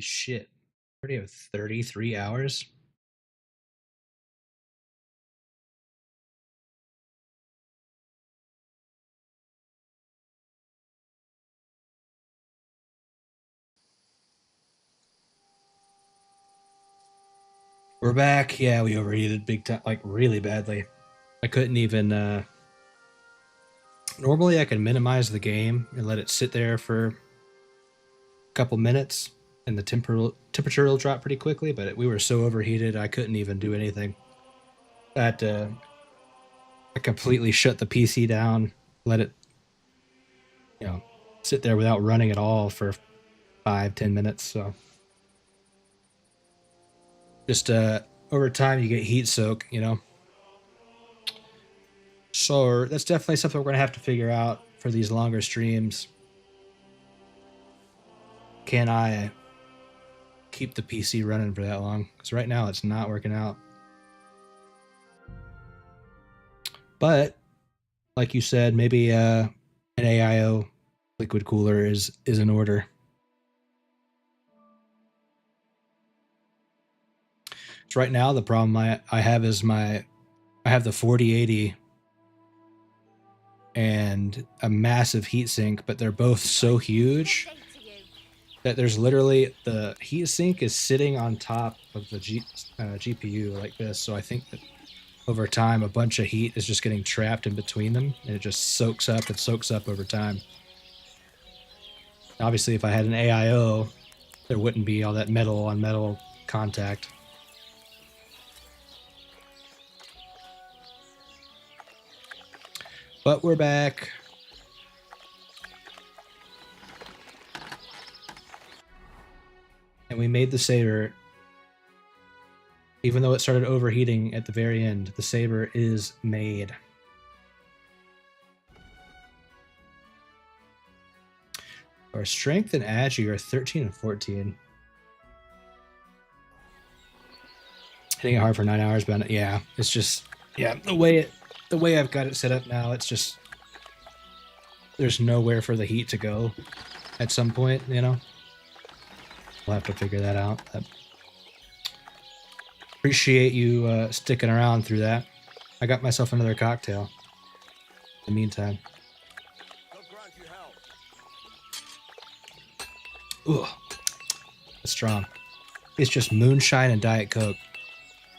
shit. Already have 33 hours? We're back. Yeah, we overheated big time, like really badly. I couldn't even, normally I can minimize the game and let it sit there for a couple minutes and the temperature will drop pretty quickly, but we were so overheated I couldn't even do anything. I completely shut the PC down, let it, you know, sit there without running at all for 5-10 minutes. So just over time you get heat soak, you know. So that's definitely something we're gonna have to figure out for these longer streams. Can I keep the PC running for that long? Because right now it's not working out. But like you said, maybe an AIO liquid cooler is in order. So right now the problem I have is I have the 4080 and a massive heatsink, but they're both so huge that there's literally the heatsink is sitting on top of the GPU like this. So I think that over time a bunch of heat is just getting trapped in between them, and it just soaks up and soaks up over time. Obviously, if I had an AIO, there wouldn't be all that metal on metal contact. But we're back. And we made the saber. Even though it started overheating at the very end, the saber is made. Our strength and agi are 13 and 14. Hitting it hard for 9 hours, but yeah, it's just, yeah, the way I've got it set up now, it's just, there's nowhere for the heat to go at some point, you know? We'll have to figure that out. Appreciate you sticking around through that. I got myself another cocktail in the meantime. Ooh, that's strong. It's just moonshine and Diet Coke.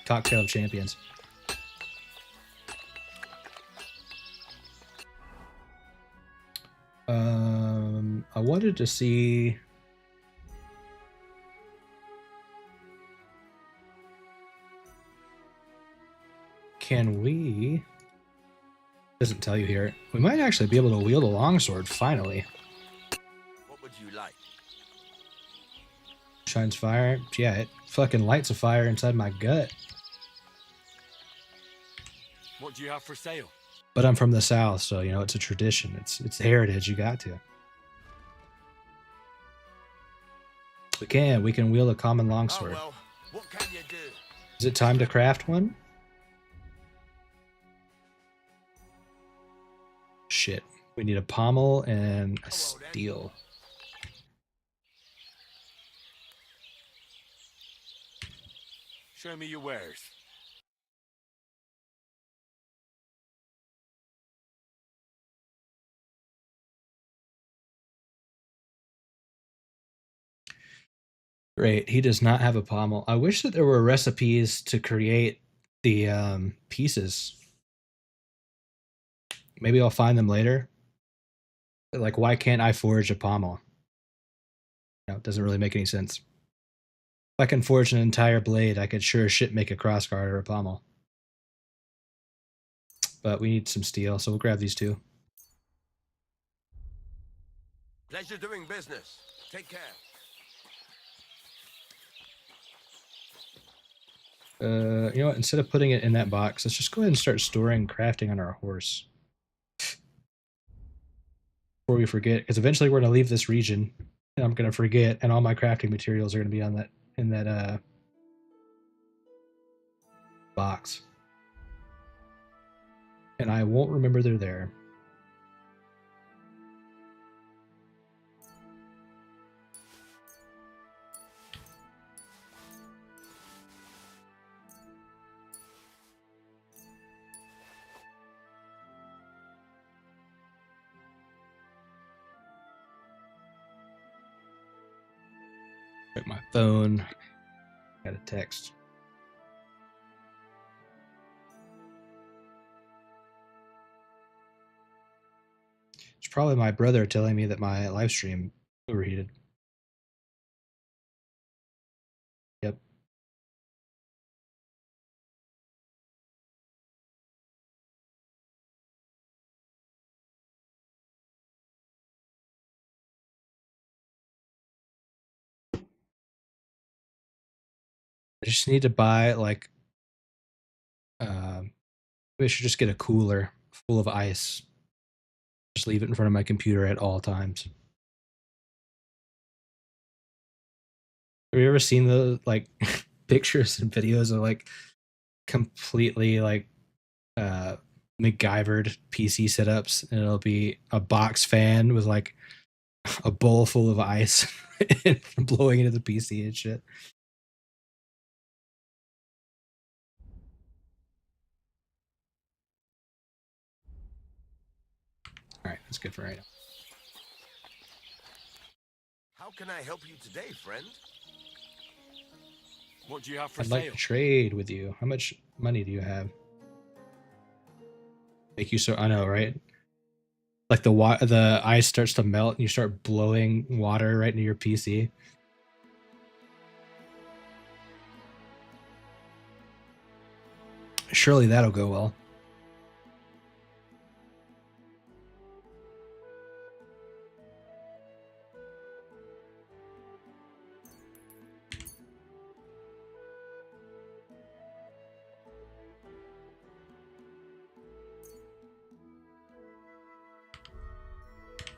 Cocktail of champions. I wanted to see. Can we? Doesn't tell you here. We might actually be able to wield a longsword finally. What would you like? Shines fire. Yeah, it fucking lights a fire inside my gut. What do you have for sale? But I'm from the South, so you know it's a tradition. It's heritage. You got to. We can wield a common longsword. Oh, well, what can you do? Is it time to craft one? Shit. We need a pommel and a steel. Show me your wares. Great. He does not have a pommel. I wish that there were recipes to create the pieces. Maybe I'll find them later. Like, why can't I forge a pommel? No, it doesn't really make any sense. If I can forge an entire blade, I could sure as shit make a crossguard or a pommel. But we need some steel, so we'll grab these two. Pleasure doing business. Take care. You know what? Instead of putting it in that box, let's just go ahead and start storing crafting on our horse. Before we forget, because eventually we're going to leave this region, and I'm going to forget, and all my crafting materials are going to be on that in that box. And I won't remember they're there. Check my phone. Got a text. It's probably my brother telling me that my live stream overheated. Yep. I just need to buy like we should just get a cooler full of ice. Just leave it in front of my computer at all times. Have you ever seen the like pictures and videos of like completely like uh MacGyvered PC setups, and it'll be a box fan with like a bowl full of ice and blowing into the PC and shit. All right, that's good for right now. How can I help you today, friend? What do you have for I'd sale? like to trade with you. How much money do you have? Make you so I know, right? Like the ice starts to melt and you start blowing water right into your PC. Surely that'll go well.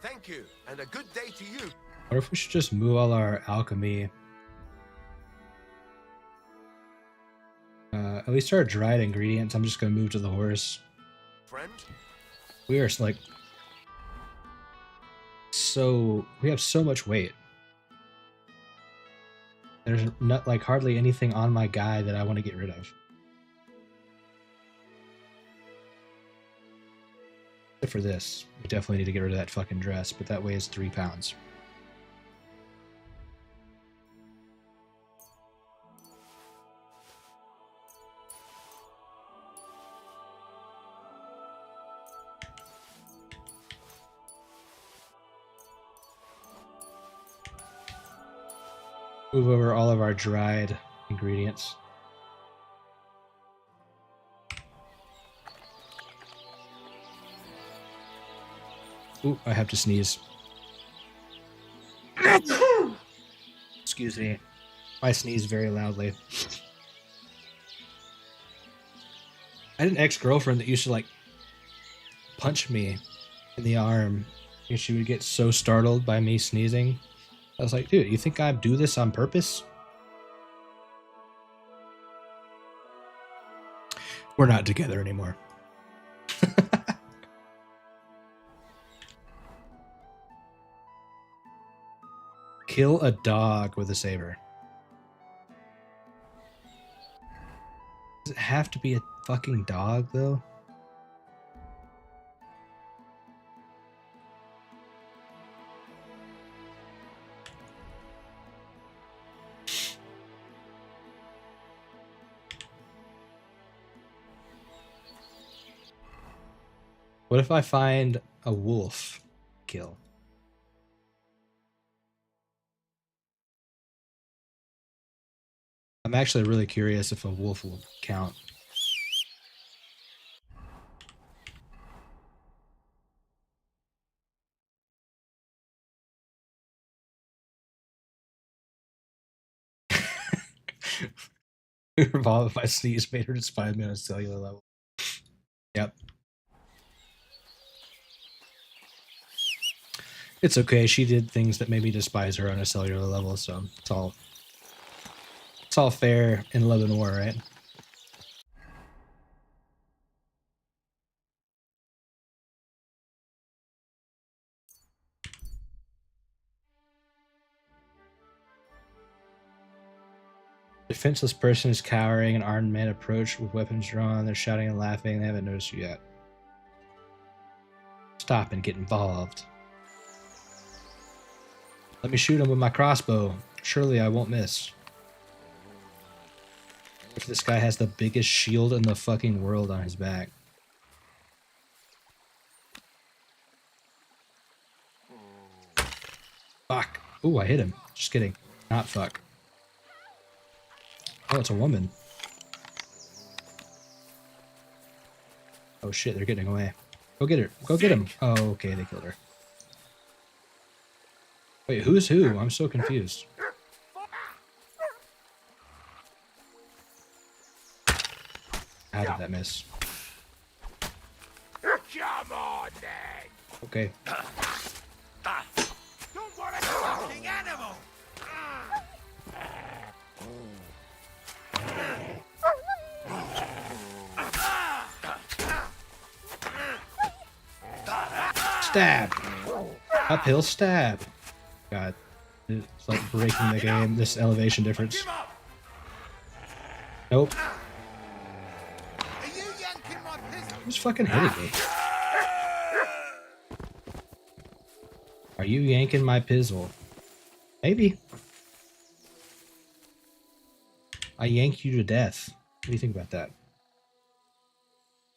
Thank you, and a good day to you. What if we should just move all our alchemy? At least our dried ingredients. I'm just gonna move to the horse. Friend? We are like we have so much weight. There's not like hardly anything on my guy that I want to get rid of. Except for this. We definitely need to get rid of that fucking dress, but that weighs 3 pounds. Move over all of our dried ingredients. Ooh, I have to sneeze. Excuse me. I sneeze very loudly. I had an ex-girlfriend that used to like punch me in the arm, and she would get so startled by me sneezing. I was like, dude, you think I do this on purpose? We're not together anymore. Kill a dog with a saber. Does it have to be a fucking dog, though? What if I find a wolf kill? I'm actually really curious if a wolf will count. Revolve if I sneeze made her despise me on a cellular level. Yep. It's okay. She did things that made me despise her on a cellular level, so it's all fair in love and war, right? Defenseless person is cowering. An armed man approach with weapons drawn. They're shouting and laughing. They haven't noticed you yet. Stop and get involved. Let me shoot him with my crossbow. Surely I won't miss. If this guy has the biggest shield in the fucking world on his back. Fuck. Ooh, I hit him. Just kidding. Not fuck. Oh, it's a woman. Oh shit, they're getting away. Go get her. Go get him. Oh, okay, they killed her. Wait, who's who? I'm so confused. How did that miss? Come on, then. Okay. Don't want a fucking animal. Stab! Uphill stab. God. It's like breaking the game. This elevation difference. Nope. Are you yanking my pistol? Who's fucking hitting me? Are you yanking my pizzle? Maybe. I yank you to death. What do you think about that?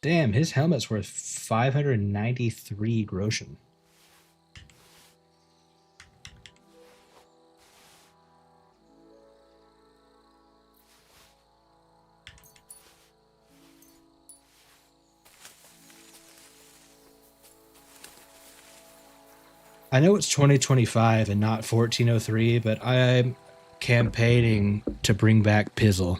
Damn, his helmet's worth 593 groschen. I know it's 2025 and not 1403, but I'm campaigning to bring back Pizzle.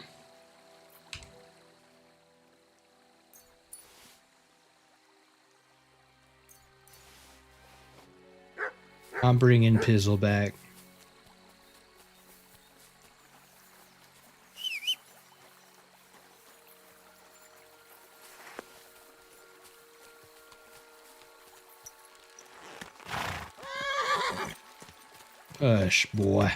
I'm bringing Pizzle back. Hush, boy.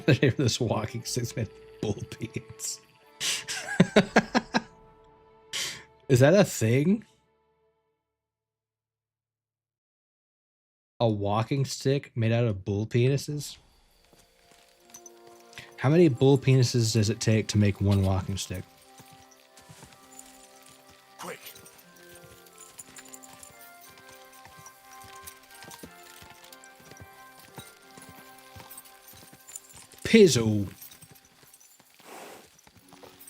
The name of this walking stick's been bull beans. Is that a thing? A walking stick made out of bull penises? How many bull penises does it take to make one walking stick? Quick. Pizzle.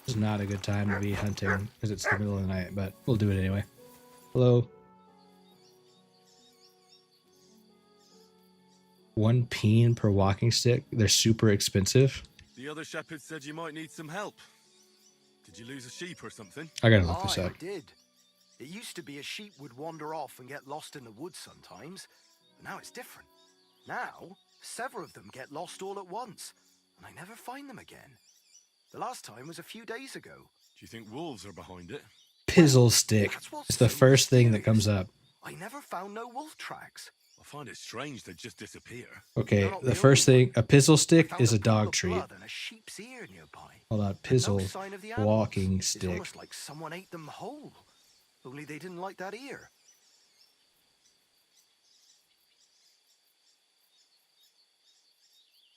This is not a good time to be hunting because it's the middle of the night, but we'll do it anyway. Hello. 1 peen per walking stick. They're super expensive. The other shepherd said you might need some help. Did you lose a sheep or something? I gotta look this Aye, up. I did. It used to be a sheep would wander off and get lost in the woods sometimes, but now it's different. Now, several of them get lost all at once, and I never find them again. The last time was a few days ago. Do you think wolves are behind it? Pizzle stick. That's what's It's the so first thing that mysterious. comes up. I never found no wolf tracks. I find it strange they just disappear. Okay, They're not the the first only thing, a pizzle I stick found is a pool dog of treat. blood and a sheep's ear nearby. Hold on, No pizzle sign of the animals. walking It's stick. almost like someone ate them whole. Only they didn't like that ear.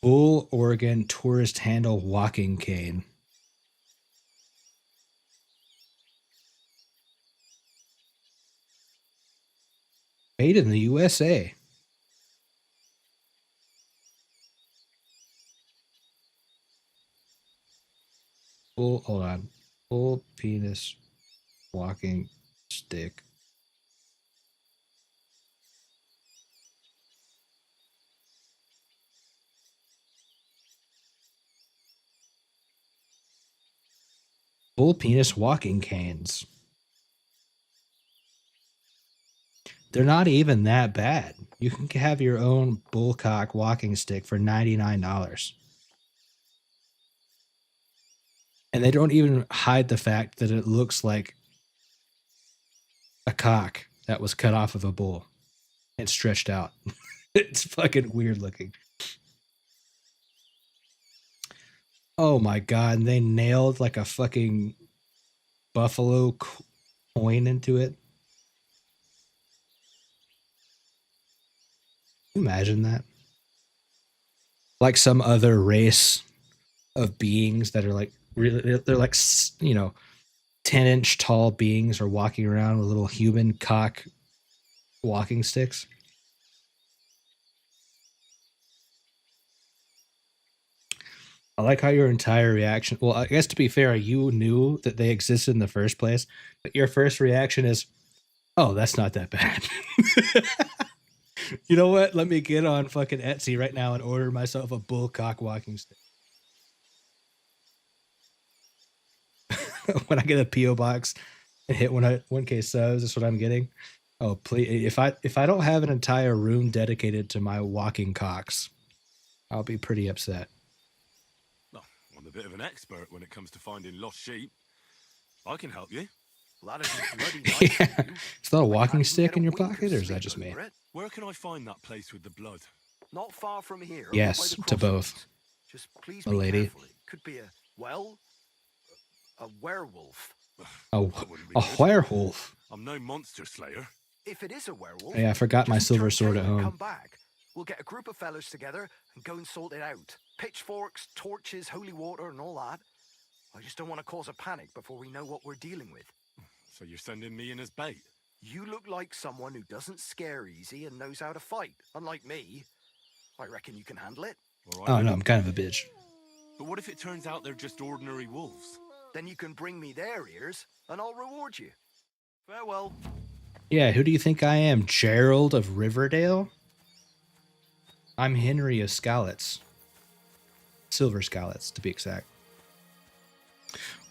Bull Oregon tourist handle walking cane. Made in the USA. Bull, hold on. Bull penis walking stick. Bull penis walking canes. They're not even that bad. You can have your own bullcock walking stick for $99. And they don't even hide the fact that it looks like a cock that was cut off of a bull. and stretched out. It's fucking weird looking. Oh my god, and they nailed like a fucking buffalo coin into it. Imagine that. Like some other race of beings that are like really, they're like, 10-inch tall beings are walking around with little human cock walking sticks. I like how your entire reaction, well, I guess to be fair, you knew that they existed in the first place, but your first reaction is, oh, that's not that bad. You know what? Let me get on fucking Etsy right now and order myself a bull cock walking stick. When I get a PO box and hit 1K subs, that's what I'm getting. Oh, please! If I don't have an entire room dedicated to my walking cocks, I'll be pretty upset. Oh, I'm a bit of an expert when it comes to finding lost sheep. I can help you. Well, that'd be bloody nice. Yeah. of you. Is that a I walking can't even stick get a in your wink of pocket, or is that sleep just me? over it. Where can I find that place with the blood? Not far from here. Yes, over by the to both. crossroads. Just please A be lady. careful. It could be a werewolf. A That wouldn't be good. werewolf. I'm no monster slayer. If it is a werewolf, Yeah, I forgot my just silver turn sword tail at and home. Come back. We'll get a group of fellows together and go and sort it out. Pitchforks, torches, holy water, and all that. I just don't want to cause a panic before we know what we're dealing with. So you're sending me in as bait? You look like someone who doesn't scare easy and knows how to fight, unlike me. I reckon you can handle it. All right, Oh then. no, I'm kind of a bitch. But what if it turns out they're just ordinary wolves? Then you can bring me their ears, and I'll reward you. Farewell. Yeah, who do you think I am? Gerald of Riverdale? I'm Henry of Skalitz. Silver Skalitz, to be exact.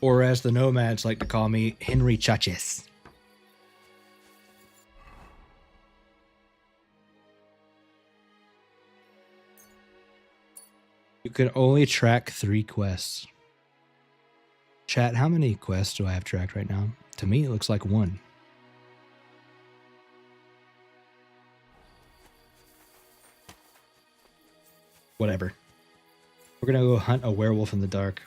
Or as the nomads like to call me, Henry Chaches. You can only track 3 quests. Chat, how many quests do I have tracked right now? To me, it looks like 1. Whatever. We're gonna go hunt a werewolf in the dark.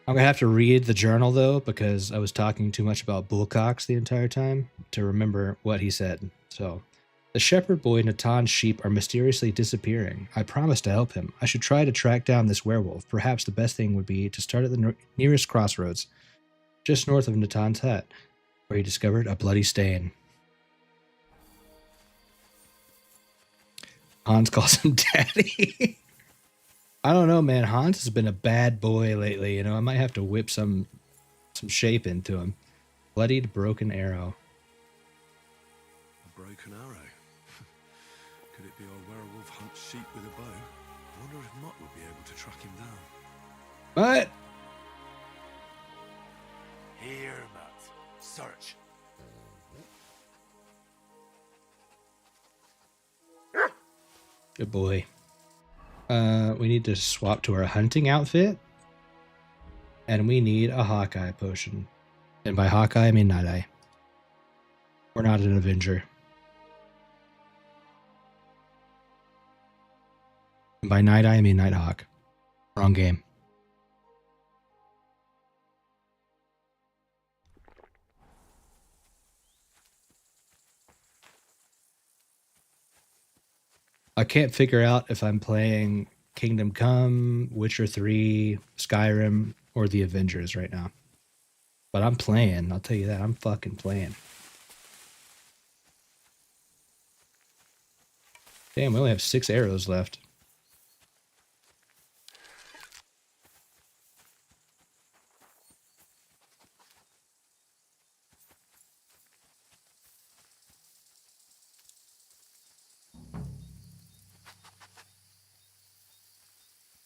I'm gonna have to read the journal though, because I was talking too much about bullcocks the entire time to remember what he said. So, the shepherd boy Natan's sheep are mysteriously disappearing. I promised to help him. I should try to track down this werewolf. Perhaps the best thing would be to start at the nearest crossroads, just north of Natan's hut, where he discovered a bloody stain. Hans calls him daddy. I don't know, man. Hans has been a bad boy lately. You know, I might have to whip some shape into him. Bloodied, broken arrow. A broken arrow? Could it be our werewolf hunts sheep with a bow? I wonder if Mutt would be able to track him down. What? Here, Mutt. Search. Good boy. We need to swap to our hunting outfit. And we need a Hawkeye potion. And by Hawkeye, I mean Night-Eye. We're not an Avenger. And by Night-Eye, I mean Nighthawk. Wrong game. I can't figure out if I'm playing Kingdom Come, Witcher 3, Skyrim, or the Avengers right now. But I'm playing, I'll tell you that. I'm fucking playing. Damn, we only have 6 arrows left.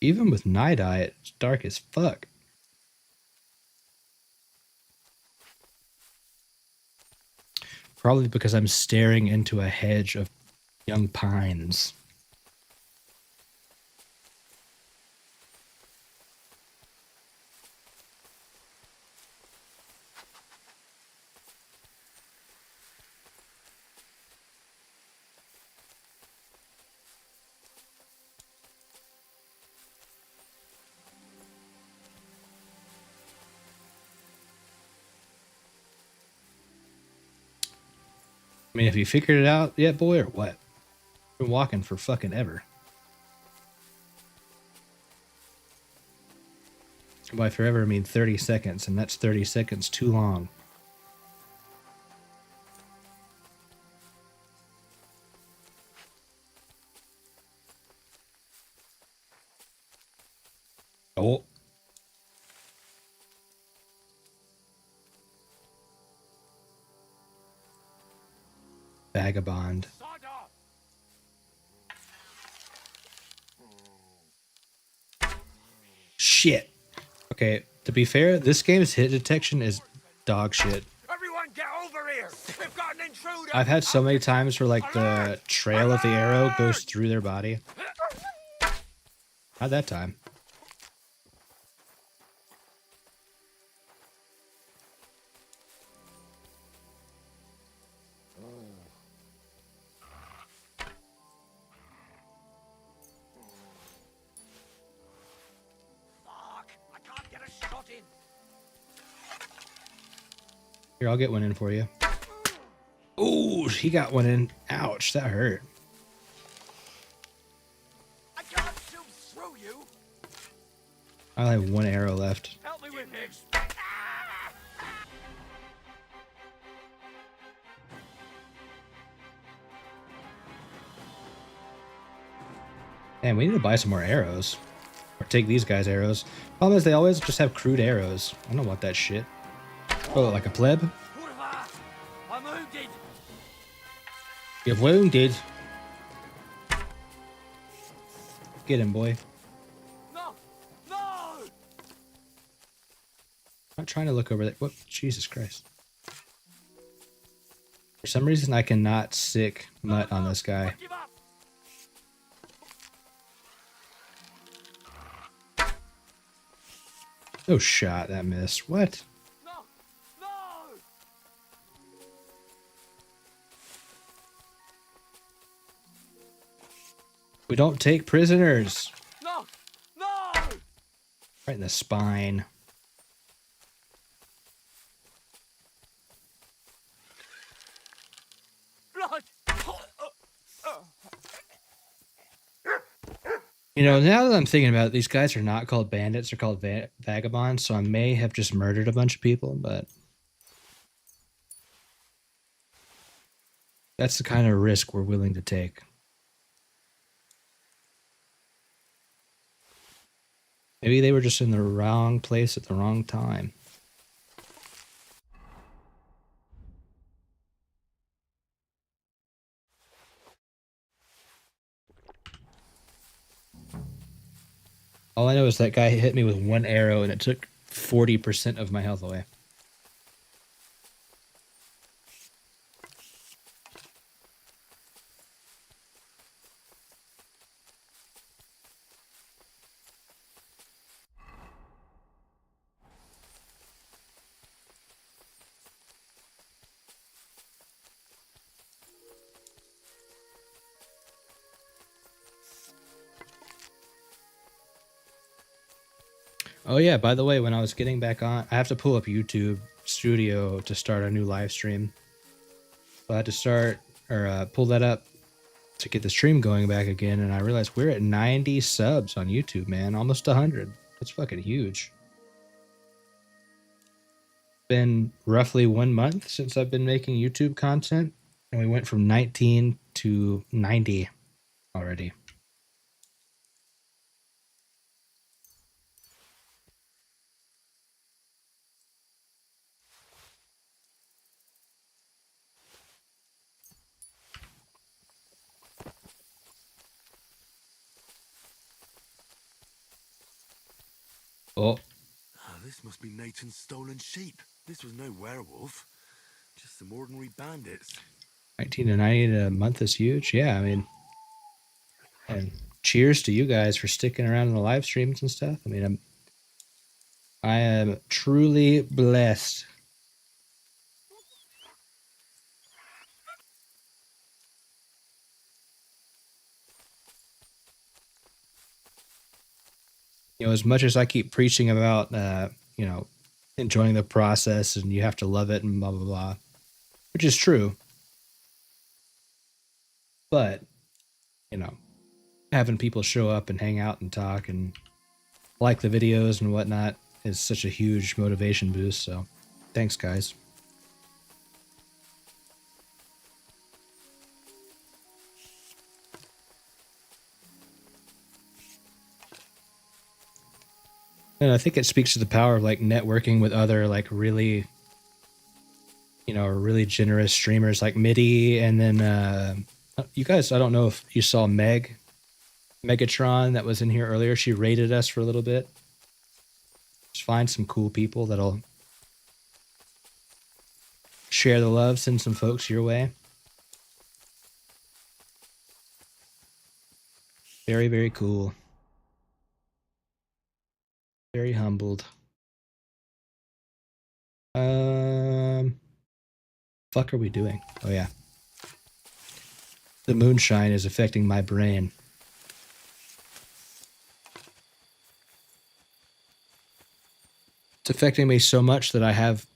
Even with Night-Eye, it's dark as fuck. Probably because I'm staring into a hedge of young pines. I mean, have you figured it out yet, boy, or what? Been walking for fucking ever. By forever, I mean 30 seconds, and that's 30 seconds too long. Oh. Vagabond. Shit. Okay, to be fair, this game's hit detection is dog shit. Everyone get over here! We've got an intruder! I've had so many times where like the trail of the arrow goes through their body. Not that time. Fuck! I can't get a shot in! Here, I'll get one in for you. Ooh, he got one in. Ouch, that hurt. I can't shoot through you! I only have one arrow left. Help me with this! Man, we need to buy some more arrows. Or take these guys' arrows. Problem is they always just have crude arrows. I don't want that shit. Oh, like a pleb? I'm wounded! You're wounded. Get him, boy. No! No! I'm not trying to look over there. What? Jesus Christ. For some reason, I cannot sick mutt on this guy. Give up! No shot, that missed. What? No! No! We don't take prisoners. No! No! Right in the spine. Blood! You know, now that I'm thinking about it, these guys are not called bandits, they're called vagabonds, so I may have just murdered a bunch of people, but that's the kind of risk we're willing to take. Maybe they were just in the wrong place at the wrong time. All I know is that guy hit me with one arrow and it took 40% of my health away. Oh yeah, by the way, when I was getting back on, I have to pull up YouTube Studio to start a new live stream. So I had to start, or pull that up to get the stream going back again, and I realized we're at 90 subs on YouTube, man. Almost 100. That's fucking huge. Been roughly 1 month since I've been making YouTube content, and we went from 19 to 90 already. Oh, Ah, this must be Nathan's stolen sheep. This was no werewolf. Just some ordinary bandits. 19 to 90 in a month is huge. Yeah, I mean, and cheers to you guys for sticking around in the live streams and stuff. I mean, I am truly blessed. You know, as much as I keep preaching about, you know, enjoying the process and you have to love it and blah, blah, blah, which is true. But, you know, having people show up and hang out and talk and like the videos and whatnot is such a huge motivation boost. So thanks, guys. And I think it speaks to the power of like networking with other like really, you know, really generous streamers like Midi, and then you guys, I don't know if you saw Megatron that was in here earlier. She raided us for a little bit. Just find some cool people that'll share the love, send some folks your way. Very, very cool. Very humbled. Fuck are we doing? Oh yeah. The moonshine is affecting my brain. It's affecting me so much that I have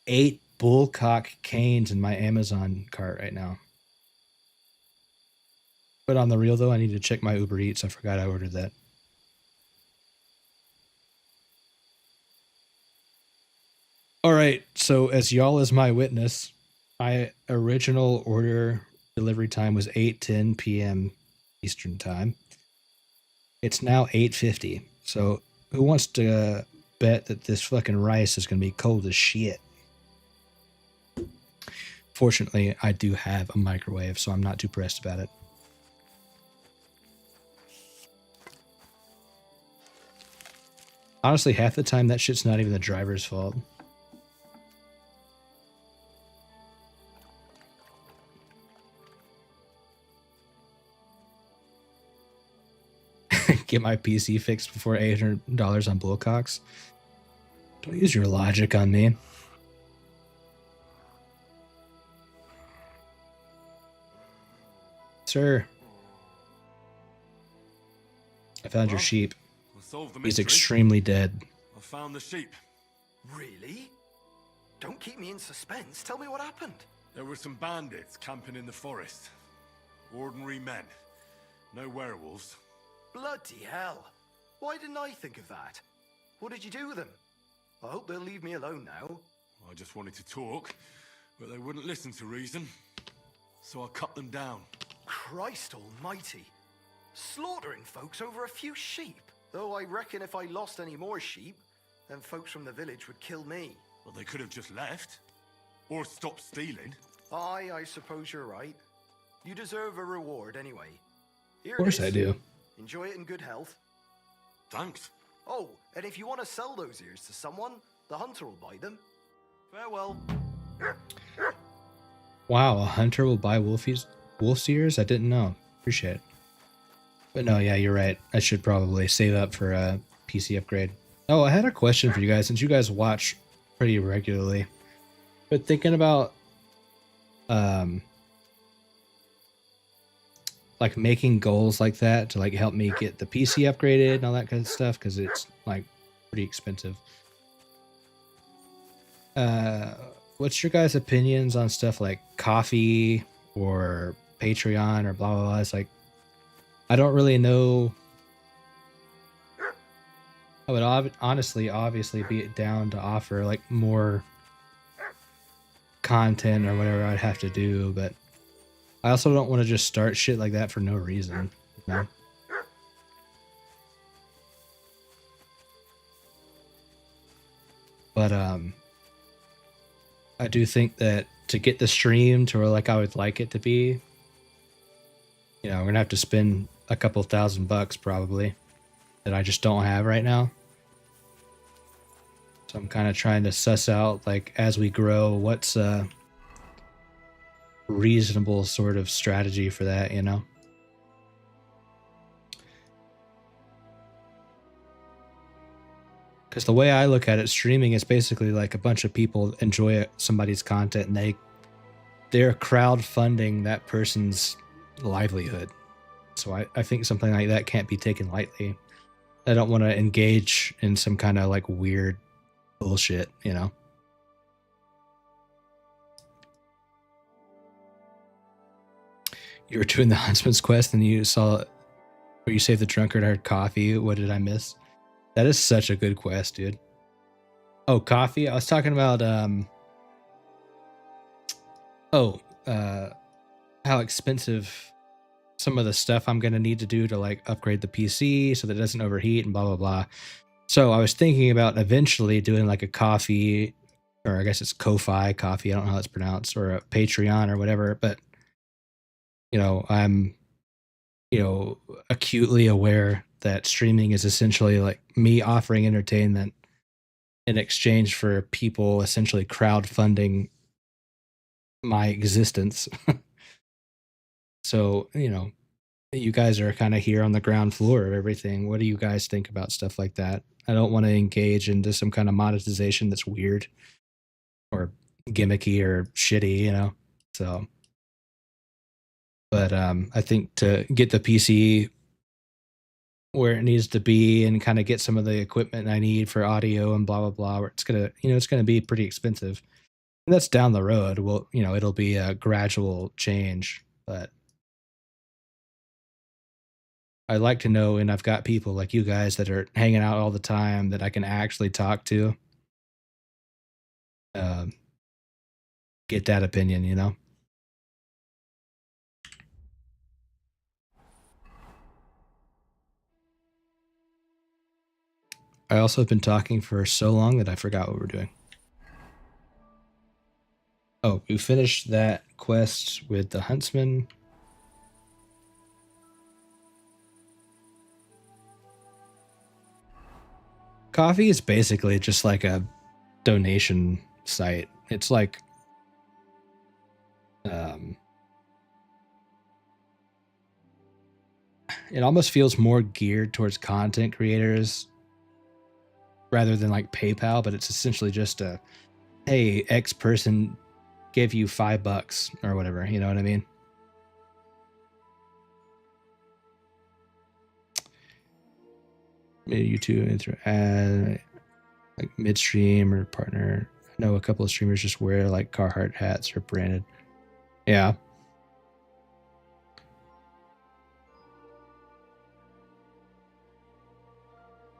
8 bullcock canes in my Amazon cart right now. But on the real though, I need to check my Uber Eats. I forgot I ordered that. All right, so as y'all as my witness, my original order delivery time was 8:10 p.m. Eastern time. It's now 8:50. So who wants to bet that this fucking rice is going to be cold as shit? Fortunately, I do have a microwave, so I'm not too pressed about it. Honestly, half the time that shit's not even the driver's fault. Get my PC fixed before $800 on Bullcocks. Don't use your logic on me. Sir. I found your sheep. He's extremely dead. I found the sheep. Really? Don't keep me in suspense. Tell me what happened. There were some bandits camping in the forest. Ordinary men. No werewolves. Bloody hell. Why didn't I think of that? What did you do with them? I hope they'll leave me alone now. I just wanted to talk, but they wouldn't listen to reason. So I cut them down. Christ almighty. Slaughtering folks over a few sheep. Though I reckon if I lost any more sheep, then folks from the village would kill me. Well, they could have just left. Or stopped stealing. Aye, I suppose you're right. You deserve a reward anyway. Here Of course I do. Enjoy it in good health. Thanks. Oh, and if you want to sell those ears to someone, the hunter will buy them. Farewell. Wow, a hunter will buy wolf's ears? I didn't know. Appreciate it. But no, yeah, you're right. I should probably save up for a PC upgrade. Oh, I had a question for you guys, since you guys watch pretty regularly. But thinking about like making goals like that to like help me get the PC upgraded and all that kind of stuff, because it's like pretty expensive. What's your guys' opinions on stuff like coffee or Patreon or blah blah blah? It's like, I don't really know. I would honestly, obviously be down to offer like more content or whatever I'd have to do, but I also don't want to just start shit like that for no reason, you know? But I do think that to get the stream to where like I would like it to be, you know, we're gonna have to spend a couple $1,000 probably that I just don't have right now. So I'm kind of trying to suss out, like, as we grow, what's a reasonable sort of strategy for that, you know? Because the way I look at it, streaming is basically like a bunch of people enjoy somebody's content and they're crowdfunding that person's livelihood. So I think something like that can't be taken lightly. I don't want to engage in some kind of like weird bullshit, you know? You were doing the Huntsman's quest and you saw where you saved the drunkard, I heard coffee. What did I miss? That is such a good quest, dude. Oh, coffee? I was talking about how expensive some of the stuff I'm gonna need to do to like upgrade the PC so that it doesn't overheat and blah blah blah. So I was thinking about eventually doing like a coffee, or I guess it's Ko-Fi coffee, I don't know how it's pronounced, or a Patreon or whatever, but I'm acutely aware that streaming is essentially like me offering entertainment in exchange for people essentially crowdfunding my existence. So, you guys are kind of here on the ground floor of everything. What do you guys think about stuff like that? I don't want to engage into some kind of monetization that's weird or gimmicky or shitty. So, but I think to get the PC where it needs to be and kind of get some of the equipment I need for audio and blah blah blah, where it's gonna be pretty expensive. And that's down the road. Well, it'll be a gradual change, but I like to know, and I've got people like you guys that are hanging out all the time that I can actually talk to. Um, get that opinion. I also have been talking for so long that I forgot what we're doing. Oh, we finished that quest with the huntsman. Coffee is basically just like a donation site. It's like it almost feels more geared towards content creators rather than like PayPal, but it's essentially just a, hey, X person gave you $5 or whatever, you know what I mean? Maybe YouTube like midstream or partner. I know a couple of streamers just wear like Carhartt hats or branded. Yeah.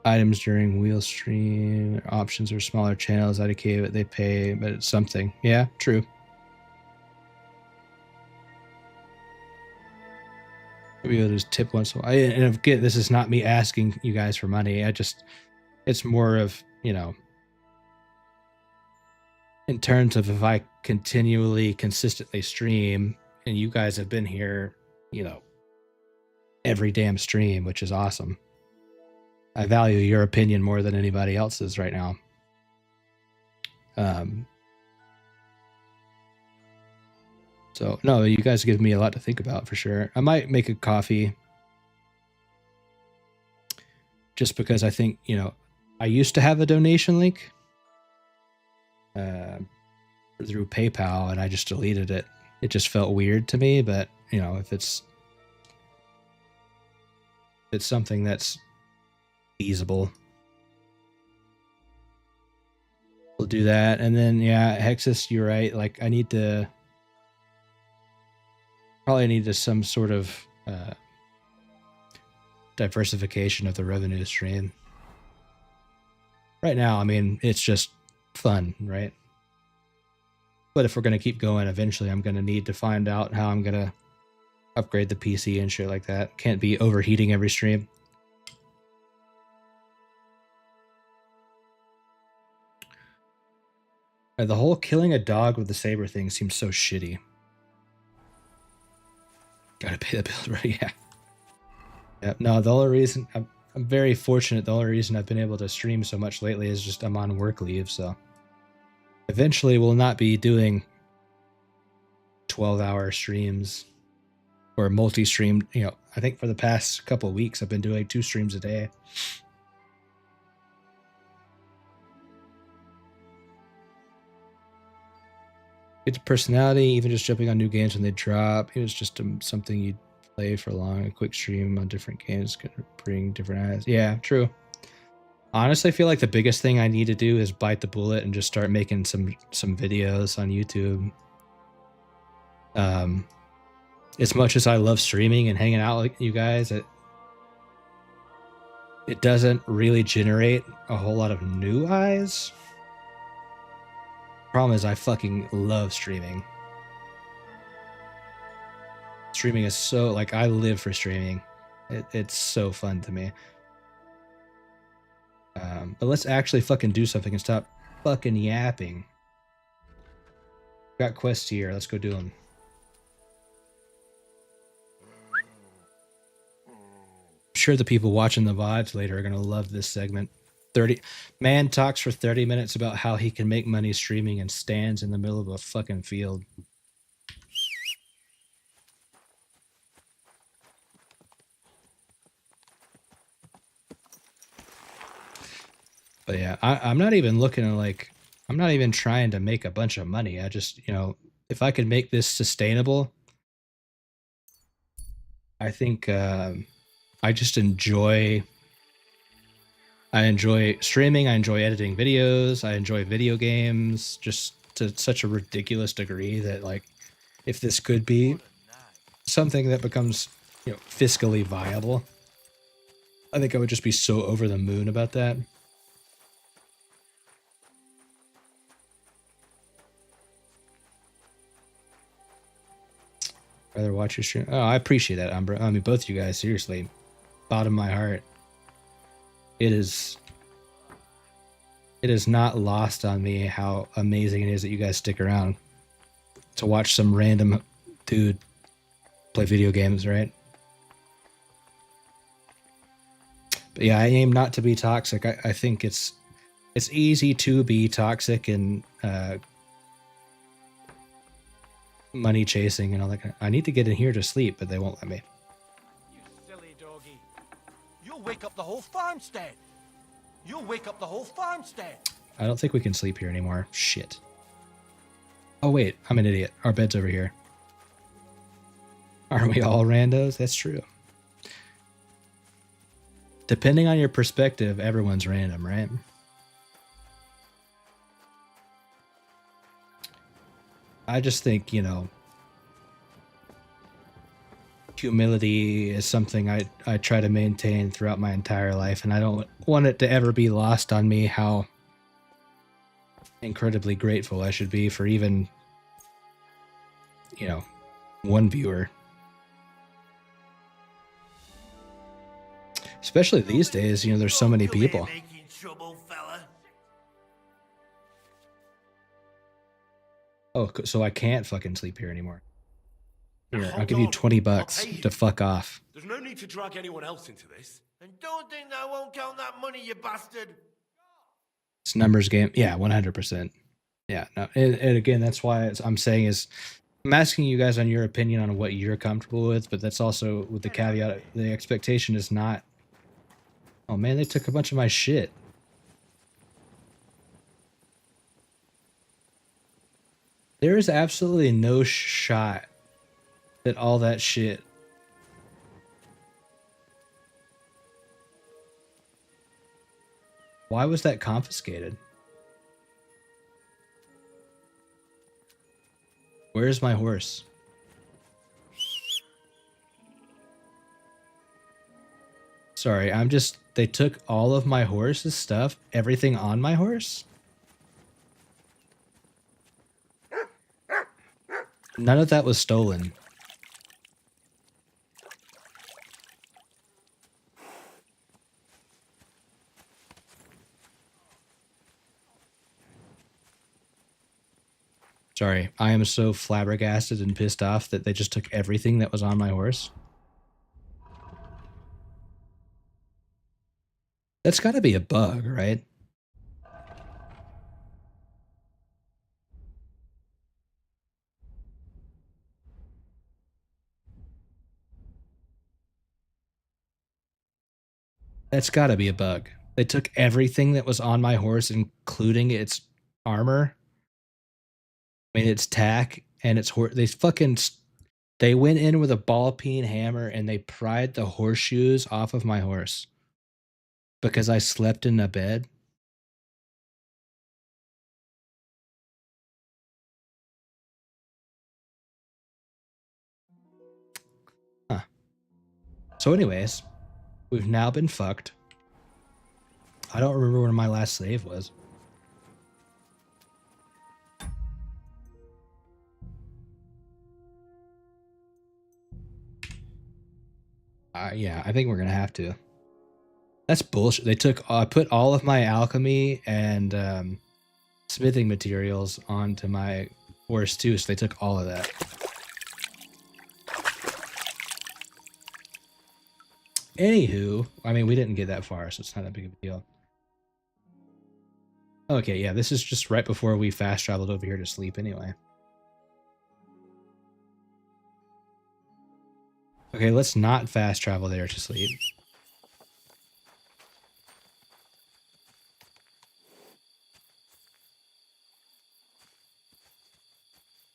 Items during wheel stream options or smaller channels IDK, but they pay, but it's something. Yeah, true. Maybe I'll just tip once in a while. And again, this is not me asking you guys for money. It's more of, in terms of if I continually, consistently stream, and you guys have been here, every damn stream, which is awesome. I value your opinion more than anybody else's right now. So no, you guys give me a lot to think about for sure. I might make a coffee just because I think, I used to have a donation link through PayPal and I just deleted it. It just felt weird to me, but if it's something that's feasible, we'll do that. And then Hexus, you're right, like I need to some sort of diversification of the revenue stream. Right now, I mean, it's just fun, right? But if we're going to keep going, eventually I'm going to need to find out how I'm going to upgrade the PC and shit like that. Can't be overheating every stream. The whole killing a dog with the saber thing seems so shitty. Gotta pay the bill, right? Yeah. No, the only reason I'm very fortunate. The only reason I've been able to stream so much lately is just I'm on work leave. So eventually we'll not be doing 12-hour streams or multi-stream. I think for the past couple of weeks I've been doing 2 streams a day. It's personality, even just jumping on new games when they drop. It was just something you'd play for long. A quick stream on different games could bring different eyes. Yeah, true. Honestly, I feel like the biggest thing I need to do is bite the bullet and just start making some videos on YouTube. as much as I love streaming and hanging out with you guys, it doesn't really generate a whole lot of new eyes. Problem is, I fucking love streaming. Streaming is so, like, I live for streaming. It's so fun to me. But let's actually fucking do something and stop fucking yapping. Got quests here. Let's go do them. I'm sure the people watching the VODs later are going to love this segment. Man talks for 30 minutes about how he can make money streaming and stands in the middle of a fucking field. But yeah, I'm not even looking at, like, I'm not even trying to make a bunch of money. I just, you know, if I could make this sustainable, I think I just enjoy streaming. I enjoy editing videos. I enjoy video games just to such a ridiculous degree that, like, if this could be something that becomes, you know, fiscally viable, I think I would just be so over the moon about that. Rather watch your stream. Oh, I appreciate that, Umbra. I mean, both you guys, seriously, bottom of my heart. It is not lost on me how amazing it is that you guys stick around to watch some random dude play video games, right? But yeah, I aim not to be toxic. I think it's easy to be toxic and money chasing and all that kind of. I need to get in here to sleep, but they won't let me. You silly doggy. You'll wake up the whole farmstead. You'll wake up the whole farmstead. I don't think we can sleep here anymore. Shit. Oh wait, I'm an idiot. Our bed's over here. Aren't we all randos? That's true. Depending on your perspective, everyone's random, right? I just think, you know, humility is something I try to maintain throughout my entire life, and I don't want it to ever be lost on me how incredibly grateful I should be for even, you know, one viewer. Especially these days, you know, there's so many people. Oh, so I can't fucking sleep here anymore. Here, I'll give you $20 to fuck off. There's no need to drag anyone else into this. And don't think that I won't count that money, you bastard. It's numbers game. Yeah, 100%. Yeah, no, and again, that's why I'm saying is I'm asking you guys on your opinion on what you're comfortable with, but that's also with the caveat, the expectation is not, oh man, they took a bunch of my shit. There is absolutely no shot that all that shit Why was that confiscated? Where's my horse? Sorry, they took all of my horse's stuff, everything on my horse? None of that was stolen. Sorry, I am so flabbergasted and pissed off that they just took everything that was on my horse. That's gotta be a bug, right? That's gotta be a bug. They took everything that was on my horse, including its armor. I mean, its tack and its horse. They went in with a ball peen hammer and they pried the horseshoes off of my horse because I slept in a bed. So anyways, we've now been fucked. I don't remember where my last save was. Yeah, I think we're gonna have to. That's bullshit. They took. I put all of my alchemy and smithing materials onto my horse too, so they took all of that. Anywho, I mean, we didn't get that far, so it's not that big of a deal. Okay, yeah, this is just right before we fast traveled over here to sleep anyway. Okay, let's not fast travel there to sleep.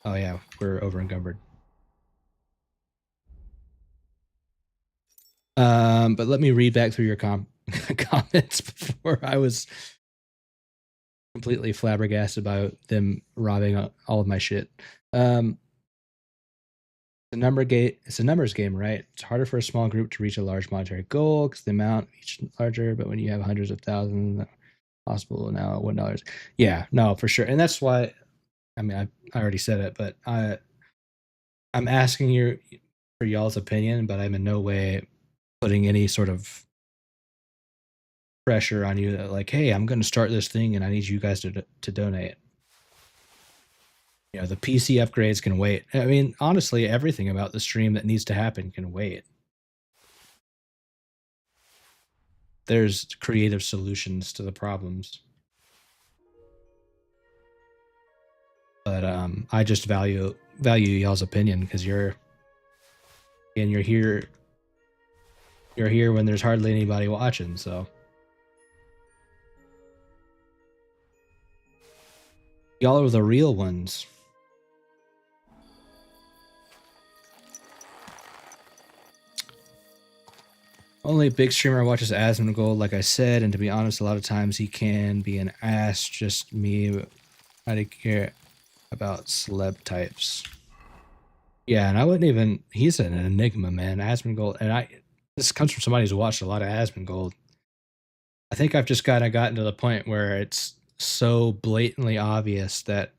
Oh yeah, we're over encumbered. But let me read back through your comments before I was completely flabbergasted about them robbing all of my shit. It's a numbers game, right? It's harder for a small group to reach a large monetary goal because the amount each larger, but when you have hundreds of thousands, possible now $1. Yeah, no, for sure. And that's why, I mean, I already said it, but I'm asking you for y'all's opinion, but I'm in no way putting any sort of pressure on you that like, hey, I'm going to start this thing and I need you guys to donate. You know, the PC upgrades can wait. I mean, honestly, everything about the stream that needs to happen can wait. There's creative solutions to the problems. But I just value y'all's opinion because you're here when there's hardly anybody watching, so y'all are the real ones. Only big streamer watches Asmongold, like I said, and to be honest, a lot of times he can be an ass. Just me, I don't care about celeb types. Yeah, and I wouldn't even. He's an enigma, man. Asmongold, and this comes from somebody who's watched a lot of Asmongold. I think I've just kind of gotten to the point where it's so blatantly obvious that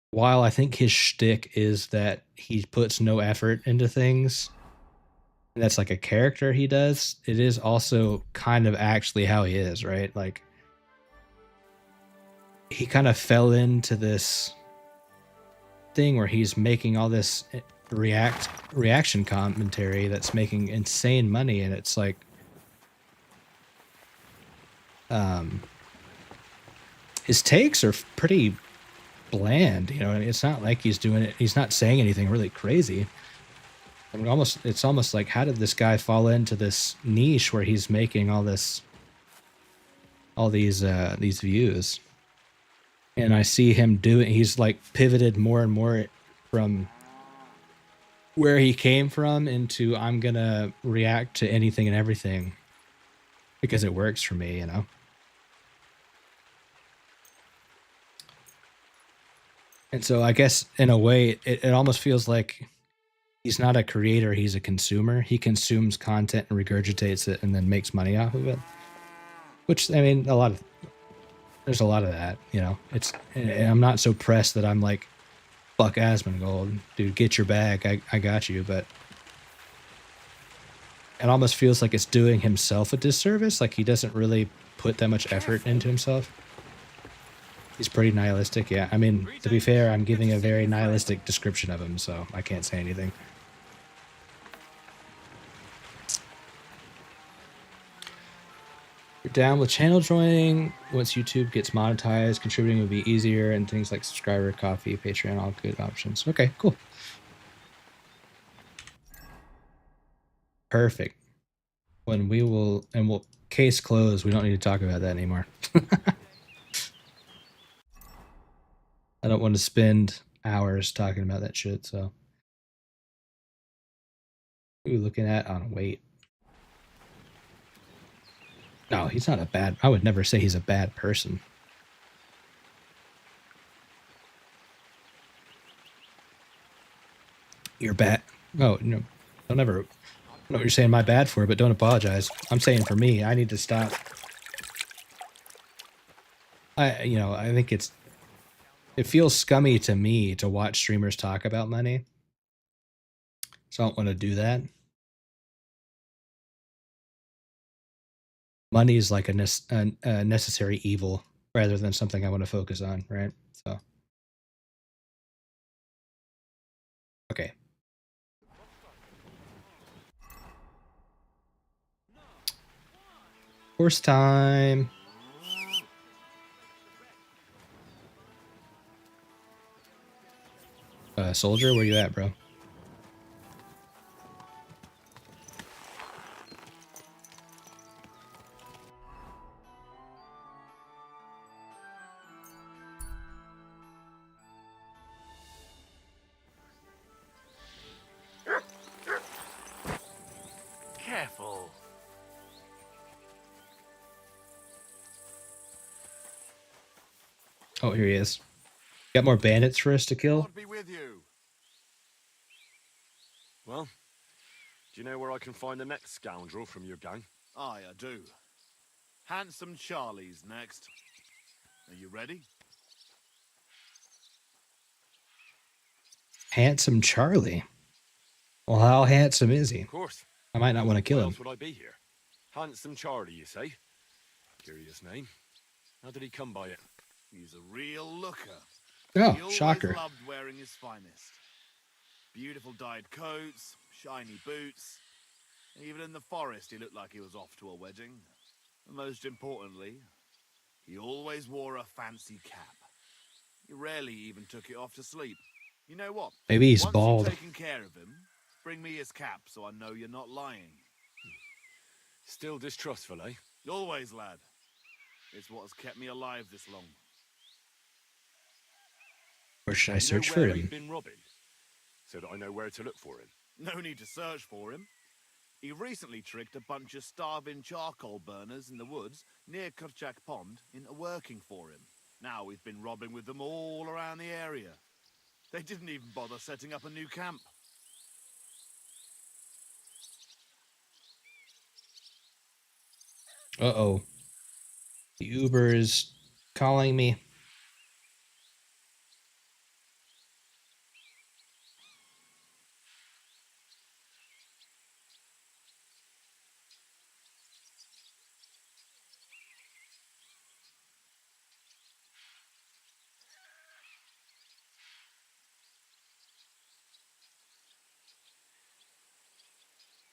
while I think his shtick is that he puts no effort into things, and that's like a character he does, it is also kind of actually how he is, right? Like, he kind of fell into this thing where he's making all this reaction commentary that's making insane money, and it's like his takes are pretty bland, you know, and it's not like he's not saying anything really crazy. I mean, it's almost like, how did this guy fall into this niche where he's making all these views? And I see him he's like pivoted more and more from where he came from into, I'm gonna react to anything and everything because it works for me, you know? And so I guess in a way, it almost feels like he's not a creator, he's a consumer. He consumes content and regurgitates it and then makes money off of it. Which, I mean, there's a lot of that, you know? I'm not so pressed that I'm like, fuck Asmongold, dude, get your bag, I got you, but it almost feels like it's doing himself a disservice, like he doesn't really put that much effort into himself. He's pretty nihilistic, yeah. I mean, to be fair, I'm giving a very nihilistic description of him, so I can't say anything. You're down with channel joining. Once YouTube gets monetized, contributing will be easier, and things like subscriber, coffee, Patreon, all good options. Okay, cool. Perfect. We'll case closed. We don't need to talk about that anymore. I don't want to spend hours talking about that shit, so. Who are we looking at on weight? No, he's not I would never say he's a bad person. You're bad. Oh, no. Don't ever. I don't know what you're saying my bad for, but don't apologize. I'm saying for me, I need to stop. I think it feels scummy to me to watch streamers talk about money. So I don't want to do that. Money is like a necessary evil rather than something I want to focus on, right? So, okay. Horse time. Soldier, where you at, bro? Careful. Oh, here he is. Got more bandits for us to kill? God be with you. Well, do you know where I can find the next scoundrel from your gang? Aye, I do. Handsome Charlie's next. Are you ready? Handsome Charlie. Well, how handsome is he? Of course. I might not want to kill Why him. else would I be here? Handsome Charlie, you say? Curious name. How did he come by it? He's a real looker. Oh, He always shocker. loved wearing his finest. Beautiful dyed coats, shiny boots. Even in the forest, he looked like he was off to a wedding. And most importantly, he always wore a fancy cap. He rarely even took it off to sleep. You know what? Maybe he's Once bald. you've taken care of him, bring me his cap so I know you're not lying. Still distrustful, eh? Always, lad. It's what has kept me alive this long. Where should I You search know for where him? he's been robbing? So that I know where to look for him. No need to search for him. He recently tricked a bunch of starving charcoal burners in the woods near Kurchak Pond into working for him. Now he's been robbing with them all around the area. They didn't even bother setting up a new camp. Uh-oh. The Uber is calling me.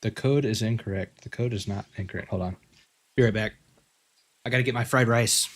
The code is incorrect. The code is not incorrect. Hold on. Be right back. I gotta get my fried rice.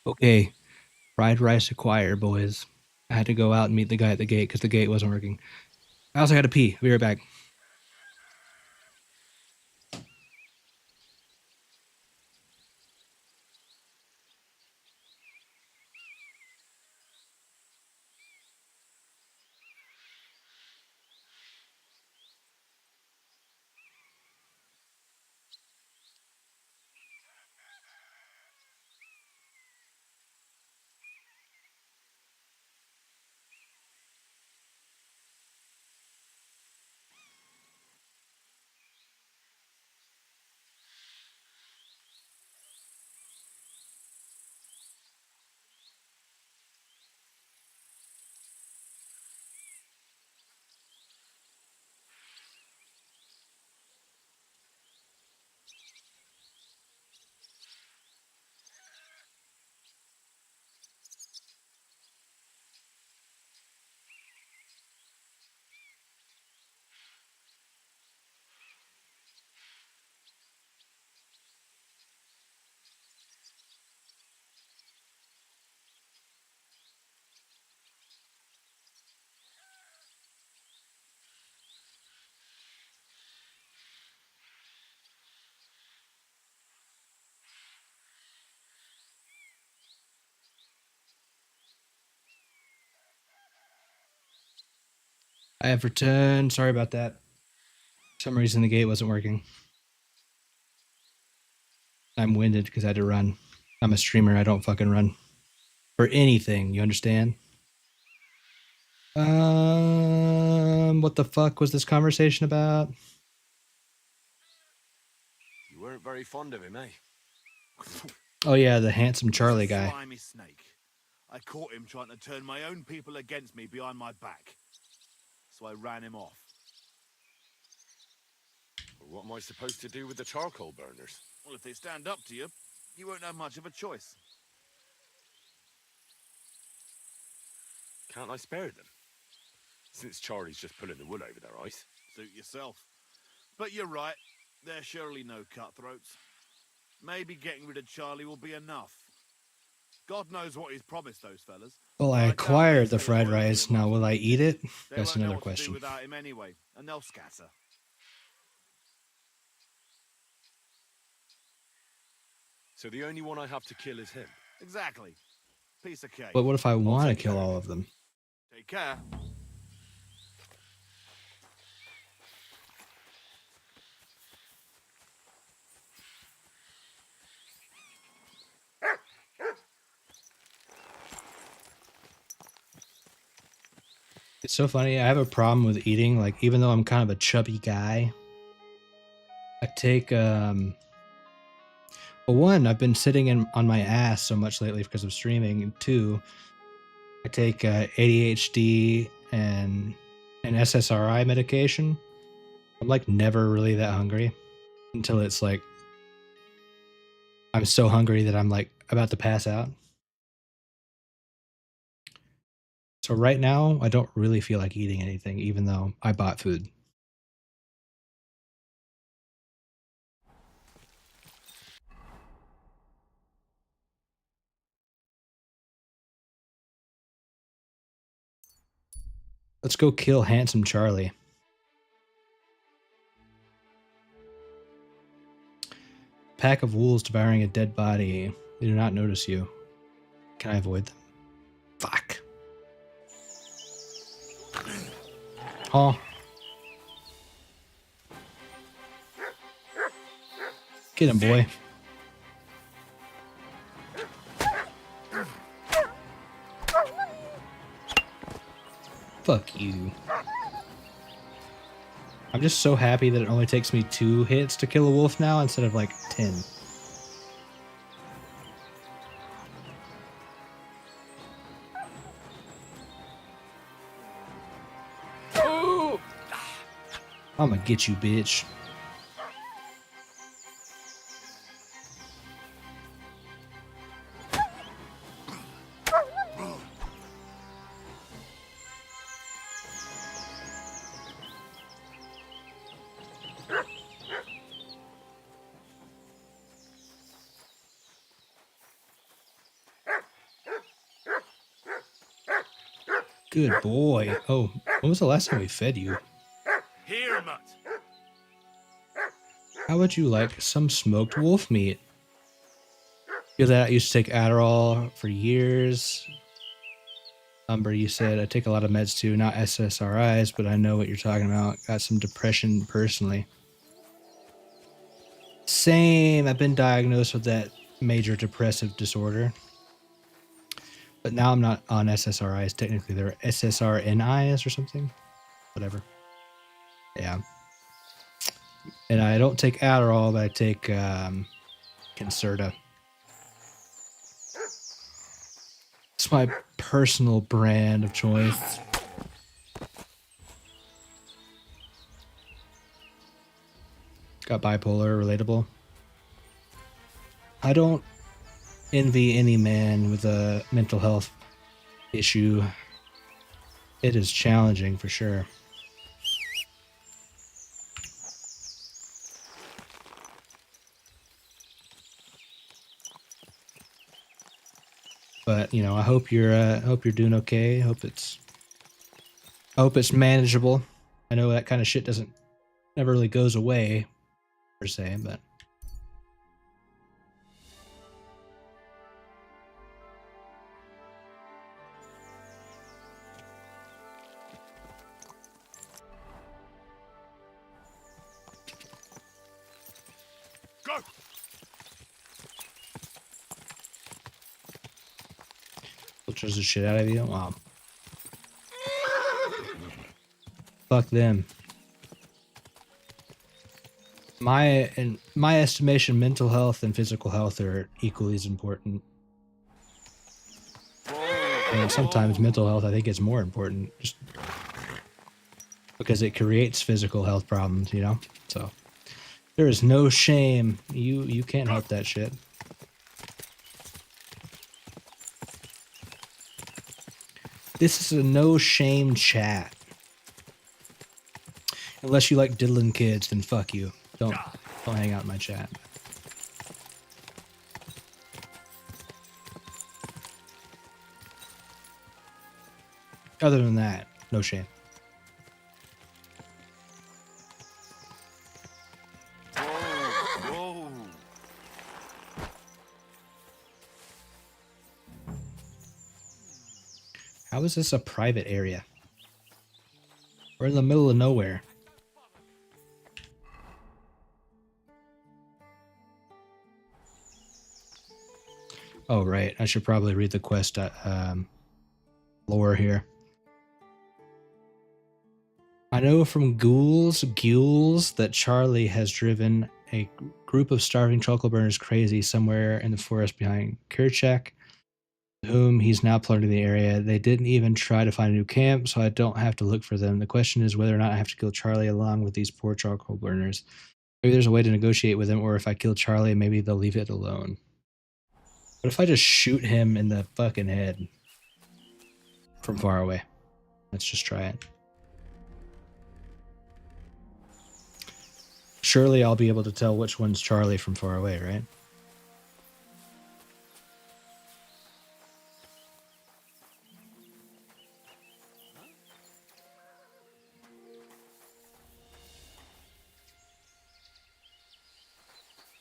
Okay, fried rice acquired, boys. I had to go out and meet the guy at the gate because the gate wasn't working. I also had to pee. Be right back. I have returned. Sorry about that. For some reason the gate wasn't working. I'm winded because I had to run. I'm a streamer. I don't fucking run for anything. You understand? What the fuck was this conversation about? You weren't very fond of him, eh? Oh yeah, the handsome Charlie He's a guy. slimy snake. I caught him trying to turn my own people against me behind my back. So I ran him off. Well, what am I supposed to do with the charcoal burners? Well, if they stand up to you, you won't have much of a choice. Can't I spare them? Since Charlie's just pulling the wool over their eyes. Suit yourself. But you're right, there's surely no cutthroats. Maybe getting rid of Charlie will be enough. God knows what he's promised those fellas. Well, I doubt acquired they'll the stay fried loyal to rice. him Now, will I eat it? They That's won't know another what to do question. without him anyway, and they'll scatter. So the only one I have to kill is him. Exactly. Piece of cake. But what if I want to take kill care of all it. of them? Take care. It's so funny. I have a problem with eating. Like, even though I'm kind of a chubby guy, I take well, one, I've been sitting on my ass so much lately because of streaming, and two, I take ADHD and an SSRI medication. I'm like never really that hungry until it's like I'm so hungry that I'm like about to pass out. So right now, I don't really feel like eating anything, even though I bought food. Let's go kill handsome Charlie. Pack of wolves devouring a dead body. They do not notice you. Can I avoid them? Fuck. Oh. Get him, boy. Fuck you. I'm just so happy that it only takes me 2 hits to kill a wolf now instead of like 10. I'm gonna get you, bitch. Good boy. Oh, when was the last time we fed you? Here, Mutt. How would you like some smoked wolf meat? Feel that I used to take Adderall for years. Umber, you said I take a lot of meds too, not SSRIs, but I know what you're talking about. Got some depression personally. Same. I've been diagnosed with that major depressive disorder. But now I'm not on SSRIs. Technically, they're SSRNIs or something. Whatever. Yeah. And I don't take Adderall, but I take Concerta. It's my personal brand of choice. Got bipolar, relatable. I don't envy any man with a mental health issue. It is challenging for sure. But you know, I hope you're doing okay. I hope it's manageable. I know that kind of shit never really goes away per se, but Go! filters the shit out of you. Wow. Fuck them. In my estimation, mental health and physical health are equally as important. And sometimes mental health, I think, is more important, just because it creates physical health problems, you know. So there is no shame. You can't help that shit. This is a no shame chat. Unless you like diddling kids, then fuck you. Don't hang out in my chat. Other than that, no shame. Whoa! How is this a private area? We're in the middle of nowhere. Oh, right. I should probably read the quest lore here. I know from ghouls, that Charlie has driven a group of starving charcoal burners crazy somewhere in the forest behind Kerchak, whom he's now plundering the area. They didn't even try to find a new camp, so I don't have to look for them. The question is whether or not I have to kill Charlie along with these poor charcoal burners. Maybe there's a way to negotiate with them, or if I kill Charlie, maybe they'll leave it alone. What if I just shoot him in the fucking head from far away? Let's just try it. Surely I'll be able to tell which one's Charlie from far away, right?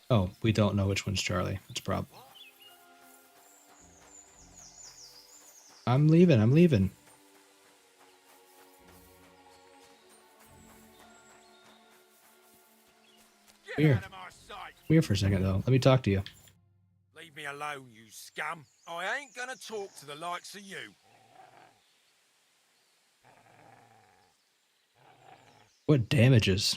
Oh, we don't know which one's Charlie. That's a problem. I'm leaving. Here. Out of my sight. Come here for a second, though. Let me talk to you. Leave me alone, you scum. I ain't gonna talk to the likes of you. What damages?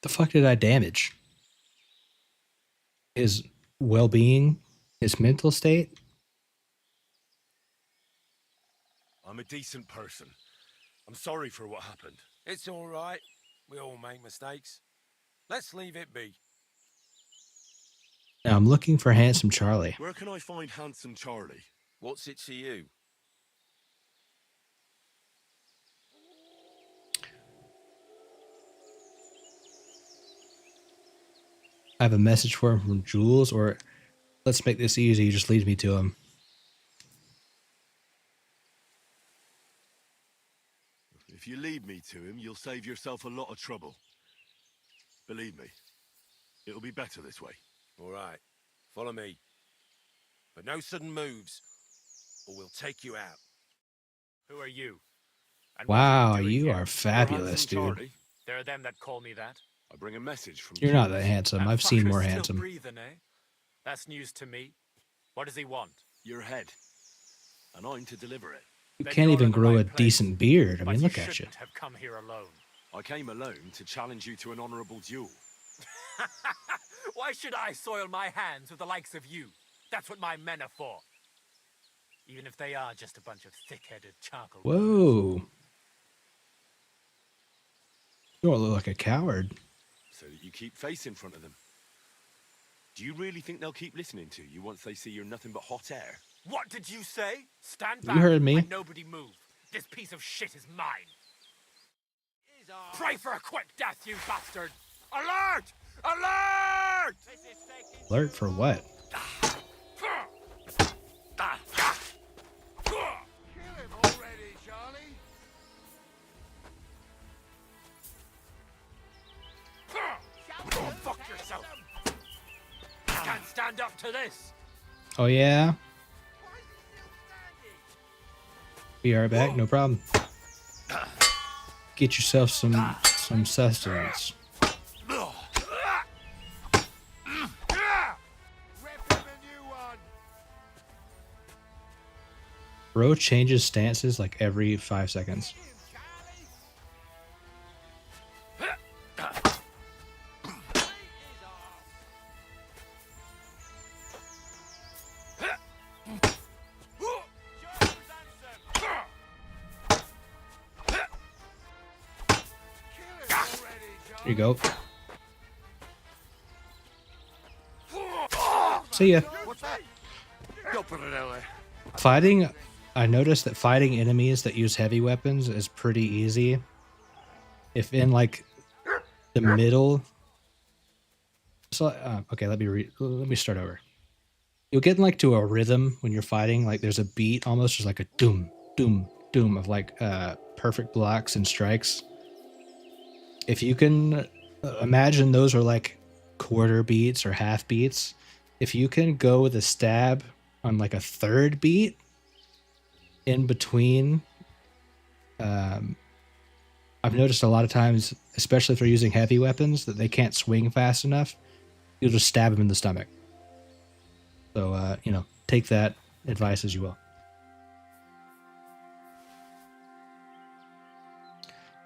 The fuck did I damage? His well-being? His mental state? I'm a decent person. I'm sorry for what happened. It's all right. We all make mistakes. Let's leave it be. Now I'm looking for Handsome Charlie. Where can I find Handsome Charlie? What's it to you? I have a message for him from Jules, or let's make this easy. Just lead me to him. lead me to him, you'll save yourself a lot of trouble. Believe me, it'll be better this way. All right, follow me. But no sudden moves, or we'll take you out. Who are you? And what Wow, are you doing you here? are fabulous, Handsome dude. Charlie, There are them that call me that. I bring a message from You're not Hughes. that handsome. That I've seen fucker's more still handsome. breathing, eh? That's news to me. What does he want? Your head. And I'm to deliver it. You Then can't you're even in the grow a right place. decent beard. I But mean, you look at you. shouldn't have come here alone. I came alone to challenge you to an honourable duel. Why should I soil my hands with the likes of you? That's what my men are for. Even if they are just a bunch of thick-headed charcoal. Whoa. You don't look like a coward. So that you keep face in front of them. Do you really think they'll keep listening to you once they see you're nothing but hot air? What did you say? Stand You back heard me. and nobody move. This piece of shit is mine. Pray for a quick death, you bastard! Alert! Alert! Alert for what? Kill him already, Charlie. Go fuck yourself! You can't stand up to this! Oh, yeah? Be right back, no problem. Get yourself some sustenance. Rip him a new one. Bro changes stances like every 5 seconds. There you go. See ya. What's that? Don't put it out there. Fighting, I noticed that fighting enemies that use heavy weapons is pretty easy. If in like the middle, so okay, let me start over. You'll get like to a rhythm when you're fighting. Like there's a beat, almost just like a doom, doom, doom of like perfect blocks and strikes. If you can imagine those are like quarter beats or half beats. If you can go with a stab on like a third beat in between, I've noticed a lot of times, especially if they're using heavy weapons, that they can't swing fast enough. You'll just stab them in the stomach. So, take that advice as you will.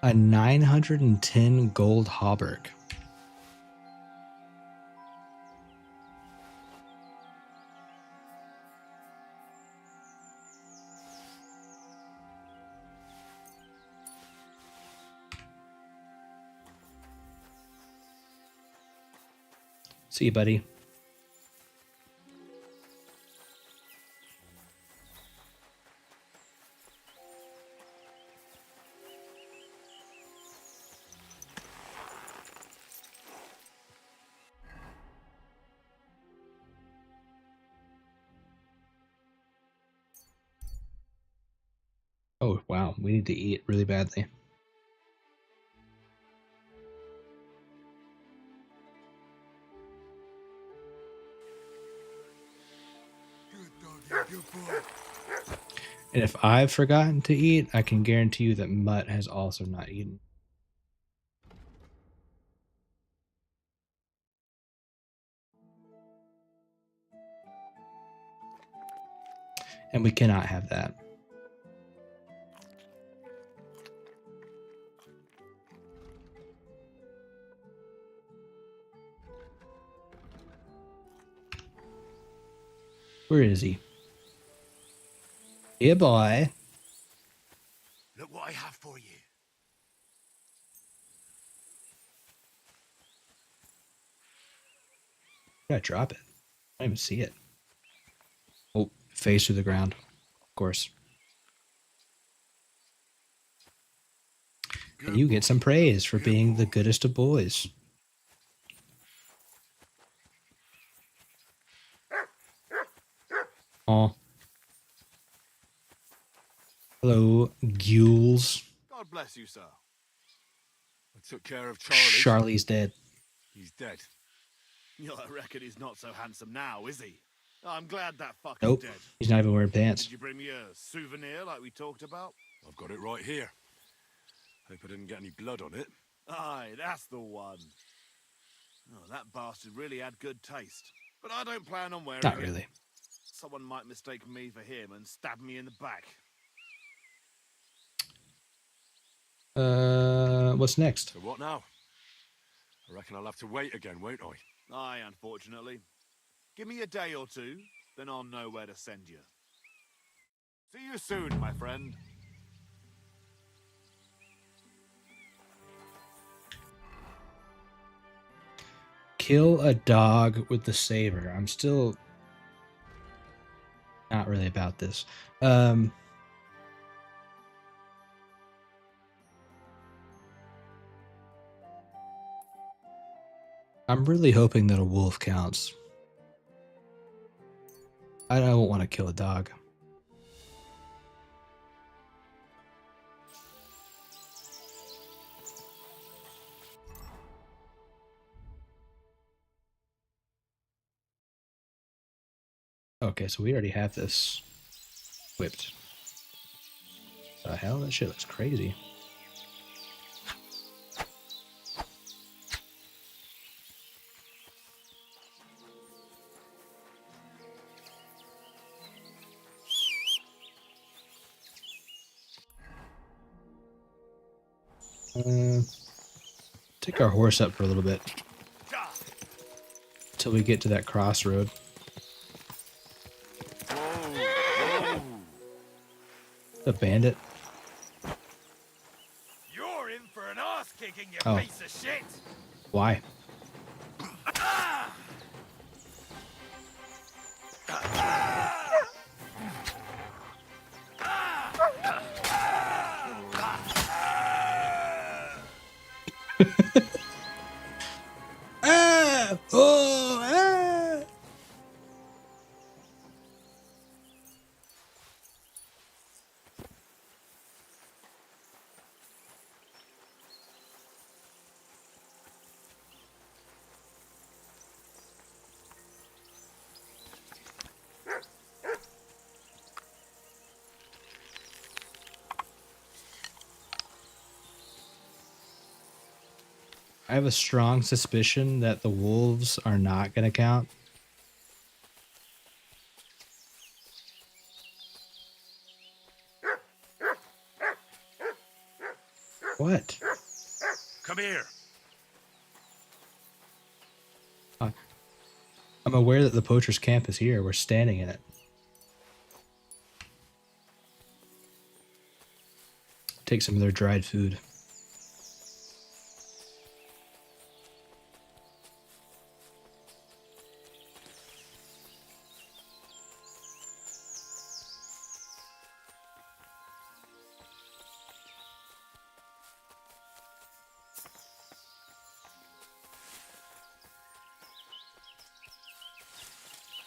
A 910 gold hauberk. See you, buddy. Oh, wow. We need to eat really badly. Good doggy, good boy. And if I've forgotten to eat, I can guarantee you that Mutt has also not eaten. And we cannot have that. Where is he? Here, boy. Look what I have for you. Where did I drop it? I don't even see it. Oh, face to the ground. Of course. And you get some praise for being the goodest of boys. Oh. Hello, ghouls. God bless you, sir. I took care of Charlie. Charlie's dead. He's dead. I reckon he's not so handsome now, is he? I'm glad that fucker's Nope. dead. He's not even wearing pants. Did you bring me a souvenir like we talked about? I've got it right here. Hope I didn't get any blood on it. Aye, that's the one. Oh, that bastard really had good taste. But I don't plan on wearing Not it. really. Someone might mistake me for him and stab me in the back. What's next? So what now? I reckon I'll have to wait again, won't I? Aye, unfortunately. Give me a day or two, then I'll know where to send you. See you soon, my friend. Kill a dog with the saber. I'm still not really about this. I'm really hoping that a wolf counts. I don't want to kill a dog. Okay, so we already have this whipped. The hell? That shit looks crazy. Take our horse up for a little bit till we get to that crossroad. A bandit. You're in for an ass kicking, you Oh. piece of shit! Why? Ah! Oh! Ah! I have a strong suspicion that the wolves are not going to count. What? Come here. I'm aware that the poacher's camp is here. We're standing in it. Take some of their dried food.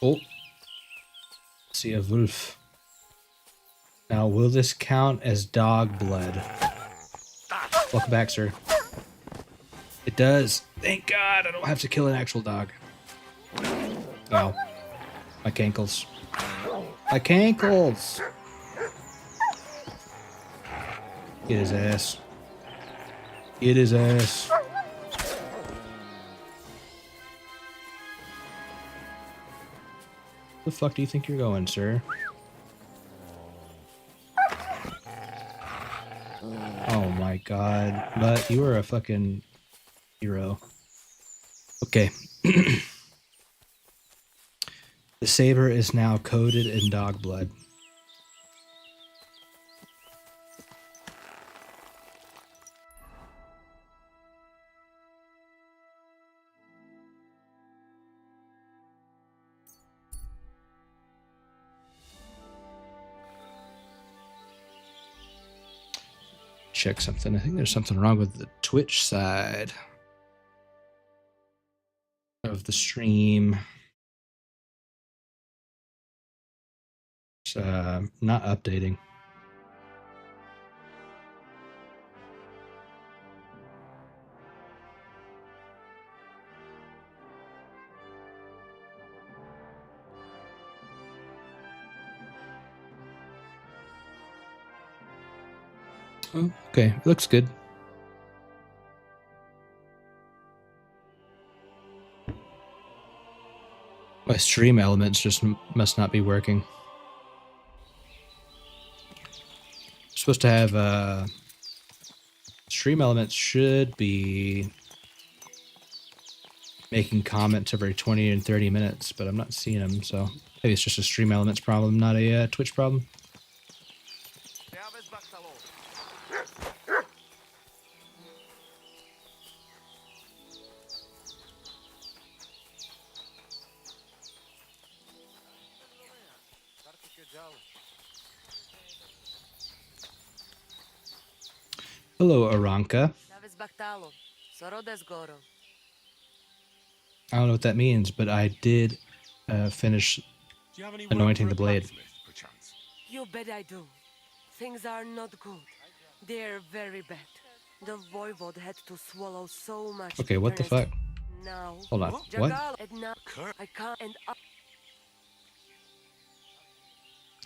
Oh, see a wolf. Now, will this count as dog blood? Welcome back, sir. It does. Thank God I don't have to kill an actual dog. Ow. My cankles. My cankles! Get his ass. Get his ass. The fuck do you think you're going, sir? Oh my god. But you are a fucking hero. Okay. The saber is now coated in dog blood. Check something. I think there's something wrong with the Twitch side of the stream. It's not updating. Oh, okay, it looks good. My stream elements just must not be working. Supposed to have stream elements should be making comments every 20 and 30 minutes, but I'm not seeing them, so maybe it's just a stream elements problem, not a Twitch problem. Hello, Aranka. I don't know what that means, but I did finish Do you have any work anointing for the a blade. blacksmith, perchance? You bet I do. Things are not good. They're very bad. The voivode had to swallow so much. Okay, what the fuck? Now, Hold on. What? I can't. And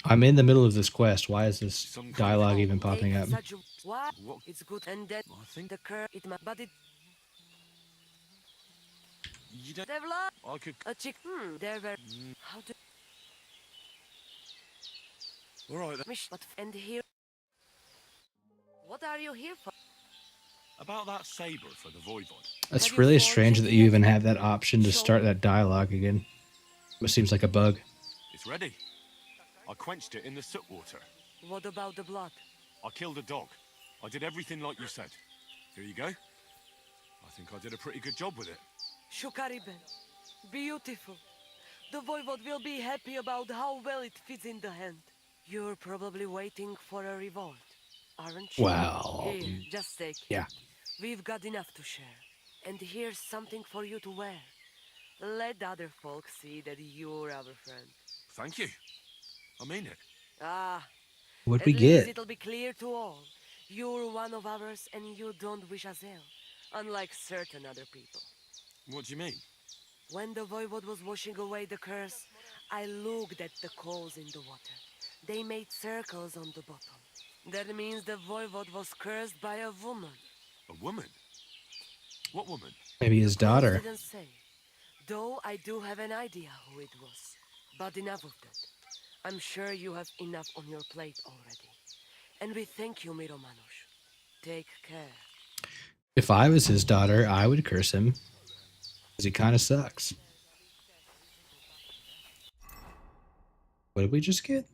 I'm in the middle of this quest. Why is this Some kind of dialogue even take popping up? such what? What? It's good. And then I think the cur it ma but it you don't. devla I could. a chick. There were how to All right. Then. mish but and here. What are you here for? About that saber for the voivod. It's Have you really forged strange it that you yet? even have that option to Show start me. that dialogue again. It seems like a bug. It's ready. I quenched it in the soot water. What about the blood? I killed a dog. I did everything like you said. Here you go. I think I did a pretty good job with it. Shukariben. Beautiful. The voivode will be happy about how well it fits in the hand. You're probably waiting for a revolt, aren't you? Wow. Here, just take it. Yeah. We've got enough to share. And here's something for you to wear. Let other folks see that you're our friend. Thank you. I mean it. Ah, What'd at we least get? it'll be clear to all. You're one of ours and you don't wish us ill, unlike certain other people. What do you mean? When the voivode was washing away the curse, I looked at the coals in the water. They made circles on the bottom. That means the voivode was cursed by a woman. A woman? What woman? Maybe his The coals daughter. didn't say, though I do have an idea who it was. But enough of that. I'm sure you have enough on your plate already. And we thank you, Miro Manush. Take care. If I was his daughter, I would curse him. Because he kind of sucks. What did we just get?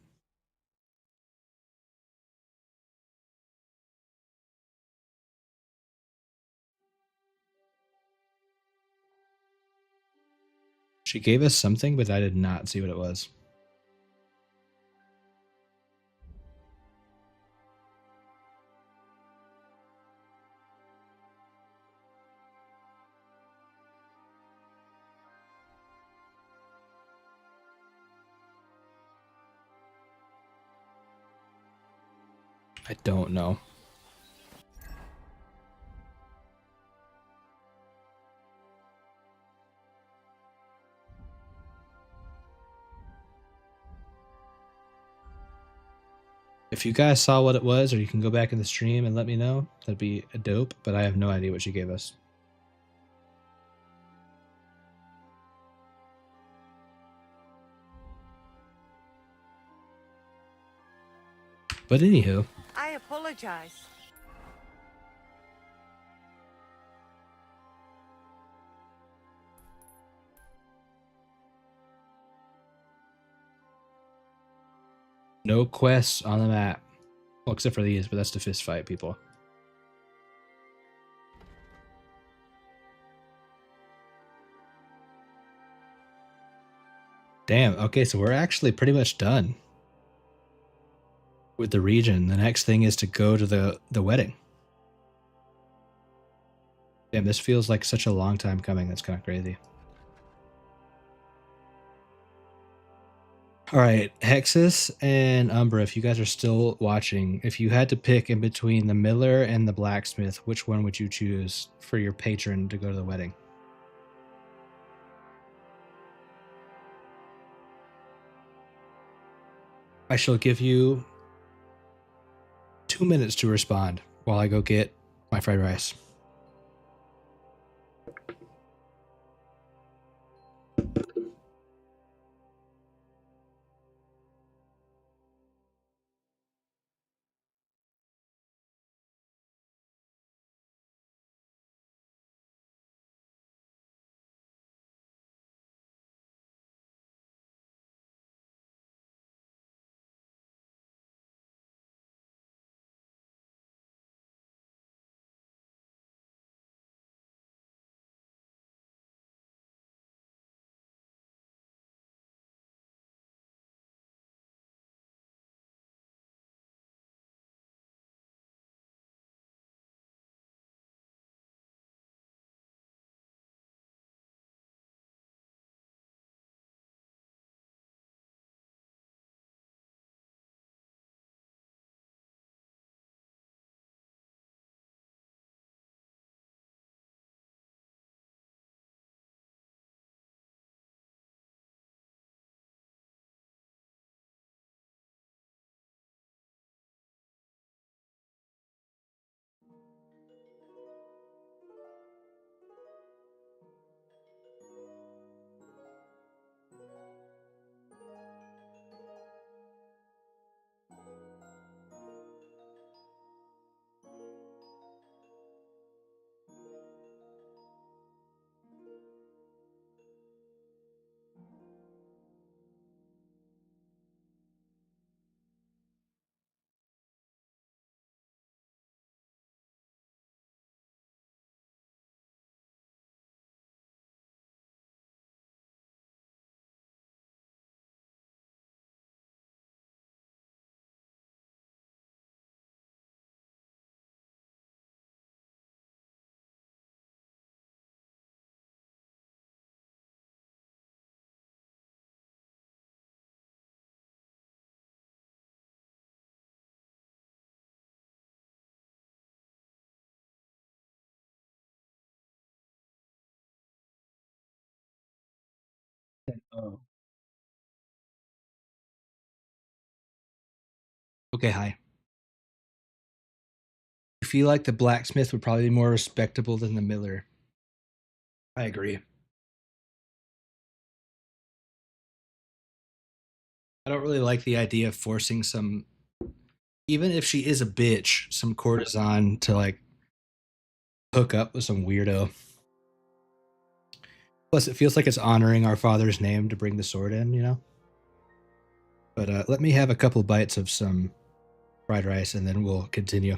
She gave us something, but I did not see what it was. I don't know. If you guys saw what it was, or you can go back in the stream and let me know, that'd be dope, but I have no idea what she gave us. But anywho, I apologize. no quests on the map. Well, except for these, but that's the fist fight, people. Damn, okay, so we're actually pretty much done with the region. The next thing is to go to the wedding. Damn, this feels like such a long time coming. That's kind of crazy. All right, Hexus and Umbra, if you guys are still watching, if you had to pick in between the miller and the blacksmith, which one would you choose for your patron to go to the wedding? I shall give you 2 minutes to respond while I go get my fried rice. Oh. Okay, hi. I feel like the blacksmith would probably be more respectable than the miller. I agree. I don't really like the idea of forcing some, even if she is a bitch, some courtesan to like hook up with some weirdo. Plus, it feels like it's honoring our father's name to bring the sword in, you know? But let me have a couple bites of some fried rice and then we'll continue.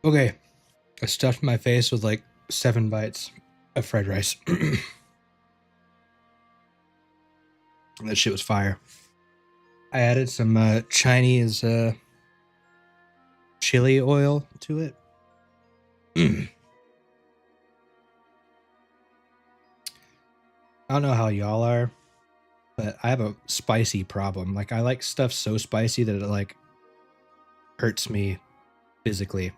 Okay, I stuffed my face with like 7 bites of fried rice. That shit was fire. I added some Chinese chili oil to it. I don't know how y'all are, but I have a spicy problem. Like I like stuff so spicy that it like hurts me physically.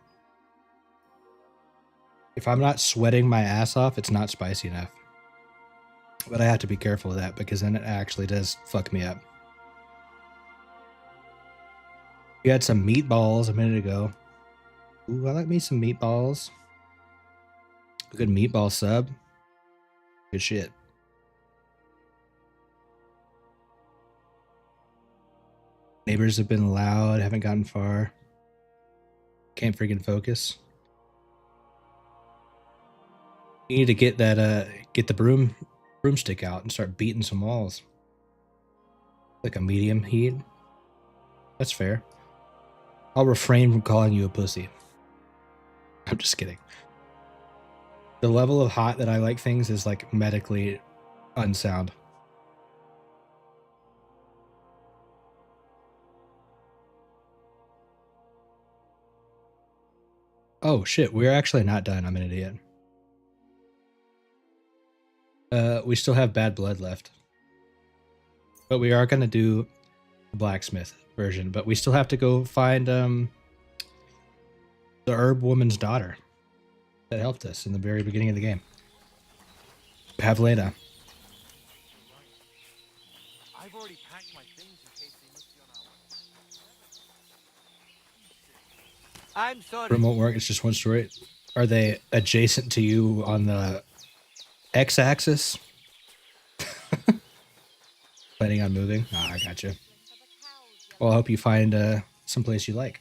If I'm not sweating my ass off, it's not spicy enough. But I have to be careful of that because then it actually does fuck me up. You had some meatballs a minute ago. Ooh, I like me some meatballs. A good meatball sub. Good shit. Neighbors have been loud, haven't gotten far. Can't freaking focus. You need to get that get the broom broomstick out and start beating some walls. Like a medium heat. That's fair. I'll refrain from calling you a pussy. I'm just kidding. The level of hot that I like things is like medically unsound. Oh shit, we're actually not done. I'm an idiot. We still have bad blood left. But we are gonna do the blacksmith version, but we still have to go find the herb woman's daughter that helped us in the very beginning of the game. Pavlena. I've already packed my things in case they must be on our way. I'm sorry. Remote work, it's just one story. Are they adjacent to you on the x-axis? Planning on moving? Ah, I got you. Well, I hope you find someplace you like.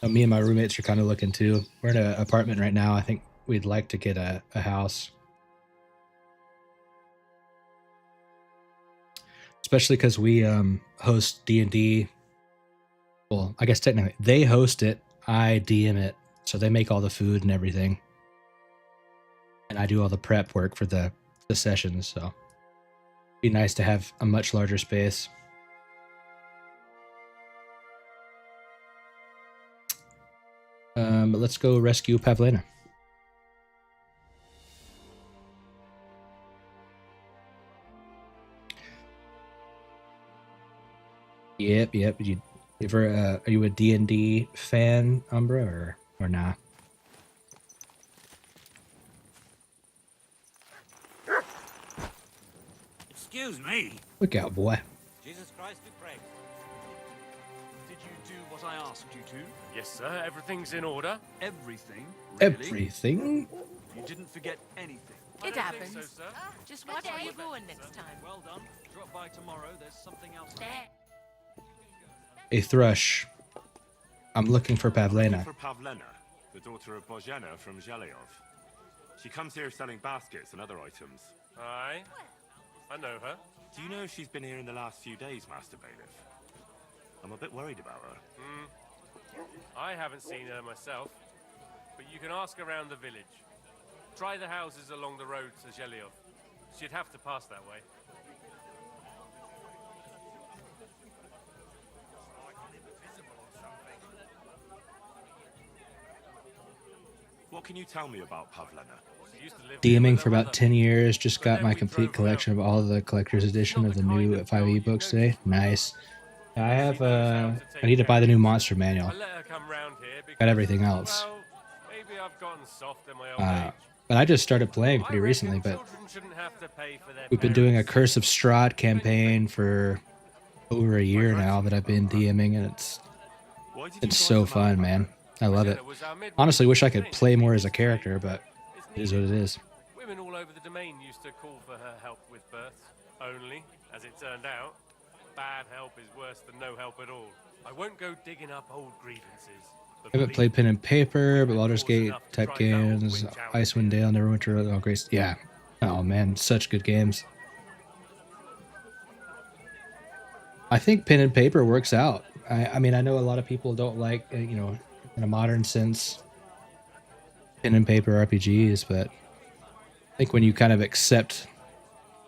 Me and my roommates are kind of looking too. We're in an apartment right now. I think we'd like to get a house. Especially because we host D&D. Well, I guess technically they host it. I DM it. So they make all the food and everything. And I do all the prep work for the sessions. So it'd be nice to have a much larger space. But let's go rescue Pavlena. Yep. You ever are you a D&D fan, Umbra, or nah? Excuse me. Look out, boy. Jesus Christ be praised. Did you do what I asked you to? Yes, sir. Everything's in order. Everything? Really? Everything? You didn't forget anything. I It don't think happens. so, sir. Just watch where you're going next time. Well done. Drop by tomorrow. There's something else. A thrush. I'm looking for Pavlena. For Pavlena, the daughter of Bozhena from Zhelyov. She comes here selling baskets and other items. Aye. I know her. Do you know if she's been here in the last few days, Master Bailiff? I'm a bit worried about her. I haven't seen her myself, but you can ask around the village. Try the houses along the road to Zhelyov. She'd have to pass that way. What can you tell me about Pavlena? She used to live DMing with for her about mother. 10 years. Just But got then my we complete drove her out. collection of all the collector's edition of the new 5e books today. Nice. I have I need to buy the new monster manual. I let her come round here because, Got everything else. well, maybe I've gotten soft in my old age. But I just started playing I pretty reckon recently, but children shouldn't have to pay for their we've been doing a parents. Curse of Strahd campaign for over a year now that I've been DMing, and it's Why did you been join so the fun, Malphite? man. I love it. Bozhena was our midwife. Honestly, wish I could Thing, play more as a needless to say. character, but It's it is what it needed. is. Women all over the domain used to call for her help with births. Only, as it turned out, bad help is worse than no help at all. I won't go digging up old grievances. but I haven't believe played pen me, and paper, but women Baldur's cause Gate enough to type drive that old games, witch out Icewind here. Dale, Neverwinter, oh great, yeah. Oh man, such good games. I think pen and paper works out. I mean, I know a lot of people don't like, you know, in a modern sense, pen and paper RPGs, but I think when you kind of accept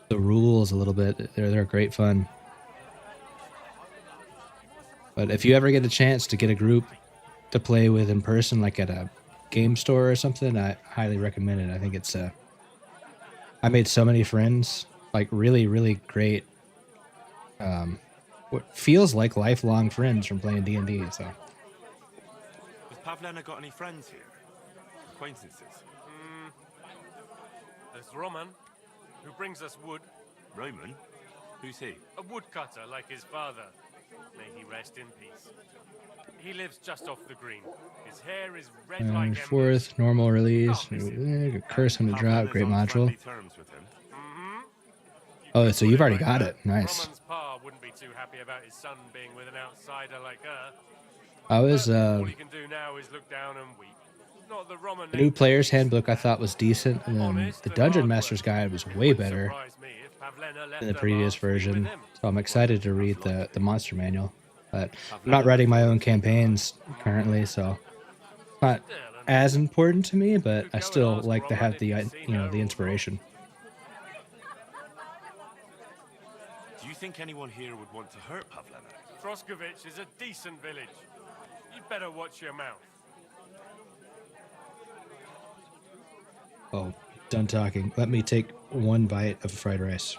the rules a little bit, they're great fun. But if you ever get a chance to get a group to play with in person, like at a game store or something, I highly recommend it. I think it's I made so many friends, like really, really great. What feels like lifelong friends from playing D&D. So Has Pavlena got any friends here? Acquaintances? There's Roman, who brings us wood. Roman? Who's he? A woodcutter like his father. May he rest in peace. He lives just off the green. His hair is red like embers. fourth normal release, curse on the drop, Pavlena's great on module. friendly terms with him. Oh, so you've already Like got that. it. Nice. Roman's pa wouldn't be too happy about his son being with an outsider like her. I was All he can do now is look down and weep. not the Roman The new player's handbook I thought was decent, and then honest the and Dungeon hard Master's working. Guide was It way wouldn't better surprise me if Pavlena left than the her previous mark to be with version. him. So I'm excited to read the monster manual. But I'm not writing my own campaigns currently, so it's not as important to me. But I still like to have the the inspiration. Do you think anyone here would want to hurt Pavlena? Troskovich is a decent village. You'd better watch your mouth. Oh, done talking. Let me take one bite of fried rice.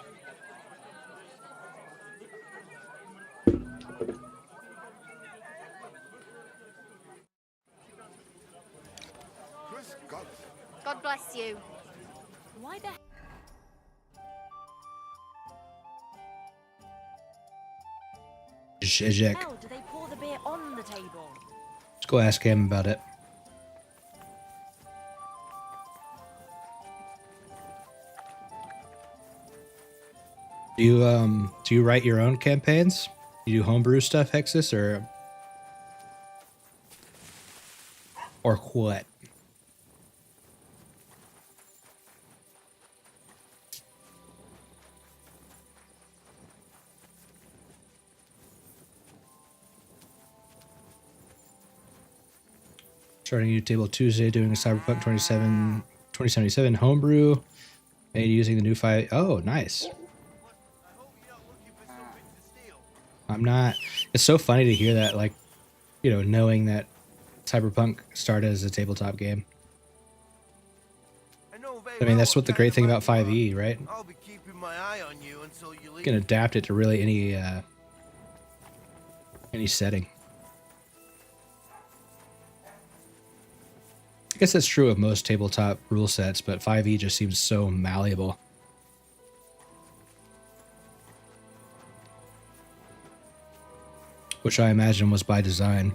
God bless you. Why the Zizek. hell do they pour the beer on the table? Let's go ask him about it. Do you write your own campaigns? You do homebrew stuff, Hexus, or what? Starting a new table Tuesday, doing a Cyberpunk 2077 homebrew, made using the new 5. Oh, nice. I'm not. It's so funny to hear that, like, knowing that Cyberpunk started as a tabletop game. I mean, that's what the great thing about 5e, right? I'll be keeping my eye on you until you You leave. can adapt it to really any setting. I guess that's true of most tabletop rule sets, but 5e just seems so malleable. Which I imagine was by design.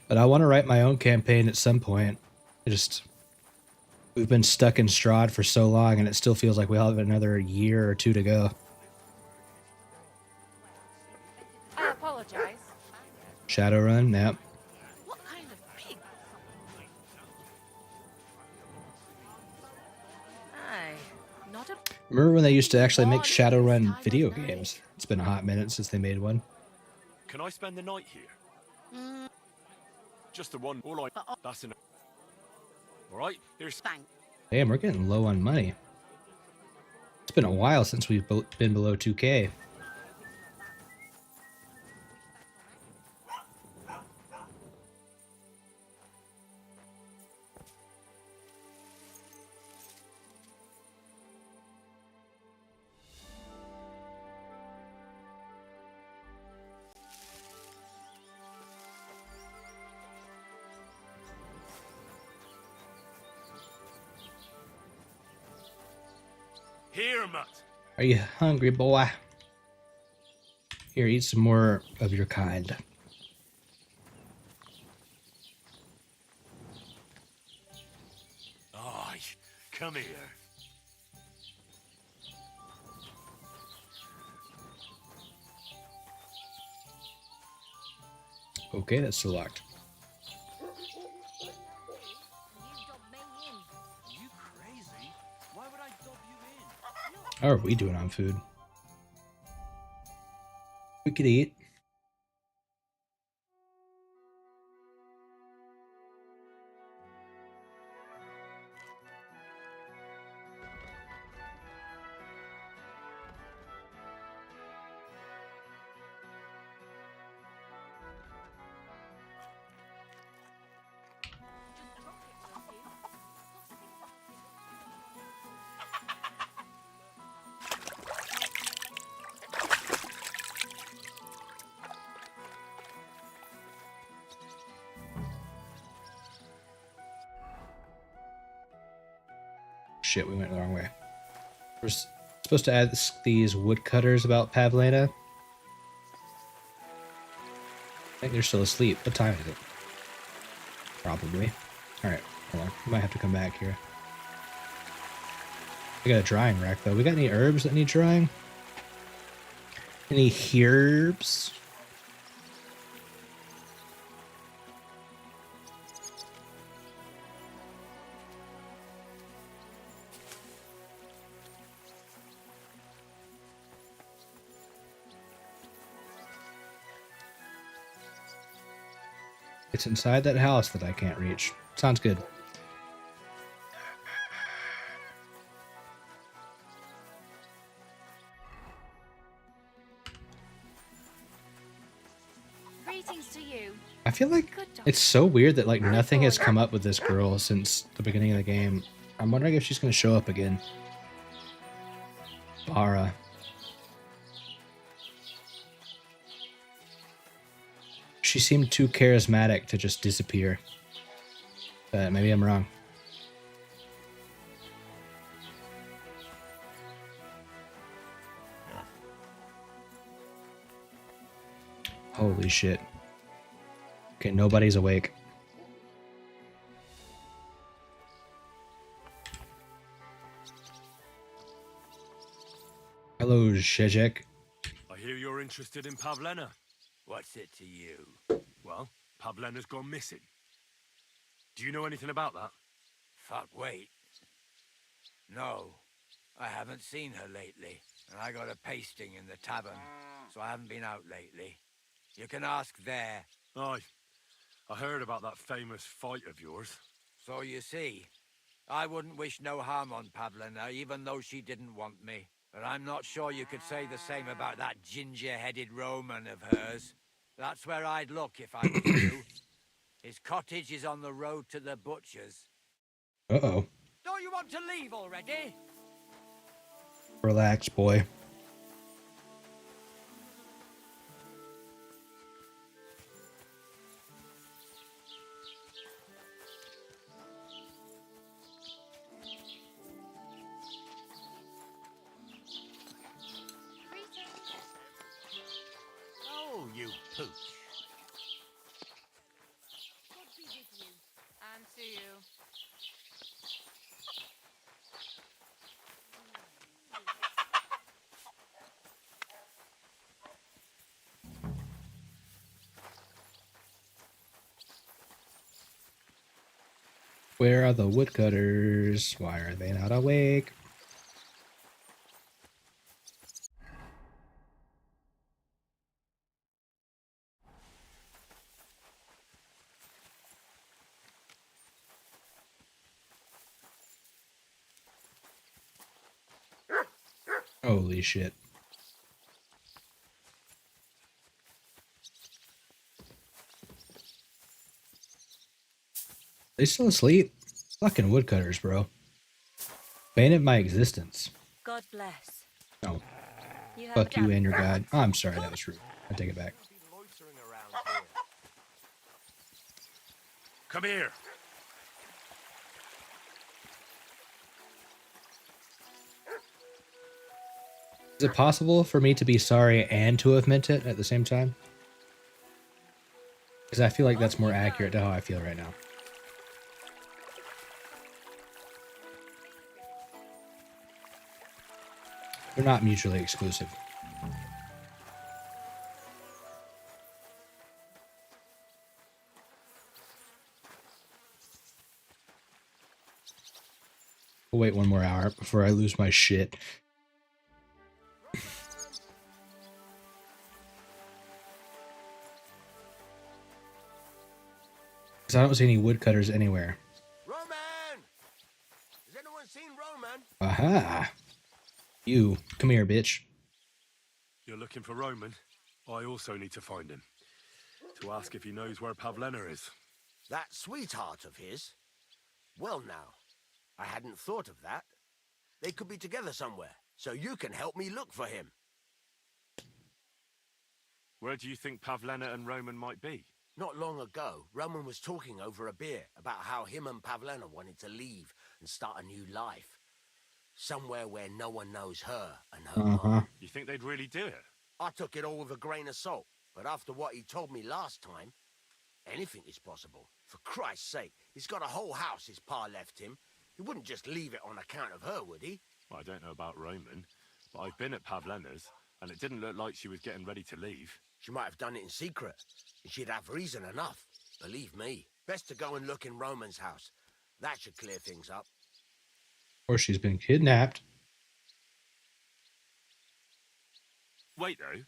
But I want to write my own campaign at some point. We've been stuck in Strahd for so long, and it still feels like we have another year or two to go. I apologize. Shadowrun, yep. What kind of pig? Aye, not a Remember when they used to actually make Shadowrun video games? It's been a hot minute since they made one. Can I spend the night here? Just the one. That's enough. All right. Here's. Damn, we're getting low on money. It's been a while since we've been below 2K. Here, Mutt. Are you hungry, boy? Here, eat some more of your kind. Aye, come here. Okay, that's still locked. You crazy? Why would I dob you in? How are we doing on food? We could eat. Shit, we went the wrong way. We're supposed to add these woodcutters about Pavlena. I think they're still asleep. What time is it? Probably. Alright, hold on. We might have to come back here. We got a drying rack, though. We got any herbs that need drying? Any herbs? It's inside that house that I can't reach. Sounds good. Greetings to you. I feel like it's so weird that like nothing has come up with this girl since the beginning of the game. I'm wondering if she's going to show up again. Bara. She seemed too charismatic to just disappear. But maybe I'm wrong. Holy shit. Okay, nobody's awake. Hello, Zhezek. I hear you're interested in Pavlena. What's it to you? Well, Pavlena's gone missing. Do you know anything about that? Fuck, wait. No, I haven't seen her lately, and I got a pasting in the tavern, so I haven't been out lately. You can ask there. Aye. I heard about that famous fight of yours. So you see, I wouldn't wish no harm on Pavlena, even though she didn't want me. But I'm not sure you could say the same about that ginger-headed Roman of hers. That's where I'd look if I was you. His cottage is on the road to the butcher's. Uh-oh. Don't you want to leave already? Relax, boy. Oh, you pooch. God be with you. And to you. Where are the woodcutters? Why are they not awake? Holy shit. They still asleep? Fucking woodcutters, bro. Bane of my existence. God bless. No. You have Fuck you done. and your god. Oh, I'm sorry, that was rude. I take it back. Come here. Is it possible for me to be sorry and to have meant it at the same time? Because I feel like that's more accurate to how I feel right now. They're not mutually exclusive. We'll wait one more hour before I lose my shit. Because I don't see any woodcutters anywhere. Roman! Has anyone seen Roman? Aha! You, come here, bitch. You're looking for Roman? I also need to find him. To ask if he knows where Pavlena is. That sweetheart of his? Well now, I hadn't thought of that. They could be together somewhere, so you can help me look for him. Where do you think Pavlena and Roman might be? Not long ago, Roman was talking over a beer about how him and Pavlena wanted to leave and start a new life. Somewhere where no one knows her and her mom. You think they'd really do it? I took it all with a grain of salt, but after what he told me last time, anything is possible. For Christ's sake, he's got a whole house his pa left him. He wouldn't just leave it on account of her, would he? Well, I don't know about Roman, but I've been at Pavlena's, and it didn't look like she was getting ready to leave. She might have done it in secret, and she'd have reason enough. Believe me. Best to go and look in Roman's house. That should clear things up. Or she's been kidnapped. Wait, though.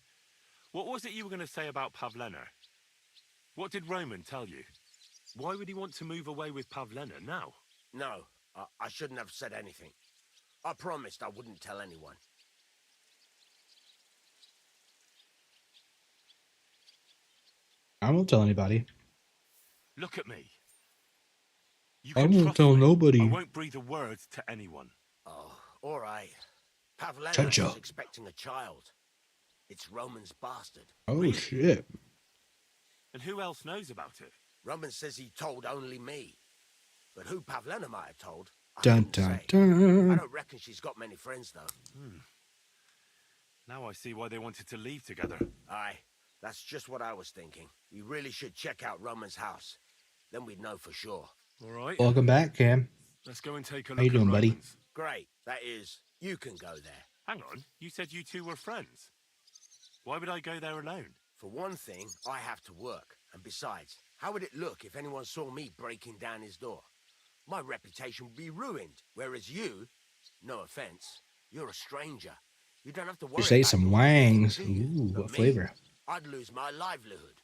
What was it you were going to say about Pavlena? What did Roman tell you? Why would he want to move away with Pavlena now? No, I shouldn't have said anything. I promised I wouldn't tell anyone. I won't tell anybody. Look at me. You I can won't trust tell me. nobody. I won't breathe a word to anyone. Oh, all right. Pavlena Cha-cha. is expecting a child. It's Roman's bastard. Oh, Really? shit. And who else knows about it? Roman says he told only me. But who Pavlena might have told, I Dun, couldn't dun, say. dun. I don't reckon she's got many friends, though. Now I see why they wanted to leave together. Aye, that's just what I was thinking. We really should check out Roman's house. Then we'd know for sure. All right. Welcome back, Cam. Let's go and take a look How you doing, at buddy? Roman's. Great. That is, you can go there. Hang on. You said you two were friends. Why would I go there alone? For one thing, I have to work. And besides, how would it look if anyone saw me breaking down his door? My reputation would be ruined. Whereas you, no offense, you're a stranger. You don't have to worry You say about some your wangs. things, do you? Ooh, But what me, flavor? I'd lose my livelihood.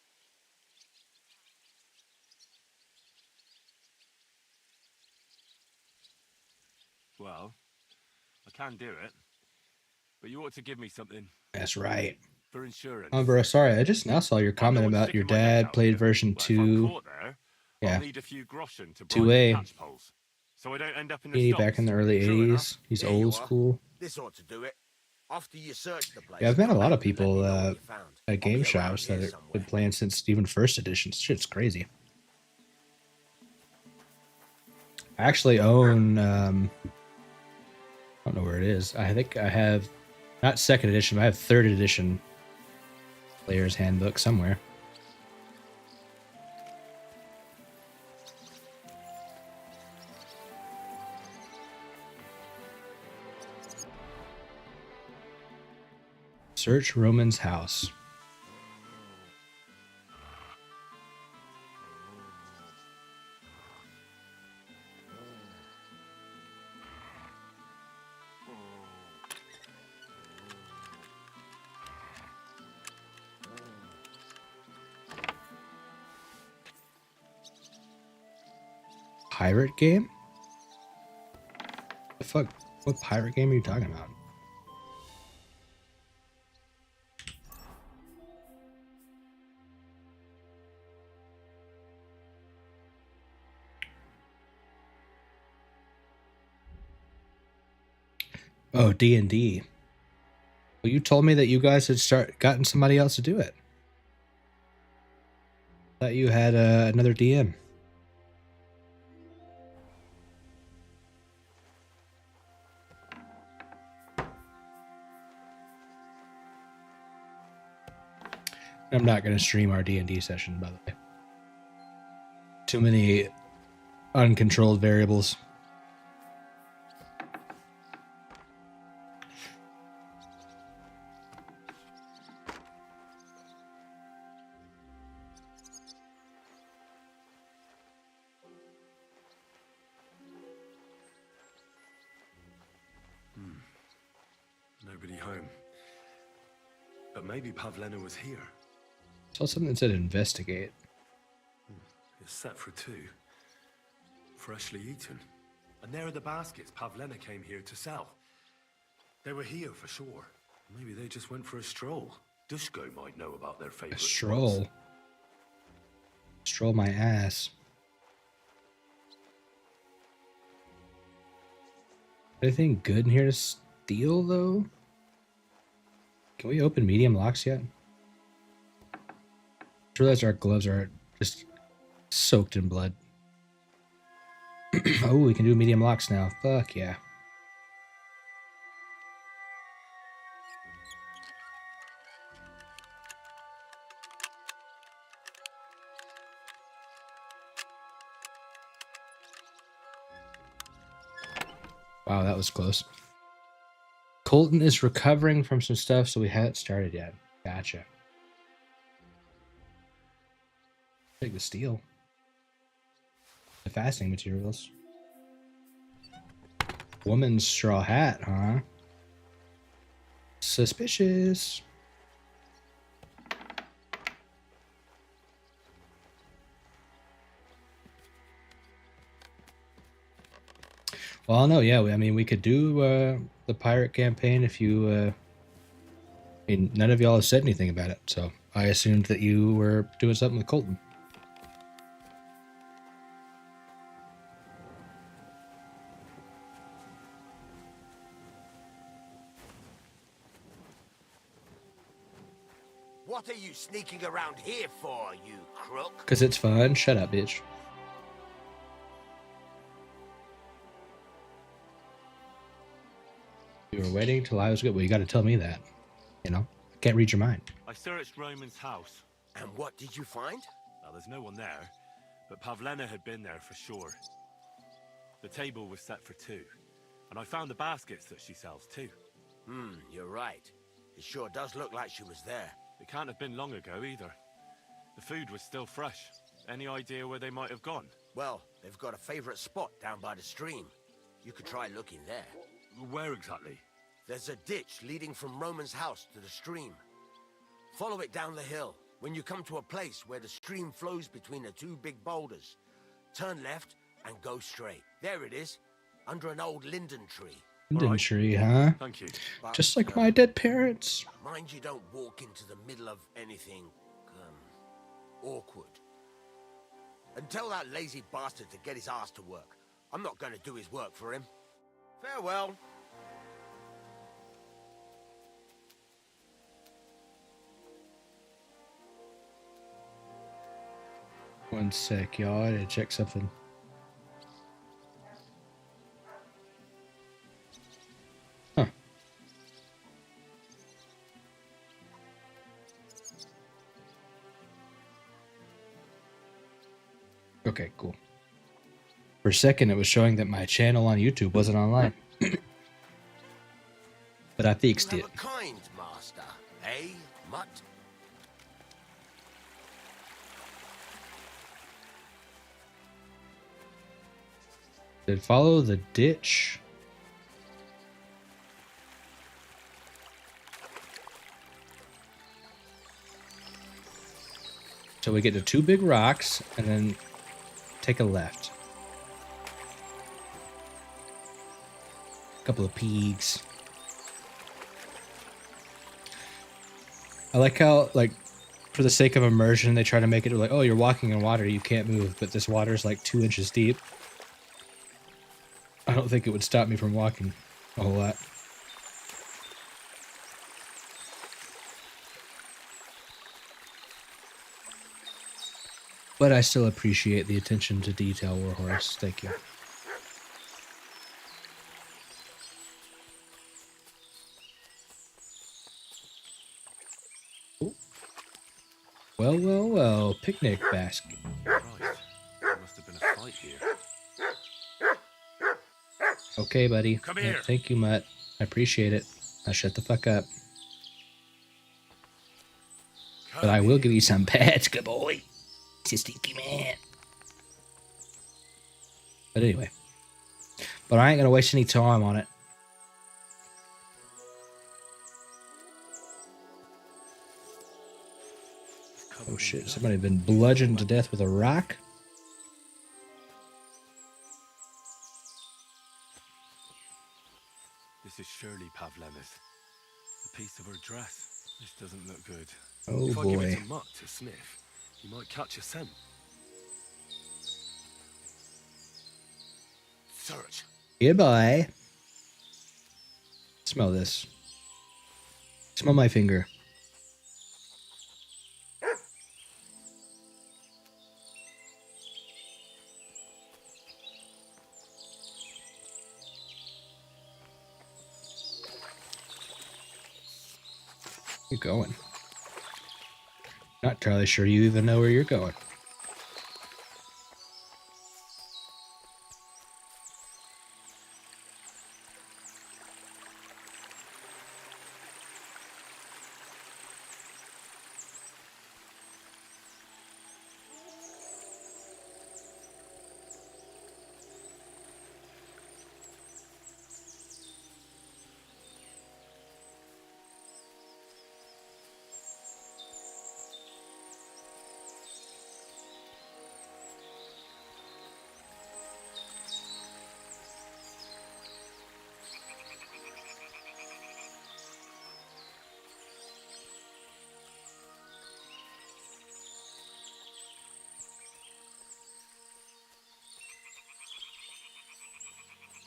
Well, I can do it. But you ought to give me something That's right. for insurance. Bro, sorry, I just now saw your comment I'm not about your sticking my neck dad out played here. version Like, if I'm 2. caught there, Yeah. I'll need a few groschen to 2A. bribe the catch poles, so I don't end up in the He stocks. back in the early True 80s. enough. He's There you old are. school. This ought to do it. After you search the place, Yeah, I've met a come lot of back and let people me know what you found. at I'll game be around shops that here have somewhere. been playing since even first edition. Shit's crazy. I actually own, I don't know where it is. I think I have, not second edition, but I have third edition Player's Handbook somewhere. Search Roman's house. Pirate game? The fuck? What pirate game are you talking about? Oh, D&D. Well, you told me that you guys had gotten somebody else to do it. Thought you had another DM. I'm not going to stream our D&D session, by the way. Too many uncontrolled variables. Nobody home. But maybe Pavlena was here. Saw something that said investigate. It's set for 2. Freshly eaten. And there are the baskets Pavlena came here to sell. They were here for sure. Maybe they just went for a stroll. Dushko might know about their A favorite stroll. spots. Stroll my ass. Anything good in here to steal, though? Can we open medium locks yet? I realize our gloves are just soaked in blood. Oh, we can do medium locks now. Fuck yeah. Wow, that was close. Colton is recovering from some stuff, so we haven't started yet. Gotcha. Take the steel. The fasting materials. Woman's straw hat, huh? Suspicious. Well, no, yeah. I mean, we could do the pirate campaign if you. I mean, none of y'all have said anything about it, so I assumed that you were doing something with Colton. What are you sneaking around here for, you crook? Because it's fun. Shut up, bitch. You were waiting till I was good. Well, you got to tell me that. You know, I can't read your mind. I searched Roman's house. And what did you find? Well, there's no one there, but Pavlena had been there for sure. The table was set for two, and I found the baskets that she sells too. You're right. It sure does look like she was there. It can't have been long ago either. The food was still fresh. Any idea where they might have gone? Well, they've got a favorite spot down by the stream. You could try looking there. Where exactly? There's a ditch leading from Roman's house to the stream. Follow it down the hill. When you come to a place where the stream flows between the two big boulders, turn left and go straight. There it is, under an old linden tree. Linden tree, huh? Thank you. But, Just like my dead parents. mind you don't walk into the middle of anything, awkward. And tell that lazy bastard to get his ass to work. I'm not going to do his work for him. Farewell. One sec, y'all. I gotta check something. Huh. Okay, cool. For a second, it was showing that my channel on YouTube wasn't online. But I fixed it. Have a kind master, eh, mutt? Did follow the ditch. So we get to two big rocks and then take a left. A couple of pigs. I like how, like, for the sake of immersion, they try to make it like, oh, you're walking in water, you can't move, but this water is like 2 inches deep. I don't think it would stop me from walking a whole lot. But I still appreciate the attention to detail, Warhorse. Thank you. Ooh. Well, well, well. Picnic basket. Christ, there must have been a fight here. Okay, buddy. Come here. Thank you, Mutt. I appreciate it. Now shut the fuck up. But I will give you some pets, good boy. It's a stinky man. But anyway. But I ain't gonna waste any time on it. Oh shit, somebody been bludgeoned to death with a rock? This is surely Pavlena's. A piece of her dress. This doesn't look good. Oh If I give it boy. to Mutt to sniff, he might catch a scent. Search. Goodbye. Smell this. Smell my finger. You're going. Not entirely sure you even know where you're going.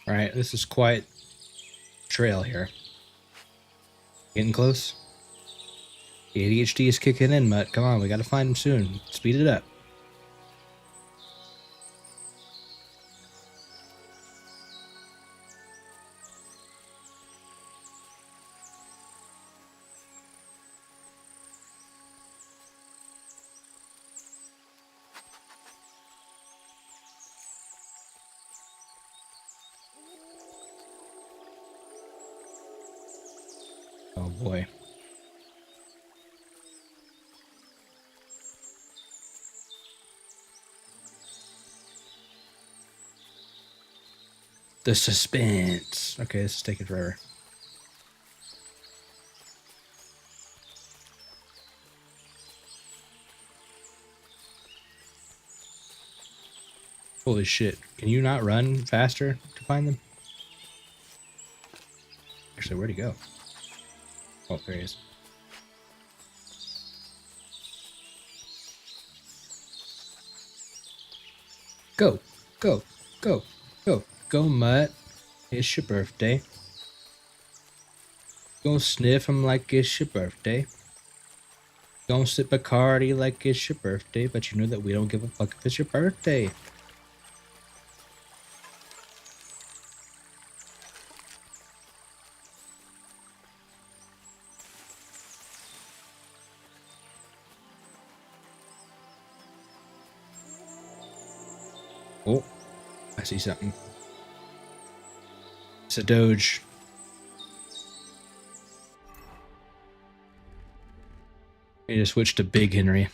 Alright, this is quite a trail here. Getting close. The ADHD is kicking in, Mutt. Come on, we gotta find him soon. Speed it up. Oh boy. The suspense. Okay, this is taking forever. Holy shit. Can you not run faster to find them? Actually, where'd he go? Oh, there he is. Go, go, go, go, go, Mutt. It's your birthday. Go sniff him like it's your birthday. Don't sip Bacardi like it's your birthday, but you know that we don't give a fuck if it's your birthday. Oh, I see something. It's a Doge. I need to switch to Big Henry.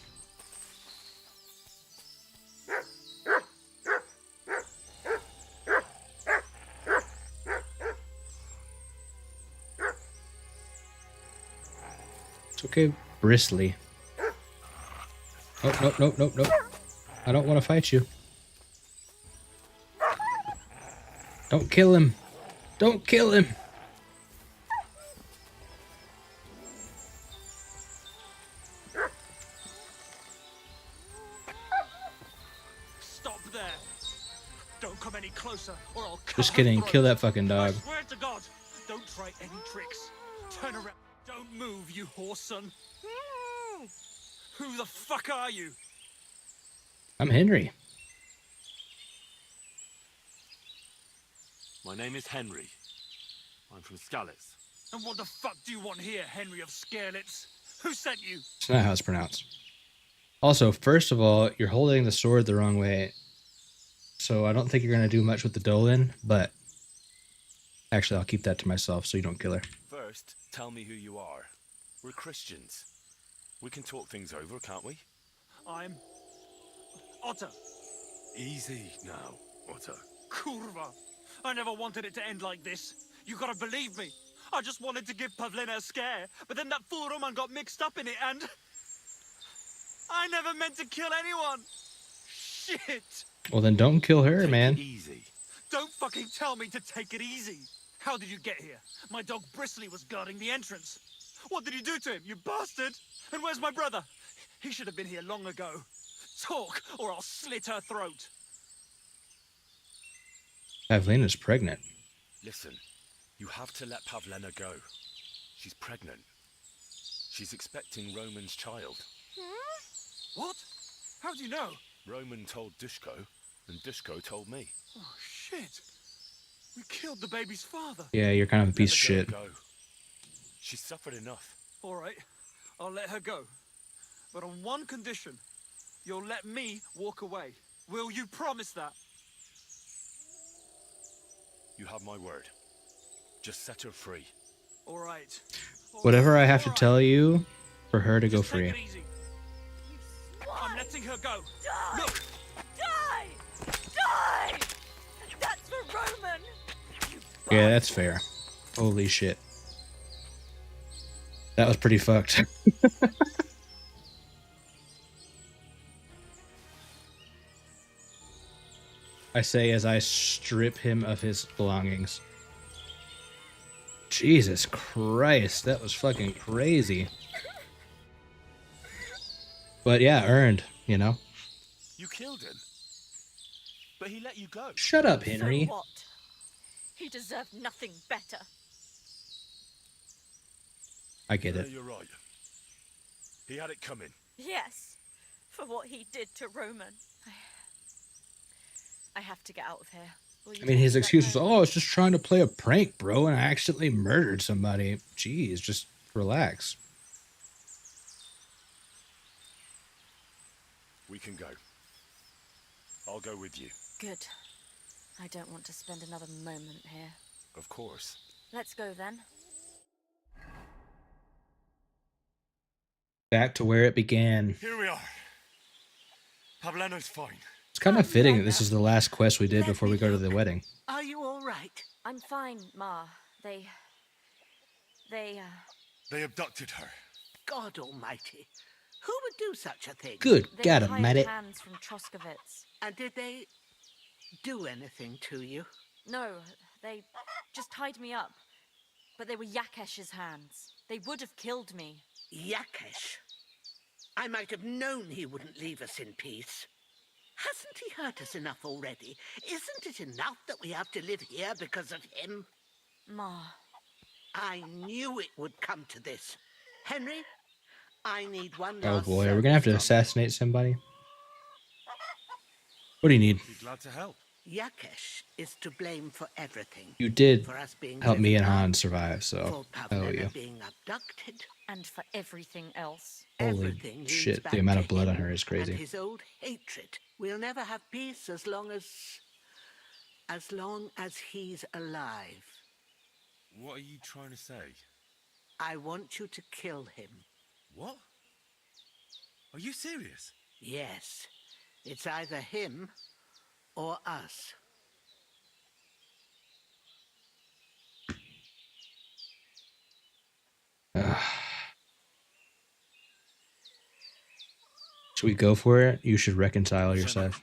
It's okay, Bristly. Oh, nope, nope, nope, nope. I don't want to fight you. Don't kill him. Don't kill him. Stop there. Don't come any closer or I'll cut Just kidding. her throat. Kill that fucking I dog. swear to God, don't try any tricks. Turn around. Don't move, you horse son. Who the fuck are you? I'm Henry. My name is Henry. I'm from Skalitz. And what the fuck do you want here, Henry of Scarelets? Who sent you? It's not how it's pronounced. Also, first of all, you're holding the sword the wrong way. So I don't think you're going to do much with the Dolan, but actually I'll keep that to myself so you don't kill her. First, tell me who you are. We're Christians. We can talk things over, can't we? I'm... Otter. Easy now, Otto. Kurva. I never wanted it to end like this. You gotta believe me. I just wanted to give Pavlina a scare, but then that fool Roman got mixed up in it and... I never meant to kill anyone. Shit. Well, then don't kill her, man. Easy. Don't fucking tell me to take it easy. How did you get here? My dog Bristly was guarding the entrance. What did you do to him, you bastard? And where's my brother? He should have been here long ago. Talk, or I'll slit her throat. Pavlina's pregnant. Listen, you have to let Pavlena go. She's pregnant. She's expecting Roman's child. What? How do you know? Roman told Dushko, and Dushko told me. Oh, shit. We killed the baby's father. Yeah, you're kind of a piece of shit. Go. She's suffered enough. All right, I'll let her go. But on one condition. You'll let me walk away. Will you promise that? You have my word. Just set her free. All right. Whatever I have to tell you for her to go free. Take it easy. I'm letting her go. Die! Look! Die! Die! That's for Roman! Yeah, that's fair. Holy shit. That was pretty fucked. I say as I strip him of his belongings. Jesus Christ, that was fucking crazy. But yeah, earned, you know? You killed him. But he let you go. Shut up, Henry. So what? He deserved nothing better. I get Yeah, it. you're right. He had it coming. Yes, for what he did to Roman. I have to get out of here. Will you I mean, take his me back excuse was, home? "Oh, I was just trying to play a prank, bro, and I accidentally murdered somebody." Jeez, just relax. We can go. I'll go with you. Good. I don't want to spend another moment here. Of course. Let's go then. Back to where it began. Here we are. Pavleno's fine. It's kind of fitting that this is the last quest we did before we go to the wedding. Are you all right? I'm fine, Ma. They They abducted her. God almighty. Who would do such a thing? Good they God hired almighty. hands from Troskovitz. And did they do anything to you? No, they just tied me up. But they were Yakesh's hands. They would have killed me. Yakesh. I might have known he wouldn't leave us in peace. Hasn't he hurt us enough already? Isn't it enough that we have to live here because of him? Ma. I knew it would come to this. Henry, I need one Oh last boy, are we gonna have to service from assassinate somebody? What do you need? Be glad to help. you. Yakesh is to blame for everything. You did For us being help me and driven out, Han survive, so for hell Pavlena yeah. being abducted. And for everything else. Holy Everything leads shit, back the amount to of blood on him her is And crazy. his old hatred. We'll never have peace as long as he's alive. What are you trying to say? I want you to kill him. What? Are you serious? Yes. It's either him or us. Should we go for it? You should reconcile yourself.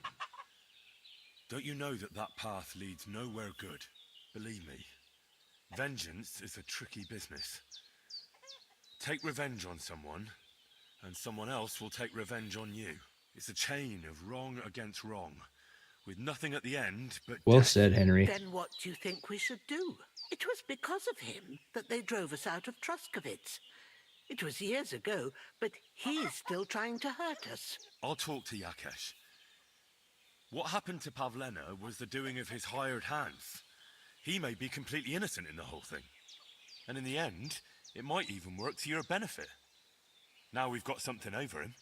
Don't you know that that path leads nowhere good? Believe me. Vengeance is a tricky business. Take revenge on someone, and someone else will take revenge on you. It's a chain of wrong against wrong, with nothing at the end but Well death. said, Henry. Then what do you think we should do? It was because of him that they drove us out of Troskovitz. It was years ago, but he's still trying to hurt us. I'll talk to Yakesh. What happened to Pavlena was the doing of his hired hands. He may be completely innocent in the whole thing. And in the end, it might even work to your benefit. Now we've got something over him.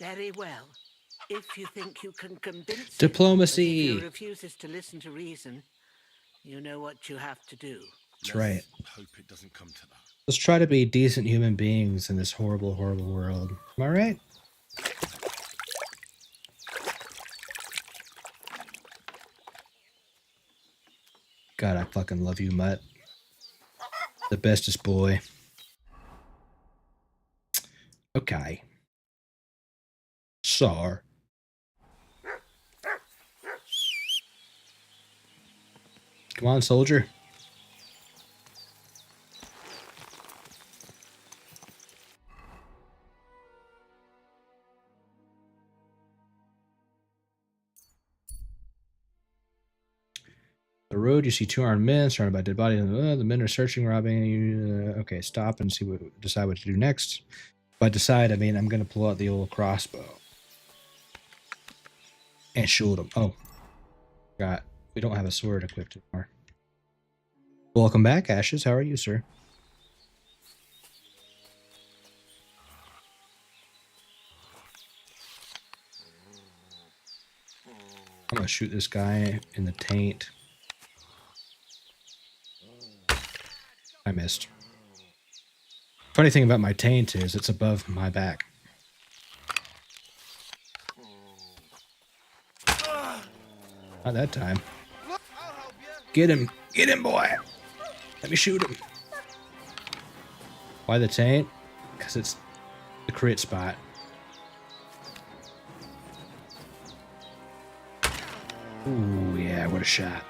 Very well. If you think you can convince Diplomacy. him, but if he refuses to listen to reason, you know what you have to do. That's right. Hope it doesn't come to that. Let's try to be decent human beings in this horrible, horrible world. Am I right? God, I fucking love you, Mutt. The bestest boy. Okay. Sar. Come on, soldier. The road, you see two armed men surrounded by dead bodies. The men are searching, robbing you. Okay, stop and see what. Decide what to do next. By decide, I mean I'm gonna pull out the old crossbow and shoot him. Oh, we don't have a sword equipped anymore. Welcome back, Ashes. How are you, sir? I'm gonna shoot this guy in the taint. I missed. Funny thing about my taint is it's above my back. Not that time. Get him! Get him, boy! Let me shoot him. Why the taint? Because it's the crit spot. Ooh, yeah, what a shot.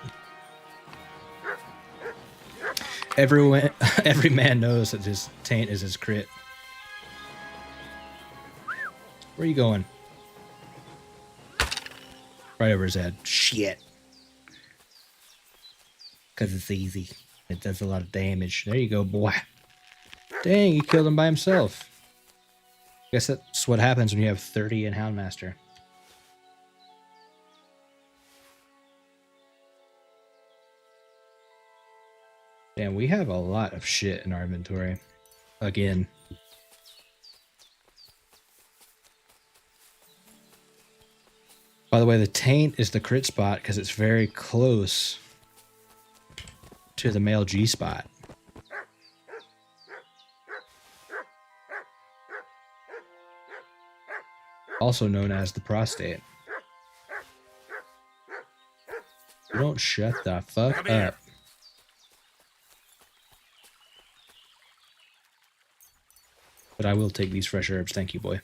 Every man knows that his taint is his crit. Where are you going? Right over his head. Shit. Because it's easy. It does a lot of damage. There you go, boy. Dang, you killed him by himself. Guess that's what happens when you have 30 in Houndmaster. Damn, we have a lot of shit in our inventory. Again. By the way, the taint is the crit spot because it's very close to the male G spot. Also known as the prostate. You don't shut the fuck up. But I will take these fresh herbs. Thank you, boy.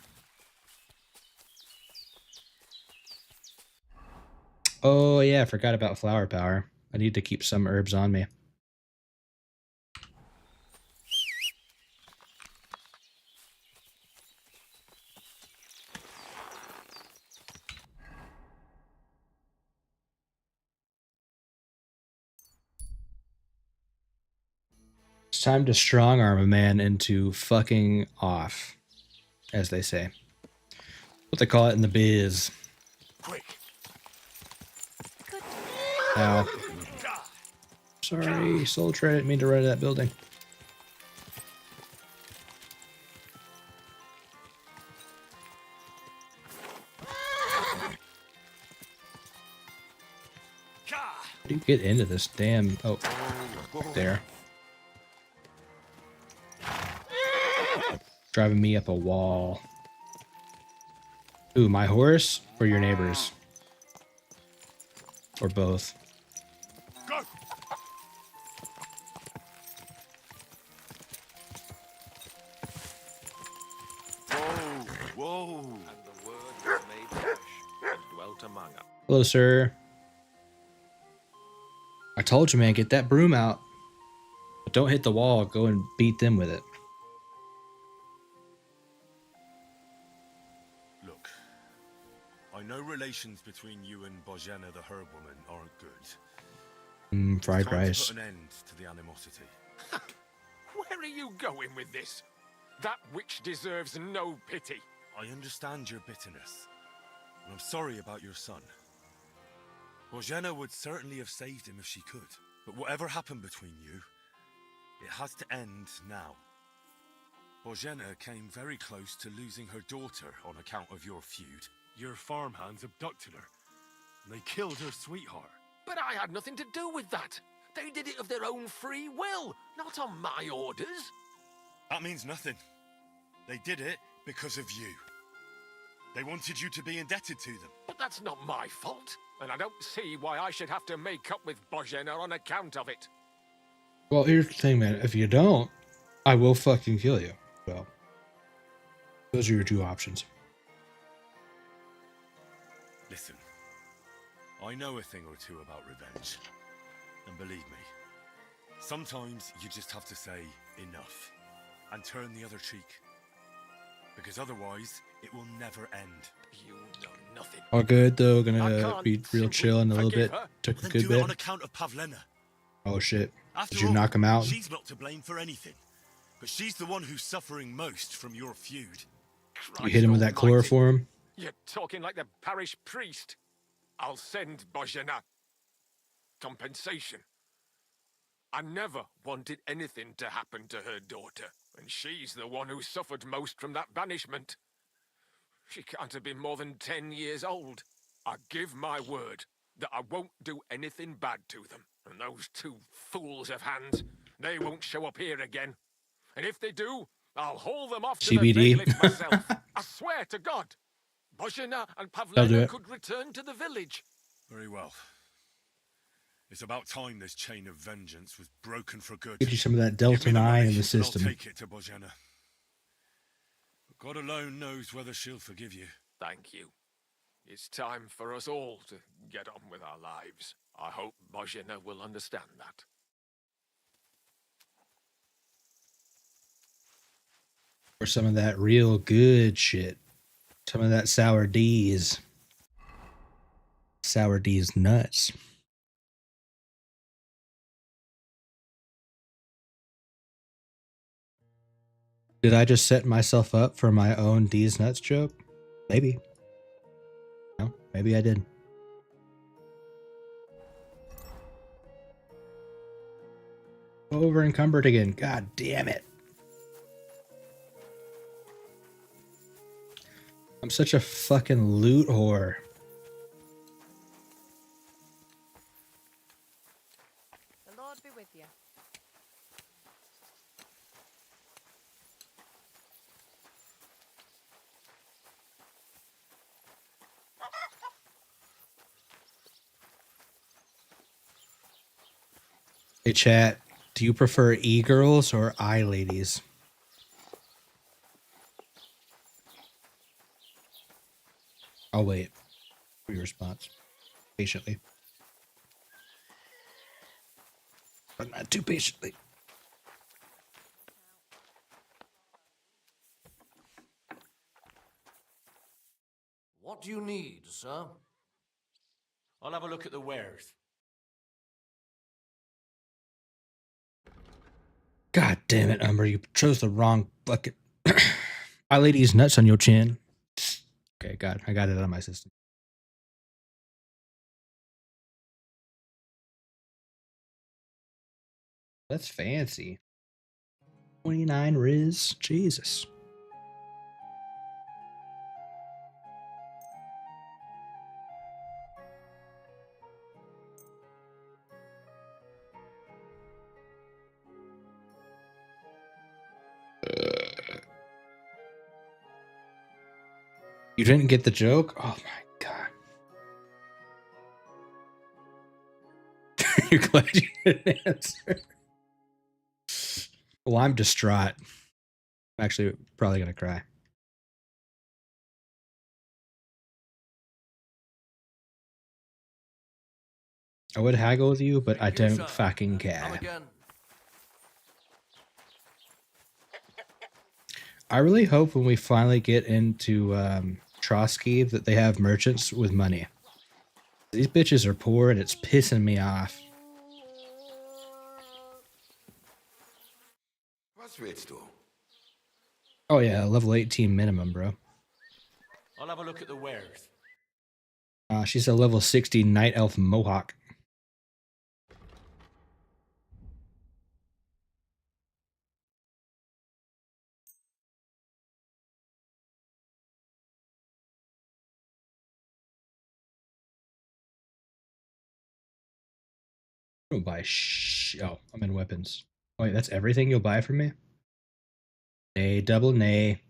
Oh, yeah, I forgot about flower power. I need to keep some herbs on me. It's time to strong arm a man into fucking off, as they say. What they call it in the biz. Quick. Ow. Sorry, soldier, I didn't mean to run into that building. How do you get into this damn... Oh, there. Driving me up a wall. Ooh, my horse or your neighbors? Or both? Go. Whoa. And the word was made flesh and dwelt among us. Hello, sir. I told you, man, get that broom out. But don't hit the wall. Go and beat them with it. Look, I know relations between you and Bojena the herb woman aren't good. Fried It's time rice. to put an end to the animosity. Where are you going with this? That witch deserves no pity. I understand your bitterness, and I'm sorry about your son. Bojena would certainly have saved him if she could, but whatever happened between you, it has to end now. Bojena came very close to losing her daughter on account of your feud. Your farmhands abducted her, and they killed her sweetheart. But I had nothing to do with that. They did it of their own free will, not on my orders. That means nothing. They did it because of you. They wanted you to be indebted to them. But that's not my fault, and I don't see why I should have to make up with Bojena on account of it. Well, here's the thing, man. If you don't, I will fucking kill you. Well, those are your two options. Listen, I know a thing or two about revenge. And believe me, sometimes you just have to say enough and turn the other cheek. Because otherwise, it will never end. You know nothing. All good, though. I Gonna can't be real chill in a little forgive bit. her. Took a Then good do it bit. on account of Pavlena. Oh, shit. After Did you all, knock him out? She's not to blame for anything. But she's the one who's suffering most from your feud. You hit him with that chloroform? You're talking like the parish priest. I'll send Bojena. Compensation. I never wanted anything to happen to her daughter, and she's the one who suffered most from that banishment. She can't have been more than 10 years old. I give my word that I won't do anything bad to them. And those two fools of hands, they won't show up here again. And if they do, I'll haul them off to CBD. the village myself. I swear to God. Bojena and I'll do Pavlena it. could return to the village. Very well. It's about time this chain of vengeance was broken for good. Get you some of that Give Delta me 9 money in the and system. I'll take it to Bojena. But God alone knows whether she'll forgive you. Thank you. It's time for us all to get on with our lives. I hope Bojena will understand that. Or some of that real good shit. Some of that sour D's. Sour D's nuts. Did I just set myself up for my own D's nuts joke? Maybe. No, maybe I did. Over encumbered again. God damn it. I'm such a fucking loot whore. The Lord be with you. Hey chat, do you prefer e-girls or I-ladies? I'll wait for your response patiently. But not too patiently. What do you need, sir? I'll have a look at the wares. God damn it, Umber, you chose the wrong bucket. I-ladies nuts on your chin. Okay, I got it out of my system. That's fancy. 29 Riz. Jesus. You didn't get the joke? Oh my god. You're glad you didn't answer. Well, I'm distraught. I'm actually probably gonna cry. I would haggle with you, but I don't fucking care. I really hope when we finally get into Trotsky that they have merchants with money. These bitches are poor and it's pissing me off. Was willst du? Oh yeah, level 18 minimum, bro. I'll have a look at the wares. She's a level 60 night elf mohawk. I'll buy oh, I'm in weapons. Oh, wait, that's everything you'll buy from me? Nay, double nay.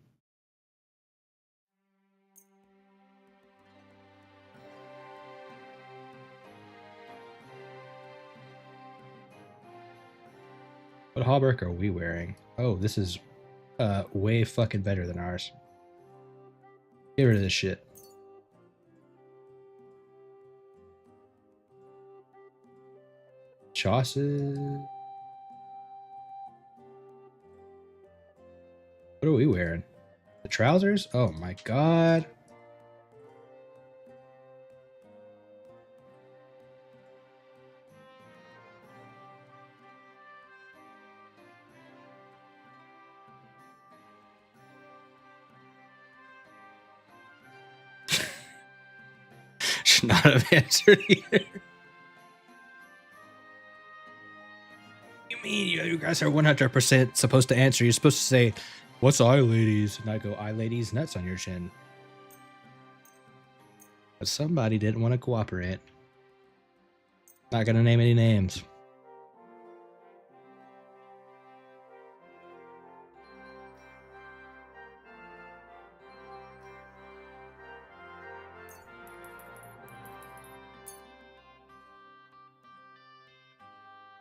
What hauberk are we wearing? Oh, this is way fucking better than ours. Get rid of this shit. Chaucer. What are we wearing? The trousers? Oh my god. Should not have answered either. You mean you guys are 100% supposed to answer? You're supposed to say, "What's eye ladies?" And I go, "Eye ladies, nuts on your chin." But somebody didn't want to cooperate. Not gonna name any names.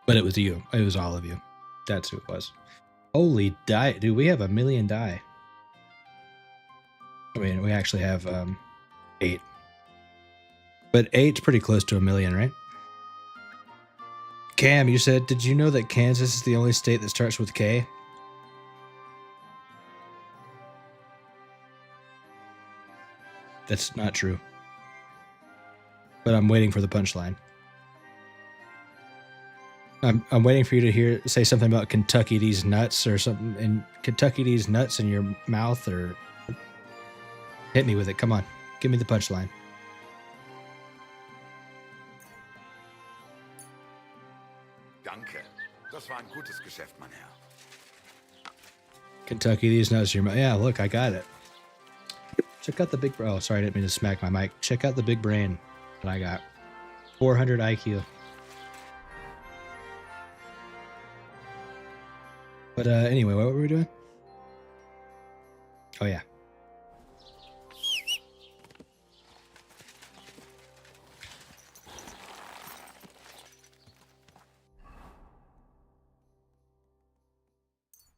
But it was you. It was all of you. That's who it was. Holy die. Dude, we have 1 million die. I mean, we actually have 8. But 8's pretty close to 1 million, right? Cam, you said, did you know that Kansas is the only state that starts with K? That's not true. But I'm waiting for the punchline. I'm waiting for you to say something about Kentucky these nuts or something, and Kentucky these nuts in your mouth, or hit me with it. Come on, give me the punchline. Danke. Das war ein gutes Geschäft, mein Herr. Kentucky these nuts in your mouth. Yeah, look, I got it. Check out the big. Oh, sorry, I didn't mean to smack my mic. Check out the big brain that I got. 400 IQ. But anyway, what were we doing? Oh yeah.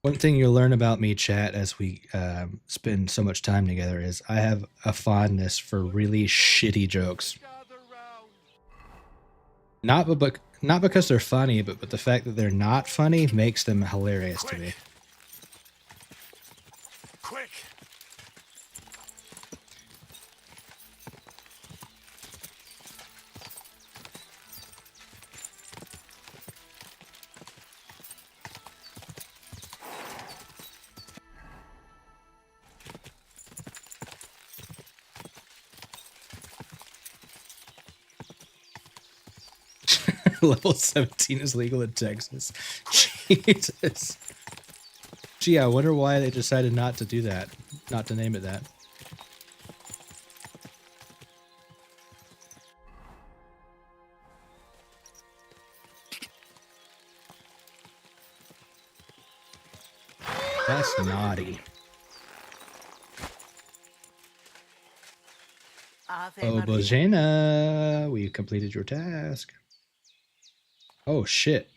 One thing you'll learn about me, chat, as we spend so much time together is I have a fondness for really shitty jokes. Not because they're funny, but the fact that they're not funny makes them hilarious to me. Quick! Level 17 is legal in Texas. Jesus. Gee, I wonder why they decided not to do that. Not to name it that. That's naughty. Oh, Bojana, we completed your task. Oh, shit.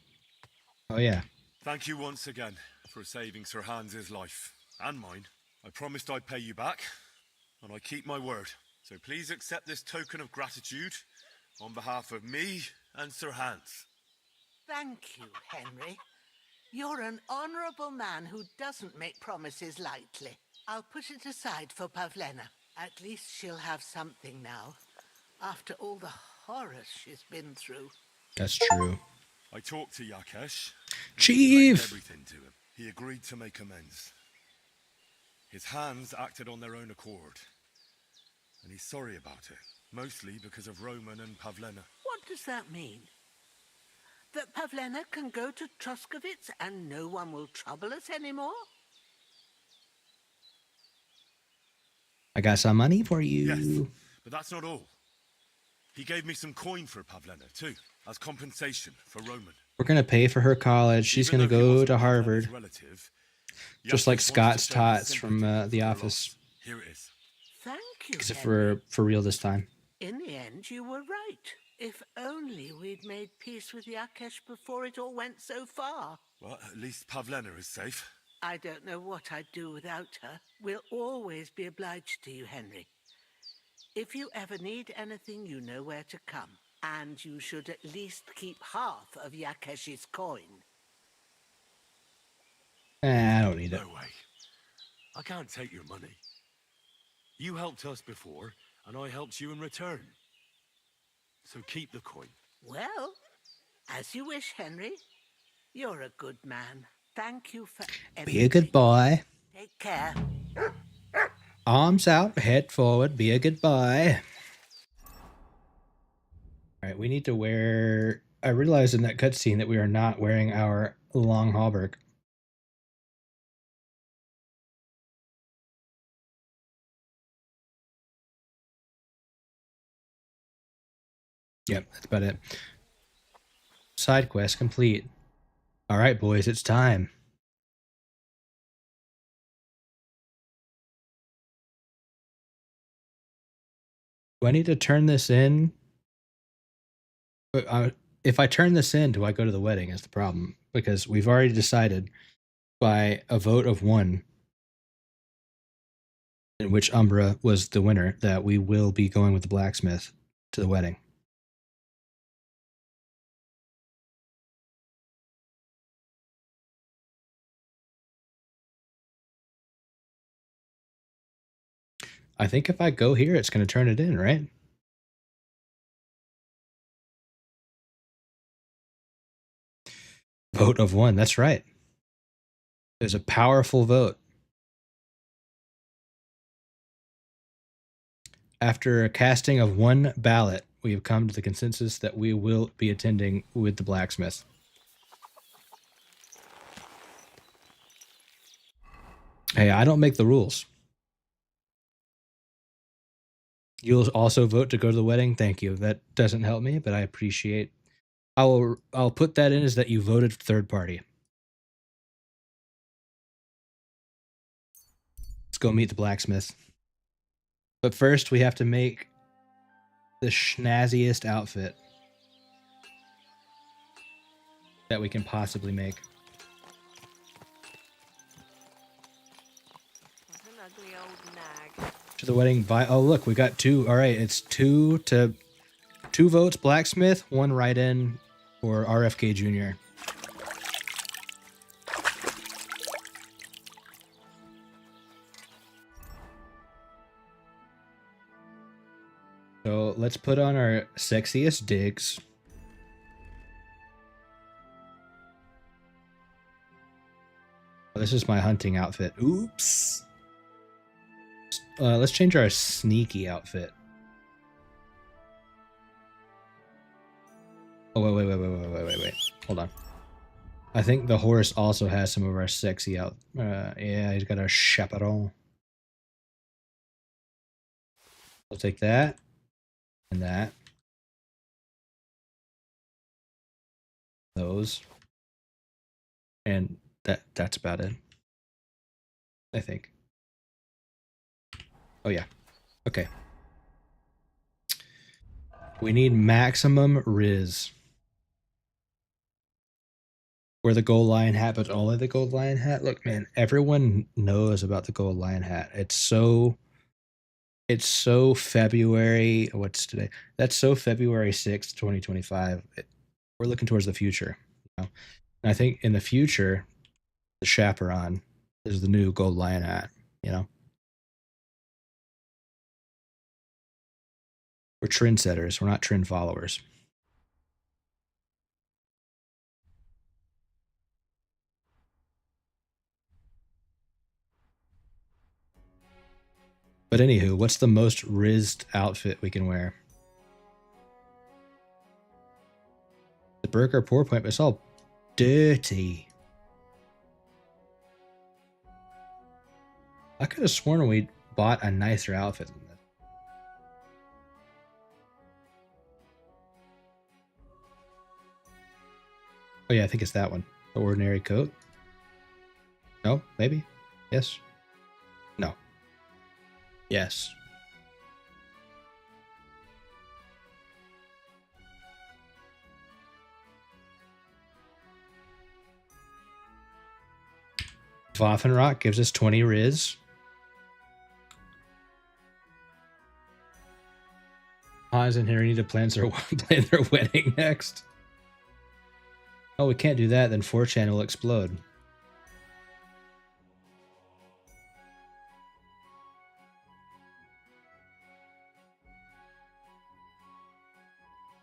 Oh, yeah. Thank you once again for saving Sir Hans's life and mine. I promised I'd pay you back, and I keep my word. So please accept this token of gratitude on behalf of me and Sir Hans. Thank you, Henry. You're an honorable man who doesn't make promises lightly. I'll put it aside for Pavlena. At least she'll have something now, after all the horrors she's been through. That's true. I talked to Yakesh. Chief! Everything to him. He agreed to make amends. His hands acted on their own accord. And he's sorry about it, mostly because of Roman and Pavlena. What does that mean? That Pavlena can go to Troskovitz and no one will trouble us anymore? I got some money for you. Yes, but that's not all. He gave me some coin for Pavlena, too, as compensation for Roman. We're going to pay for her college. She's going to go to Harvard. Just like Scott's tots from The Office. Here it is. Thank you, Except Henry. for real this time. In the end, you were right. If only we'd made peace with Yakesh before it all went so far. Well, at least Pavlena is safe. I don't know what I'd do without her. We'll always be obliged to you, Henry. If you ever need anything, you know where to come. And you should at least keep half of Yakesh's coin. I don't need it. No way. I can't take your money. You helped us before, and I helped you in return. So keep the coin. Well, as you wish, Henry. You're a good man. Thank you for everything. Be a good boy. Take care. Arms out, head forward, be a good boy. Alright, we need to wear... I realized in that cutscene that we are not wearing our long hauberk. Yep, that's about it. Side quest complete. Alright, boys, it's time. Do I need to turn this in? If I turn this in, do I go to the wedding is the problem. Because we've already decided by a vote of 1, in which Umbra was the winner, that we will be going with the blacksmith to the wedding. I think if I go here, it's going to turn it in, right? Vote of one. That's right. It was a powerful vote. After a casting of one ballot, we have come to the consensus that we will be attending with the blacksmith. Hey, I don't make the rules. You'll also vote to go to the wedding? Thank you. That doesn't help me, but I appreciate. I'll put that in as that you voted third party. Let's go meet the blacksmith. But first, we have to make the schnazziest outfit that we can possibly make. What an ugly old nag. To the wedding. Oh, look, we got two. All right, it's two votes blacksmith, one write-in for RFK Jr. So let's put on our sexiest digs. Oh, this is my hunting outfit. Oops. Let's change our sneaky outfit. Oh, wait. Hold on. I think the horse also has some of our sexy out. Yeah, he's got a chaperon. We'll take that. And that. Those. And that's about it. I think. Oh yeah. Okay. We need maximum Riz. Wear the gold lion hat, but only the gold lion hat. Look, man, everyone knows about the gold lion hat. It's so February. What's today? That's so February 6th, 2025. We're looking towards the future. You know? And I think in the future, the chaperon is the new gold lion hat, you know? We're trendsetters. We're not trend followers. But anywho, what's the most rizzed outfit we can wear? The burger pour point, but it's all dirty. I could have sworn we bought a nicer outfit than this. Oh yeah, I think it's that one. The ordinary coat. No, maybe. Yes. No. Yes. Waffenrock gives us 20 Riz. Hans and Harry need to plan their wedding next. Oh, we can't do that, then 4chan will explode.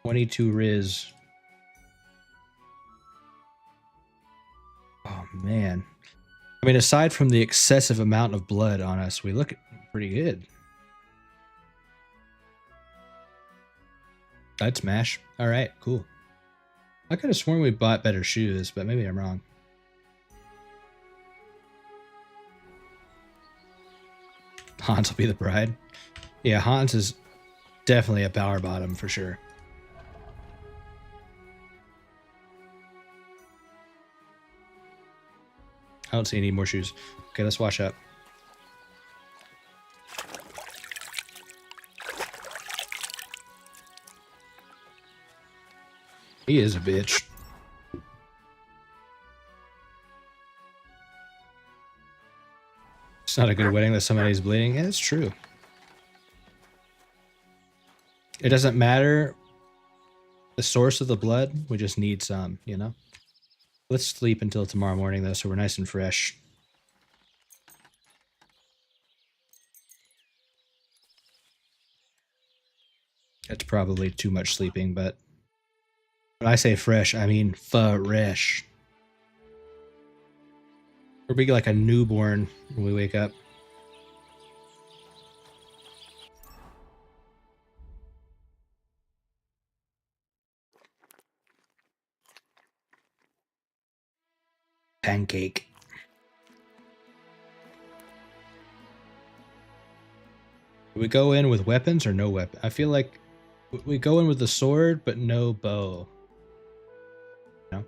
$22 Riz. Oh man. I mean, aside from the excessive amount of blood on us, we look pretty good. I'd smash. All right, cool. I could have sworn we bought better shoes, but maybe I'm wrong. Hans will be the bride. Yeah, Hans is definitely a power bottom for sure. I don't see any more shoes. Okay, let's wash up. He is a bitch. It's not a good wedding that somebody's bleeding. Yeah, it's true. It doesn't matter the source of the blood. We just need some, you know? Let's sleep until tomorrow morning, though, so we're nice and fresh. That's probably too much sleeping, but when I say fresh, I mean fresh. We'll be like a newborn when we wake up. Pancake. Do we go in with weapons or no weapon? I feel like we go in with the sword, but no bow. No.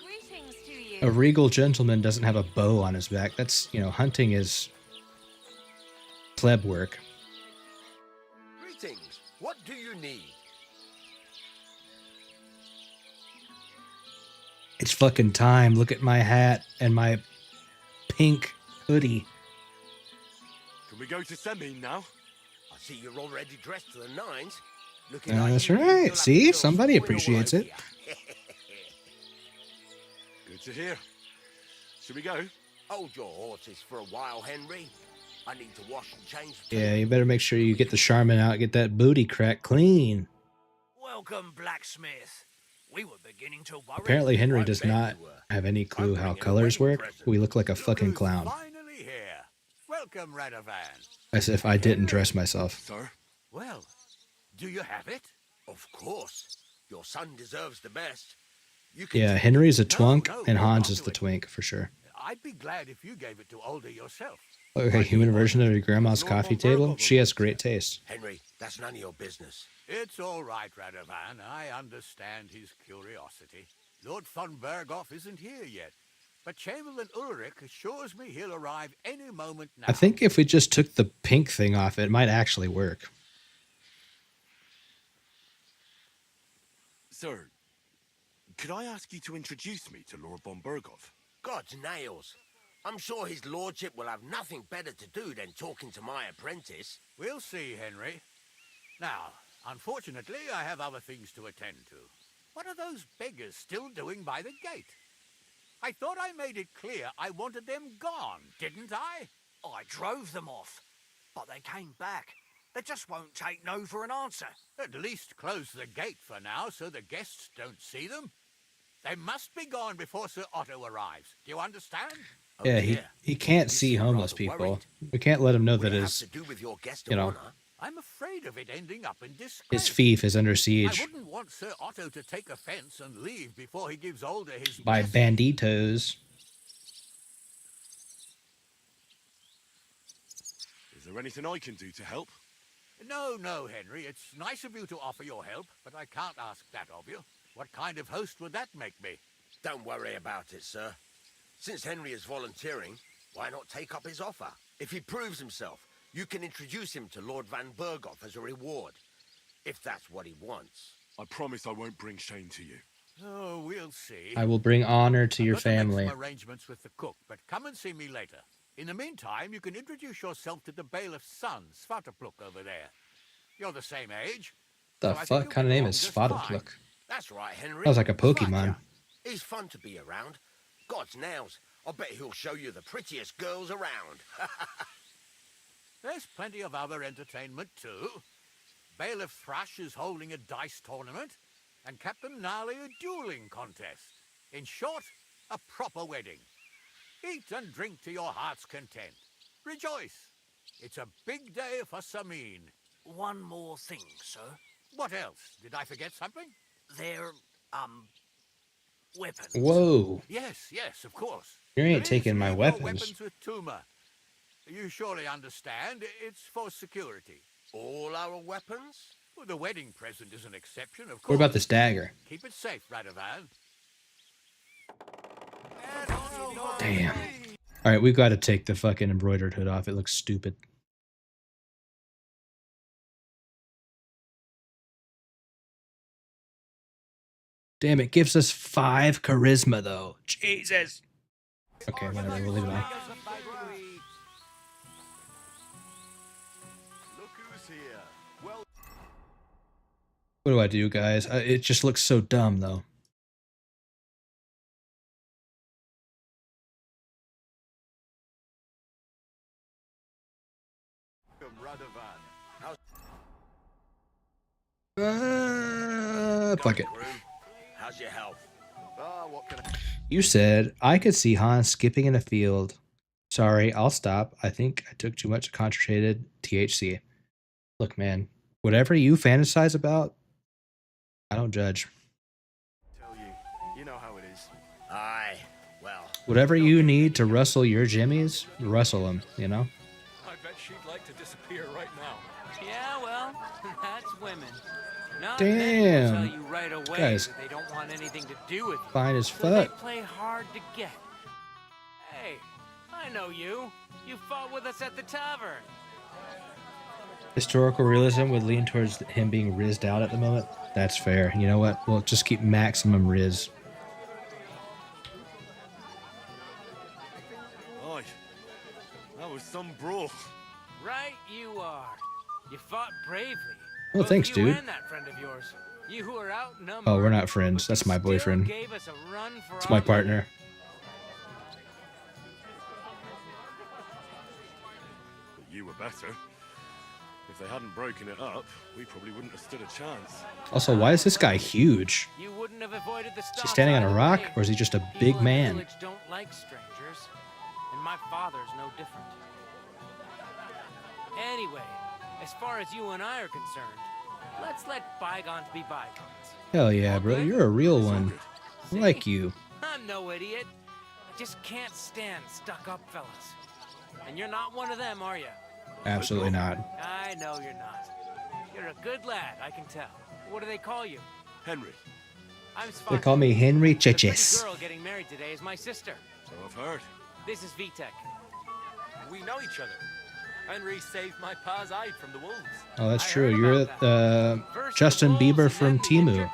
Greetings to you. A regal gentleman doesn't have a bow on his back. That's, you know, hunting is pleb work. Greetings. What do you need? It's fucking time. Look at my hat and my pink hoodie. Can we go to Semine now? I see you're already dressed to the nines. That's right. See? Somebody appreciates it. Good to hear. Should we go? Hold your horses for a while, Henry. I need to wash and change. Yeah, you better make sure you get the Charmin out, get that booty crack clean. Welcome, blacksmith. We were beginning to worry. Apparently Henry does not have any clue how colors work. We look like a fucking clown. Finally here. Welcome, Radovan. As if I didn't dress myself. Sir? Well, do you have it? Of course. Your son deserves the best. You can Yeah, Henry's a twunk and Hans is the twink for sure. I'd be glad if you gave it to Older yourself. Okay, human version of your grandma's coffee table. She has great taste. Henry, that's none of your business. It's all right, Radovan. I understand his curiosity. Lord von Berghoff isn't here yet, but Chamberlain Ulrich assures me he'll arrive any moment now. I think if we just took the pink thing off, it might actually work. Sir, could I ask you to introduce me to Lord von Berghoff? God's nails. I'm sure his lordship will have nothing better to do than talking to my apprentice. We'll see, Henry. Now, unfortunately, I have other things to attend to. What are those beggars still doing by the gate? I thought I made it clear I wanted them gone, didn't I? I drove them off, but they came back. They just won't take no for an answer. At least close the gate for now so the guests don't see them. They must be gone before Sir Otto arrives. Do you understand? Yeah, he can't see homeless people. We can't let him know that his, you know, I'm afraid of it ending up in disgrace. his fief is under I siege wouldn't want Sir Otto to take offense and leave before he gives Older his by banditos. Is there anything I can do to help? No, no, Henry. It's nice of you to offer your help, but I can't ask that of you. What kind of host would that make me? Don't worry about it, sir. Since Henry is volunteering, why not take up his offer? If he proves himself, you can introduce him to Lord Van Berghoff as a reward, if that's what he wants. I promise I won't bring shame to you. Oh, we'll see. I will bring honor to your I've got to family. make some arrangements with the cook, but come and see me later. In the meantime, you can introduce yourself to the bailiff's son, Svatopluk, over there. You're the same age. The so I think fuck you'll kind of get name on is just fine. Svatopluk? That's right, Henry. Sounds like a Pokemon. He's fun to be around. God's nails. I bet he'll show you the prettiest girls around. There's plenty of other entertainment, too. Bailiff Thrush is holding a dice tournament, and Captain Gnarly a dueling contest. In short, a proper wedding. Eat and drink to your heart's content. Rejoice. It's a big day for Samine. One more thing, sir. What else? Did I forget something? They're, weapons. Whoa. Yes, yes, of course. You ain't Please taking my leave your weapons. weapons with Tuma. You surely understand, it's for security. All our weapons? Well, the wedding present is an exception, of course. What about this dagger? Keep it safe, Radovan. Damn. All right, we've got to take the fucking embroidered hood off. It looks stupid. Damn, it gives us 5 charisma, though. Jesus. Okay, whatever. We'll leave it on. What do I do, guys? It just looks so dumb, though. Fuck it. How's your health? What can I... You said I could see Hans skipping in a field. Sorry, I'll stop. I think I took too much concentrated THC. Look, man, whatever you fantasize about, I don't judge. tell you? You know how it is. Aye, well. Whatever you need to rustle your jimmies, rustle them, you know? I bet she'd like to disappear right now. Yeah, well, that's women. Not Damn. many will tell you right away Guys. that they don't want anything to do with you. Fine as So they fuck. play hard to get. Hey, I know you. You fought with us at the tavern. Historical realism would lean towards him being rizzed out at the moment. That's fair. You know what? We'll just keep maximum riz. Aye. That was some brawl. Right you are. You fought bravely. Oh, Both thanks, you dude. And that friend of yours. You were outnumbered. Oh, we're not friends. That's my boyfriend. Gave us a run for It's our my money. partner. But you were better. If they hadn't broken it up, we probably wouldn't have stood a chance. Also, why is this guy huge? You wouldn't have avoided the Is he standing on a rock, or is he just a big man? Village don't like strangers, and my father's no different. Anyway, as far as you and I are concerned, let's let bygones be bygones. Hell yeah, bro. You're a real one. I like you. I'm no idiot. I just can't stand stuck-up fellas. And you're not one of them, are you? Absolutely not. I know you're not. You're a good lad, I can tell. What do they call you? Henry. I'm They call me Henry The pretty Chichis. girl getting married today is my sister. So I've heard. This is Vitek. We know each other. Henry saved my pa's eye from the wolves. Oh, that's true. You're Justin Bieber from Timu. And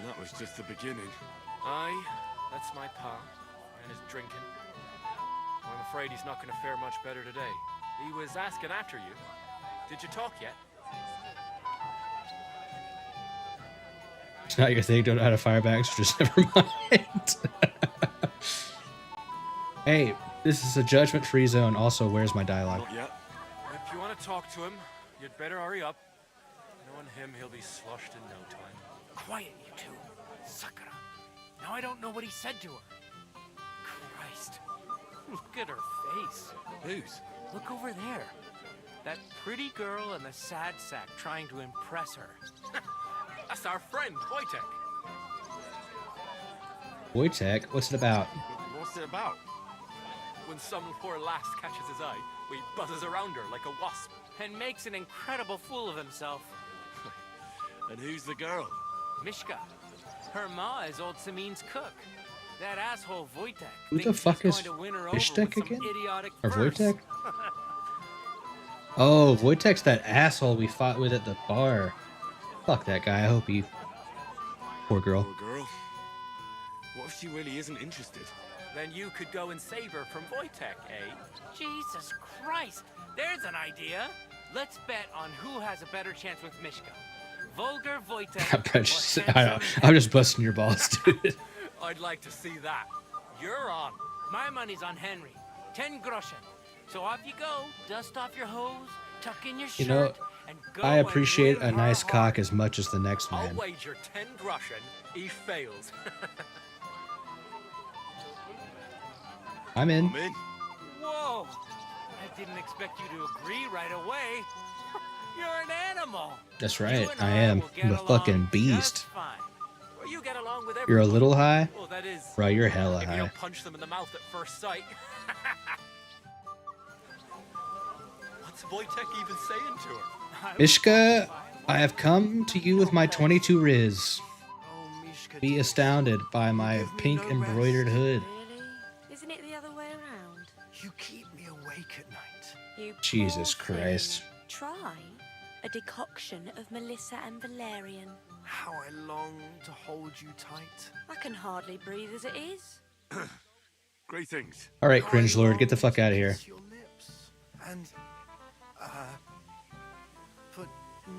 that was just the beginning. Aye, that's my pa, and his drinking. I'm afraid he's not going to fare much better today. He was asking after you. Did you talk yet? It's not your thing. Don't know how to fire back, so just never mind. Hey, this is a judgment-free zone. Also, where's my dialogue? Not yet. If you want to talk to him, you'd better hurry up. Knowing him, he'll be sloshed in no time. Quiet, you two. Sakura. Now I don't know what he said to her. Christ. Look at her face. Whose? Look over there. That pretty girl and the sad sack trying to impress her. That's our friend, Wojtek. Wojtek, what's it about? What's it about? When some poor lass catches his eye, we buzzes around her like a wasp. And makes an incredible fool of himself. And who's the girl? Mishka. Her ma is old Samin's cook. That asshole Wojtek. Who the thinks fuck he's is going to win her over Ishtek with some again? idiotic Or verse. Wojtek? Oh, Wojtek's that asshole we fought with at the bar. Fuck that guy. I hope he... Poor girl. Poor girl. What if she really isn't interested? Then you could go and save her from Wojtek, eh? Jesus Christ! There's an idea. Let's bet on who has a better chance with Mishka. Vulgar Wojtek. I'm just busting your balls, dude. I'd like to see that. You're on. My money's on Henry. 10 groschen. So off you go. Dust off your hose, tuck in your shirt, You know, and go I and appreciate win a her nice heart. cock as much as the next I'll man. wager 10 groschen he fails. I'm in. I'm in. Whoa! I didn't expect you to agree right away. You're an animal. That's You right. and I am. will I'm get a fucking along beast. just fine. Well, you get along with You're a everybody. little high? Well, that is, Bro, you're hella if you high. don't punch them in the mouth at first sight. What's Wojtek even saying to her? Mishka, I have come to you with my 22 Riz. Be astounded by my pink embroidered hood. Really? Isn't it the other way around? You keep me awake at night. You Jesus poor thing. Christ. Try a decoction of Melissa and Valerian. How I long to hold you tight. I can hardly breathe as it is. Greetings. All right, cringe lord, get the fuck out of here. Your lips and put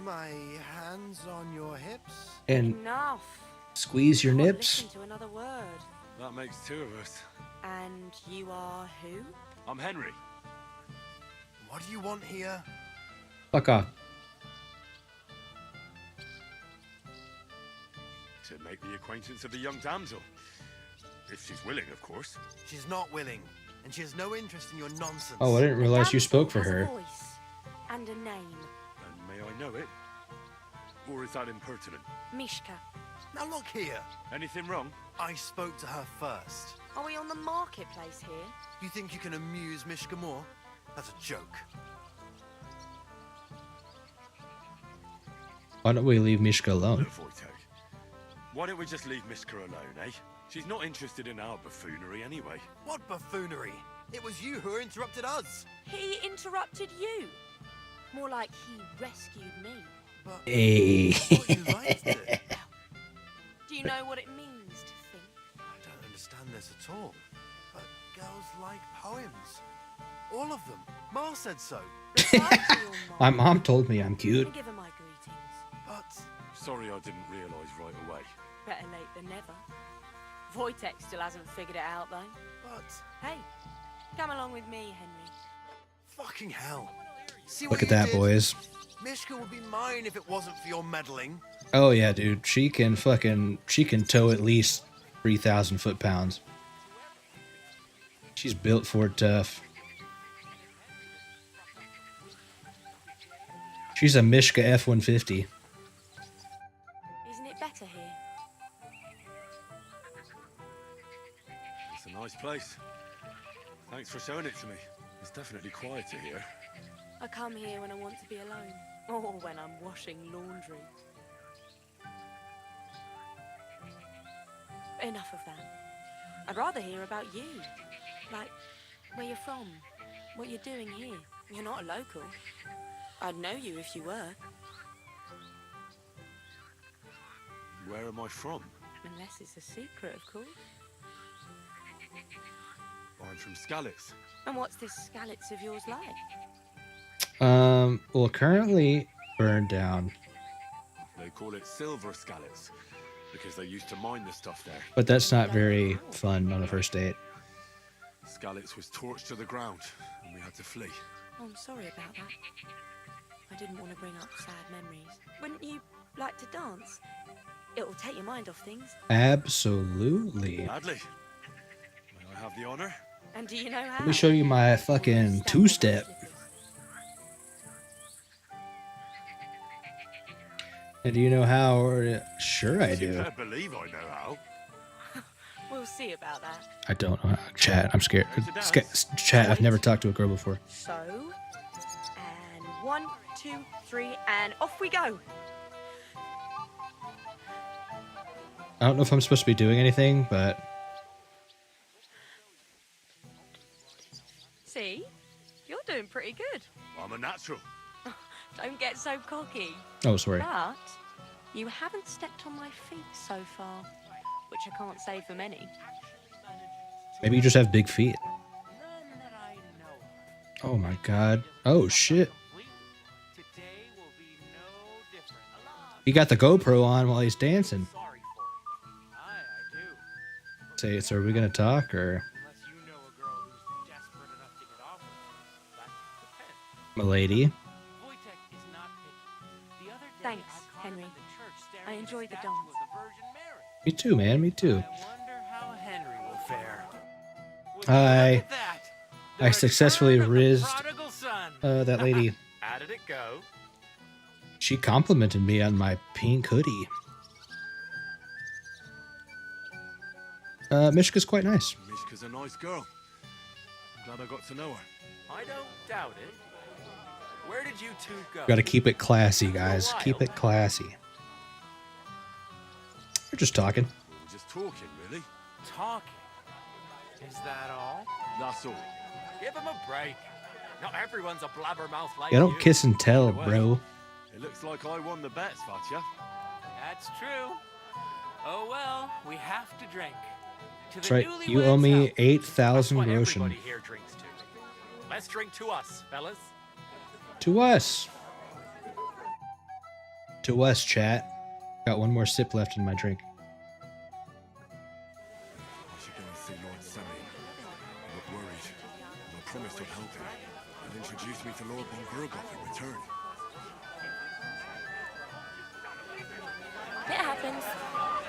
my hands on your hips. And Enough. squeeze your Can't nips. Listen to another word. That makes two of us. And you are who? I'm Henry. What do you want here? Fuck off. make the acquaintance of the young damsel. If she's willing, of course. She's not willing, and she has no interest in your nonsense. Oh, I didn't realize you spoke for Has a her. voice and a name. And may I know it? Or is that impertinent? Mishka. Now look here. Anything wrong? I spoke to her first. Are we on the marketplace here? You think you can amuse Mishka more? That's a joke. Why don't we leave Mishka alone? Look, Wojtek, why don't we just leave Mishka alone, eh? She's not interested in our buffoonery anyway. What buffoonery? It was you who interrupted us. He interrupted you. More like he rescued me. But Hey. you liked it. Do you know what it means to think? I don't understand this at all. But girls like poems. All of them. Ma said so. My mom told me I'm cute. Give her my greetings. But Sorry I didn't realise right away. Better late than never. Wojtek still hasn't figured it out though. But hey, come along with me, Henry. fucking hell. See Look what at you that, did? boys. Mishka would be mine if it wasn't for your meddling. Oh yeah, dude. She can tow at least 3,000 foot-pounds. She's built for it tough. She's a Mishka F-150. Isn't it better here? It's a nice place. Thanks for showing it to me. It's definitely quieter here. I come here when I want to be alone. Or when I'm washing laundry. Enough of that. I'd rather hear about you. Like, where you're from. What you're doing here. You're not a local. I'd know you if you were. Where am I from? Unless it's a secret, of course. I'm from Skalitz. And what's this Skalitz of yours like? Well, currently burned down, They call it Silver Skalitz because they used to mine the stuff there. but that's not very fun on a first date. Skalitz was torched to the ground and we had to flee. Oh, I'm sorry about that. I didn't want to bring up sad memories. Wouldn't you like to dance? It'll take your mind off things. Absolutely. Gladly. May I have the honor? And do you know how? Let me show you my fucking two-step. And do you know how? Or, sure I You do. better believe I know how. We'll see about that. I don't know how. Chat, I'm scared. Chat, I've never talked to a girl before. So, and 1, 2, 3, and off we go. I don't know if I'm supposed to be doing anything, but See? You're doing pretty good. I'm a natural. Don't get so cocky. oh, sorry. But you haven't stepped on my feet so far, which I can't say for many. Maybe you just have big feet. Oh my god. Oh shit. He got the GoPro on while he's dancing. Say, so are we gonna talk or? Milady. Thanks, Henry. I enjoyed the dance. Me too, man. Me too. How Henry will fare. I successfully rizzed Prodigal son. that lady. How did it go? She complimented me on my pink hoodie. Mishka's quite nice. Mishka's a nice girl. I'm glad I got to know her. I don't doubt it. Where did you two go? Gotta keep it classy, guys. Keep it classy. We're just talking. We're just talking, really. Talking. Is that all? That's all. Give him a break. Not everyone's a blabbermouth like Yeah, don't you. kiss and tell, bro. It looks like I won the bet, Svatya. That's true. Oh well, we have to drink. To That's the right. You owe newlyweds' me health. 8,000 That's what groschen. everybody here drinks to. Let's drink to us, fellas. To us. To us, chat. Got one more sip left in my drink. I should go and see Lord Sammy. I look worried. And I promised I'd help him. And introduce me to Lord von Burghoff in return. It happens.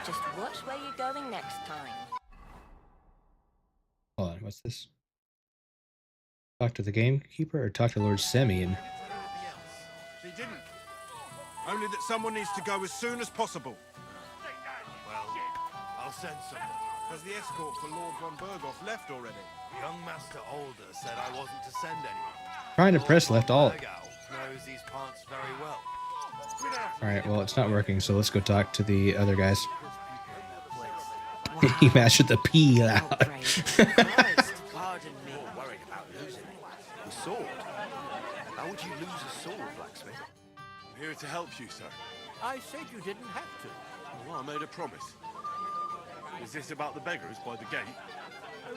Just watch where you're going next time. Hold on, what's this? Talk to the gamekeeper or talk to Lord Semyon? He didn't. Only that someone needs to go as soon as possible. Well, I'll send someone. Has the escort for Lord von Berghoff left already? Young Master Older said I wasn't to send anyone. Trying to press left alt. Berghoff knows these parts very well. Alright, well, it's not working, so let's go talk to the other guys. He mashed the P loud. Pardon me. Worried about losing it. The sword? How would you lose a sword, blacksmith? I'm here to help you, sir. I said you didn't have to. Well, I made a promise. Is this about the beggars by the gate?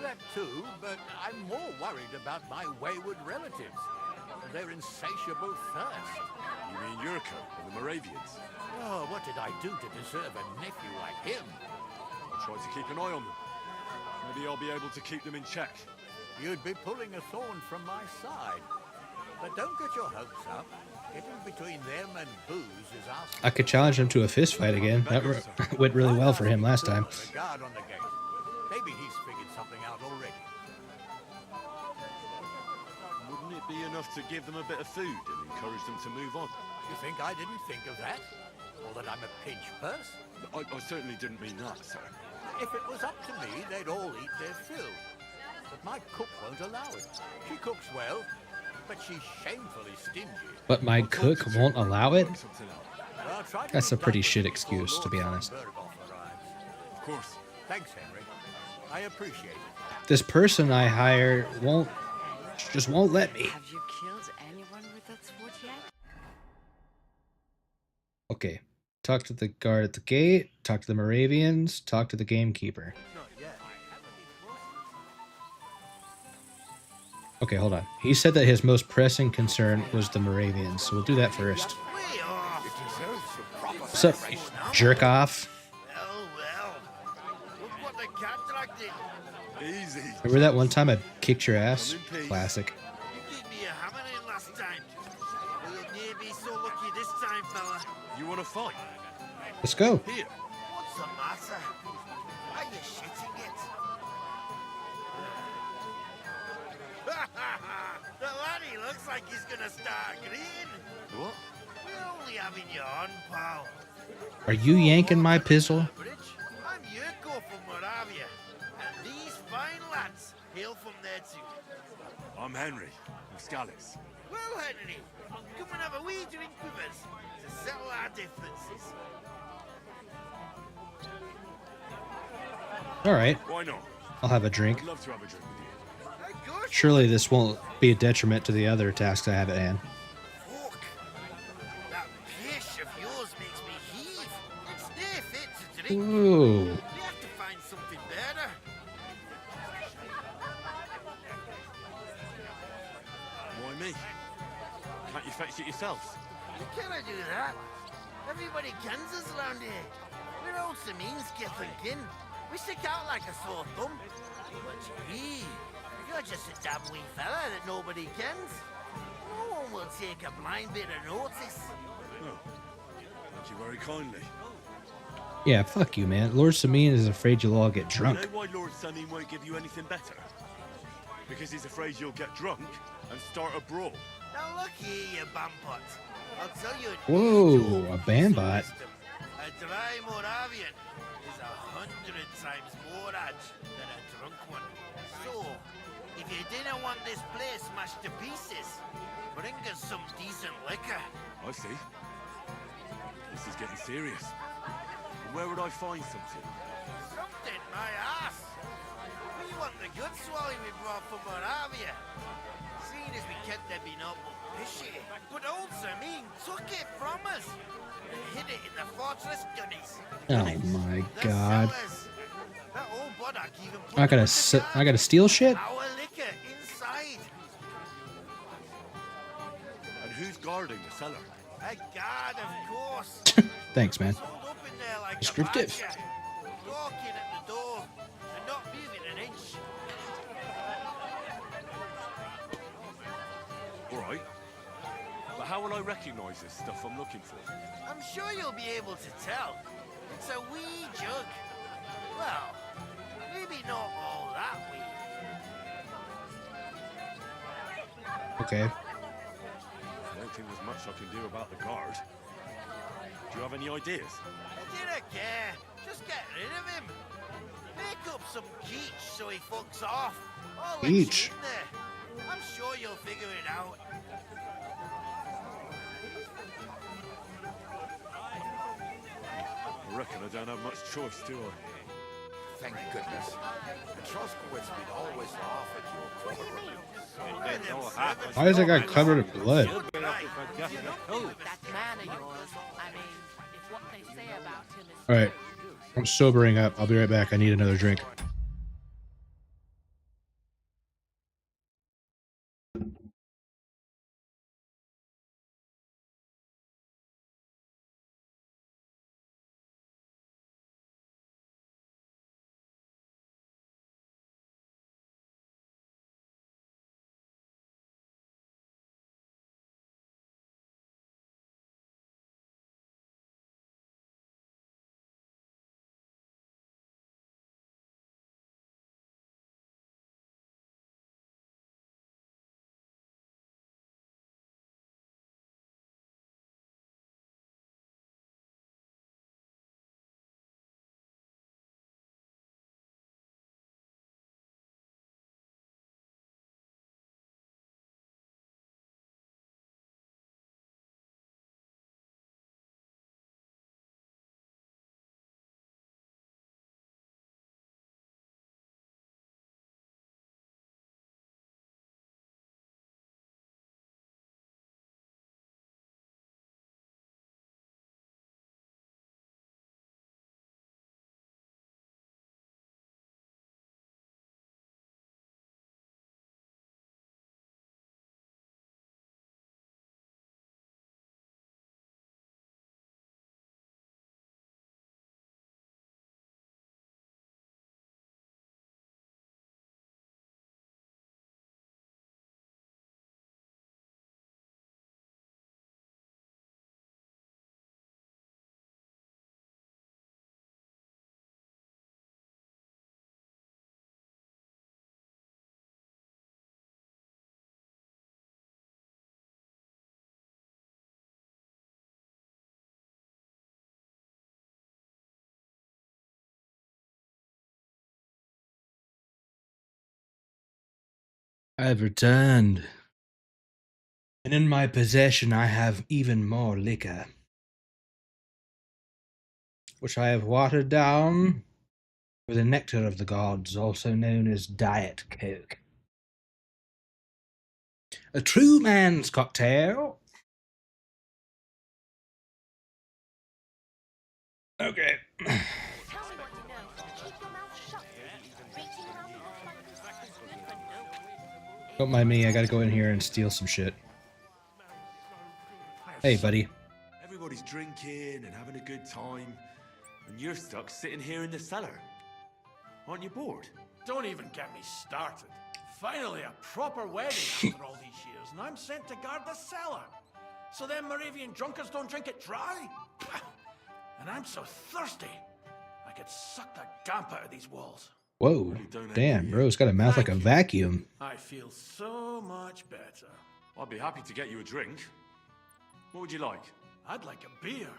That too, but I'm more worried about my wayward relatives. Their insatiable thirst. You mean Yurko and the Moravians? Oh, what did I do to deserve a nephew like him? I'll try to keep an eye on them. Maybe I'll be able to keep them in check. You'd be pulling a thorn from my side. But don't get your hopes up. Getting between them and booze is asking. I could challenge him to a fist fight again. That went really well for him last time. The guard on the gate. Maybe he's figured something out already. Wouldn't it be enough to give them a bit of food and encourage them to move on? You think I didn't think of that? Or that I'm a pinch purse? I certainly didn't mean that, sir. If it was up to me, they'd all eat their fill. But my cook won't allow it. She cooks well, but she's shamefully stingy. But my cook won't allow it? Well, try to That's be a pretty done shit before excuse, to Lord be honest. Berghoff arrives. Of course. Thanks, Henry. I appreciate it. This person I hire just won't let me. Have you killed anyone with that sword yet? Okay. Talk to the guard at the gate, talk to the Moravians, talk to the gamekeeper. Okay, hold on. He said that his most pressing concern was the Moravians, so we'll do that first. What's up, you jerk off? Easy. Remember that one time I kicked your ass? Classic. You want to fight? Let's go. Here. What's the matter? Are you shitting it? The laddie looks like he's gonna start agreeing. What? We're only having you on, pal. Are you yanking my pizzle? I'm Yurko from Moravia, and these fine lads hail from there too. I'm Henry, from Scallis. Well, Henry, come and have a wee drink with us to settle our differences. Alright. Why not? I'll have a drink. I'd love to have a drink with you. Surely this won't be a detriment to the other tasks I have at hand. Fuck. That pish of yours makes me heave. It's near fit to drink. Ooh. We have to find something better. Why me? Can't you fetch it yourselves? You cannot do that. Everybody kens us around here. We're old Saminski thinking. We stick out like a sore thumb. But gee, you're just a damn wee fella that nobody kens. No one will take a blind bit of notice. Oh, thank you very kindly. Yeah, fuck you, man. Lord Samin is afraid you'll all get drunk. You know why Lord Samin won't give you anything better? Because he's afraid you'll get drunk and start a brawl. Now look here, you bambot. I'll tell you. Whoa, a bandbot. A dry Moravian is 100 times more edge than a drunk one. So, if you didn't want this place smashed to pieces, bring us some decent liquor. I see. This is getting serious. And where would I find something? Something, my ass. We want the good swally we brought from Moravia. Seeing as we can't there be no fishy. But old Samin took it from us and hid it in the fortress dunnies. Oh my god. That old Boddock even put I gotta steal shit? our liquor inside. And who's guarding the cellar? A guard, of course. Thanks, man. Sold up in there like Descriptive. a badger, walking at the door and not moving an inch. All right. But how will I recognize this stuff I'm looking for? I'm sure you'll be able to tell. It's a wee jug. Well, maybe not all that wee. Okay. I don't think there's much I can do about the guard. Do you have any ideas? I don't care. Just get rid of him. Make up some geech so he fucks off. I'll let you Geech. in there. I'm sure you'll figure it out. I reckon I don't have much choice, do I? Thank goodness. Troskowitz would always laugh at your cleverness. Why is that guy covered in blood? That man of yours, I mean, if what they say about him is All right, I'm sobering up. I'll be right back. I need another drink. I've returned. And in my possession I have even more liquor, which I have watered down with the nectar of the gods, also known as Diet Coke. A true man's cocktail. Okay. Don't mind me, I gotta go in here and steal some shit. Hey, buddy. Everybody's drinking and having a good time, and you're stuck sitting here in the cellar. Aren't you bored? Don't even get me started. Finally, a proper wedding after all these years, and I'm sent to guard the cellar. So them Moravian drunkards don't drink it dry? And I'm so thirsty, I could suck the gamp out of these walls. Whoa. Damn, bro's got a mouth like a vacuum. I feel so much better. I'd be happy to get you a drink. What would you like? I'd like a beer.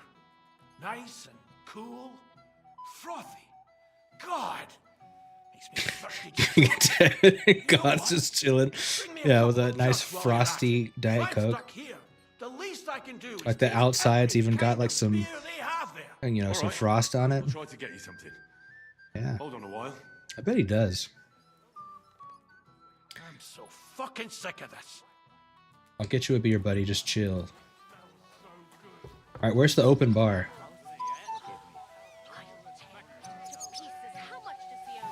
Nice and cool. Frothy. God! Makes me thirsty. God's just chilling. Yeah, with a nice frosty Diet Coke. The least I can do Like the outside's even got like some, and you know, some frost on it. I'll try to get you something. Yeah. Hold on a while. I bet he does. I'm so fucking sick of this. I'll get you a beer, buddy. Just chill. All right, where's the open bar?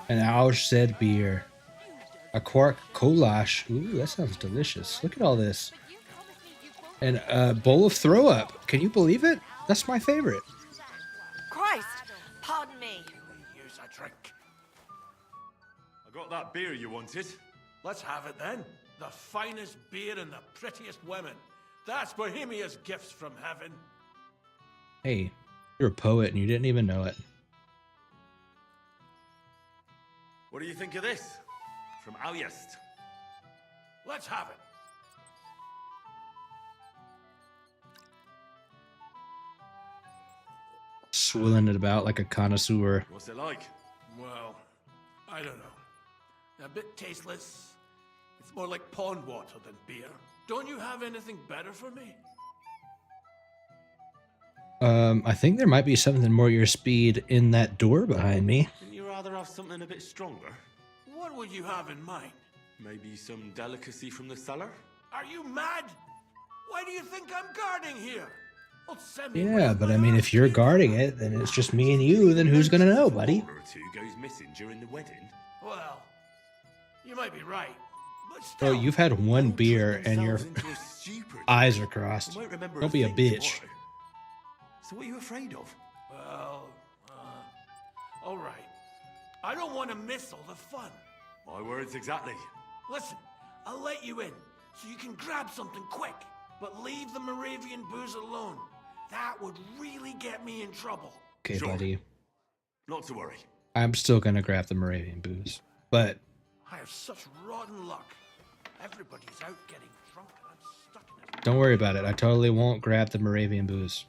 An Ausch said beer. A quark Kolash. Ooh, that sounds delicious. Look at all this. And a bowl of throw up. Can you believe it? That's my favorite. Christ! Pardon me. Use a drink. I got that beer you wanted. Let's have it then. The finest beer and the prettiest women. That's Bohemia's gifts from heaven. Hey, You're a poet and you didn't even know it. What do you think of this? From Alyest. Let's have it. Swilling it about like a connoisseur. What's it like? Well, I don't know. A bit tasteless. It's more like pond water than beer. Don't you have anything better for me? I think there might be something more your speed in that door behind me. Wouldn't you rather have something a bit stronger? What would you have in mind? Maybe some delicacy from the cellar? Are you mad? Why do you think I'm guarding here? Well, send me Yeah, but I mean, if you're guarding it, then it's just me and you, then who's gonna know, buddy? Or two goes missing during the wedding. Well, you might be right. But Bro, still, you've had one beer and your eyes are crossed. Won't remember Don't be a bitch. tomorrow. So what are you afraid of? well, all right. I don't want to miss all the fun. My words exactly. Listen, I'll let you in, so you can grab something quick. But leave the Moravian booze alone. That would really get me in trouble. Okay, buddy. Not to worry. I'm still gonna grab the Moravian booze. But I have such rotten luck. Everybody's out getting drunk and I'm stuck in a... don't worry about it. I totally won't grab the Moravian booze.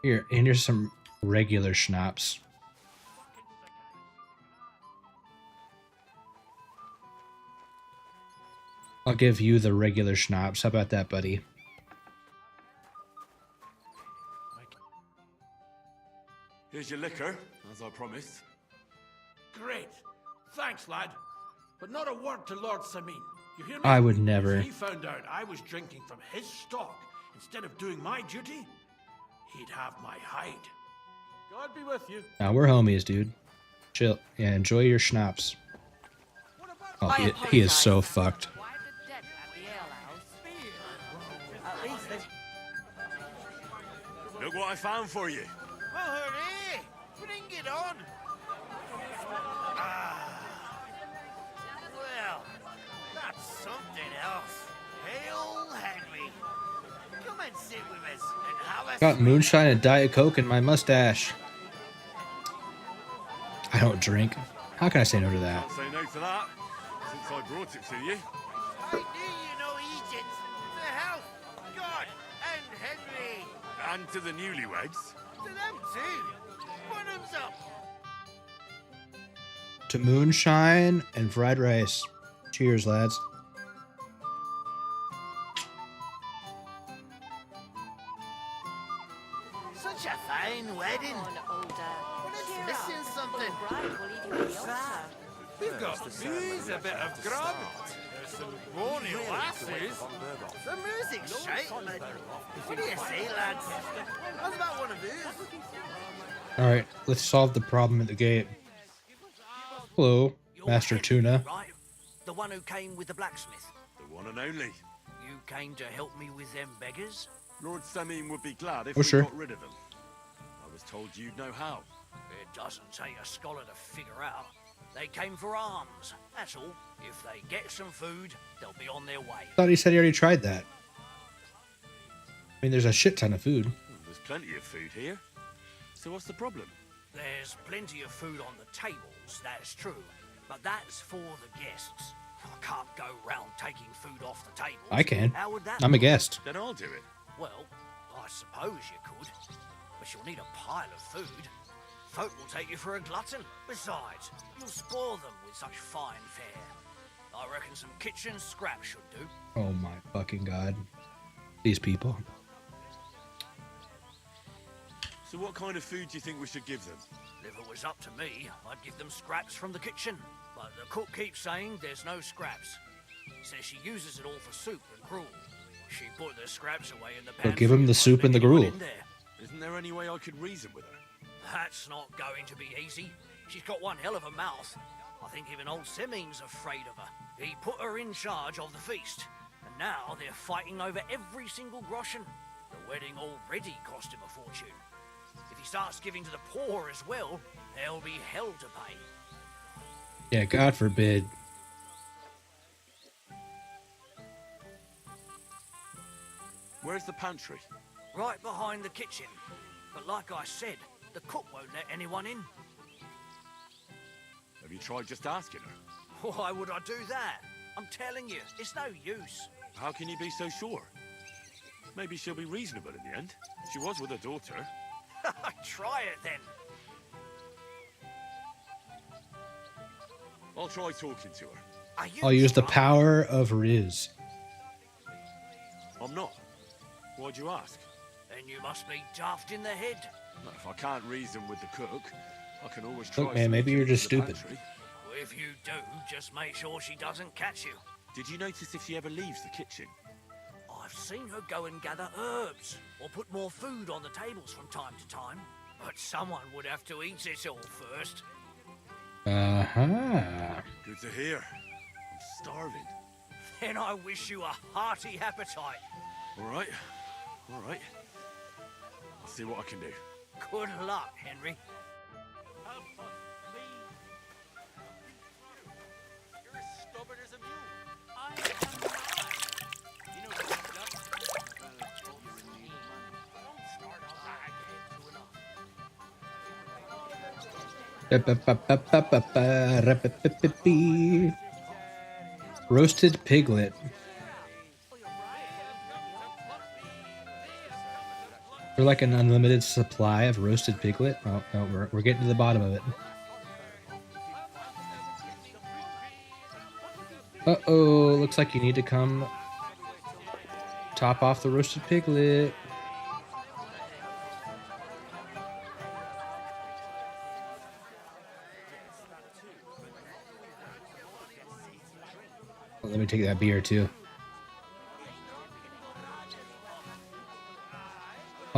Here, and here's some regular schnapps. I'll give you the regular schnapps. How about that, buddy? Here's your liquor, as I promised. Great. Thanks, lad. But not a word to Lord Samin. You hear me? I would never. If he found out I was drinking from his stock instead of doing my duty, he'd have my hide. God be with you. Nah, we're homies, dude. Chill. Yeah, enjoy your schnapps. Oh, he is so fucked. Look what I found for you. Well, hooray! Bring it on! Well, that's something else. Hail Henry! Come and sit with us and have a Got moonshine and Diet Coke in my mustache. I don't drink. How can I say no to that? Can't say no to that, since I brought it to you. I knew you know Egypt. The health, God, and Henry. And to the newlyweds. To them too. Bottoms up. To moonshine and fried rice. Cheers, lads. Such a fine wedding. But it's missing something. What's that? We've got booze, a bit of grub. There's some bony lasses. The music's shite, but what do you say, lads? How's about one of these? Alright, let's solve the problem at the gate. Hello, Master Tuna. Right, the one who came with the blacksmith. The one and only. You came to help me with them beggars? Lord Samin would be glad if Oh, we sure. got rid of them. I was told you'd know how. It doesn't take a scholar to figure out. They came for alms, that's all. If they get some food, they'll be on their way. Thought he said he already tried that. I mean, there's a shit ton of food. There's plenty of food here. So what's the problem? There's plenty of food on the tables, that's true. But that's for the guests. I can't go round taking food off the tables. I can. How would that I'm a look? guest. Then I'll do it. Well, I suppose you could. But you'll need a pile of food. Folk will take you for a glutton. Besides, you'll spoil them with such fine fare. I reckon some kitchen scraps should do. Oh my fucking god. These people. So what kind of food do you think we should give them? If it was up to me, I'd give them scraps from the kitchen. But the cook keeps saying there's no scraps. Says she uses it all for soup and gruel. She put the scraps away in the So pan. give him the soup and the gruel. Isn't there any way I could reason with her? That's not going to be easy. She's got one hell of a mouth. I think even old Simming's afraid of her. He put her in charge of the feast. And now they're fighting over every single groschen. The wedding already cost him a fortune. If he starts giving to the poor as well, there'll be hell to pay. Yeah, God forbid. Where's the pantry? Right behind the kitchen. But like I said, the cook won't let anyone in. Have you tried just asking her? Why would I do that? I'm telling you, it's no use. How can you be so sure? Maybe she'll be reasonable in the end. She was with her daughter. Try it then. I'll try talking to her. I'll use the power of Riz. I'm not. Why'd you ask? Then you must be daft in the head. Well, if I can't reason with the cook, I can always try. Look, man, maybe you're just sneaking into stupid. the pantry. If you do, just make sure she doesn't catch you. Did you notice if she ever leaves the kitchen? I've seen her go and gather herbs, or put more food on the tables from time to time. But someone would have to eat it all first. Uh-huh. Good to hear. I'm starving. Then I wish you a hearty appetite. All right. All right. I'll see what I can do. Good luck, Henry. You're as stubborn as a mule. I am not. You know Don't start all that Roasted piglet. They're like an unlimited supply of roasted piglet. Oh, no, we're getting to the bottom of it. Uh-oh, looks like you need to come top off the roasted piglet. Well, let me take that beer too.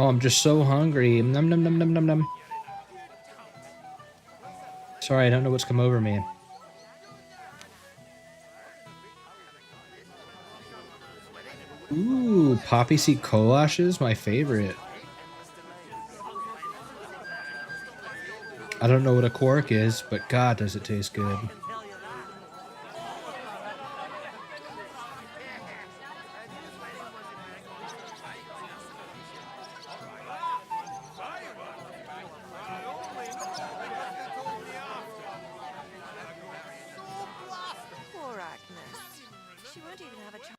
Oh, I'm just so hungry. Num num num num num num. Sorry, I don't know what's come over me. Ooh, poppy seed colashes, my favorite. I don't know what a quark is, but God, does it taste good. Poor Agnes. She won't even have a chance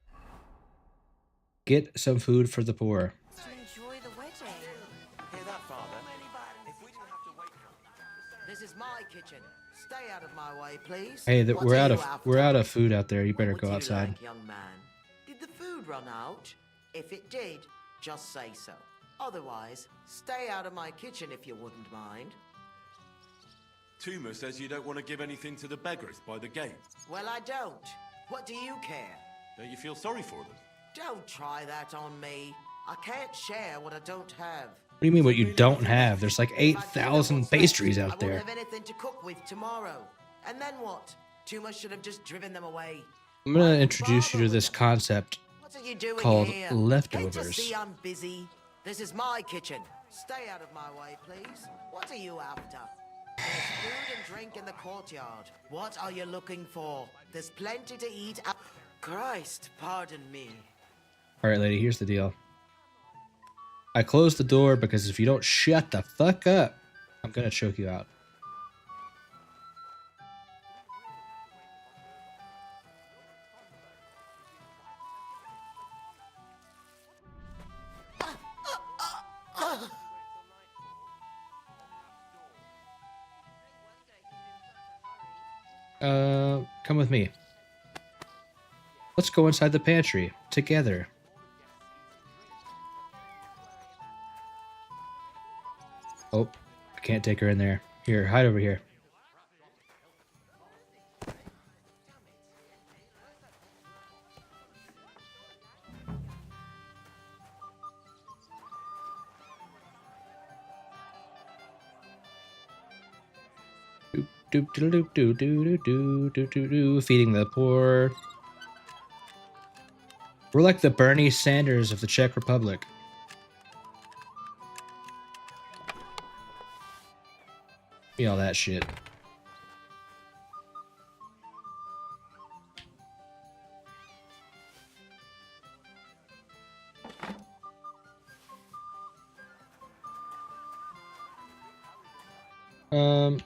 Get some food for the poor. to enjoy the wedding. Hear that, Father? If we didn't have to wait... This is my kitchen. Stay out of my way, please. Hey, What we're are out you of after? food out there. You better What go do you outside. like, young man? Did the food run out? If it did, just say so. Otherwise, stay out of my kitchen if you wouldn't mind. Tuma says you don't want to give anything to the beggars by the gate. Well, I don't. What do you care? Don't you feel sorry for them? Don't try that on me. I can't share what I don't have. What do you mean what you don't have? There's like 8,000 pastries I out won't there. have anything to cook with tomorrow. And then what? Tuma should have just driven them away. I'm going to introduce you to this concept What are you doing called here? Can't leftovers. you see I'm busy? This is my kitchen. Stay out of my way, please. What are you after? There's food and drink in the courtyard. What are you looking for? There's plenty to eat. Christ, pardon me. All right, lady, here's the deal. I closed the door because if you don't shut the fuck up, I'm going to choke you out. Come with me. Let's go inside the pantry together. Oh, I can't take her in there. Here, hide over here. Feeding the poor. We're like the Bernie Sanders of the Czech Republic. Be all that shit. You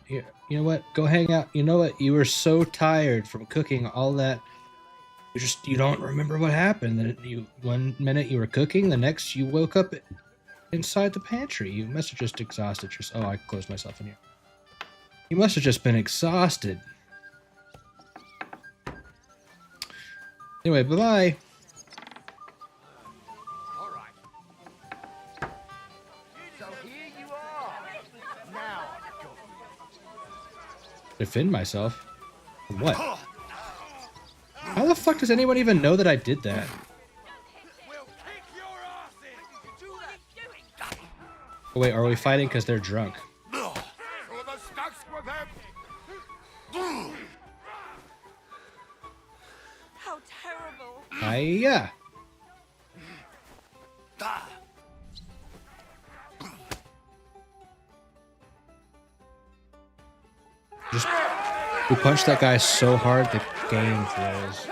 know what? Go hang out. You know what? You were so tired from cooking all that. You don't remember what happened. Then you one minute you were cooking, the next you woke up inside the pantry. You must have just exhausted yourself. Oh, I closed myself in here. You must have just been exhausted. Anyway, bye-bye. All right. So here you are. Now, go. Defend myself? From what? How the fuck does anyone even know that I did that? Oh wait, are we fighting because they're drunk? How terrible. Hiya! Just we punched that guy so hard the game froze.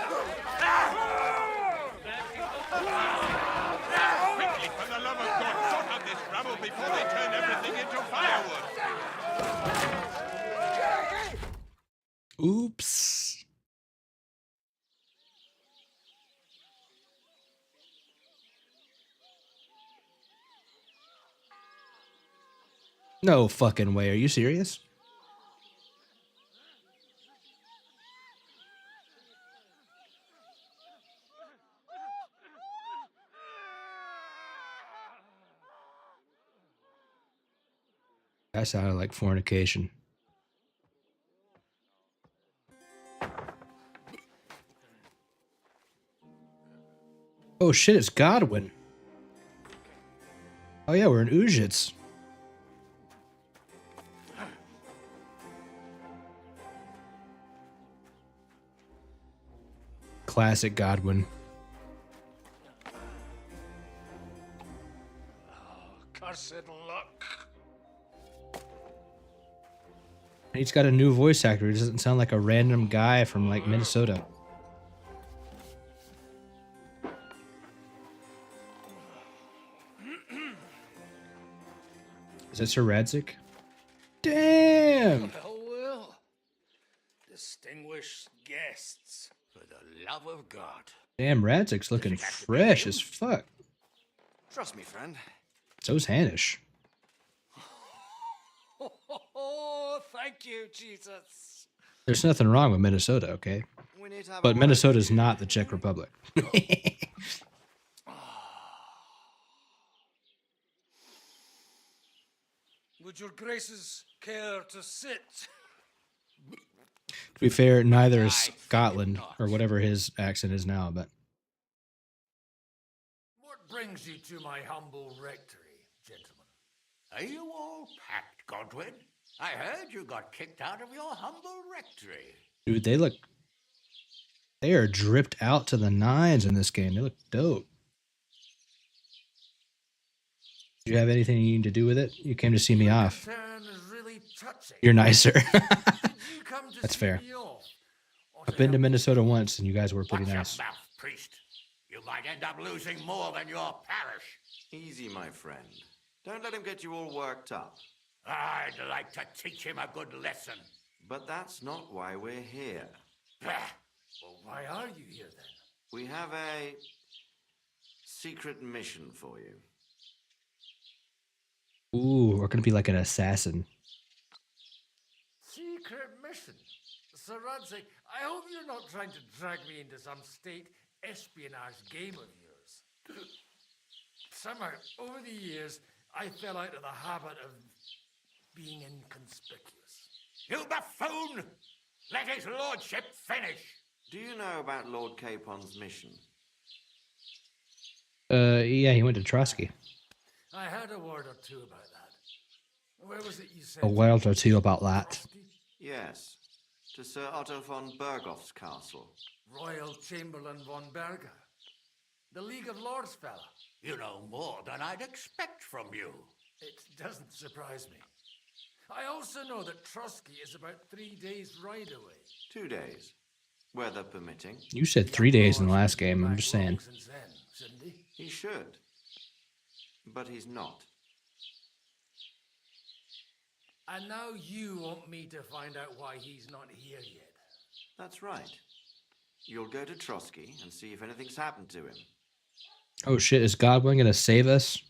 Quickly, for the love of God, sort out this rabble before they turn everything into firewood. Oops. No fucking way. Are you serious? That sounded like fornication. Oh shit, it's Godwin. Oh yeah, we're in Ujits. Classic Godwin. Cursed luck. He's got a new voice actor. He doesn't sound like a random guy from like Minnesota. Is that Sir Radzik? Damn! Well. Distinguished guests, for the love of God. Damn, Radzik's looking fresh as fuck. Trust me, friend. So's Hanish. Oh, thank you, Jesus. There's nothing wrong with Minnesota, okay? But Minnesota's not the Czech Republic. Would your graces care to sit? To be fair, neither is Scotland, or whatever his accent is now, but... What brings you to my humble rectory, gentlemen? Are you all packed, Godwin? I heard you got kicked out of your humble rectory. Dude, they look... They are dripped out to the nines in this game. They look dope. Do you have anything to do with it? You came to see me off. Really touching. You're nicer. You come to That's see fair. me off? I've been to Minnesota once, and you guys were pretty nice. Mouth, priest. You might end up losing more than your parish. Easy, my friend. Don't let him get you all worked up. I'd like to teach him a good lesson. But that's not why we're here. Bah. Well, why are you here then? We have a secret mission for you. Ooh, we're gonna be like an assassin. Secret mission? Sir Radzik, I hope you're not trying to drag me into some state espionage game of yours. Somehow, over the years, I fell out of the habit of being inconspicuous. You buffoon! Let his lordship finish! Do you know about Lord Capon's mission? Yeah, he went to Trotsky. I heard a word or two about that. Where was it you said? A word or two about that. Yes, to Sir Otto von Bergoff's castle. Royal Chamberlain von Berger. The League of Lords fella. You know more than I'd expect from you. It doesn't surprise me. I also know that Trotsky is about 3 days' ride away. 2 days, weather permitting. You said 3 days in the last game. I'm just saying. Since then, shouldn't he? He should, but he's not. And now you want me to find out why he's not here yet. That's right. You'll go to Trotsky and see if anything's happened to him. Oh shit, is Godwin gonna save us?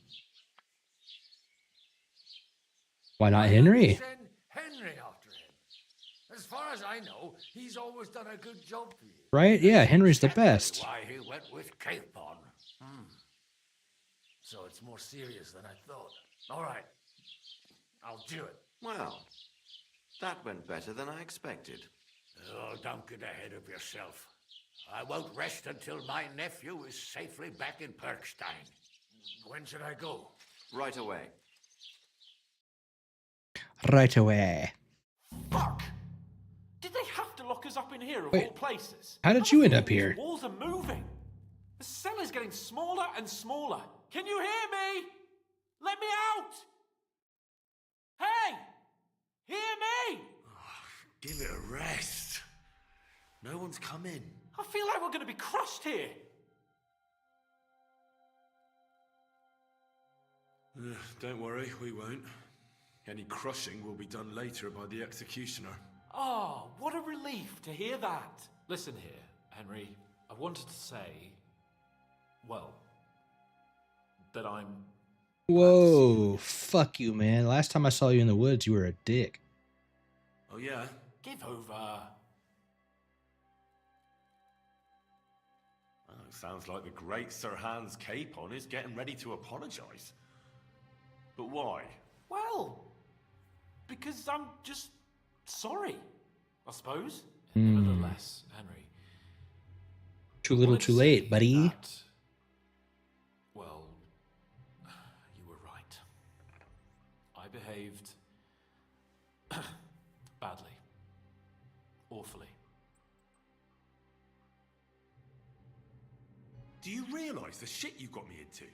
Why not Henry? Send Henry after him. As far as I know, he's always done a good job for you. Right? Yeah, Henry's the best. Why he went with Capon. So it's more serious than I thought. All right, I'll do it. Well, that went better than I expected. Oh, don't get ahead of yourself. I won't rest until my nephew is safely back in Perkstein. When should I go? Right away. Right away. Fuck! Did they have to lock us up in here of Wait, all places? how did you end up here? These walls are moving. The cell is getting smaller and smaller. Can you hear me? Let me out! Hey! Hear me! Give it a rest. No one's come in. I feel like we're going to be crushed here. Don't worry, we won't. Any crushing will be done later by the executioner. Oh, what a relief to hear that. Listen here, Henry. I wanted to say, well, that I'm... Whoa, fuck you, man. Last time I saw you in the woods, you were a dick. Oh, yeah? Give over. Oh, sounds like the great Sir Hans Capon is getting ready to apologise. But why? Well, because I'm just sorry, I suppose. Nevertheless, Henry. Too little, too late, buddy. Well, you were right. I behaved badly. Awfully. Do you realise the shit you got me into?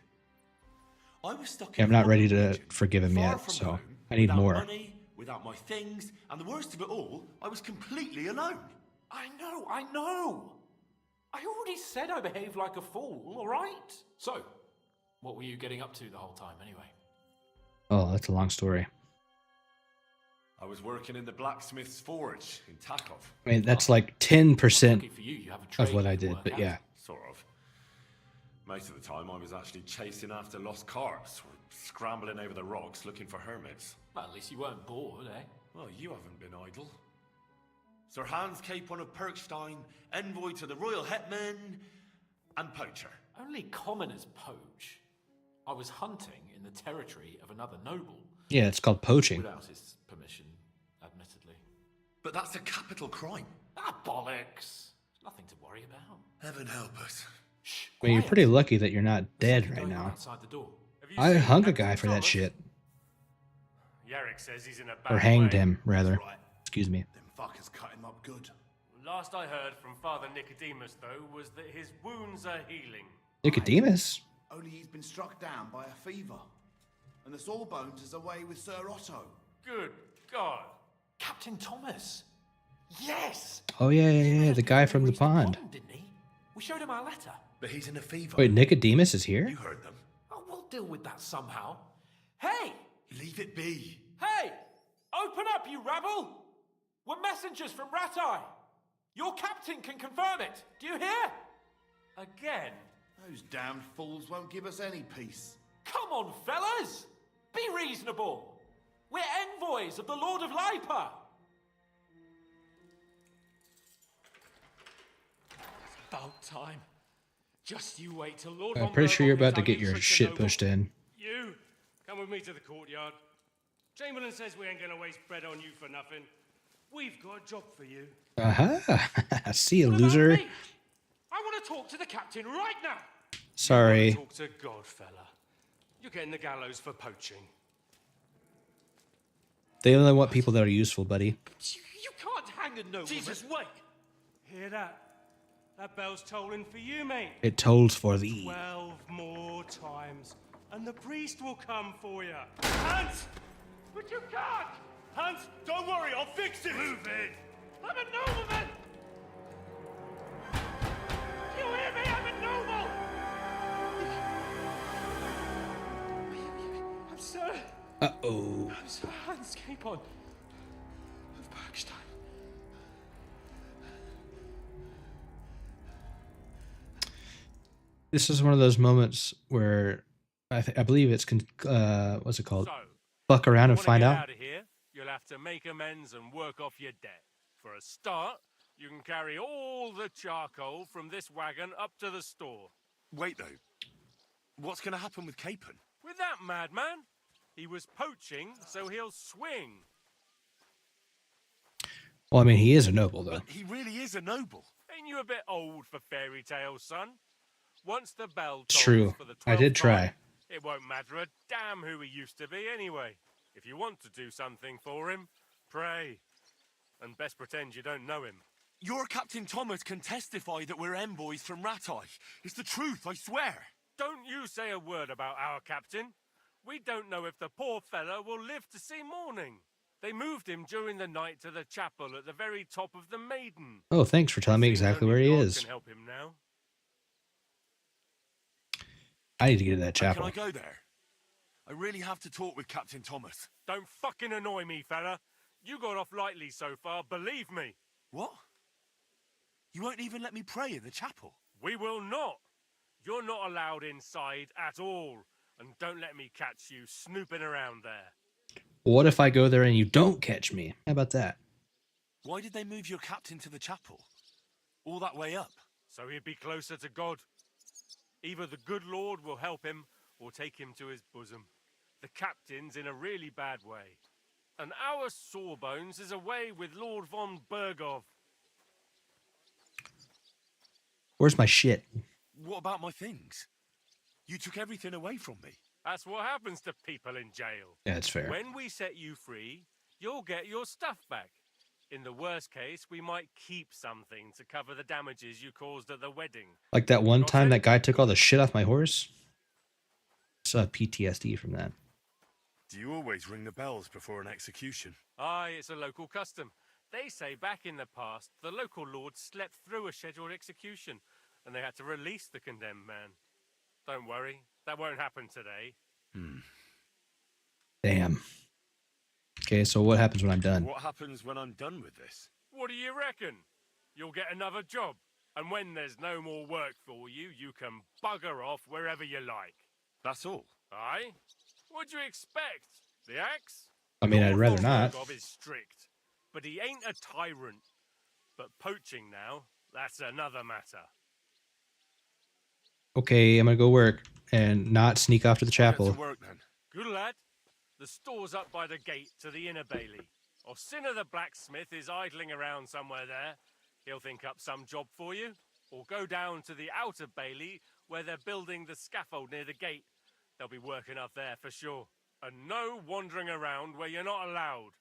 I was stuck Yeah, in I'm not a ready foreign to region, forgive him far yet, from so home, I need without more. money, without my things, and the worst of it all, I was completely alone. I know! I already said I behaved like a fool, alright? So, what were you getting up to the whole time, anyway? Oh, that's a long story. I was working in the blacksmith's forge in Takov. I mean, that's like 10% Lucky for you, you have a trade of what you I can did, work but out. yeah. Sort of. Most of the time I was actually chasing after lost carts, or scrambling over the rocks looking for hermits. Well, at least you weren't bored, eh? Well, you haven't been idle. Sir Hans Capon of Perkstein, envoy to the royal hetman, and poacher. Only commoners poach. I was hunting in the territory of another noble. Yeah, it's called poaching. Without his permission, admittedly. But that's a capital crime. Ah, bollocks. Nothing to worry about. Heaven help us. I mean, you're pretty lucky that you're not dead right now. Outside the door. I hung a guy for that shit. Yarrick says he's in a Or bad hanged way. him, rather. Excuse me. Them fuckers cut him up good. Last I heard from Father Nicodemus, though, was that his wounds are healing. Nicodemus? Only he's been struck down by a fever. And the Sawbones is away with Sir Otto. Good God. Captain Thomas. Yes! Oh, yeah, the guy from the pond. Didn't he? We showed him our letter. But he's in a fever. Wait, Nicodemus is here? You heard them. Oh, we'll deal with that somehow. Hey! Leave it be. Hey! Open up, you rabble! We're messengers from Ratai. Your captain can confirm it. Do you hear? Again? Those damned fools won't give us any peace. Come on, fellas! Be reasonable. We're envoys of the Lord of Lipa. About time. Just you wait till Lord I'm pretty sure you're about to get your Tricks shit and pushed in. You, come with me to the courtyard. Chamberlain says we ain't gonna waste bread on you for nothing. We've got a job for you. Aha! See you, loser. I want to talk to the captain right now. Sorry. Talk to God, fella. You're getting the gallows for poaching. They only want people that are useful, buddy. You can't hang a nobleman. Jesus, wait! Hear that? That bell's tolling for you, mate. It tolls for thee. 12 more times, and the priest will come for you. Hans! But you can't! Hans, don't worry, I'll fix it! Move it! I'm a nobleman! You hear me? I'm a noble! I'm sorry. Uh-oh. Oh. Hans, Capon of Bergstein. This is one of those moments where I believe it's what's it called? So, Fuck around and want to find get out. out of here, you'll have to make amends and work off your debt. For a start, you can carry all the charcoal from this wagon up to the store. Wait, though. What's going to happen with Capon? With that madman? He was poaching, so he'll swing. Well, I mean, he is a noble, though. But he really is a noble. Ain't you a bit old for fairy tales, son? Once the bell It's tolls true. for the 12th I did try. time, it won't matter a damn who he used to be anyway. If you want to do something for him, pray. And best pretend you don't know him. Your Captain Thomas can testify that we're envoys from Ratai. It's the truth, I swear. Don't you say a word about our captain. We don't know if the poor fellow will live to see morning. They moved him during the night to the chapel at the very top of the Maiden. Oh, thanks for telling me exactly where he God is. can help him now. I need to get to that chapel. Can I go there? I really have to talk with Captain Thomas. Don't fucking annoy me, fella. You got off lightly so far, believe me. What? You won't even let me pray in the chapel? We will not. You're not allowed inside at all. And don't let me catch you snooping around there. What if I go there and you don't catch me? How about that? Why did they move your captain to the chapel? All that way up? So he'd be closer to God. Either the good Lord will help him or take him to his bosom. The captain's in a really bad way. And our Sawbones is away with Lord von Bergov. Where's my shit? What about my things? You took everything away from me. That's what happens to people in jail. Yeah, it's fair. When we set you free, you'll get your stuff back. In the worst case, we might keep something to cover the damages you caused at the wedding. Like that one time that guy took all the shit off my horse? I saw PTSD from that. Do you always ring the bells before an execution? Aye, it's a local custom. They say back in the past, the local lord slept through a scheduled execution, and they had to release the condemned man. Don't worry, that won't happen today. Damn. Okay, so what happens when I'm done? What happens when I'm done with this? What do you reckon? You'll get another job, and when there's no more work for you, you can bugger off wherever you like. That's all? Aye? What'd you expect? The axe? I mean, I'd rather Lord not. Bergov is strict, but he ain't a tyrant. But poaching now, that's another matter. Okay, I'm gonna go work and not sneak off to the Get chapel. to work then. Good lad. The store's up by the gate to the inner bailey. Orsina the blacksmith is idling around somewhere there. He'll think up some job for you. Or go down to the outer bailey where they're building the scaffold near the gate. They'll be working up there for sure. And no wandering around where you're not allowed.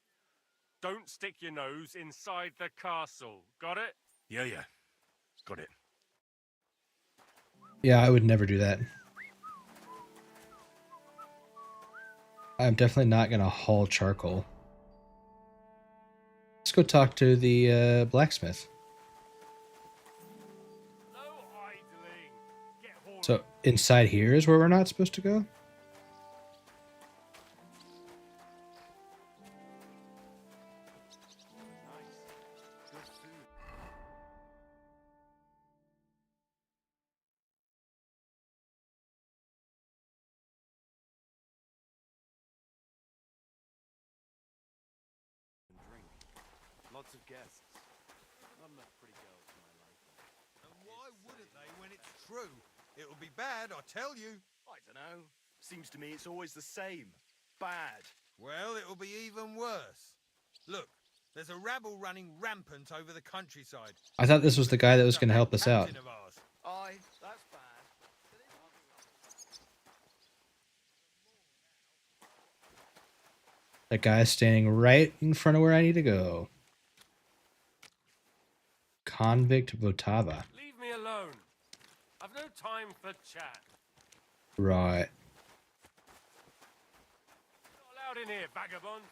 Don't stick your nose inside the castle. Got it? Yeah. Got it. Yeah, I would never do that. I'm definitely not gonna haul charcoal. Let's go talk to the blacksmith. So inside here is where we're not supposed to go? Lots of guests. Not enough pretty girls for my liking. And why wouldn't they when it's true? It'll be bad, I tell you. I don't know. Seems to me it's always the same. Bad. Well, it'll be even worse. Look, there's a rabble running rampant over the countryside. I thought this was the guy that was gonna help us out. Captain of ours. Aye, that's bad. That guy's standing right in front of where I need to go. Convict Votava. Leave me alone. I've no time for chat. Right. Not allowed in here, vagabond.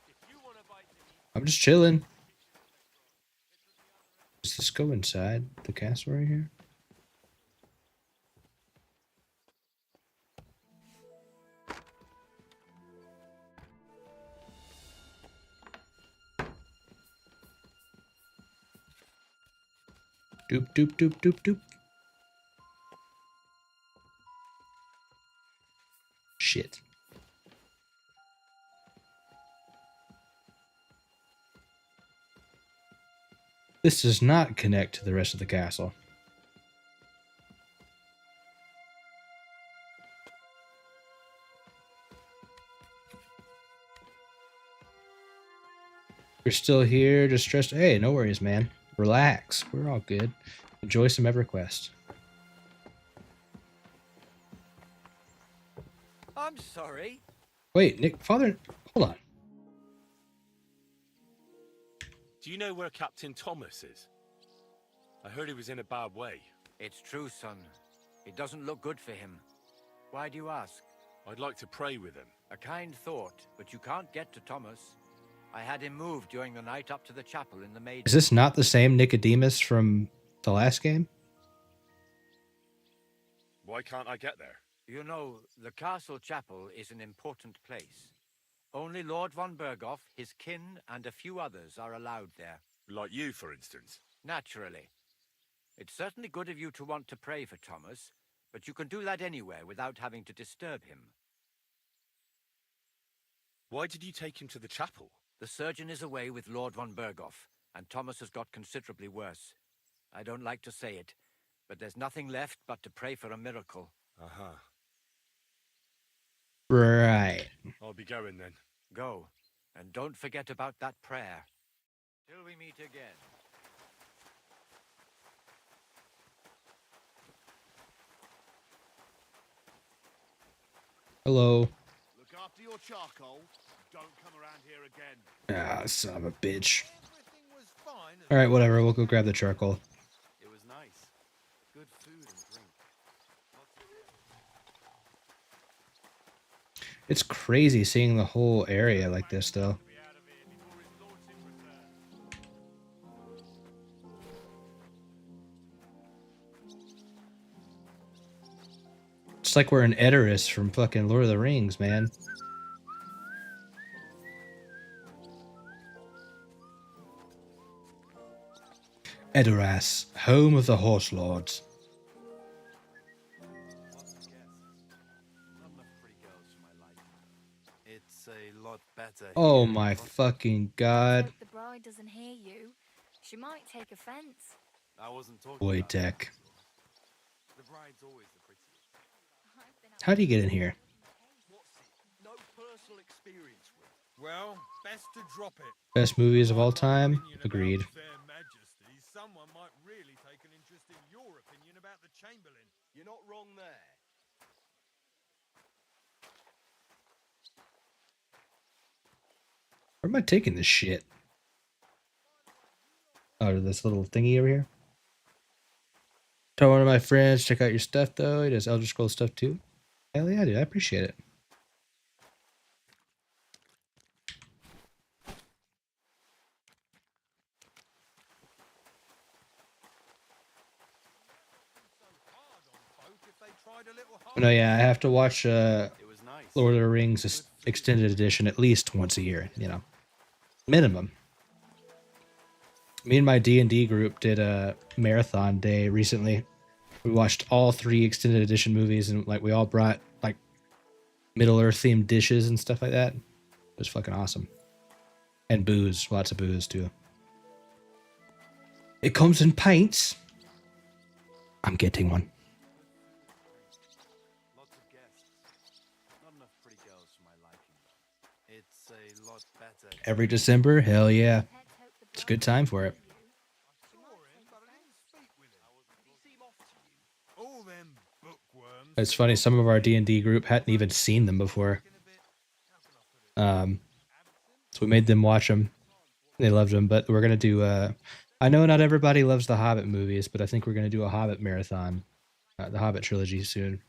If you want to bite me, I'm just chilling. Does this go inside the castle right here? Doop doop doop doop doop. Shit. This does not connect to the rest of the castle. You're still here, just stressed. Hey, no worries, man. Relax. We're all good. Enjoy some EverQuest. I'm sorry. Wait, Nick, father, hold on. Do you know where Captain Thomas is? I heard he was in a bad way. It's true, son. It doesn't look good for him. Why do you ask? I'd like to pray with him. A kind thought, but you can't get to Thomas. I had him moved during the night up to the chapel in the maid. Is this not the same Nicodemus from the last game? Why can't I get there? You know, the castle chapel is an important place. Only Lord von Berghoff, his kin, and a few others are allowed there. Like you, for instance. Naturally. It's certainly good of you to want to pray for Thomas, but you can do that anywhere without having to disturb him. Why did you take him to the chapel? The surgeon is away with Lord von Berghoff, and Thomas has got considerably worse. I don't like to say it, but there's nothing left but to pray for a miracle. Uh-huh. Right. I'll be going then. Go, and don't forget about that prayer. Till we meet again. Hello. Look after your charcoal. Don't come around here again. Ah, son of a bitch. Alright, whatever. We'll go grab the charcoal. It was nice. Good food and drink. It's crazy seeing the whole area like this, though. It's like we're in Edoras from fucking Lord of the Rings, man. Edoras, home of the Horse Lords. It's a lot better. Oh my fucking god. The bride doesn't hear you. She might take offense. I wasn't talking Boy, about Tech. the bride's always the prettiest. How do you get in here? No personal experience with. Well, best to drop it. Best movies of all time? Agreed. Fair Majesty, someone might really take an interest in your opinion about the Chamberlain. You're not wrong there. Where am I taking this shit? Oh, to this little thingy over here? Tell one of my friends, check out your stuff, though. He does Elder Scrolls stuff, too. Hell yeah, dude. I appreciate it. No, yeah, I have to watch Lord of the Rings Extended Edition at least once a year, you know. Minimum. Me and my D&D group did a marathon day recently. We watched all 3 Extended Edition movies, and like we all brought like Middle-earth themed dishes and stuff like that. It was fucking awesome. And booze, lots of booze too. It comes in pints. I'm getting one. Lots of guests. Not enough pretty girls for my liking. It's a lot better. Every December, hell yeah. It's a good time for it. All them bookworms. It's funny, some of our D&D group hadn't even seen them before. So we made them watch them. They loved them, but we're going to do... I know not everybody loves the Hobbit movies, but I think we're going to do a Hobbit marathon. The Hobbit trilogy soon.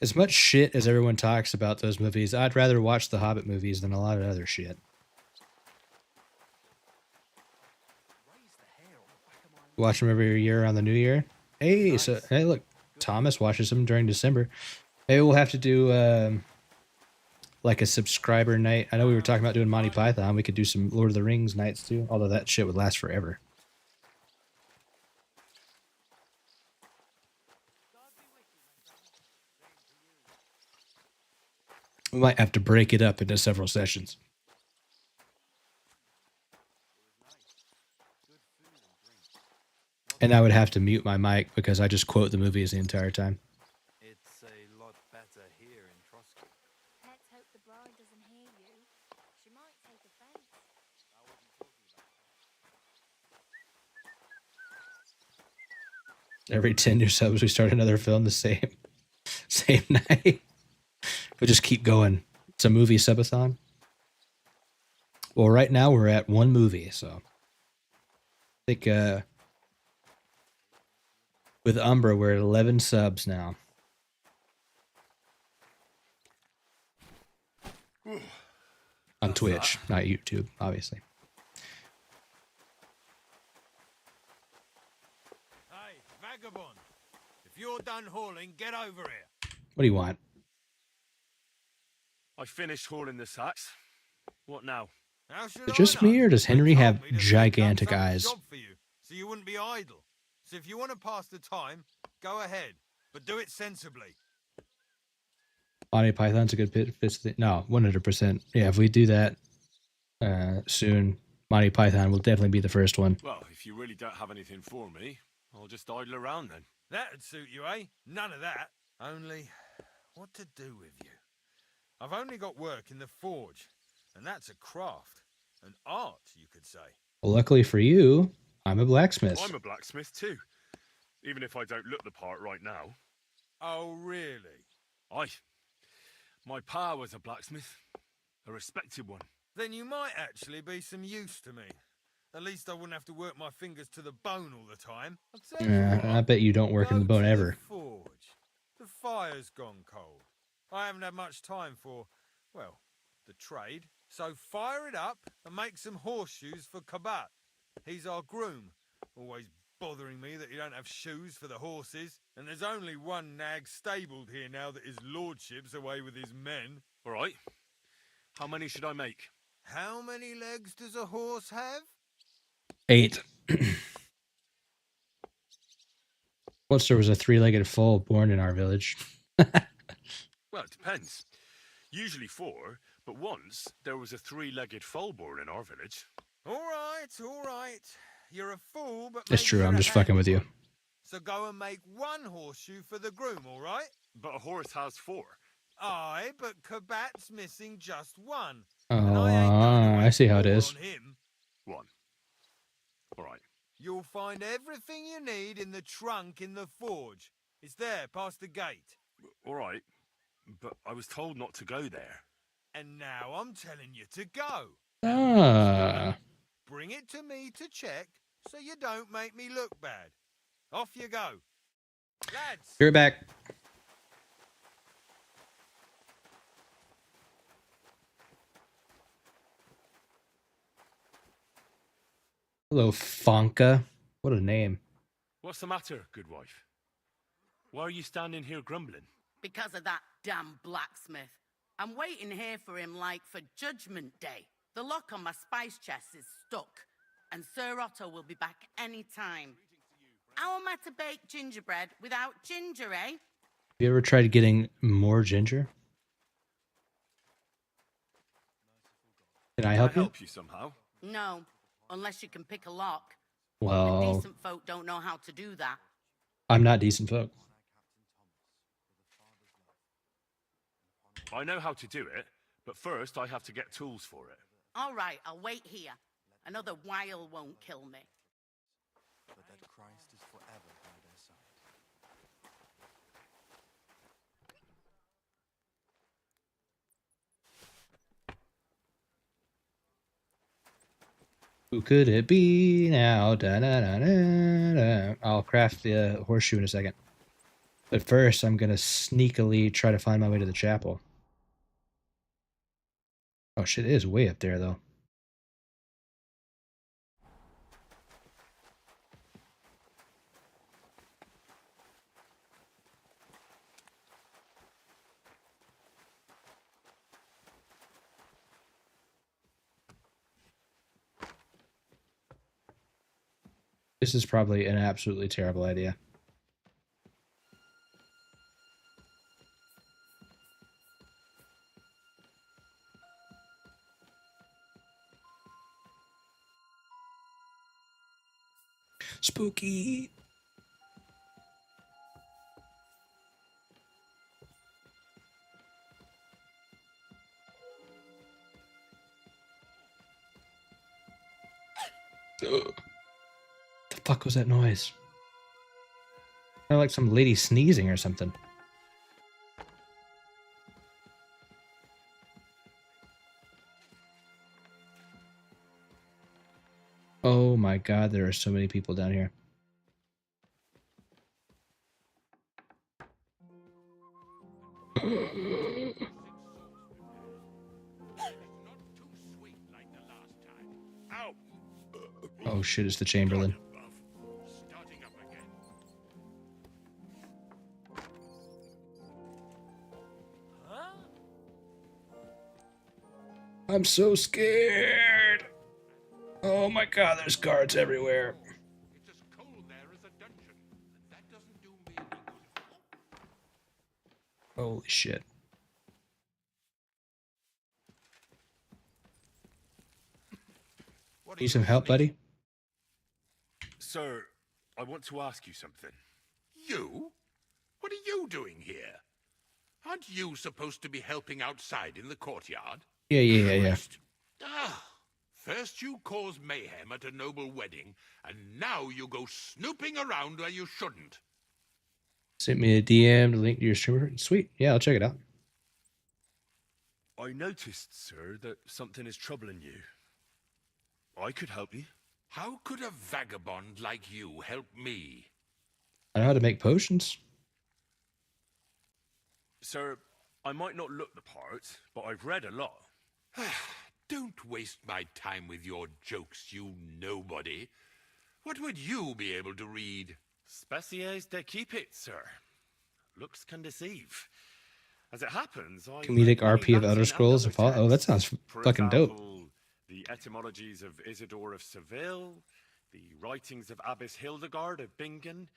As much shit as everyone talks about those movies, I'd rather watch the Hobbit movies than a lot of other shit. Watch them every year on the New Year. Hey, so hey, look, Thomas watches them during December. Maybe we'll have to do like a subscriber night. I know we were talking about doing Monty Python. We could do some Lord of the Rings nights too, although that shit would last forever. We might have to break it up into several sessions. And I would have to mute my mic because I just quote the movies the entire time. It's a lot better here in Trotsky. Let's hope the bride doesn't hear you. She might take offense. Every 10 new subs, we start another film the same night. We'll just keep going. It's a movie subathon. Well, right now we're at one movie, so I think with Umbra we're at 11 subs now. On Twitch, not YouTube, obviously. Hey, vagabond. If you're done hauling, get over here. What do you want? I finished hauling the sacks. What now? How should Is it just me, or does Henry have gigantic eyes? job for you, so you wouldn't be idle. So if you want to pass the time, go ahead, but do it sensibly. Monty Python's a good fit. No, 100%. Yeah, if we do that soon, Monty Python will definitely be the first one. Well, if you really don't have anything for me, I'll just idle around then. That'd suit you, eh? None of that. Only, what to do with you? I've only got work in the forge, and that's a craft, an art, you could say. Well, luckily for you, I'm a blacksmith. I'm a blacksmith too, even if I don't look the part right now. Oh, really? Aye. My pa was a blacksmith, a respected one. Then you might actually be some use to me. At least I wouldn't have to work my fingers to the bone all the time. I bet you don't work in the bone ever. Forge. The fire's gone cold. I haven't had much time for, well, the trade. So fire it up and make some horseshoes for Kabat. He's our groom. Always bothering me that you don't have shoes for the horses. And there's only one nag stabled here now that his lordship's away with his men. All right. How many should I make? How many legs does a horse have? 8. Once there was a 3-legged foal born in our village. Well, it depends. Usually 4, but once there was a 3-legged foal born in our village. All right, all right. You're a fool, but It's true, I'm just fucking with you. So go and make one horseshoe for the groom, all right? But a horse has 4. Aye, but Kabat's missing just one. Oh, I see how it is. One. All right. You'll find everything you need in the trunk in the forge. It's there, past the gate. All right. But I was told not to go there. And now I'm telling you to go. Ah. Bring it to me to check, so you don't make me look bad. Off you go. Lads! Be right back. Hello, Fonka. What a name. What's the matter, good wife? Why are you standing here grumbling? Because of that damn blacksmith. I'm waiting here for him like for Judgment Day. The lock on my spice chest is stuck, and Sir Otto will be back any time. How am I to bake gingerbread without ginger, eh? Have you ever tried getting more ginger? Can I help you? Help you somehow? No, unless you can pick a lock. Well, And decent folk don't know how to do that. I'm not decent folk. I know how to do it, but first I have to get tools for it. All right, I'll wait here. Another while won't kill me. But that Christ is forever by their side. Who could it be now? Da, da, da, da, da. I'll craft the horseshoe in a second. But first, I'm going to sneakily try to find my way to the chapel. Oh shit, it is way up there though. This is probably an absolutely terrible idea. Spooky. Ugh. The fuck was that noise? Sounded like some lady sneezing or something. Oh my god, there are so many people down here. Oh shit, it's the Chamberlain. I'm so scared. Oh my god, there's guards everywhere. Holy shit. Need some help, buddy? Sir, I want to ask you something. You? What are you doing here? Aren't you supposed to be helping outside in the courtyard? Yeah. Ah, first you cause mayhem at a noble wedding, and now you go snooping around where you shouldn't. Sent me a DM to link to your streamer. Sweet. Yeah, I'll check it out. I noticed, sir, that something is troubling you. I could help you. How could a vagabond like you help me? I know how to make potions. Sir, I might not look the part, but I've read a lot. Don't waste my time with your jokes, you nobody. What would you be able to read? Spéciés de keep it, sir. Looks can deceive. As it happens, I Comedic RP of Elder Scrolls and Fallout. Oh, that sounds fucking dope. The etymologies of Isidore of Seville, the writings of Abbess Hildegard of Bingen,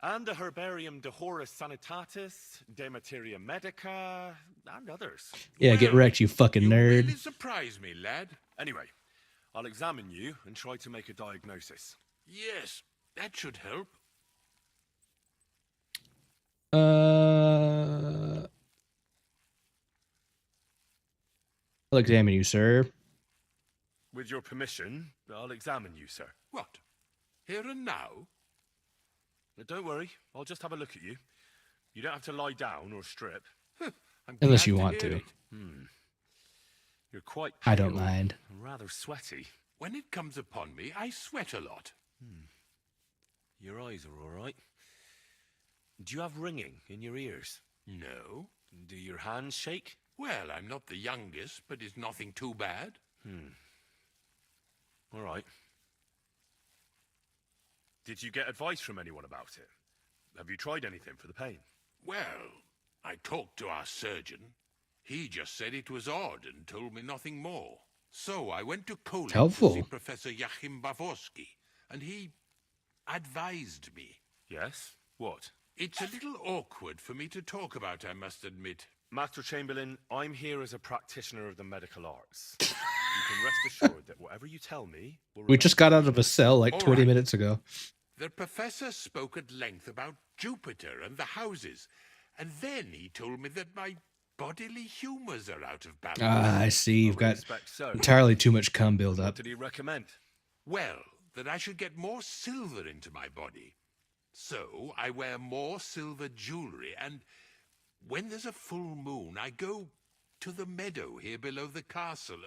and the Herbarium de Horis Sanitatis, De Materia Medica, and others. Yeah, get wrecked, you fucking nerd. Really surprise me, lad. Anyway, I'll examine you and try to make a diagnosis. Yes, that should help. I'll examine you, sir. With your permission, I'll examine you, sir. What? Here and now? Don't worry, I'll just have a look at you. You don't have to lie down or strip. Unless you want to. You're quite pale, I don't mind. and rather sweaty. When it comes upon me, I sweat a lot. Your eyes are all right. Do you have ringing in your ears? No. Do your hands shake? Well, I'm not the youngest, but it's nothing too bad. All right. Did you get advice from anyone about it? Have you tried anything for the pain? Well, I talked to our surgeon. He just said it was odd and told me nothing more. So I went to Poland to see Professor Joachim Bavorski, and he advised me. Yes? What? It's a little awkward for me to talk about, I must admit. Master Chamberlain, I'm here as a practitioner of the medical arts. You can rest assured that whatever you tell me will... We just got out of a cell like 20 minutes ago. The professor spoke at length about Jupiter and the houses, and then he told me that my bodily humors are out of balance. Ah, I see. You've got entirely too much cum buildup. What did he recommend? Well, that I should get more silver into my body. So I wear more silver jewelry, and when there's a full moon, I go to the meadow here below the castle,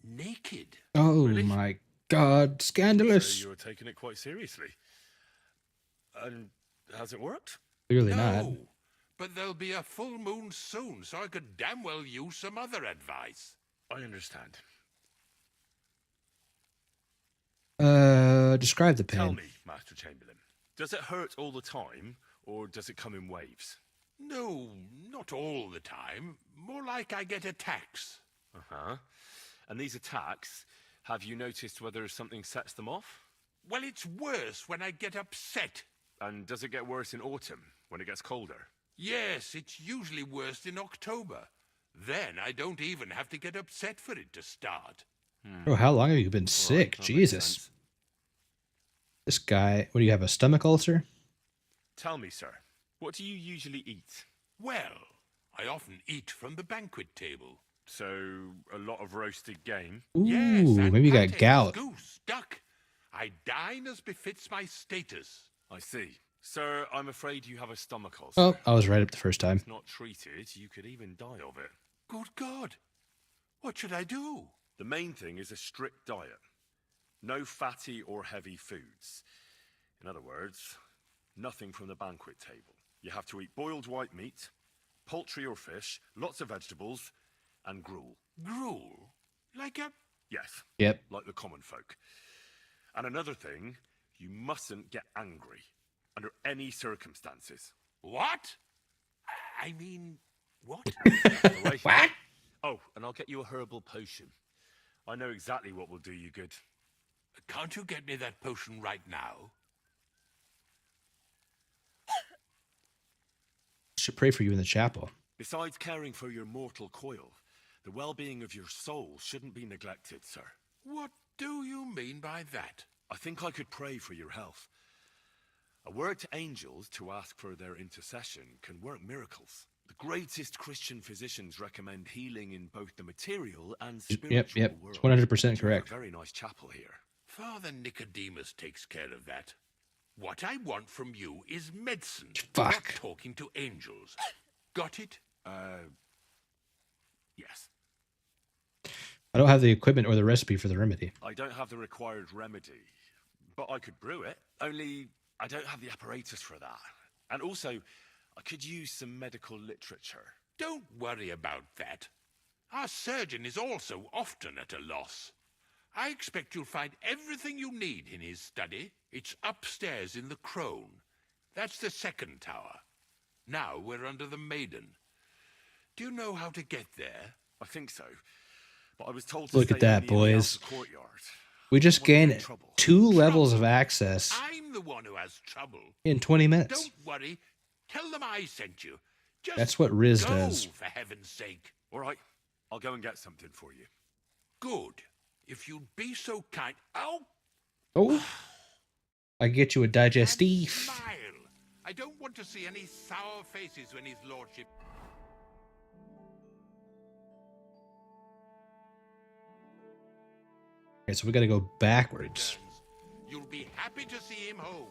naked. Oh my god, scandalous. So you were taking it quite seriously. And has it worked? Clearly not. No, but there'll be a full moon soon, so I could damn well use some other advice. I understand. Describe the pain. Tell me, Master Chamberlain, does it hurt all the time, or does it come in waves? No, not all the time. More like I get attacks. And these attacks, have you noticed whether something sets them off? Well, it's worse when I get upset. And does it get worse in autumn, when it gets colder? Yes, it's usually worse in October. Then I don't even have to get upset for it to start. Oh, how long have you been sick? that makes Jesus. sense. This guy, what do you have, a stomach ulcer? Tell me, sir, what do you usually eat? Well, I often eat from the banquet table. So, a lot of roasted game? Ooh, Yes, and maybe you got pâtés, gout. goose, duck. I dine as befits my status. I see. Sir, I'm afraid you have a stomach ulcer. Oh, I was right up the first time. If not treated, you could even die of it. Good God. What should I do? The main thing is a strict diet. No fatty or heavy foods. In other words, nothing from the banquet table. You have to eat boiled white meat, poultry or fish, lots of vegetables, and gruel. Gruel? Like a... Yes. Yep. Like the common folk. And another thing, you mustn't get angry. Under any circumstances. What? I mean, what? What? Oh, and I'll get you a herbal potion. I know exactly what will do you good. Can't you get me that potion right now? Should pray for you in the chapel. Besides caring for your mortal coil, the well-being of your soul shouldn't be neglected, sir. What do you mean by that? I think I could pray for your health. A word to angels to ask for their intercession can work miracles. The greatest Christian physicians recommend healing in both the material and spiritual Yep. world. It's 100% We have correct. a very nice chapel here. Father Nicodemus takes care of that. What I want from you is medicine, Fuck. not talking to angels. Got it? Yes. I don't have the equipment or the recipe for the remedy. I don't have the required remedy, but I could brew it. Only I don't have the apparatus for that. And also, I could use some medical literature. Don't worry about that. Our surgeon is also often at a loss. I expect you'll find everything you need in his study. It's upstairs in the Crone. That's the second tower. Now we're under the Maiden. Do you know how to get there? I think so. But I was told to Look at stay that, in the alley boys. out the courtyard. We just I don't wanna get gained in trouble. 2 levels of access I'm the one who has trouble. in 20 minutes. Don't worry. Tell them I sent you. Just That's what Riz go, does. for heaven's sake. All right, I'll go and get something for you. Good. If you'd be so kind. Oh, Oh, I get you a digestif. smile. I don't want to see any sour faces when his lordship... Okay, so we gotta go backwards. You'll be happy to see him home.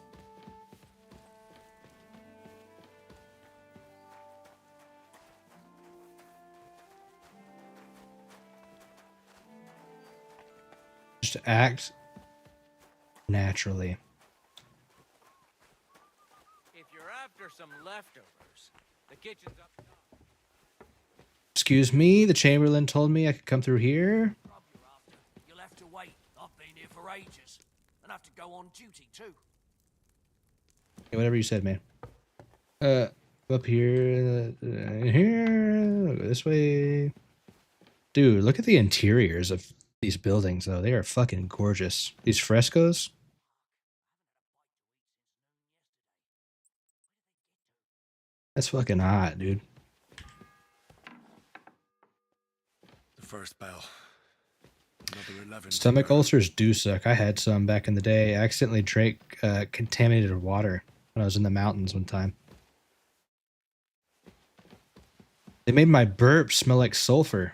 Just to act naturally. If you're after some leftovers, the kitchen's up top. Excuse me, the Chamberlain told me I could come through here. You'll have to wait. I've been here for ages. And have to go on duty too. Yeah, whatever you said, man. Up here, here, go this way. Dude, look at the interiors of these buildings, though. They are fucking gorgeous. These frescoes. That's fucking hot, dude. The first bell. Another 11. Stomach ulcers do suck. I had some back in the day. I accidentally drank contaminated water when I was in the mountains one time. They made my burp smell like sulfur.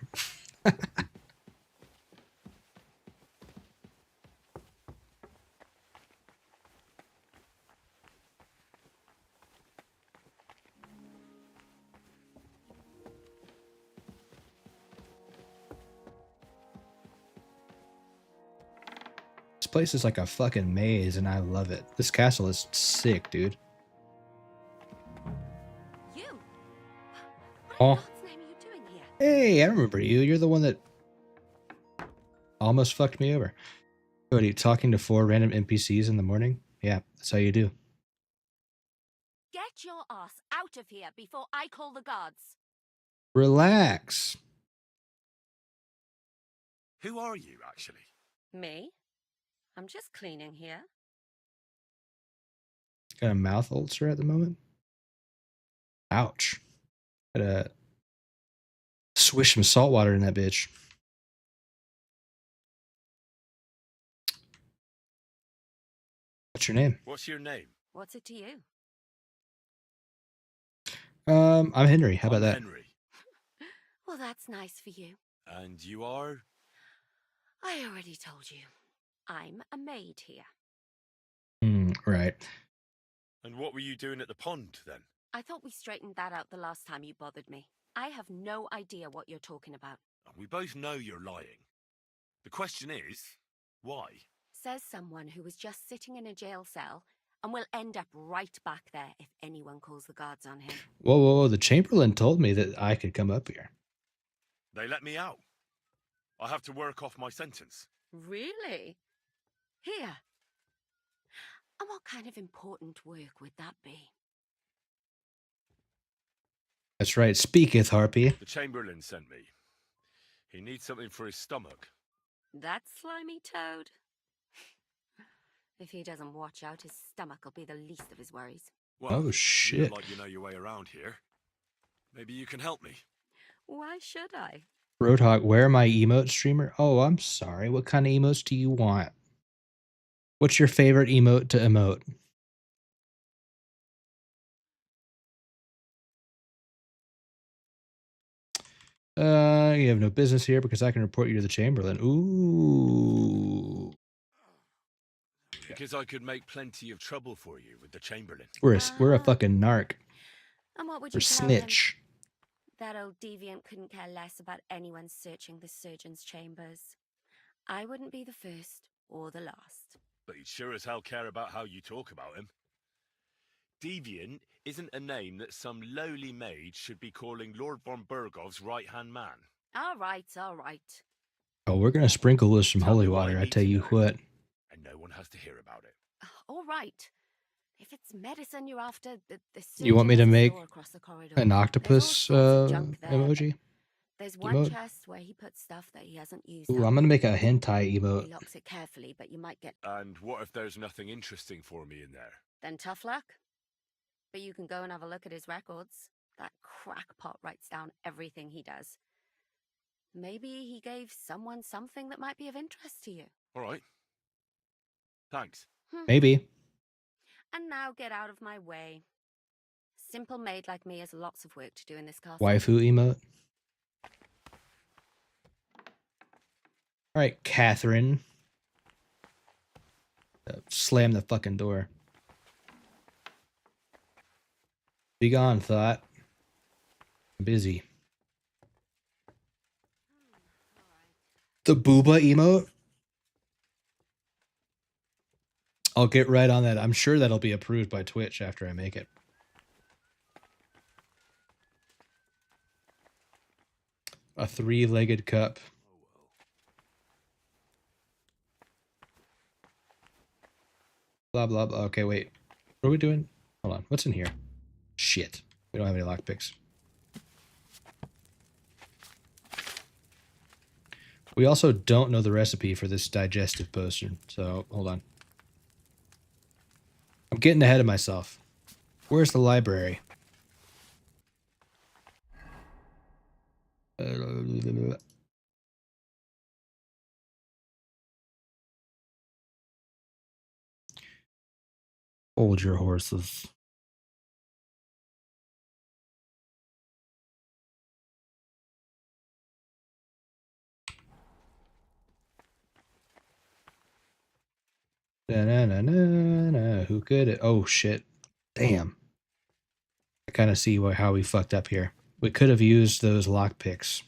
This place is like a fucking maze and I love it. This castle is sick, dude. You? Oh. What name are you doing here? Hey, I remember you. You're the one that almost fucked me over. What are you talking to 4 random NPCs in the morning? Yeah, that's how you do. Get your ass out of here before I call the guards. Relax. Who are you, actually? Me? I'm just cleaning here. Got a mouth ulcer at the moment. Ouch. Gotta swish some salt water in that bitch. What's your name? What's your name? What's it to you? I'm Henry. How about I'm that? Henry. Well, that's nice for you. And you are? I already told you. I'm a maid here. Right. And what were you doing at the pond, then? I thought we straightened that out the last time you bothered me. I have no idea what you're talking about. We both know you're lying. The question is, why? Says someone who was just sitting in a jail cell and will end up right back there if anyone calls the guards on him. Whoa, whoa, whoa. The Chamberlain told me that I could come up here. They let me out. I have to work off my sentence. Really? Here. And what kind of important work would that be? That's right. Speaketh, Harpy. The Chamberlain sent me. He needs something for his stomach. That slimy toad? If he doesn't watch out, his stomach will be the least of his worries. Well, Oh, you shit. look like you know your way around here. Maybe you can help me. Why should I? Roadhog, where my emote streamer? Oh, I'm sorry. What kind of emotes do you want? What's your favorite emote to emote? You have no business here because I can report you to the Chamberlain. Ooh. Because I could make plenty of trouble for you with the Chamberlain. We're a fucking narc. And what would Or you tell him? snitch. That old deviant couldn't care less about anyone searching the surgeon's chambers. I wouldn't be the first or the last. But he'd sure as hell care about how you talk about him. Deviant isn't a name that some lowly maid should be calling Lord von Burgov's right-hand man. All right, all right. Oh, we're gonna sprinkle with some holy water. I tell you what. And no one has to hear about it. All right. If it's medicine you're after, the You want me to surgeon has a make store across the corridor. an There's all octopus sorts of junk there, emoji? There's one Emote? chest where he puts stuff that he hasn't used. Ooh, up. I'm gonna make a hentai He emote. locks it carefully, but you might get... And what if there's nothing interesting for me in there? Then tough luck. But you can go and have a look at his records. That crackpot writes down everything he does. Maybe he gave someone something that might be of interest to you. All right. Thanks. Maybe. And now get out of my way. Simple maid like me has lots of work to do in this castle. Waifu emote. All right, Catherine. Slam the fucking door. Be gone, thought. I'm busy. The booba emote? I'll get right on that. I'm sure that'll be approved by Twitch after I make it. A three-legged cup. Blah, blah, blah. Okay, wait. What are we doing? Hold on. What's in here? Shit. We don't have any lockpicks. We also don't know the recipe for this digestive potion, so hold on. I'm getting ahead of myself. Where's the library? Hold your horses. Na-na-na-na-na. Who could it? Oh shit. Damn. I kind of see how we fucked up here. We could have used those lockpicks.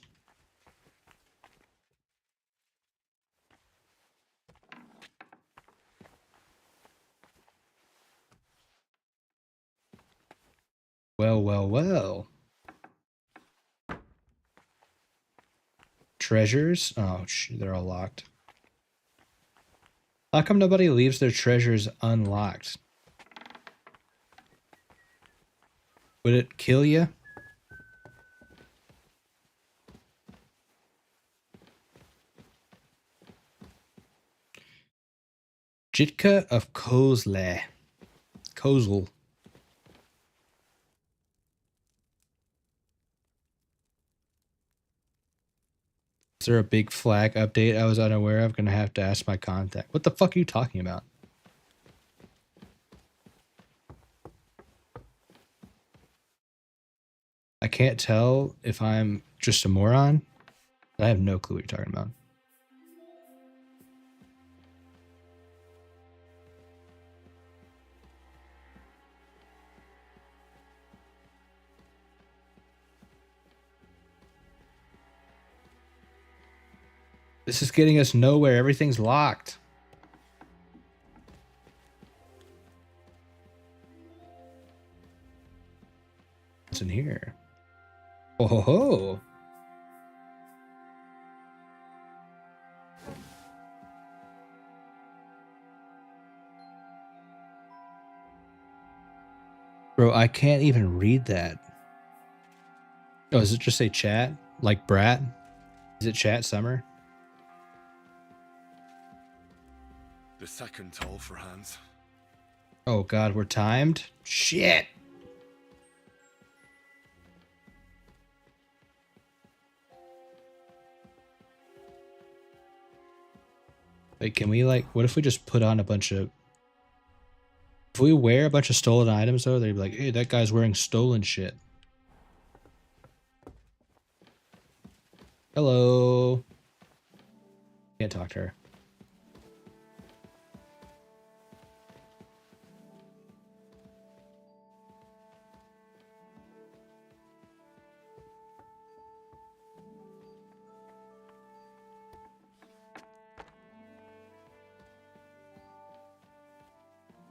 Well, well, well. Treasures? Oh, they're all locked. How come nobody leaves their treasures unlocked? Would it kill you? Jitka of Kozle. Kozel. Is there a big flag update I was unaware of? Gonna have to ask my contact. What the fuck are you talking about? I can't tell if I'm just a moron. I have no clue what you're talking about. This is getting us nowhere. Everything's locked. What's in here? Oh ho ho. Bro, I can't even read that. Oh, does it just say chat? Like Brat? Is it chat summer? The second toll for Hans. Oh god, we're timed? Shit! Wait, can we like, what if we just put on a bunch of... If we wear a bunch of stolen items though, they'd be like, hey, that guy's wearing stolen shit. Hello. Can't talk to her.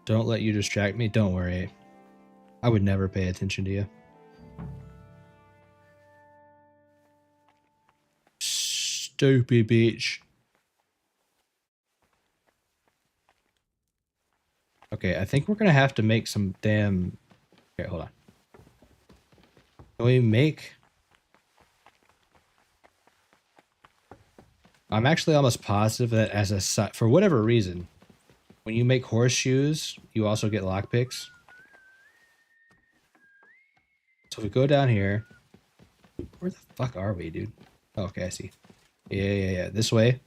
Don't let you distract me. Don't worry. I would never pay attention to you. Stupid bitch. Okay, I think we're gonna have to make some damn... Okay, hold on. Can we make... I'm actually almost positive that as a side... For whatever reason, when you make horseshoes, you also get lockpicks. So if we go down here... Where the fuck are we, dude? Oh, okay, I see. Yeah. This way.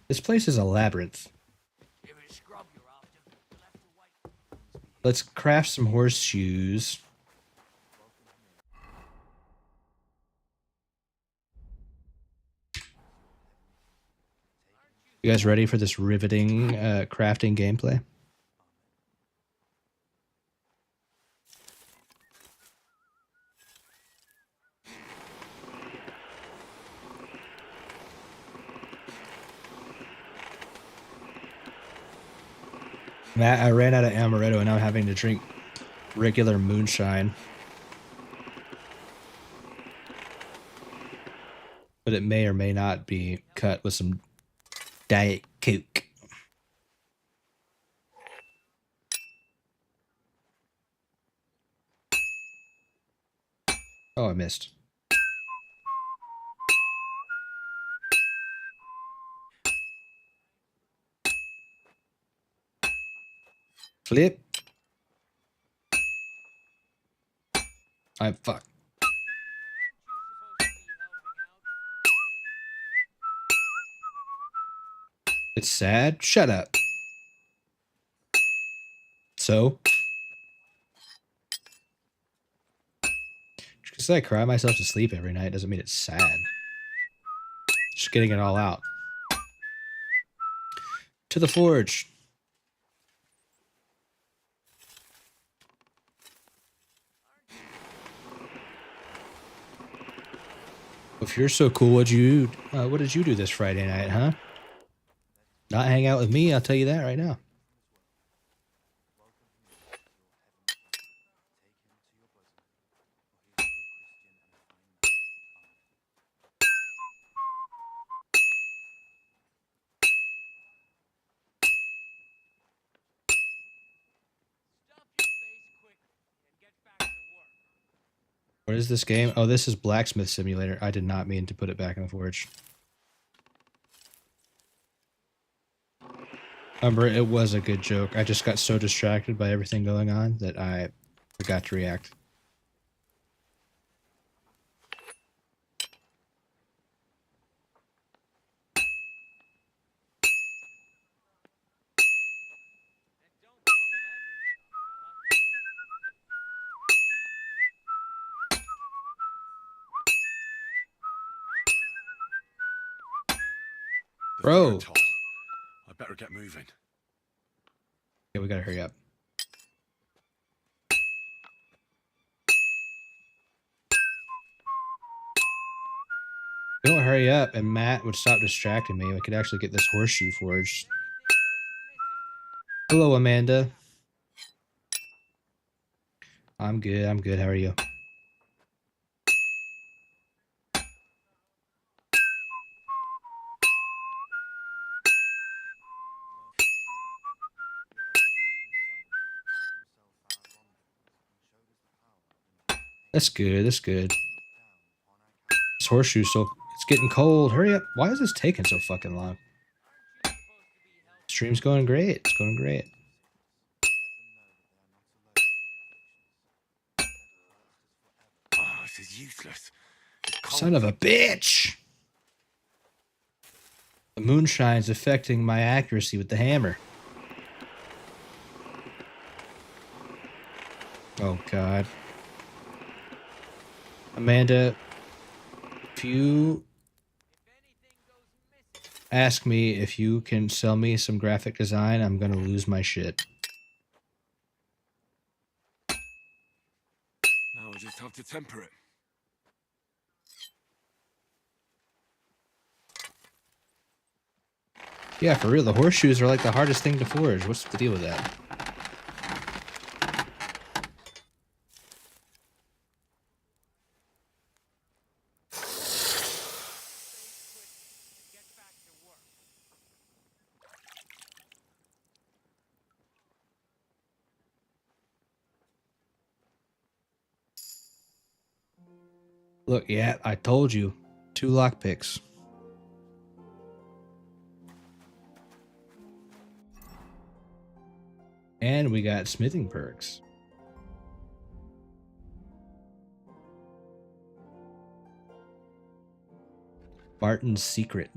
This place is a labyrinth. Let's craft some horseshoes. You guys ready for this riveting crafting gameplay? Matt, I ran out of amaretto and I'm having to drink regular moonshine. But it may or may not be cut with some Diet Coke. Oh, I missed. Flip. I'm fuck. It's sad? Shut up. So? Just because I cry myself to sleep every night doesn't mean it's sad. Just getting it all out. To the forge. If you're so cool, what did you do this Friday night, huh? Not hang out with me, I'll tell you that right now. What is this game? Oh, this is Blacksmith Simulator. I did not mean to put it back in the forge. Remember, it was a good joke. I just got so distracted by everything going on that I forgot to react. Bro. I better get moving. Yeah, we gotta hurry up. If we don't hurry up and Matt would stop distracting me, we could actually get this horseshoe forged. Hello, Amanda. I'm good. I'm good. How are you? That's good. That's good. This horseshoe's so... It's getting cold. Hurry up. Why is this taking so fucking long? Stream's going great. It's going great. Oh, this is useless. Son of a bitch! The moonshine's affecting my accuracy with the hammer. Oh, God. Amanda, if you ask me if you can sell me some graphic design, I'm gonna lose my shit. Now I just have to temper it. Yeah, for real, the horseshoes are like the hardest thing to forge. What's the deal with that? Look, yeah, I told you. 2 lockpicks. And we got smithing perks. Barton's Secret.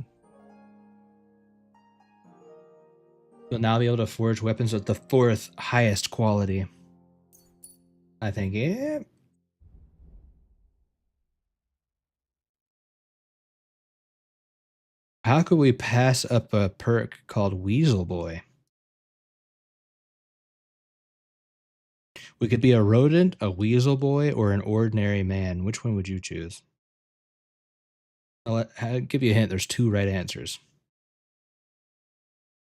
You'll now be able to forge weapons at the 4th highest quality. I think, yeah. How could we pass up a perk called Weasel Boy? We could be a rodent, a weasel boy, or an ordinary man. Which one would you choose? I'll give you a hint. There's 2 right answers.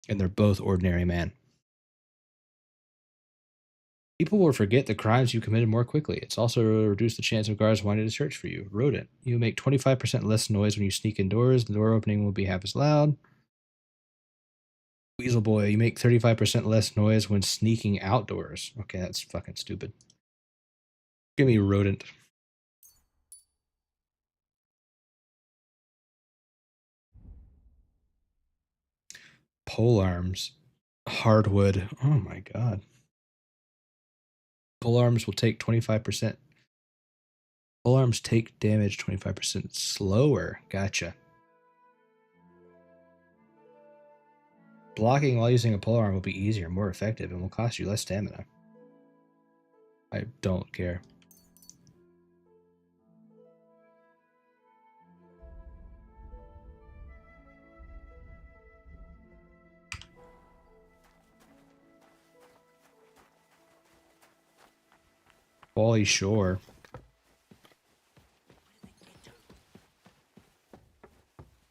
And they're both ordinary man. People will forget the crimes you committed more quickly. It's also reduced the chance of guards wanting to search for you. Rodent. You make 25% less noise when you sneak indoors. The door opening will be half as loud. Weasel Boy. You make 35% less noise when sneaking outdoors. Okay, that's fucking stupid. Give me rodent. Pole arms. Hardwood. Oh my god. Pole arms will take 25%. Pole arms take damage 25% slower. Gotcha. Blocking while using a polearm will be easier, more effective, and will cost you less stamina. I don't care. Wally Shore.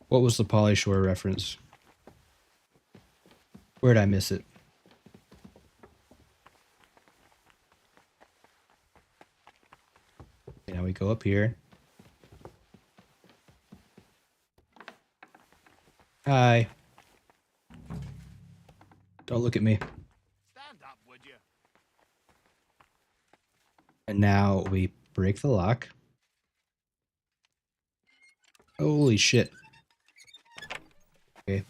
What was the Pauly Shore reference? Where'd I miss it? Okay, now we go up here. Hi. Don't look at me. Stand up, would you? And now we break the lock. Holy shit. Okay.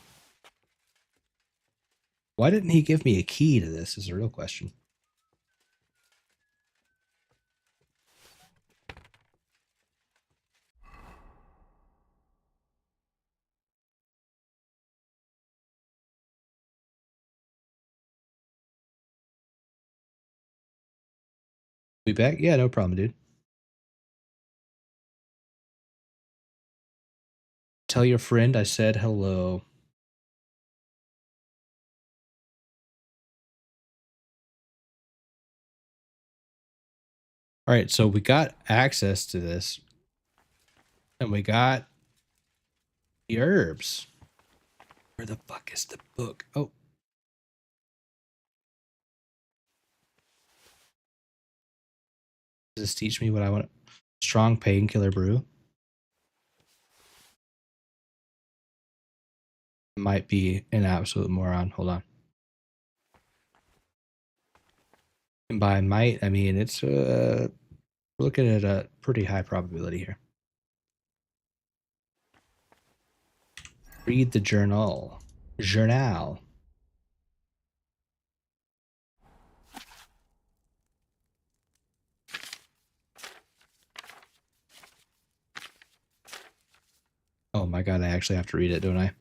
Why didn't he give me a key to this is a real question. Be back? Yeah, no problem, dude. Tell your friend I said hello. All right, so we got access to this. And we got the herbs. Where the fuck is the book? Oh. Does this teach me what I want? Strong painkiller brew. Might be an absolute moron. Hold on. And by might, I mean it's we're looking at a pretty high probability here. Read the journal. Journal. Oh my god, I actually have to read it, don't I?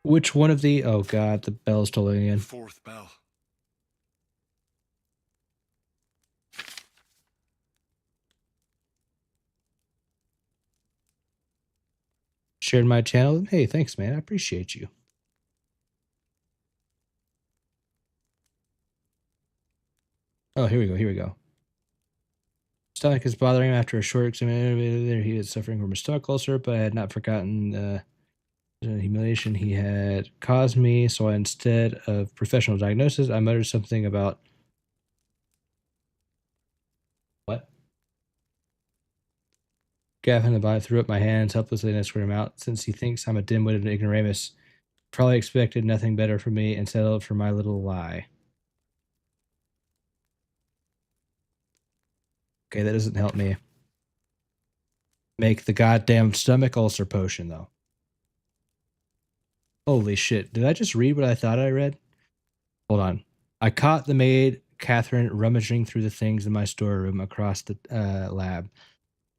Which one of the... Oh god, the bell's tolling again. Fourth bell. Shared my channel. Hey, thanks, man. I appreciate you. Oh, here we go. Here we go. Stomach is bothering him after a short examination. He is suffering from a stomach ulcer, but I had not forgotten the humiliation he had caused me. So instead of professional diagnosis, I muttered something about what? Gavin the body threw up my hands helplessly and I squared him out. Since he thinks I'm a dim-witted ignoramus, probably expected nothing better from me and settled for my little lie. Okay, that doesn't help me. Make the goddamn stomach ulcer potion, though. Holy shit. Did I just read what I thought I read? Hold on. I caught the maid, Catherine, rummaging through the things in my storeroom across the lab.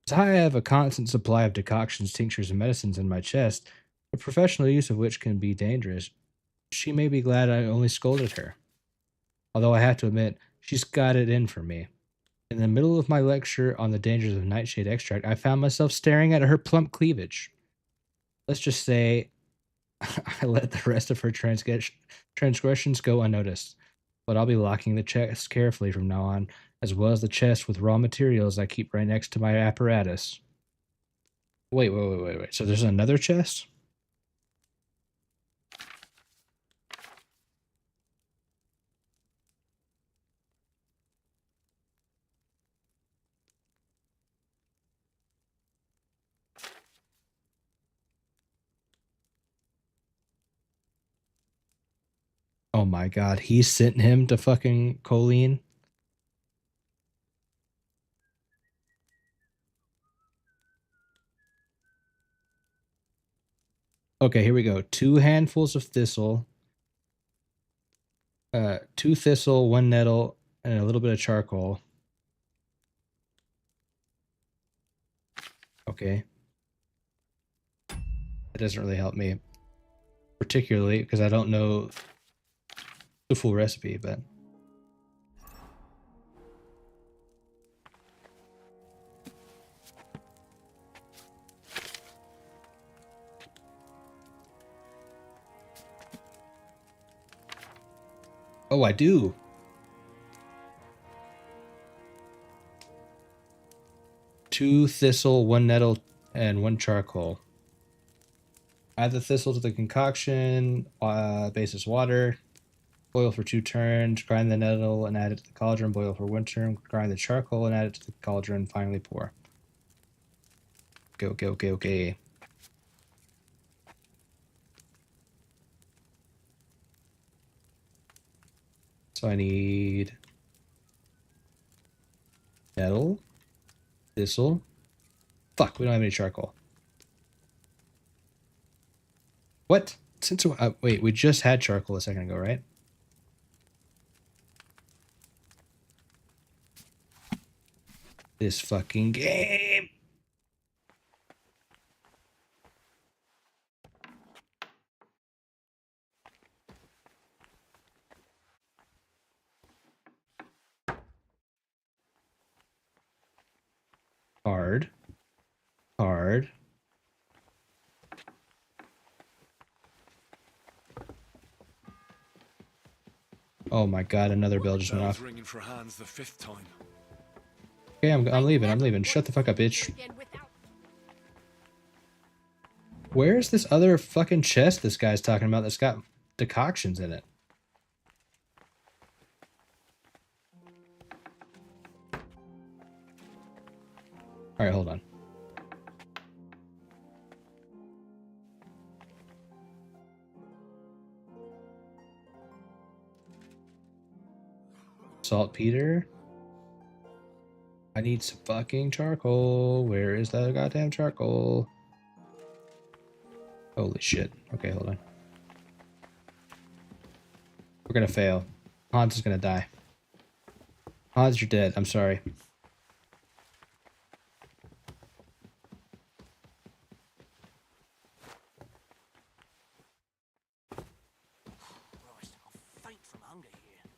As I have a constant supply of decoctions, tinctures, and medicines in my chest, the professional use of which can be dangerous, she may be glad I only scolded her. Although I have to admit, she's got it in for me. In the middle of my lecture on the dangers of nightshade extract, I found myself staring at her plump cleavage. Let's just say I let the rest of her transgressions go unnoticed, but I'll be locking the chest carefully from now on, as well as the chest with raw materials I keep right next to my apparatus. Wait. So there's another chest? Oh my god, he sent him to fucking Colleen? Okay, here we go. 2 handfuls of thistle. 2 thistle, 1 nettle, and a little bit of charcoal. Okay. That doesn't really help me. Particularly because I don't know the full recipe, but... Oh, I do. Two thistle, 1 nettle, and 1 charcoal. Add the thistle to the concoction, basis water, boil for 2 turns, grind the nettle and add it to the cauldron, boil for 1 turn, grind the charcoal and add it to the cauldron, finally pour. Okay. So I need nettle, thistle. Fuck, we don't have any charcoal. What? Since wait, we just had charcoal a second ago, right? This fucking game. Hard. Oh my god, another bell just went off. Ringing for hands the 5th time. Okay, I'm leaving. Shut the fuck up, bitch. Where's this other fucking chest this guy's talking about that's got decoctions in it? Alright, hold on. Saltpeter. I need some fucking charcoal. Where is that goddamn charcoal? Holy shit. Okay, hold on. We're gonna fail. Hans is gonna die. Hans, you're dead. I'm sorry. Christ, I'll faint from hunger here.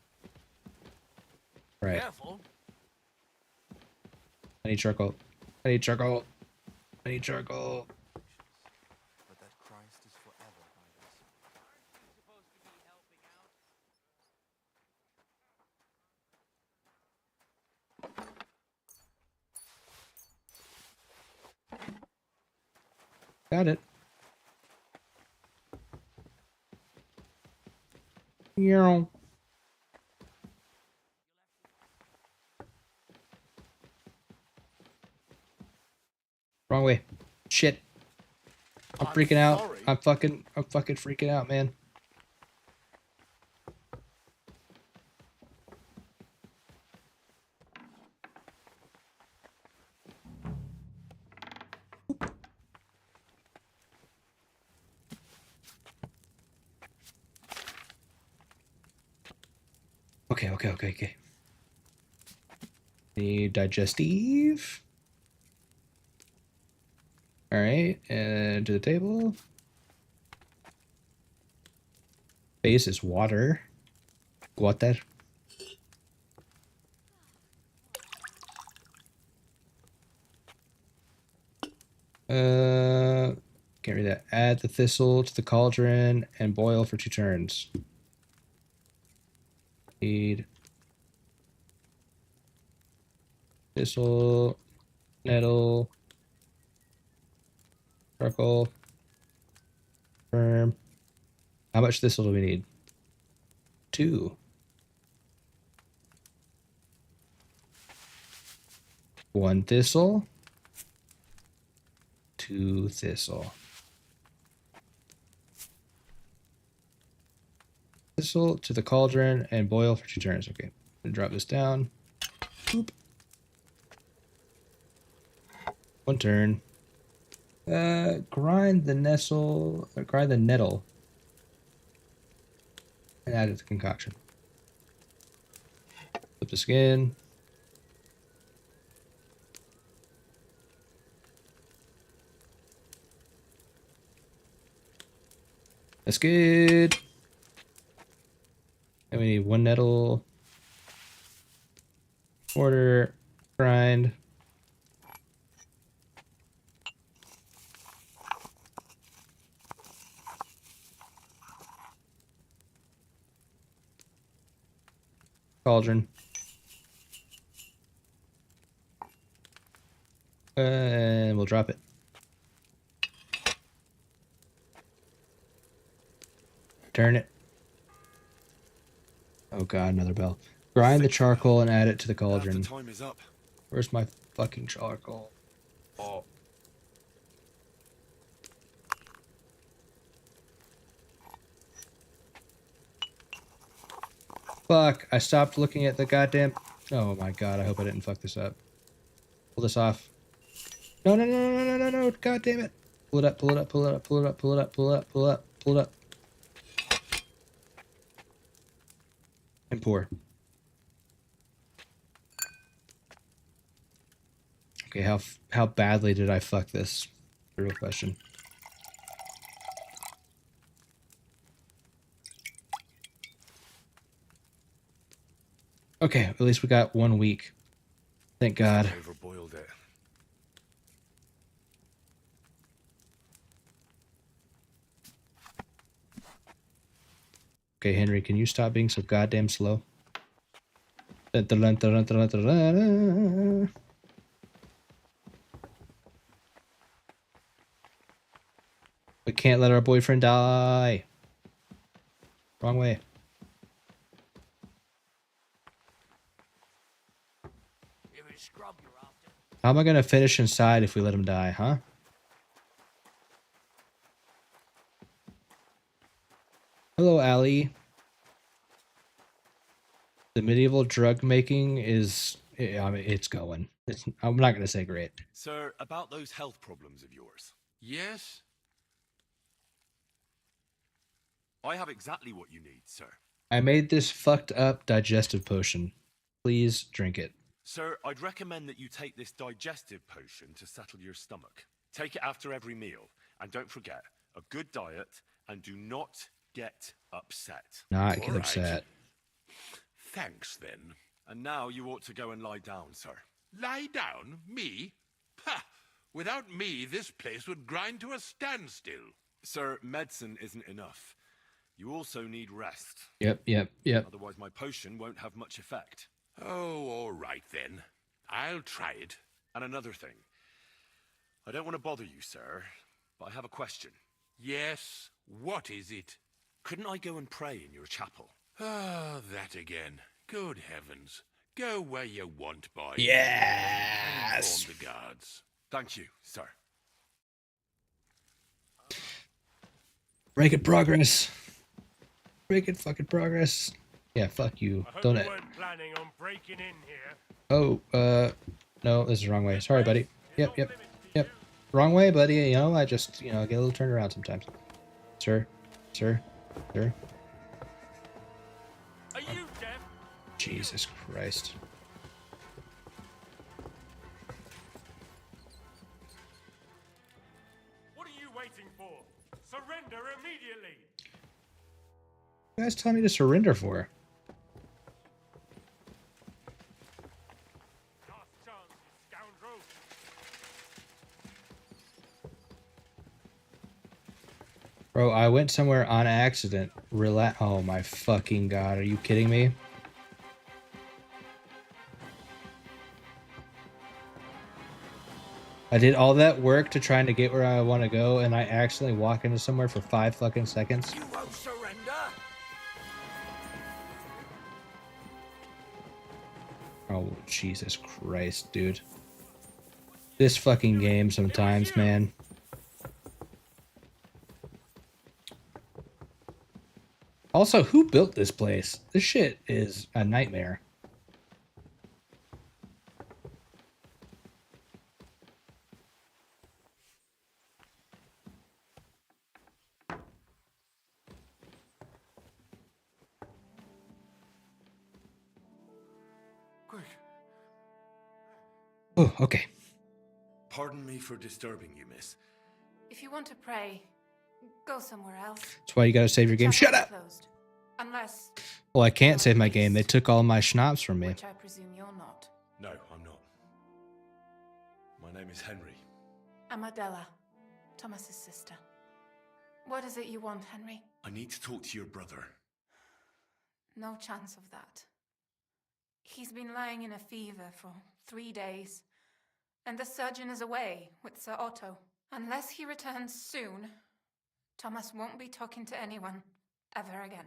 Right. Careful. I need charcoal. I need charcoal. I need charcoal. But that Christ is forever by this. Got it. Yeah. Wrong way. Shit. I'm freaking out. sorry. I'm fucking freaking out, man. Okay. Need digestive. Alright, and to the table. Base is water. Water. Can't read that. Add the thistle to the cauldron and boil for 2 turns. Need thistle, nettle, charcoal, firm. How much thistle do we need? 2. 1 thistle. 2 thistle. Thistle to the cauldron and boil for 2 turns. Okay, drop this down. Boop. 1 turn. Grind the nettle and add it to the concoction. Flip this again. That's good. And we need 1 nettle. Order. Grind. Cauldron. And we'll drop it. Turn it. Oh god, another bell. Grind the charcoal and add it to the cauldron. The time is up. Where's my fucking charcoal? Oh. Fuck, I stopped looking at the goddamn... Oh my god, I hope I didn't fuck this up. Pull this off. No, no, no, no, no, no, no, god damn it. Pull it up, pull it up, pull it up, pull it up, pull it up, pull it up, pull it up, pull it up. And pour. Okay, how badly did I fuck this? The real question. Okay, at least we got 1 week. Thank God. Overboiled it. Okay, Henry, can you stop being so goddamn slow? We can't let our boyfriend die. Wrong way. How am I gonna finish inside if we let him die, huh? Hello, Allie. The medieval drug making is... I mean, it's going. I'm not gonna say great. Sir, about those health problems of yours. Yes? I have exactly what you need, sir. I made this fucked up digestive potion. Please drink it. Sir, I'd recommend that you take this digestive potion to settle your stomach. Take it after every meal. And don't forget, a good diet, and do not get upset. Not get upset. Thanks, then. And now you ought to go and lie down, sir. Lie down? Me? Ha! Without me, this place would grind to a standstill. Sir, medicine isn't enough. You also need rest. Yep. Otherwise my potion won't have much effect. Oh, all right then. I'll try it. And another thing. I don't want to bother you, sir, but I have a question. Yes? What is it? Couldn't I go and pray in your chapel? Ah, that again. Good heavens. Go where you want, boy. Yes! Inform the guards. Thank you, sir. Break it progress. Break it fucking progress. Yeah, fuck you. Don't it? Planning on breaking in here. Oh, no, this is the wrong way. Sorry, buddy. Yep. Wrong way, buddy. You know, I just, get a little turned around sometimes. Sir. Are you deaf? Jesus Christ. What are you waiting for? Surrender immediately. What are you guys telling me to surrender for? Last chance, you scoundrel. Bro, I went somewhere on accident. Oh my fucking god, are you kidding me? I did all that work to trying to get where I want to go, and I accidentally walk into somewhere for 5 fucking seconds. You won't surrender. Oh, Jesus Christ, dude. This fucking game sometimes, man. Also, who built this place? This shit is a nightmare. Quick. Oh, okay. Pardon me for disturbing you, miss. If you want to pray, go somewhere else. That's why you gotta save your game. Shut up! Closed. Unless... Well, I can't save my game. They took all my schnapps from me. Which I presume you're not. No, I'm not. My name is Henry. I'm Adela, Thomas's sister. What is it you want, Henry? I need to talk to your brother. No chance of that. He's been lying in a fever for 3 days, and the surgeon is away with Sir Otto. Unless he returns soon, Thomas won't be talking to anyone ever again.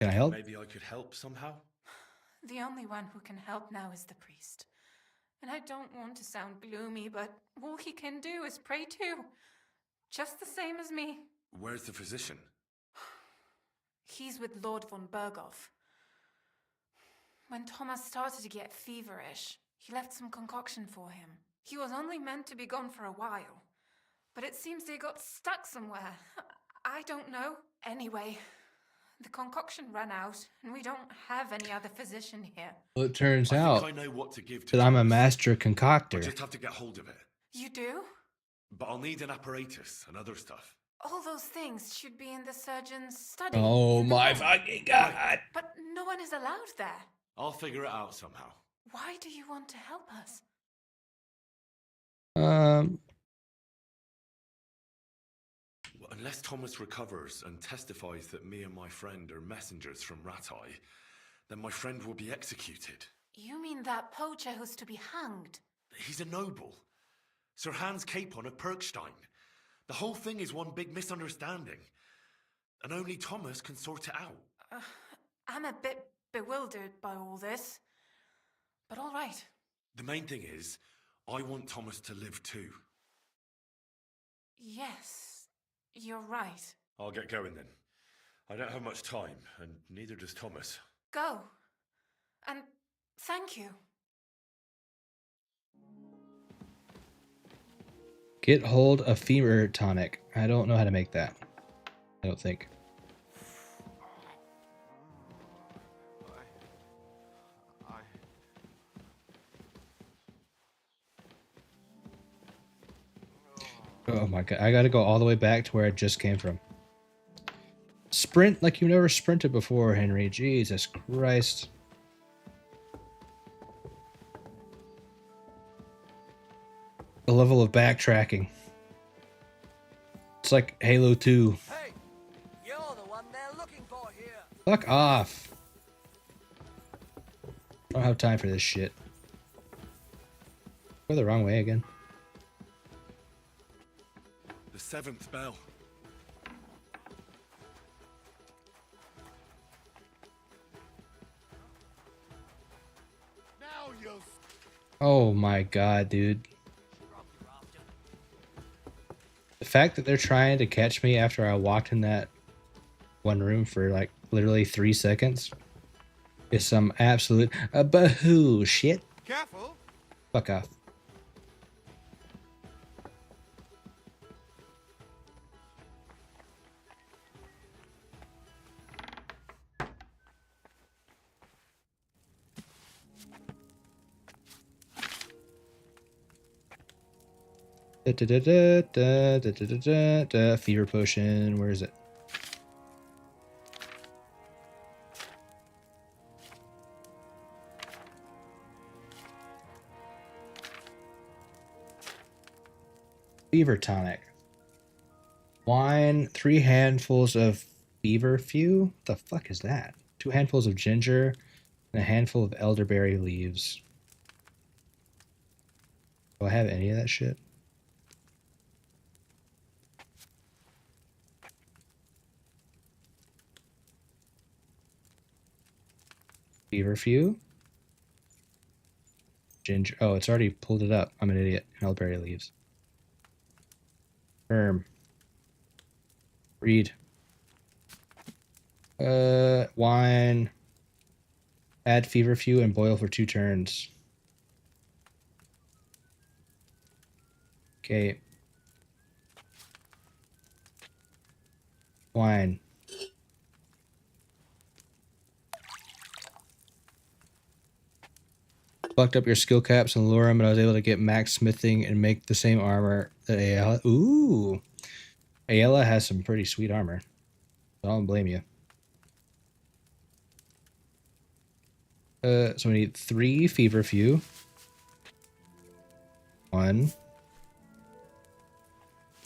Can I help? Maybe I could help somehow? The only one who can help now is the priest. And I don't want to sound gloomy, but all he can do is pray too. Just the same as me. Where's the physician? He's with Lord von Berghoff. When Thomas started to get feverish, he left some concoction for him. He was only meant to be gone for a while, but it seems they got stuck somewhere. I don't know. Anyway, the concoction ran out, and we don't have any other physician here. Well, it turns I out think I know what to give to that I'm a Thomas. master I concoctor. just have to get hold of it. You do? But I'll need an apparatus and other stuff. All those things should be in the surgeon's study. Oh in the my den. fucking god! But no one is allowed there. I'll figure it out somehow. Why do you want to help us? Unless Thomas recovers and testifies that me and my friend are messengers from Ratai, then my friend will be executed. You mean that poacher who's to be hanged? He's a noble. Sir Hans Capon of Perkstein. The whole thing is one big misunderstanding. And only Thomas can sort it out. I'm a bit bewildered by all this. But all right. The main thing is, I want Thomas to live too. Yes, you're right. I'll get going then. I don't have much time, and neither does Thomas. Go. And thank you. Get hold of fever tonic. I don't know how to make that. I don't think. Oh my god, I gotta go all the way back to where I just came from. Sprint like you never sprinted before, Henry. Jesus Christ. The level of backtracking. It's like Halo 2. Hey, you're the one they're looking for here. Fuck off. I don't have time for this shit. Go the wrong way again. The 7th bell. Now you'll... Oh my god, dude. The fact that they're trying to catch me after I walked in that one room for like literally 3 seconds is some absolute bahoo shit. Careful. Fuck off. Fever potion. Where is it? Fever tonic. Wine. 3 handfuls of feverfew. The fuck is that? 2 handfuls of ginger and a handful of elderberry leaves. Do I have any of that shit? Feverfew. Ginger. Oh, it's already pulled it up. I'm an idiot. Elderberry leaves. Firm. Read. Wine. Add feverfew and boil for 2 turns. Okay. Wine. Fucked up your skill caps and lure him, but I was able to get max smithing and make the same armor that Ayala. Ooh. Ayala has some pretty sweet armor. I don't blame you. So we need 3 feverfew. 1.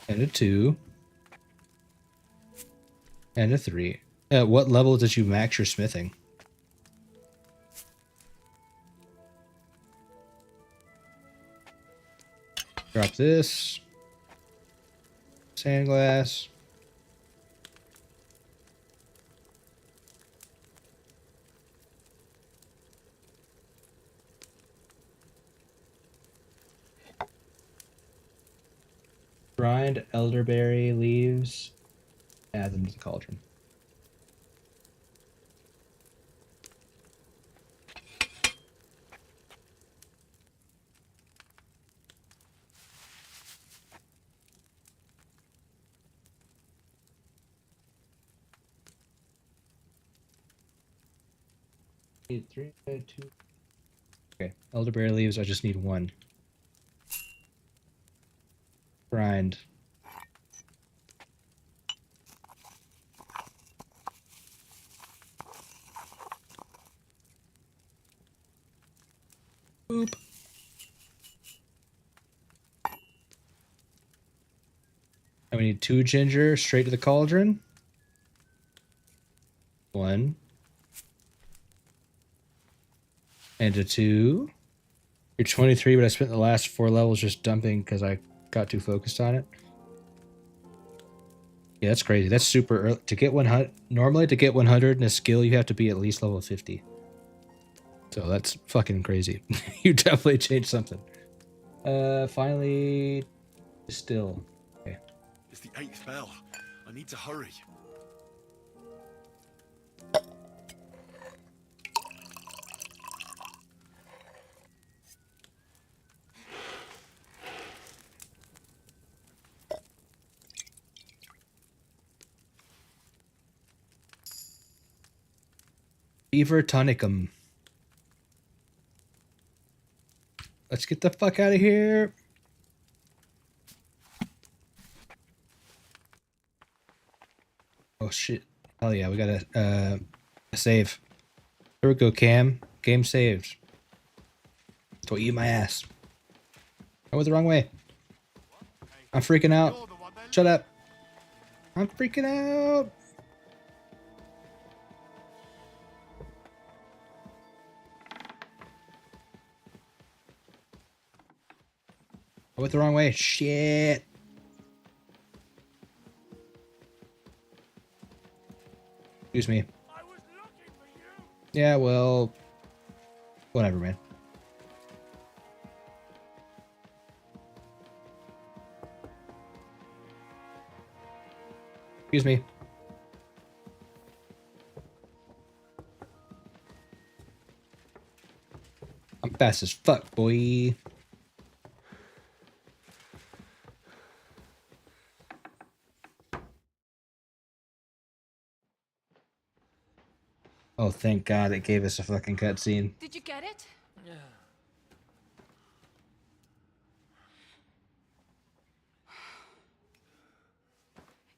And a 2. And a 3. At what level did you max your smithing? Drop this. Sandglass. Grind elderberry leaves. Add them to the cauldron. Need 3, 2. Okay, elderberry leaves. I just need 1. Grind. Boop. And we need 2 ginger straight to the cauldron. 1. And a 2. You're 23, but I spent the last 4 levels just dumping because I got too focused on it. Yeah, that's crazy. That's super early. To get 100, normally to get 100 in a skill, you have to be at least level 50. So that's fucking crazy. You definitely changed something. Finally, distill. Okay. It's the 8th bell. I need to hurry. Fever tonicum. Let's get the fuck out of here. Oh shit. Hell yeah, we got a save. There we go, Cam. Game saved. Don't eat my ass. I went the wrong way. I'm freaking out. Shut up. I'm freaking out. I went the wrong way. Shit. Excuse me. Yeah, well, whatever, man. Excuse me. I'm fast as fuck, boy. Oh, thank God it gave us a fucking cutscene. Did you get it? Yeah.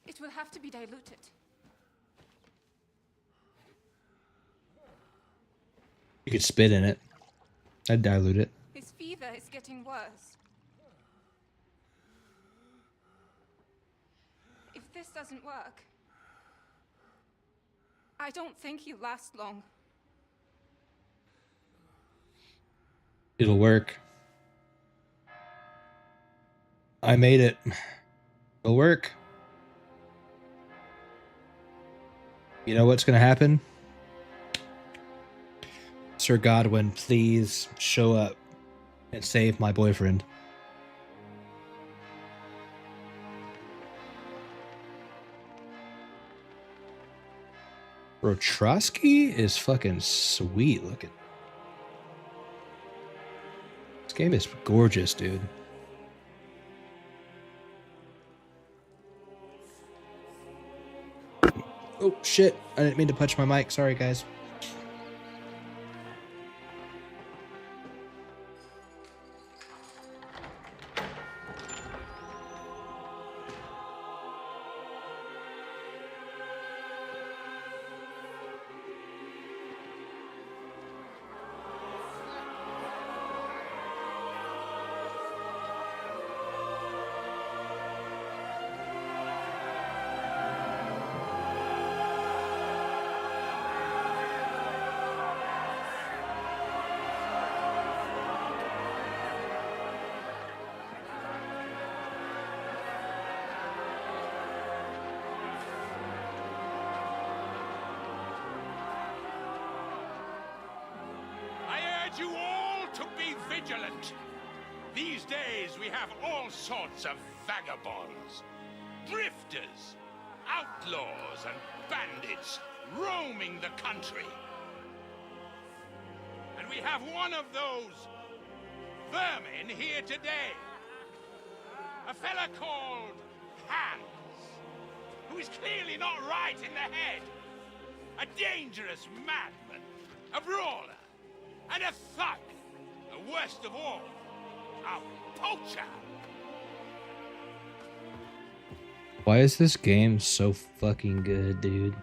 It will have to be diluted. You could spit in it. I'd dilute it. His fever is getting worse. If this doesn't work, I don't think he'll last long. It'll work. I made it. It'll work. You know what's gonna happen? Sir Godwin, please show up and save my boyfriend. Rotrosky is fucking sweet looking. This game is gorgeous, dude. Oh shit, I didn't mean to punch my mic. Sorry, guys. You all to be vigilant. These days we have all sorts of vagabonds, drifters, outlaws and bandits roaming the country. And we have one of those vermin here today. A fella called Hans, who is clearly not right in the head. A dangerous madman. a brawler, and a thug, and worst of all, a poacher. Why is this game so fucking good, dude?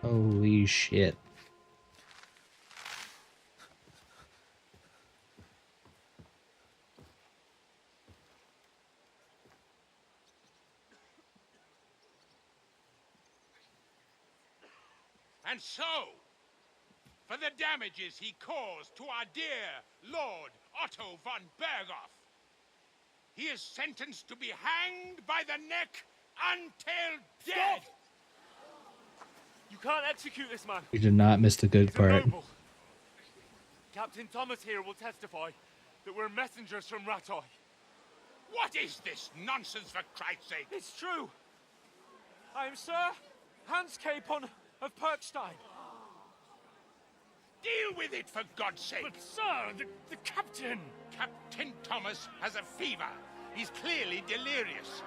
Holy shit. And so, for the damages he caused to our dear Lord Otto von Berghoff, he is sentenced to be hanged by the neck until death. You can't execute this man. You did not miss the good part. Noble. Captain Thomas here will testify that we're messengers from Ratoi. What is this nonsense, for Christ's sake? It's true. I am Sir Hans Capon of Perkstein. Deal with it, for God's sake. But sir, the captain. Captain Thomas has a fever. He's clearly delirious.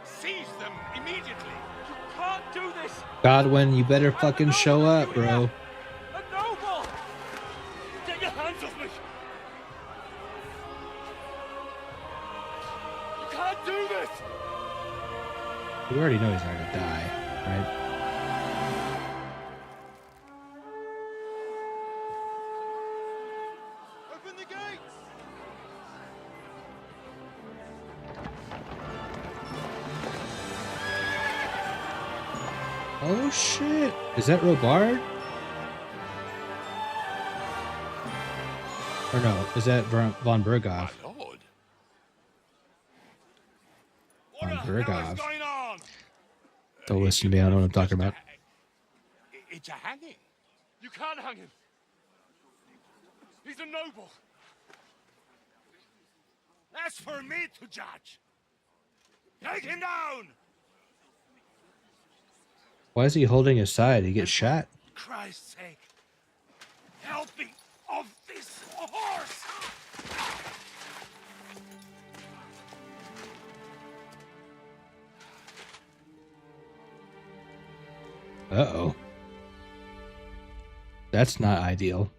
Seize them immediately. You can't do this. Godwin, you better fucking show up, bro. A noble. Get your hands off me. You can't do this. We already know he's not gonna die, right? Open the gates! Oh shit! Is that Robard? Or no, is that von Berghoff? Lord. Von Berghoff. Don't listen to me, I don't know what I'm talking about. It's a hanging. You can't hang him. He's a noble. That's for me to judge. Take him down. Why is he holding his side? He gets shot. Christ's sake. Help me off this horse. Uh-oh. That's not ideal.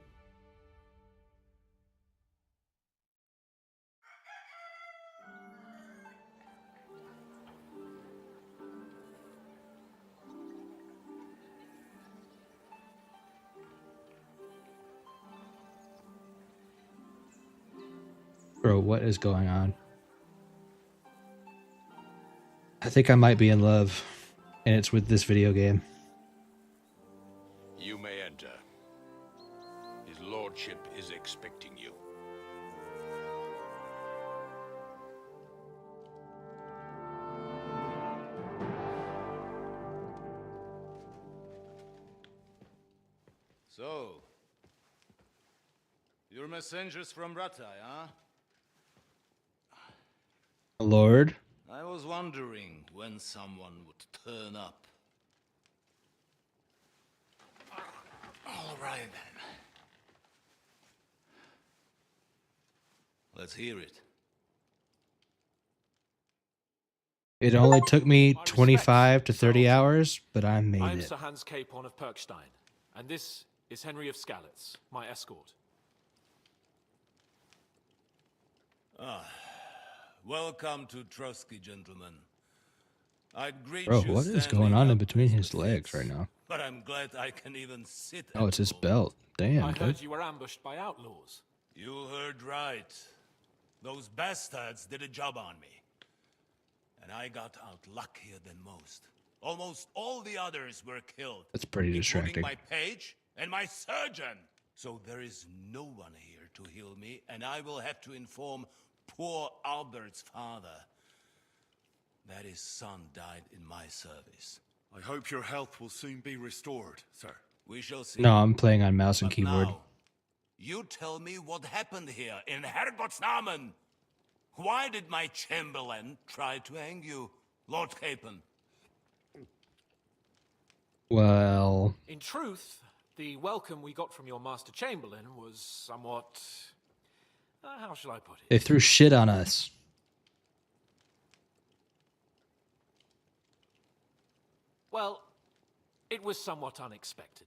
Bro, what is going on? I think I might be in love, and it's with this video game. You may enter. His lordship is expecting you. So, you're messengers from Ratai, huh? Lord? I was wondering when someone would turn up. All right then. Let's hear it. It only took me 25 to 30 hours, but I made I'm it. Sir Hans Capon of Perkstein, and this is Henry of Skalitz, my escort. Welcome to Trusky, gentlemen. I'd greet Bro, you what is standing going on in up, between his legs right now? but I'm glad I can even sit. Oh, it's his belt. Damn, I dude. heard you were ambushed by outlaws. You heard right. Those bastards did a job on me. And I got out luckier than most. Almost all the others were killed. That's pretty distracting. Including my page and my surgeon. So there is no one here to heal me, and I will have to inform poor Albert's father that his son died in my service. I hope your health will soon be restored, sir. We shall see. No, I'm playing on mouse and keyboard. Now, you tell me what happened here in Herrgottsnamen. Why did my chamberlain try to hang you, Lord Capon? Well, In truth, the welcome we got from your Master Chamberlain was somewhat... how shall I put it? they threw shit on us. Well, it was somewhat unexpected.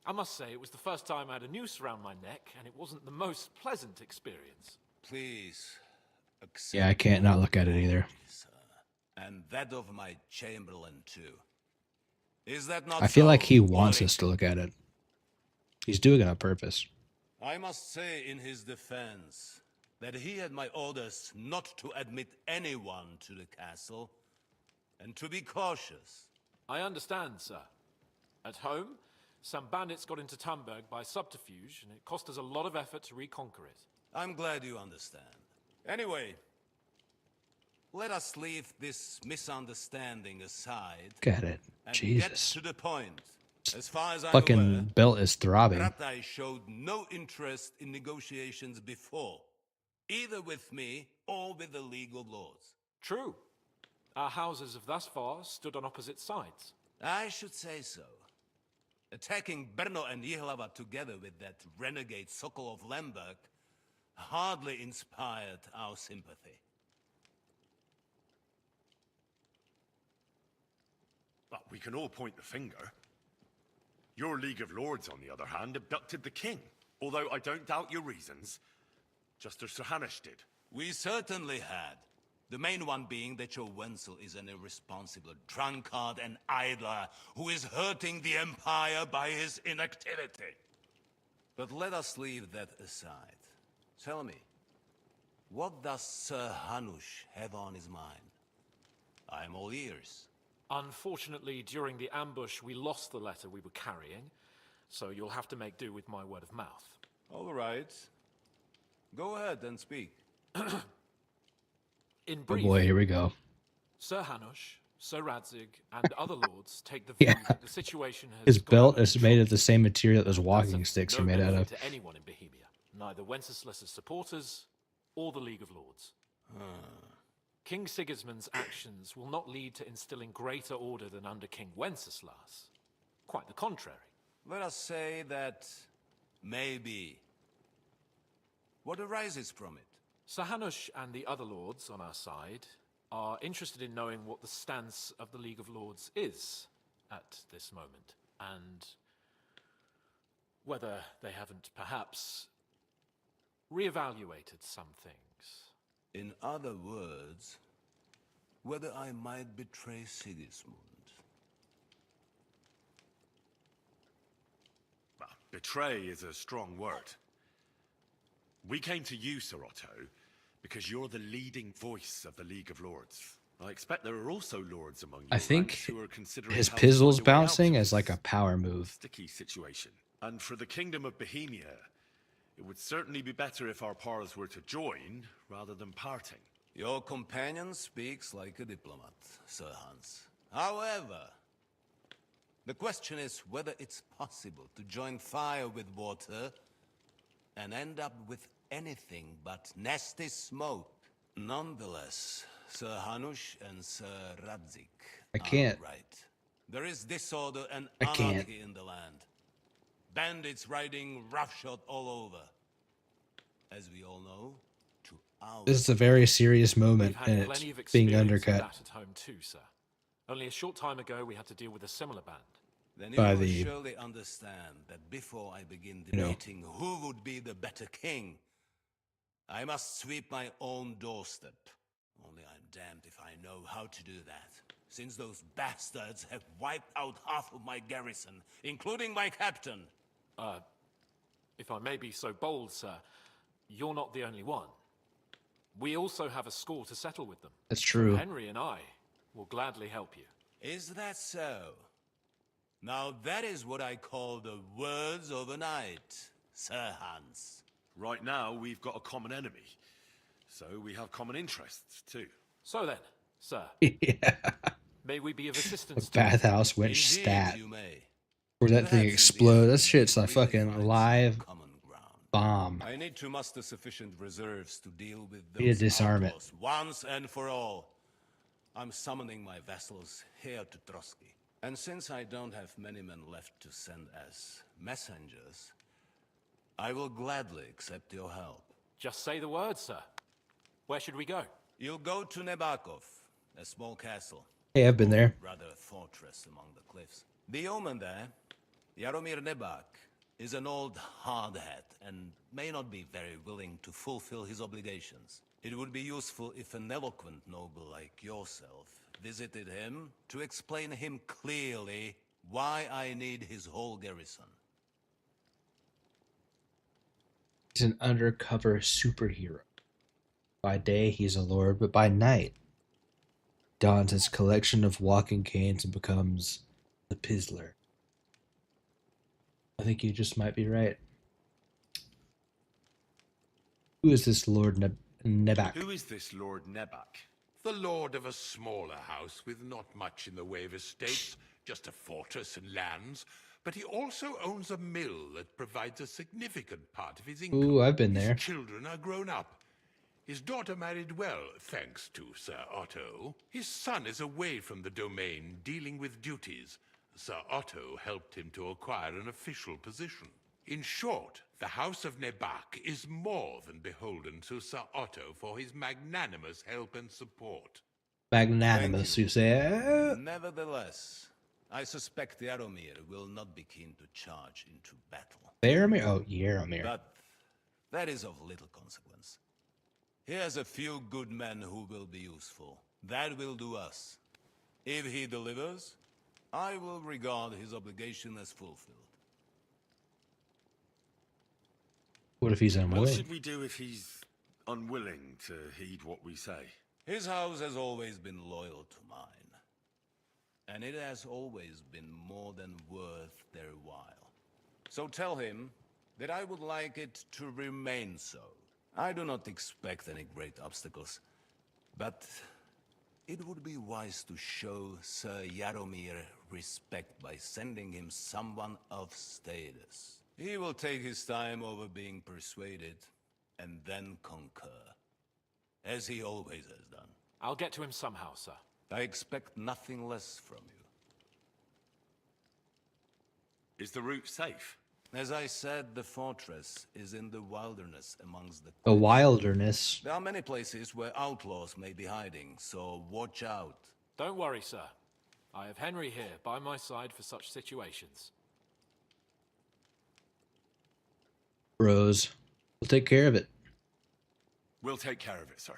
I must say, it was the first time I had a noose around my neck, and it wasn't the most pleasant experience. Please accept Yeah, I can't not look at it either. and that of my chamberlain too. Is that not I feel like so, he wants Ori? us to look at it. He's doing it on purpose. I must say in his defense that he had my orders not to admit anyone to the castle and to be cautious. I understand, sir. At home, some bandits got into Tamberg by subterfuge, and it cost us a lot of effort to reconquer it. I'm glad you understand. Anyway, let us leave this misunderstanding aside. Look at it. And Jesus. get to the point. As far as I'm Fucking aware, belt is throbbing. Ratai showed no interest in negotiations before, either with me or with the League of Lords. True. Our houses have thus far stood on opposite sides. I should say so. Attacking Brno and Jihlava together with that renegade Sokol of Lemberg hardly inspired our sympathy. But we can all point the finger. Your League of Lords, on the other hand, abducted the king. Although I don't doubt your reasons, just as Sir Hanush did. We certainly had. The main one being that your Wenzel is an irresponsible drunkard and idler who is hurting the Empire by his inactivity. But let us leave that aside. Tell me, what does Sir Hanush have on his mind? I am all ears. Unfortunately, during the ambush, we lost the letter we were carrying, so you'll have to make do with my word of mouth. All right. Go ahead and speak. In Oh brief, boy, here we go. Sir Hanush, Sir Radzig, and other lords take the view Yeah. that the situation has His got belt out of is made of the same material that those walking control. sticks No are made out benefit of. to anyone in Bohemia, neither Wenceslas's supporters or the League of Lords. King Sigismund's actions will not lead to instilling greater order than under King Wenceslas. Quite the contrary. Let us say that maybe. What arises from it? Sir Hanush and the other lords on our side are interested in knowing what the stance of the League of Lords is at this moment, and whether they haven't perhaps reevaluated some things. In other words, whether I might betray Sigismund. Well, betray is a strong word. We came to you, Sir Otto, because you're the leading voice of the League of Lords. I expect there are also lords among you I think who are considering his how to pizzle's find a way out bouncing of as like this a power move. sticky situation. And for the Kingdom of Bohemia, it would certainly be better if our powers were to join rather than parting. Your companion speaks like a diplomat, Sir Hans. However, the question is whether it's possible to join fire with water and end up with anything but nasty smoke. Nonetheless, Sir Hanush and Sir Radzig I can't. are right. There is disorder and I can't. anarchy in the land. Bandits riding roughshod all over. As we all know, to our... This is a very serious moment, We've and had it's plenty of being experience with undercut that at home too, sir. Only a short time ago, we had to deal with a similar band. Then you by will the, surely understand that before I begin you know. debating who would be the better king, I must sweep my own doorstep. Only I'm damned if I know how to do that, since those bastards have wiped out half of my garrison, including my captain. If I may be so bold, sir, you're not the only one. We also have a score to settle with them. That's true. Henry and I will gladly help you. Is that so? Now that is what I call the words of a knight, Sir Hans. Right now, we've got a common enemy. So we have common interests, too. So then, sir, yeah. may we be of A assistance to you? bathhouse went Indeed, stat. you may. Where that thing Perhaps in the explodes. end That shit's a we will fucking find live some common ground. bomb. I need to muster sufficient reserves to deal with We need those to disarm it. outlaws once and for all. I'm summoning my vassals here to Trotsky. And since I don't have many men left to send as messengers, I will gladly accept your help. Just say the word, sir. Where should we go? You'll go to Nebakov, a small castle. Hey, I've been there. Rather a fortress among the cliffs. The omen there Jaromir Nebak is an old hardhat and may not be very willing to fulfill his obligations. It would be useful if an eloquent noble like yourself visited him to explain him clearly why I need his whole garrison. He's an undercover superhero. By day, he's a lord, but by night, dons his collection of walking canes and becomes the Pizzler. I think you just might be right. Who is this Lord Nebak? Who is this Lord Nebak? The lord of a smaller house with not much in the way of estates, just a fortress and lands, but he also owns a mill that provides a significant part of his income. Ooh, I've been there. His children are grown up. His daughter married well, thanks to Sir Otto. His son is away from the domain, dealing with duties. Sir Otto helped him to acquire an official position. In short, the House of Nebak is more than beholden to Sir Otto for his magnanimous help and support. Magnanimous, you say? Nevertheless, I suspect Jaromir will not be keen to charge into battle. Jaromir? Oh, Jaromir. But that is of little consequence. He has a few good men who will be useful. That will do us. If he delivers, I will regard his obligation as fulfilled. What if he's unwilling? What should we do if he's unwilling to heed what we say? His house has always been loyal to mine. And it has always been more than worth their while. So tell him that I would like it to remain so. I do not expect any great obstacles, but it would be wise to show Sir Jaromir respect by sending him someone of status. He will take his time over being persuaded, and then concur, as he always has done. I'll get to him somehow, sir. I expect nothing less from you. Is the route safe? As I said, the fortress is in the wilderness amongst the... The wilderness? There are many places where outlaws may be hiding, so watch out. Don't worry, sir. I have Henry here by my side for such situations. Bros, we'll take care of it. We'll take care of it, sir.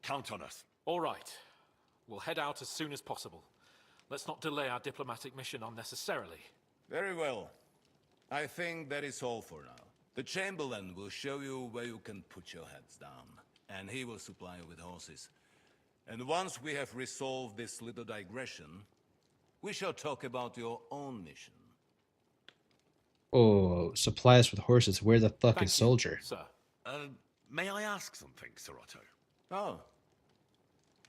Count on us. All right. We'll head out as soon as possible. Let's not delay our diplomatic mission unnecessarily. Very well. I think that is all for now. The Chamberlain will show you where you can put your heads down, and he will supply you with horses. And once we have resolved this little digression, we shall talk about your own mission. Oh, supply us with horses. Where the fuck is Soldier? Sir. May I ask something, Sir Otto? Oh.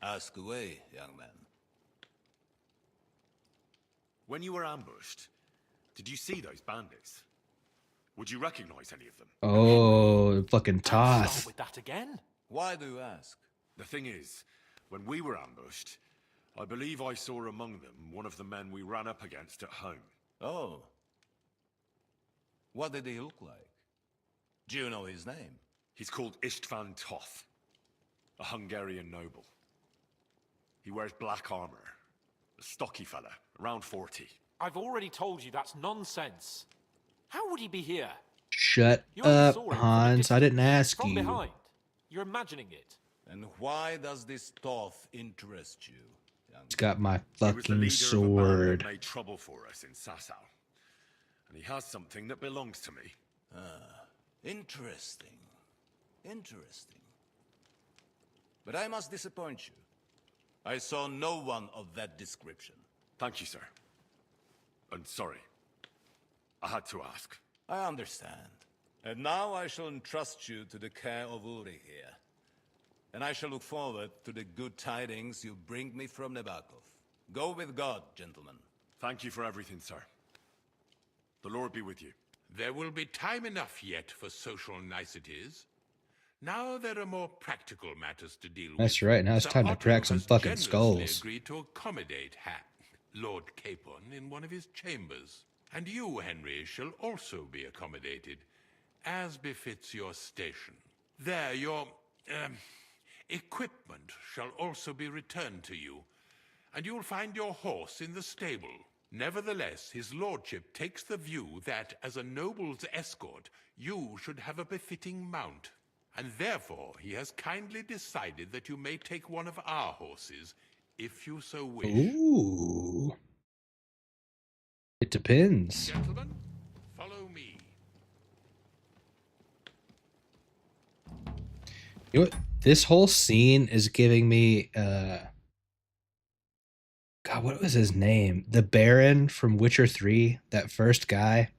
Ask away, young man. When you were ambushed, did you see those bandits? Would you recognize any of them? Oh, fucking toss. Start with that again? Why do you ask? The thing is, when we were ambushed, I believe I saw among them one of the men we ran up against at home. Oh. What did he look like? Do you know his name? He's called István Toth, a Hungarian noble. He wears black armor. A stocky fella, around 40. I've already told you that's nonsense. How would he be here? Shut You only up, saw him from a Hans. distance, I didn't ask from you. behind. You're imagining it. And why does this Toth interest you? He's got my He was the fucking leader of a band sword. that made trouble for us in Sasau. And he has something that belongs to me. Interesting. Interesting. But I must disappoint you. I saw no one of that description. Thank you, sir. And sorry. I had to ask. I understand. And now I shall entrust you to the care of Uri here. And I shall look forward to the good tidings you bring me from Nebakov. Go with God, gentlemen. Thank you for everything, sir. The Lord be with you. There will be time enough yet for social niceties. Now there are more practical matters to deal with. That's right. Now it's Sir time to Otto crack some has fucking generously skulls. agreed to accommodate Lord Capon in one of his chambers. And you, Henry, shall also be accommodated, as befits your station. There, your equipment shall also be returned to you, and you'll find your horse in the stable. Nevertheless, his lordship takes the view that, as a noble's escort, you should have a befitting mount. And therefore, he has kindly decided that you may take one of our horses, if you so wish. Ooh. It depends. Gentlemen, follow me. You know what? This whole scene is giving me God, what was his name? The Baron from Witcher 3, that first guy.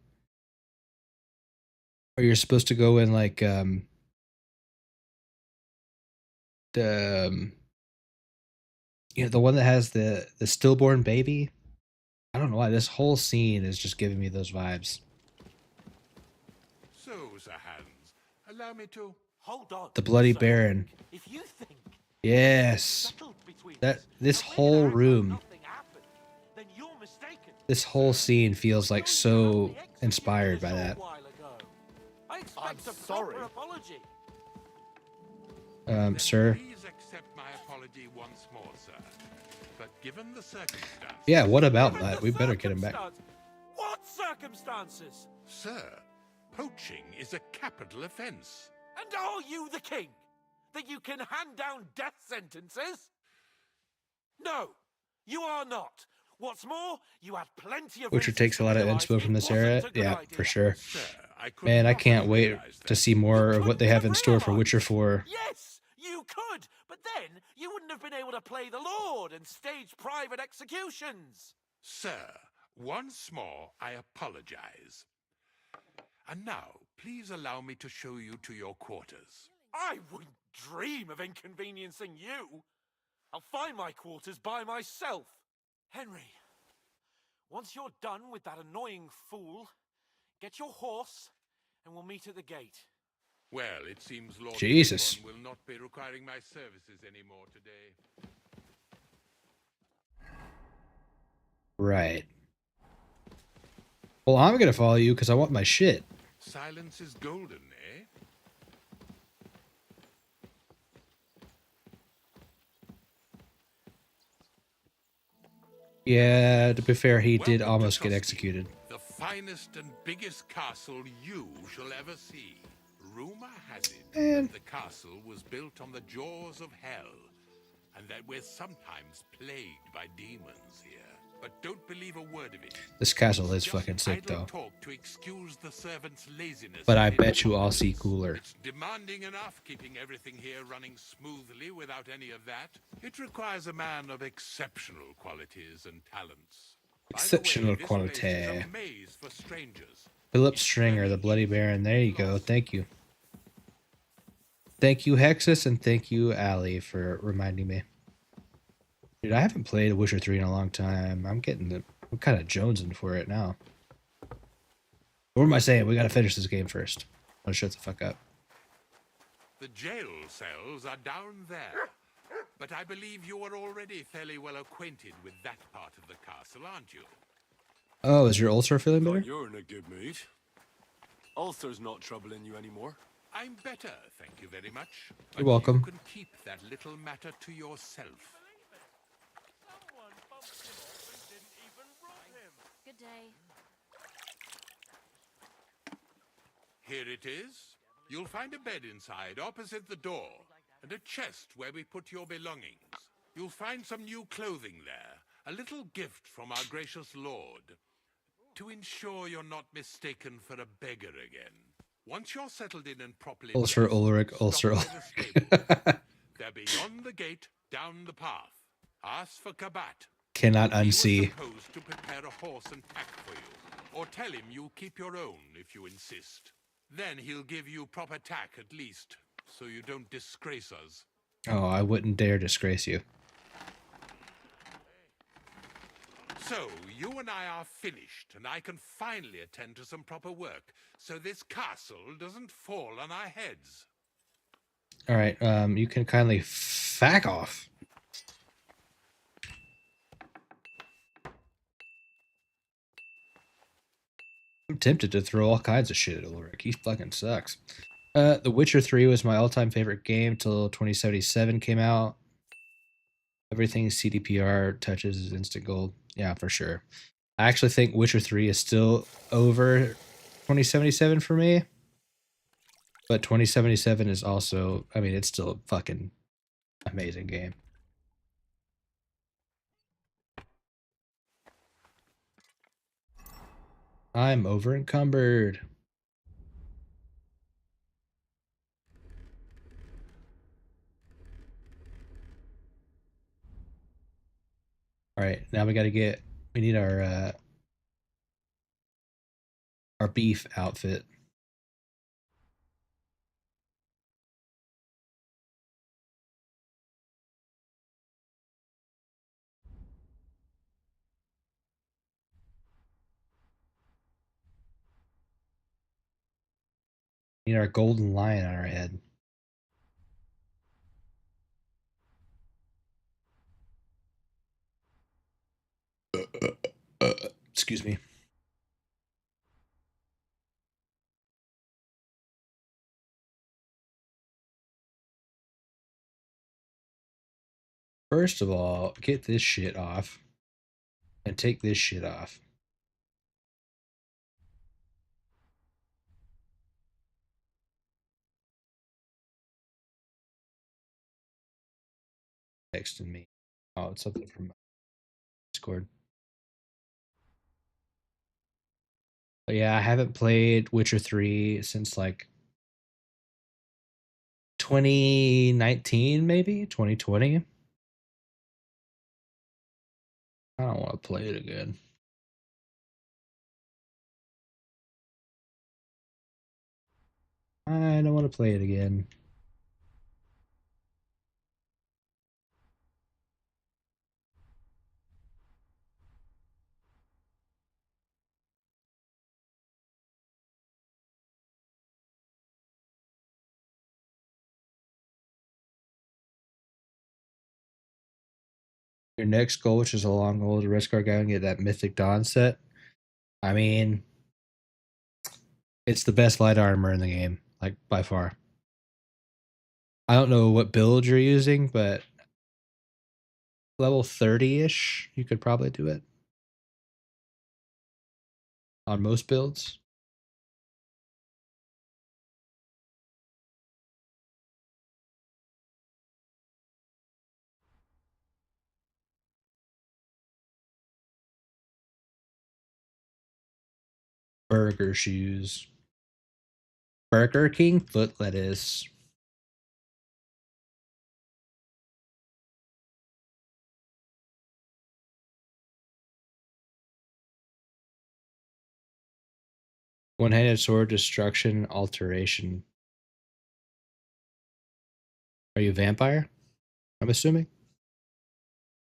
Where you're supposed to go in like the you know, the one that has the stillborn baby. I don't know why this whole scene is just giving me those vibes. So, Sir Hans, allow me to... Hold on. The Bloody Baron. If you think Yes. That this whole room, then you're mistaken. this whole scene feels like so inspired by that. I expect I'm a sorry. proper apology. Sir. Please accept my apology once more, sir. But given the circumstances... Yeah, what about that? We better get him back. What circumstances? Sir, poaching is a capital offense. And are you the king? That you can hand down death sentences? No, you are not. What's more, you had plenty of Witcher takes a lot of inspo from this era. Yeah, for sure. Sir, Man, I can't wait to see more of what they have in store for Witcher 4. Yes, you could, but then you wouldn't have been able to play the Lord and stage private executions. Sir, once more, I apologize. And now, please allow me to show you to your quarters. I wouldn't dream of inconveniencing you. I'll find my quarters by myself. Henry, once you're done with that annoying fool, get your horse and we'll meet at the gate. Well, it seems Lord Jesus. Clifford will not be requiring my services anymore today. Right. Well, I'm gonna follow you because I want my shit. Silence is golden, eh? Yeah, to be fair, he did almost get executed. The finest and biggest castle you shall ever see. Rumor has it that the castle was built on the jaws of hell, and that we're sometimes plagued by demons here. But don't believe a word of it. This castle is fucking sick, Idle though. talk to excuse the servants' laziness. But I bet you I'll see cooler. It's demanding enough keeping everything here running smoothly without any of that. It requires a man of exceptional qualities and talents. Exceptional This place quality. is a maze for strangers. Philip Stringer, the Bloody Baron. There you go. Thank you. Thank you, Hexus, and thank you, Allie, for reminding me. Dude, I haven't played Witcher 3 in a long time. I'm kind of jonesing for it now. What am I saying? We gotta finish this game first. I'll shut the fuck up. The jail cells are down there. But I believe you are already fairly well acquainted with that part of the castle, aren't you? Oh, is your ulcer feeling better? You're in a good mood. Ulcer's not troubling you anymore. I'm better, thank you very much. You're welcome. You can keep that little matter to yourself. Good day. Here it is. You'll find a bed inside, opposite the door, and a chest where we put your belongings. You'll find some new clothing there, a little gift from our gracious lord, to ensure you're not mistaken for a beggar again. Once you're settled in and properly... Ulcer Ulrich, Ulcer stop Ulrich. by the stable. They're beyond the gate, down the path. Ask for Kabat. Cannot He was unsee. supposed to prepare a horse and pack for you, or tell him you'll keep your own if you insist. Then he'll give you proper tack at least, so you don't disgrace us. Oh, I wouldn't dare disgrace you. So, you and I are finished, and I can finally attend to some proper work, so this castle doesn't fall on our heads. Alright, you can kindly fack off. I'm tempted to throw all kinds of shit at Ulrich. He fucking sucks. The Witcher 3 was my all-time favorite game till 2077 came out. Everything CDPR touches is instant gold. Yeah, for sure. I actually think Witcher 3 is still over 2077 for me. But 2077 is also, I mean, it's still a fucking amazing game. I'm over encumbered. All right, now we need our beef outfit. Need our golden lion on our head. Excuse me. First of all, get this shit off. And take this shit off. Texting me. Oh, it's something from Discord. But yeah, I haven't played Witcher 3 since like 2019, maybe 2020. I don't want to play it again. I don't want to play it again. Your next goal, which is a long goal, to risk our guy and get that Mythic Dawn set. I mean, it's the best light armor in the game, like by far. I don't know what build you're using, but level 30-ish, you could probably do it on most builds. Burger shoes. Burger King foot lettuce. One-handed sword destruction alteration. Are you a vampire? I'm assuming.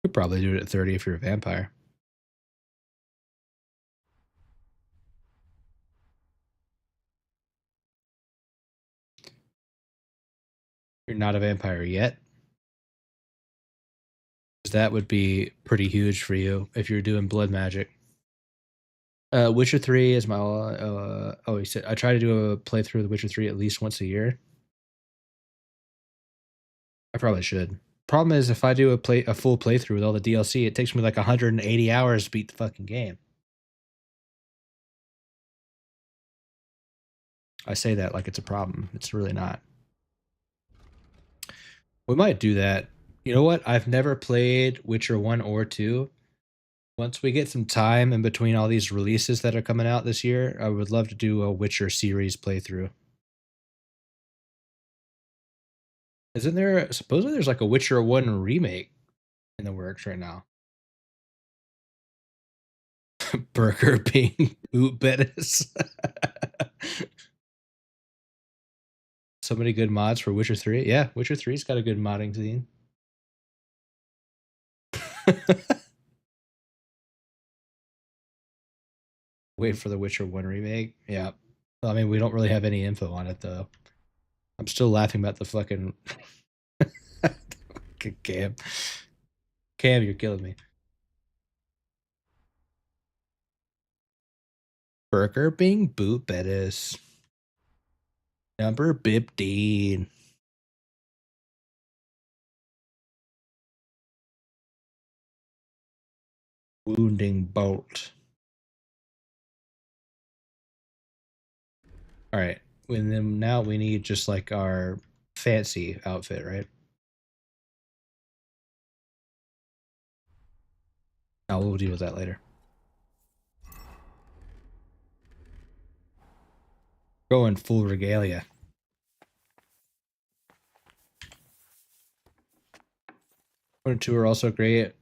Could probably do it at 30 if you're a vampire. You're not a vampire yet. That would be pretty huge for you if you're doing blood magic. Witcher 3 is my oh, he said I try to do a playthrough of The Witcher 3 at least once a year. I probably should. Problem is, if I do a full playthrough with all the DLC, it takes me like 180 hours to beat the fucking game. I say that like it's a problem. It's really not. We might do that. You know what? I've never played Witcher 1 or 2. Once we get some time in between all these releases that are coming out this year, I would love to do a Witcher series playthrough. Isn't there, supposedly there's like a Witcher 1 remake in the works right now? Burger being boot bettis. So many good mods for Witcher 3. Yeah, Witcher 3's got a good modding scene. Wait for the Witcher 1 remake. Yeah. Well, I mean, we don't really have any info on it, though. I'm still laughing about the fucking... Cam. Cam, you're killing me. Burger being boot bettis. Number 15. Wounding bolt. All right. And then now we need just like our fancy outfit, right? Oh, we'll deal with that later. Going full regalia. 1 and 2 are also great.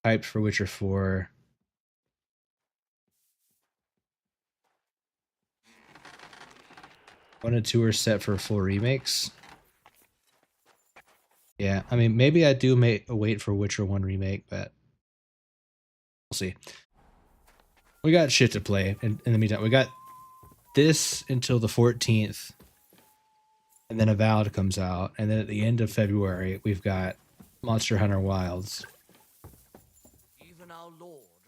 Hyped for Witcher 4. One and 2 are set for full remakes. Yeah, I mean, maybe I do wait for Witcher 1 remake, but we'll see. We got shit to play in the meantime. We got this until the 14th, and then Avowed comes out, and then at the end of February, we've got Monster Hunter Wilds.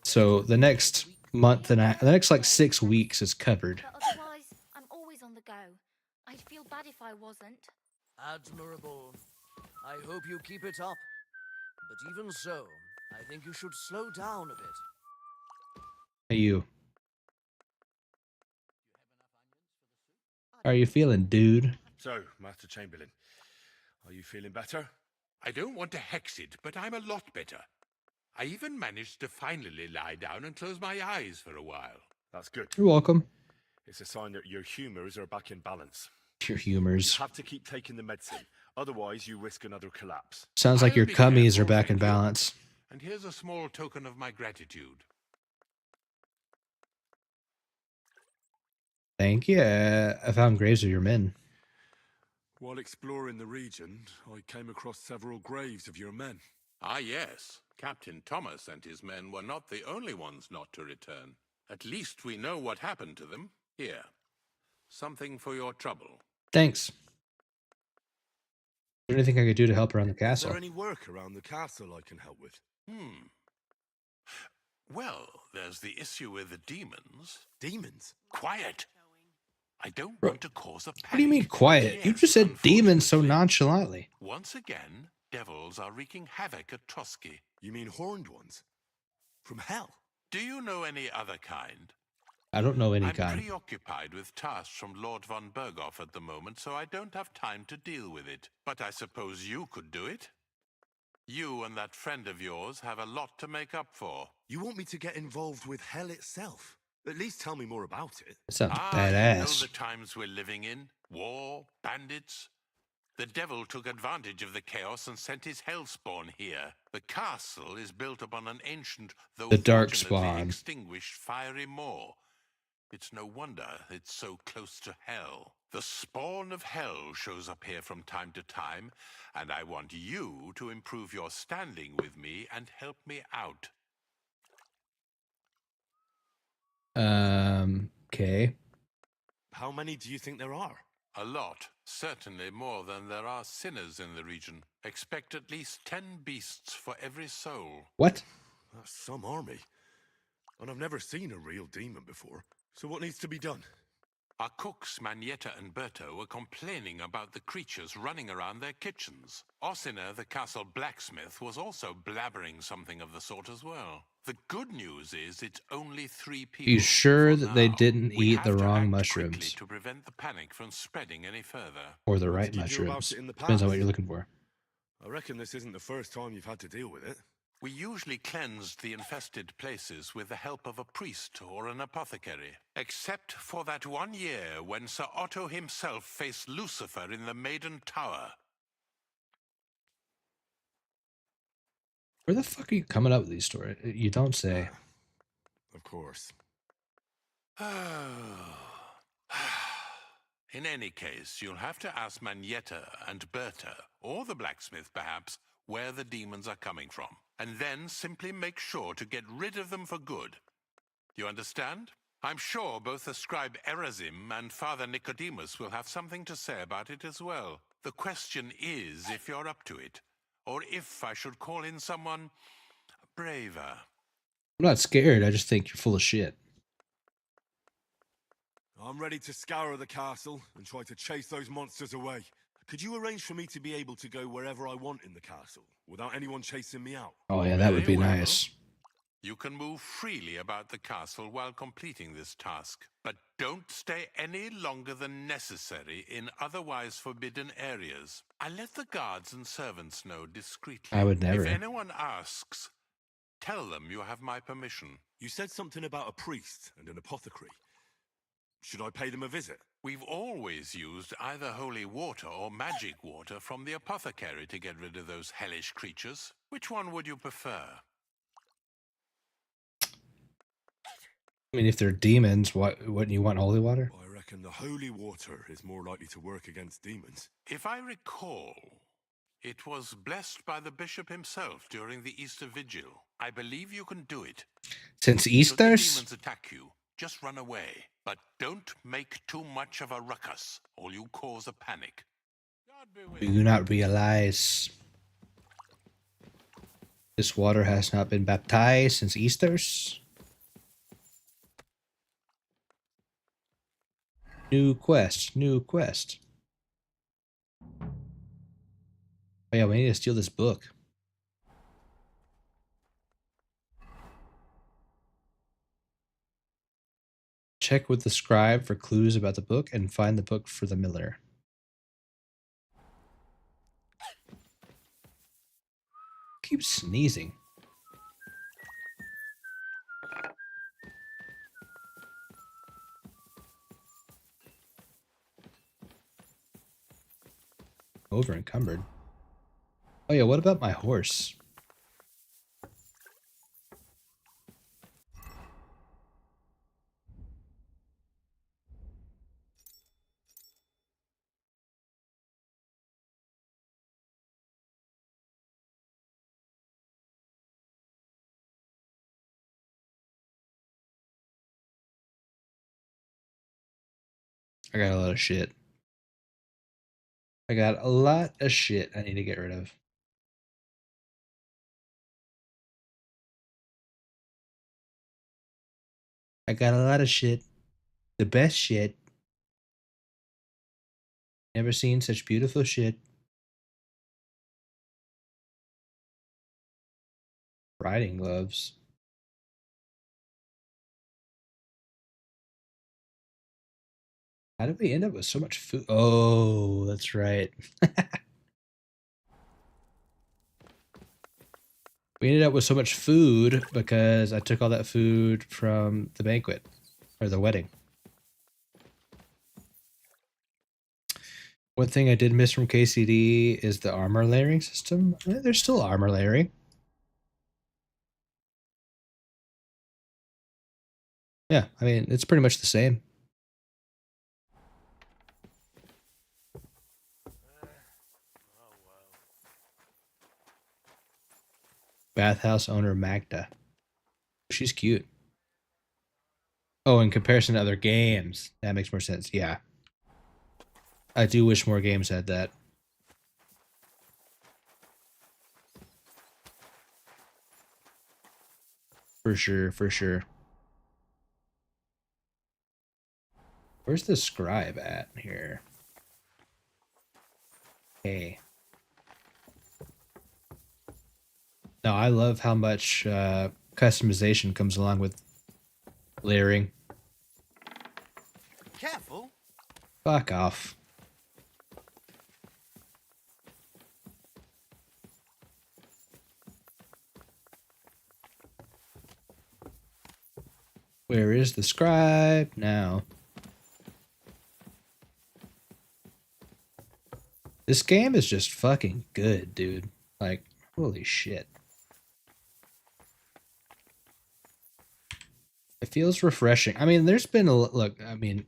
So the next month and the next like 6 weeks is covered. But otherwise, I'm always on the go. I'd feel bad if I wasn't. Admirable. I hope you keep it up. But even so, I think you should slow down a bit. Hey, you. How are you feeling, dude? So, Master Chamberlain, are you feeling better? I don't want to hex it, but I'm a lot better. I even managed to finally lie down and close my eyes for a while. That's good. You're welcome. It's a sign that your humors are back in balance. Your humors. You have to keep taking the medicine, otherwise you risk another collapse. Sounds like your cummies are back in balance. And here's a small token of my gratitude. Thank you. I found graves of your men. While exploring the region, I came across several graves of your men. Ah, yes. Captain Thomas and his men were not the only ones not to return. At least we know what happened to them. Here. Something for your trouble. Thanks. Is there anything I could do to help around the Is castle? there any work around the castle I can help with? Well, there's the issue with the demons. Demons? Quiet! I don't want to cause a panic. What do you mean quiet? You just said demons so nonchalantly. Once again, devils are wreaking havoc at Trotsky. You mean horned ones? From hell? Do you know any other kind? I don't know any I'm kind. preoccupied with tasks from Lord von Berghoff at the moment, so I don't have time to deal with it. But I suppose you could do it? You and that friend of yours have a lot to make up for. You want me to get involved with hell itself? At least tell me more about it. That sounds You know badass. the times we're living in? War, bandits. The devil took advantage of the chaos and sent his hellspawn here. The castle is built upon an ancient, though The dark fortunately spawn. extinguished fiery moor. It's no wonder it's so close to hell. The spawn of hell shows up here from time to time, and I want you to improve your standing with me and help me out. Okay. How many do you think there are? A lot. Certainly more than there are sinners in the region. Expect at least 10 beasts for every soul. What? That's some army. And I've never seen a real demon before. So what needs to be done? Our cooks, Manietta and Berto, were complaining about the creatures running around their kitchens. Ossina, the castle blacksmith, was also blabbering something of the sort as well. The good news is it's only 3 people. You sure that they didn't We eat the have to wrong act mushrooms? quickly to prevent the panic from spreading any further. Or the What right did you do about mushrooms? it in the Depends on what past? you're looking for. I reckon this isn't the first time you've had to deal with it. We usually cleansed the infested places with the help of a priest or an apothecary. Except for that one year when Sir Otto himself faced Lucifer in the Maiden Tower. Where the fuck are you coming up with these stories? You don't say. Of course. In any case, you'll have to ask Manietta and Berta, or the blacksmith perhaps, where the demons are coming from. And then simply make sure to get rid of them for good. You understand? I'm sure both the scribe Erazim and Father Nicodemus will have something to say about it as well. The question is if you're up to it, or if I should call in someone braver. I'm not scared. I just think you're full of shit. I'm ready to scour the castle and try to chase those monsters away. Could you arrange for me to be able to go wherever I want in the castle, without anyone chasing me out? Oh yeah, that would be Very well. nice. You can move freely about the castle while completing this task, but don't stay any longer than necessary in otherwise forbidden areas. I let the guards and servants know discreetly. I would never. If anyone asks, tell them you have my permission. You said something about a priest and an apothecary. Should I pay them a visit? We've always used either holy water or magic water from the apothecary to get rid of those hellish creatures. Which one would you prefer? I mean, if they're demons, wouldn't you want holy water? I reckon the holy water is more likely to work against demons. If I recall, it was blessed by the bishop himself during the Easter Vigil. I believe you can do it. Since Should the Easter's? demons attack you, just run away. But don't make too much of a ruckus, or you cause a panic. Do you not realize this water has not been baptized since Easter's? New quest, new quest. Oh yeah, we need to steal this book. Check with the scribe for clues about the book and find the book for the miller. Keep sneezing. Over encumbered. Oh yeah, what about my horse? I got a lot of shit. I got a lot of shit I need to get rid of. I got a lot of shit. The best shit. Never seen such beautiful shit. Riding gloves. How did we end up with so much food? Oh, that's right. We ended up with so much food because I took all that food from the banquet or the wedding. One thing I did miss from KCD is the armor layering system. There's still armor layering. Yeah, I mean, it's pretty much the same. Bathhouse owner Magda. She's cute. Oh, in comparison to other games, that makes more sense. Yeah. I do wish more games had that. For sure, for sure. Where's the scribe at here? Hey. No, I love how much customization comes along with layering. Careful. Fuck off. Where is the scribe now? This game is just fucking good, dude. Like, holy shit. It feels refreshing. I mean, there's been a look. I mean,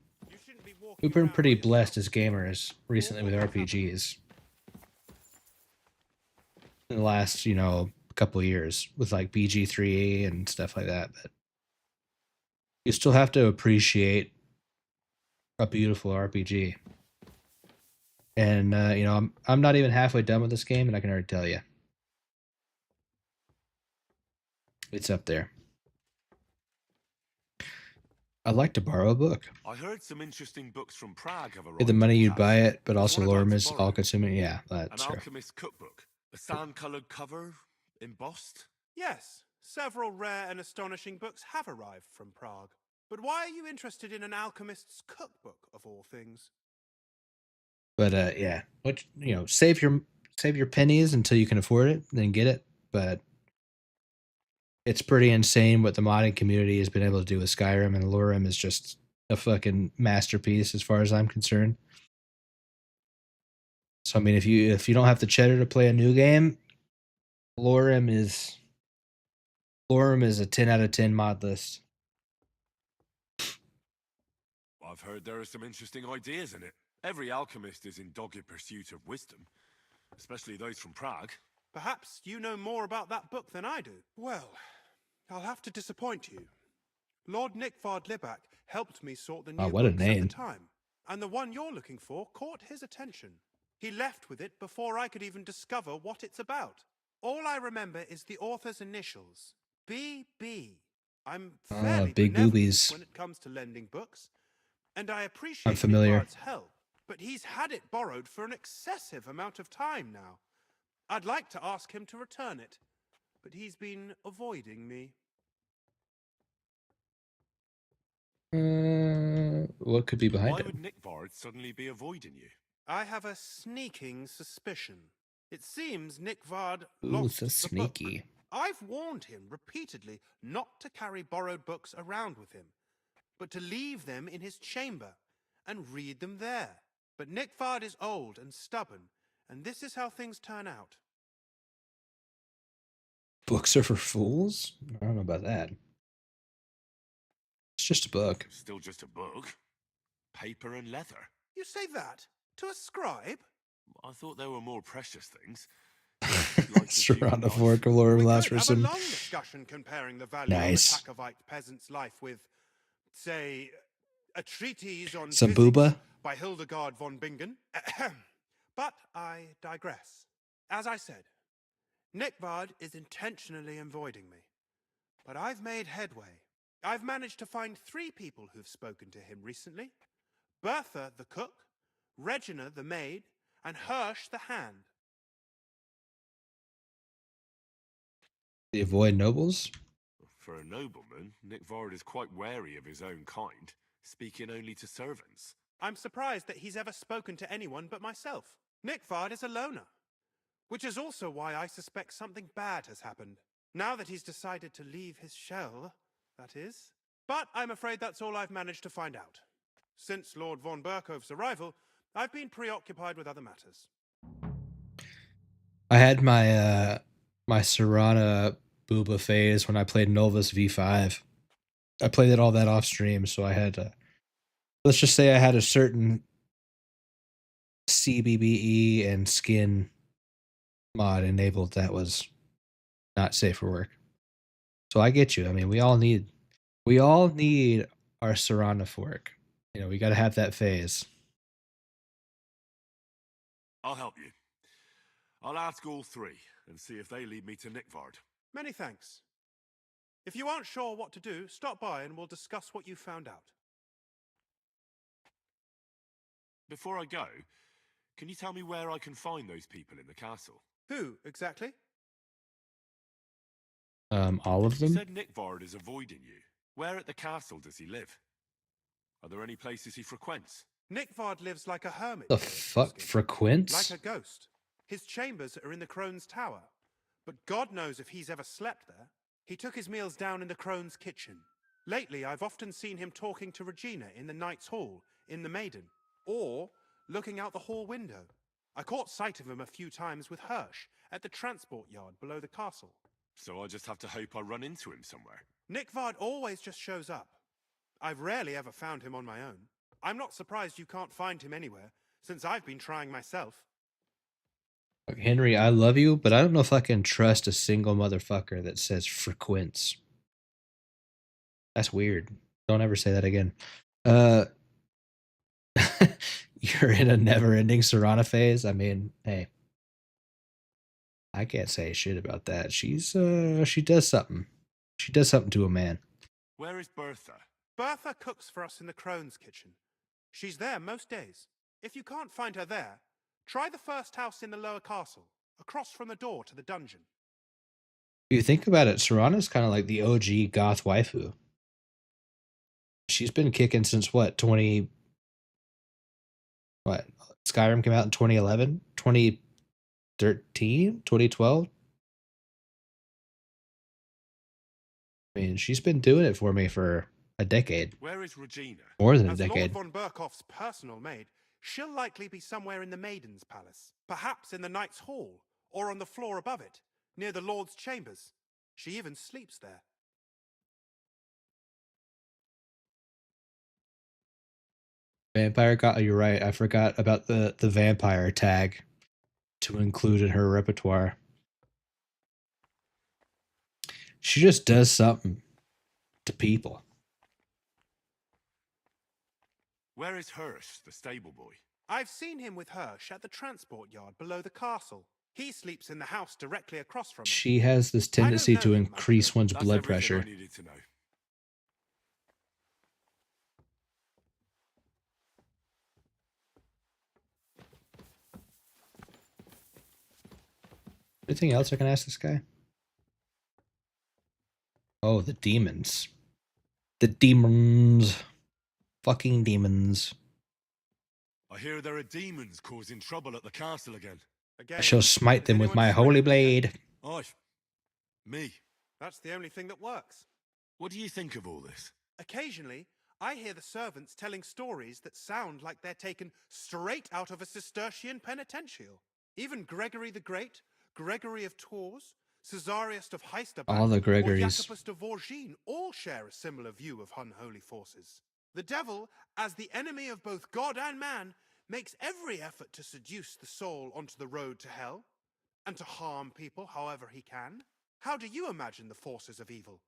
we've been pretty blessed as gamers recently with RPGs in the last, you know, couple of years with like BG3 and stuff like that. But you still have to appreciate a beautiful RPG. And you know, I'm not even halfway done with this game, and I can already tell you, it's up there. I'd like to borrow a book. I heard some interesting books from Prague have arrived. Get the money, you'd buy it, but Was also one about lore to is borrow? all-consuming. Yeah, An that's true. alchemist cookbook. A sand-coloured cover, embossed. Yes, Several rare and astonishing books have arrived from Prague. But why are you interested in an alchemist's cookbook, of all things? But yeah, save your pennies until you can afford it, then get it. But it's pretty insane what the modding community has been able to do with Skyrim, and Lorem is just a fucking masterpiece as far as I'm concerned. So I mean, if you don't have the cheddar to play a new game, Lorem is a 10 out of 10 mod list. I've heard there are some interesting ideas in it. Every alchemist is in dogged pursuit of wisdom, especially those from Prague. Perhaps you know more about that book than I do. Well, I'll have to disappoint you. Lord Nickvard Libak helped me sort the new What a books at the name. time, and the one you're looking for caught his attention. He left with it before I could even discover what it's about. All I remember is the author's initials, BB. I'm fairly Big benevolent boobies. when it comes to lending books, and I I'm appreciate familiar. Nickvard's help, but he's had it borrowed for an excessive amount of time now. I'd like to ask him to return it, but he's been avoiding me. What could be behind Why it? would Nickvard suddenly be avoiding you? I have a sneaking suspicion. It seems Nickvard Ooh, lost so the sneaky. book. I've warned him repeatedly not to carry borrowed books around with him, but to leave them in his chamber and read them there. But Nickvard is old and stubborn, and this is how things turn out. Books are for fools? I don't know about that. It's just a book. Still just a book. Paper and leather. You say that? To a scribe? I thought there were more precious things. Surround the fork of Lord last for Have a some. long discussion comparing the value Nice. of a Takovite peasant's life with, say, a treatise on Some physics booba? by Hildegard von Bingen. Ahem. But I digress. As I said, Nickvard is intentionally avoiding me. But I've made headway. I've managed to find 3 people who've spoken to him recently. Bertha the cook, Regina the maid, and Hirsch the hand. The avoid nobles? For a nobleman, Nickvard is quite wary of his own kind, speaking only to servants. I'm surprised that he's ever spoken to anyone but myself. Nickvard is a loner, which is also why I suspect something bad has happened. Now that he's decided to leave his shell, that is. But I'm afraid that's all I've managed to find out. Since Lord von Berkove's arrival, I've been preoccupied with other matters. I had my my Serana booba phase when I played Novus V5. I played it all that off stream, so I had let's just say I had a certain CBBE and skin mod enabled that was not safe for work. So I get you. I mean, we all need our Serana fork. You know, we got to have that phase. I'll help you. I'll ask all 3 and see if they lead me to Nickvard. Many thanks. If you aren't sure what to do, stop by and we'll discuss what you found out. Before I go, can you tell me where I can find those people in the castle? Who, exactly? All of You them? said Nickvard is avoiding you. Where at the castle does he live? Are there any places he frequents? Nickvard lives like a hermit. The here, fuck Skin. frequents? Like a ghost. His chambers are in the Crone's Tower. But God knows if he's ever slept there. He took his meals down in the Crone's kitchen. Lately, I've often seen him talking to Regina in the Knight's Hall, in the Maiden, or looking out the hall window. I caught sight of him a few times with Hirsch at the transport yard below the castle. So I just have to hope I run into him somewhere. Nickvard always just shows up. I've rarely ever found him on my own. I'm not surprised you can't find him anywhere, since I've been trying myself. Look, Henry, I love you, but I don't know if I can trust a single motherfucker that says frequents. That's weird. Don't ever say that again. You're in a never-ending Serana phase. I mean, hey, I can't say shit about that. She does something. She does something to a man. Where is Bertha? Bertha cooks for us in the Crone's kitchen. She's there most days. If you can't find her there, try the first house in the lower castle, across from the door to the dungeon. You think about it, Serana's kind of like the OG goth waifu. She's been kicking since what, what? Skyrim came out in 2011, 2013, 2012. I mean, she's been doing it for me for a decade. Where is Regina? More than a As decade. Lord von Burkoff's personal maid, she'll likely be somewhere in the Maiden's Palace, perhaps in the Knight's Hall, or on the floor above it, near the Lord's chambers. She even sleeps there. Vampire God, you're right. I forgot about the vampire tag to include in her repertoire. She just does something to people. Where is Hirsch, the stable boy? I've seen him with Hirsch at the transport yard below the castle. He sleeps in the house directly across from it. She has this tendency to increase one's That's blood everything pressure. I needed to know. Anything else I can ask this guy? Oh, the demons. The demons. Fucking demons. I hear there are demons causing trouble at the castle again. I shall smite them with my holy blade. Aye. Me. That's the only thing that works. What do you think of all this? Occasionally, I hear the servants telling stories that sound like they're taken straight out of a Cistercian penitential. Even Gregory the Great, Gregory of Tours, Caesarius of Heisterbach, All the Gregorys. or Jacobus de Vorgine all share a similar view of unholy forces. The devil, as the enemy of both God and man, makes every effort to seduce the soul onto the road to hell, and to harm people however he can. How do you imagine the forces of evil?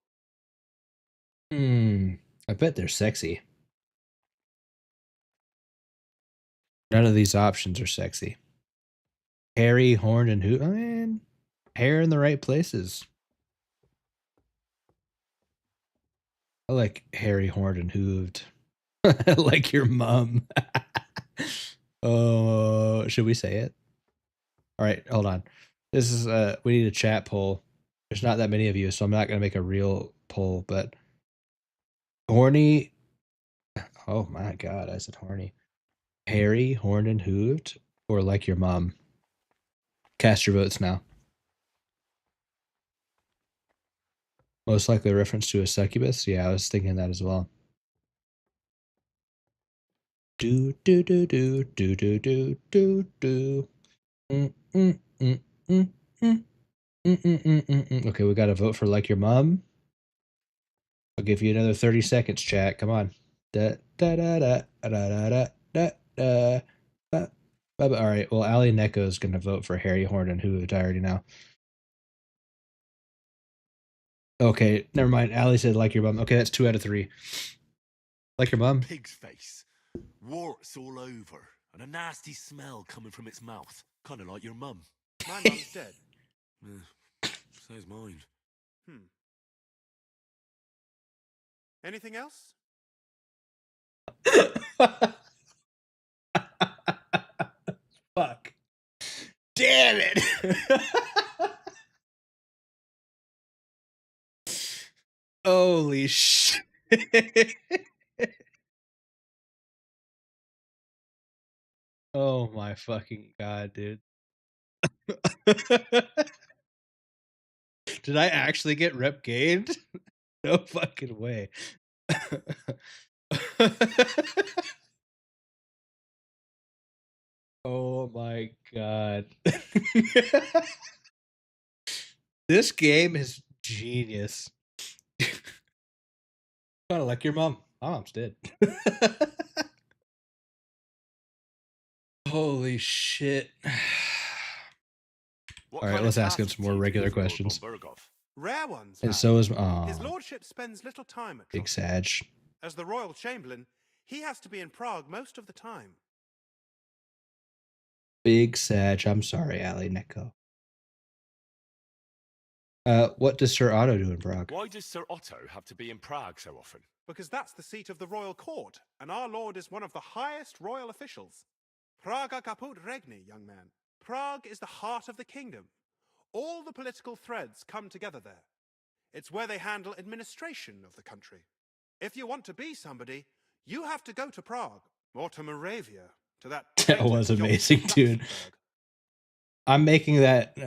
I bet they're sexy. None of these options are sexy. Hairy, horned, and hooved. I mean, hair in the right places. I like hairy, horned, and hooved. Like your mom. Oh, should we say it? All right, hold on. This is we need a chat poll. There's not that many of you, so I'm not gonna make a real poll, but horny. Oh my god, I said horny. Hairy, horned, and hooved, or like your mom. Cast your votes now. Most likely a reference to a succubus. Yeah, I was thinking that as well. Do do do do do do do do do. Okay, we got to vote for like your mom. I'll give you another 30 seconds, chat. Come on. Da da da da da da da da. All right. Well, Ali Neko is going to vote for Harry Horn and who I already know. Okay, never mind. Ali said like your mom. Okay, that's 2 out of 3. Like your mom. Pig's face. Warts all over. And a nasty smell coming from its mouth. Kind of like your mum. My mum's dead. So's mine. Anything else? Fuck. Damn it. Holy shit. Oh my fucking god, dude. Did I actually get rep gained? No fucking way. Oh my god. This game is genius. Kind of like your mom. My mom's dead. Holy shit. All right, let's ask him some more regular questions. Rare ones. And lad. so is His lordship spends little time at Big Trost. Sag. As the royal chamberlain, he has to be in Prague most of the time. Big Sag. I'm sorry, Ali Neko. What does Sir Otto do in Prague? Why does Sir Otto have to be in Prague so often? Because that's the seat of the royal court, and our lord is one of the highest royal officials. Praga caput regni, young man. Prague is the heart of the kingdom. All the political threads come together there. It's where they handle administration of the country. If you want to be somebody, you have to go to Prague or to Moravia, to that. That was amazing, dude. I'm making that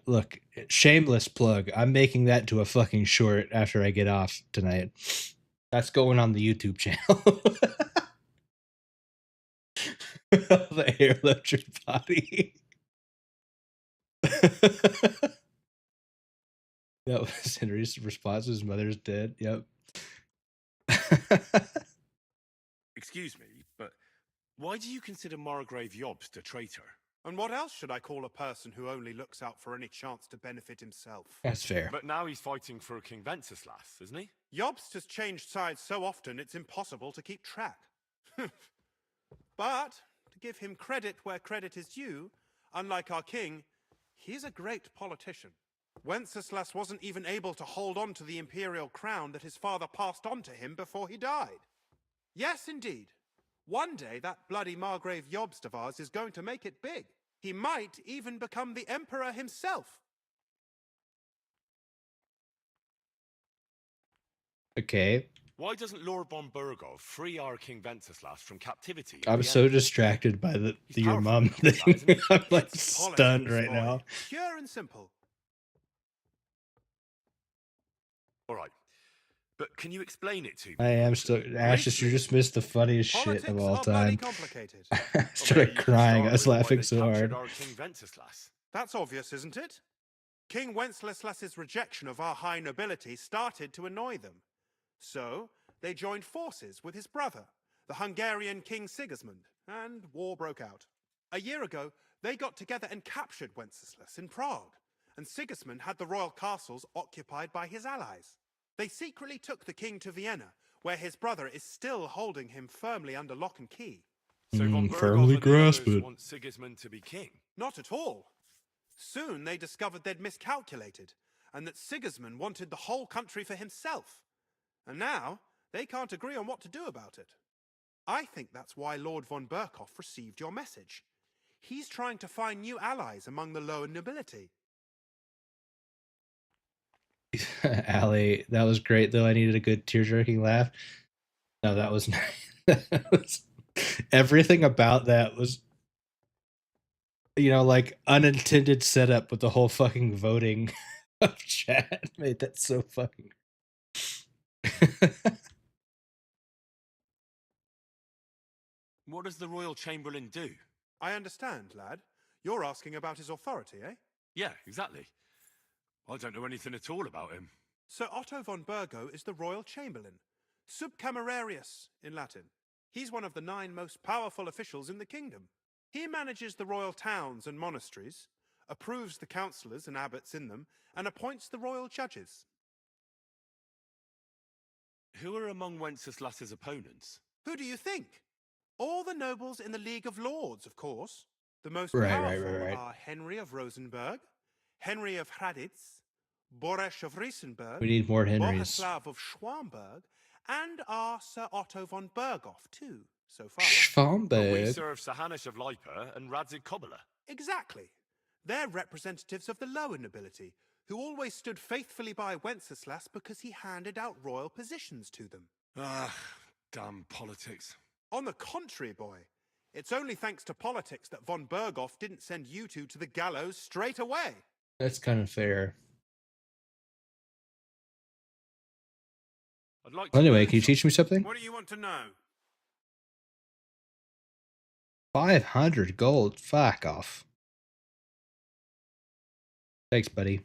look, shameless plug. I'm making that to a fucking short after I get off tonight. That's going on the YouTube channel. The hair left your body. That was Henry's response. His mother's dead. Yep. Excuse me, but why do you consider Margrave Jobst a traitor? And what else should I call a person who only looks out for any chance to benefit himself? That's fair. But now he's fighting for King Wenceslas, isn't he? Jobst has changed sides so often it's impossible to keep track. But, to give him credit where credit is due, unlike our king, he's a great politician. Wenceslas wasn't even able to hold on to the imperial crown that his father passed on to him before he died. Yes, indeed. One day that bloody Margrave Jobst of ours is going to make it big. He might even become the emperor himself. Okay. Why doesn't Lord von Burgov free our King Wenceslas from captivity? I'm so distracted by the your mom thing. I'm like stunned right now. Pure and simple. All right. But can you explain it to me? I am still Ashes, you just missed the funniest shit of all time. I started crying. I was laughing so hard. Our King Wenceslas. That's obvious, isn't it? King Wenceslas's rejection of our high nobility started to annoy them. So, they joined forces with his brother, the Hungarian King Sigismund, and war broke out. A year ago, they got together and captured Wenceslas in Prague, and Sigismund had the royal castles occupied by his allies. They secretly took the king to Vienna, where his brother is still holding him firmly under lock and key. So von Burgov firmly and the grasp others it. want Sigismund to be king? Not at all. Soon they discovered they'd miscalculated, and that Sigismund wanted the whole country for himself. And now, they can't agree on what to do about it. I think that's why Lord von Burkhoff received your message. He's trying to find new allies among the lower nobility. Allie, that was great, though. I needed a good tear-jerking laugh. No, that was nice. Everything about that was, like unintended setup with the whole fucking voting of chat made that so fucking. What does the Royal Chamberlain do? I understand, lad. You're asking about his authority, eh? Yeah, exactly. I don't know anything at all about him. Sir Otto von Burgo is the Royal Chamberlain, subcamerarius in Latin. He's one of the 9 most powerful officials in the kingdom. He manages the royal towns and monasteries, approves the councillors and abbots in them, and appoints the royal judges. Who are among Wenceslas's opponents? Who do you think? All the nobles in the League of Lords, of course. The most Right. powerful are Henry of Rosenberg, Henry of Hraditz, Boresh of Riesenberg, We need more Henrys. Bohuslav of Schwamberg, and our Sir Otto von Berghoff, too, so far. But we Schwamberg. serve Sir Hanish of Lipa and Radzig Kobyla. Exactly. They're representatives of the lower nobility, who always stood faithfully by Wenceslas because he handed out royal positions to them. Ah, damn politics. On the contrary, boy, it's only thanks to politics that von Berghoff didn't send you two to the gallows straight away. That's kind of fair. I'd like Well, anyway, can you teach me something? What do you want to know? 500 gold. Fuck off. Thanks, buddy.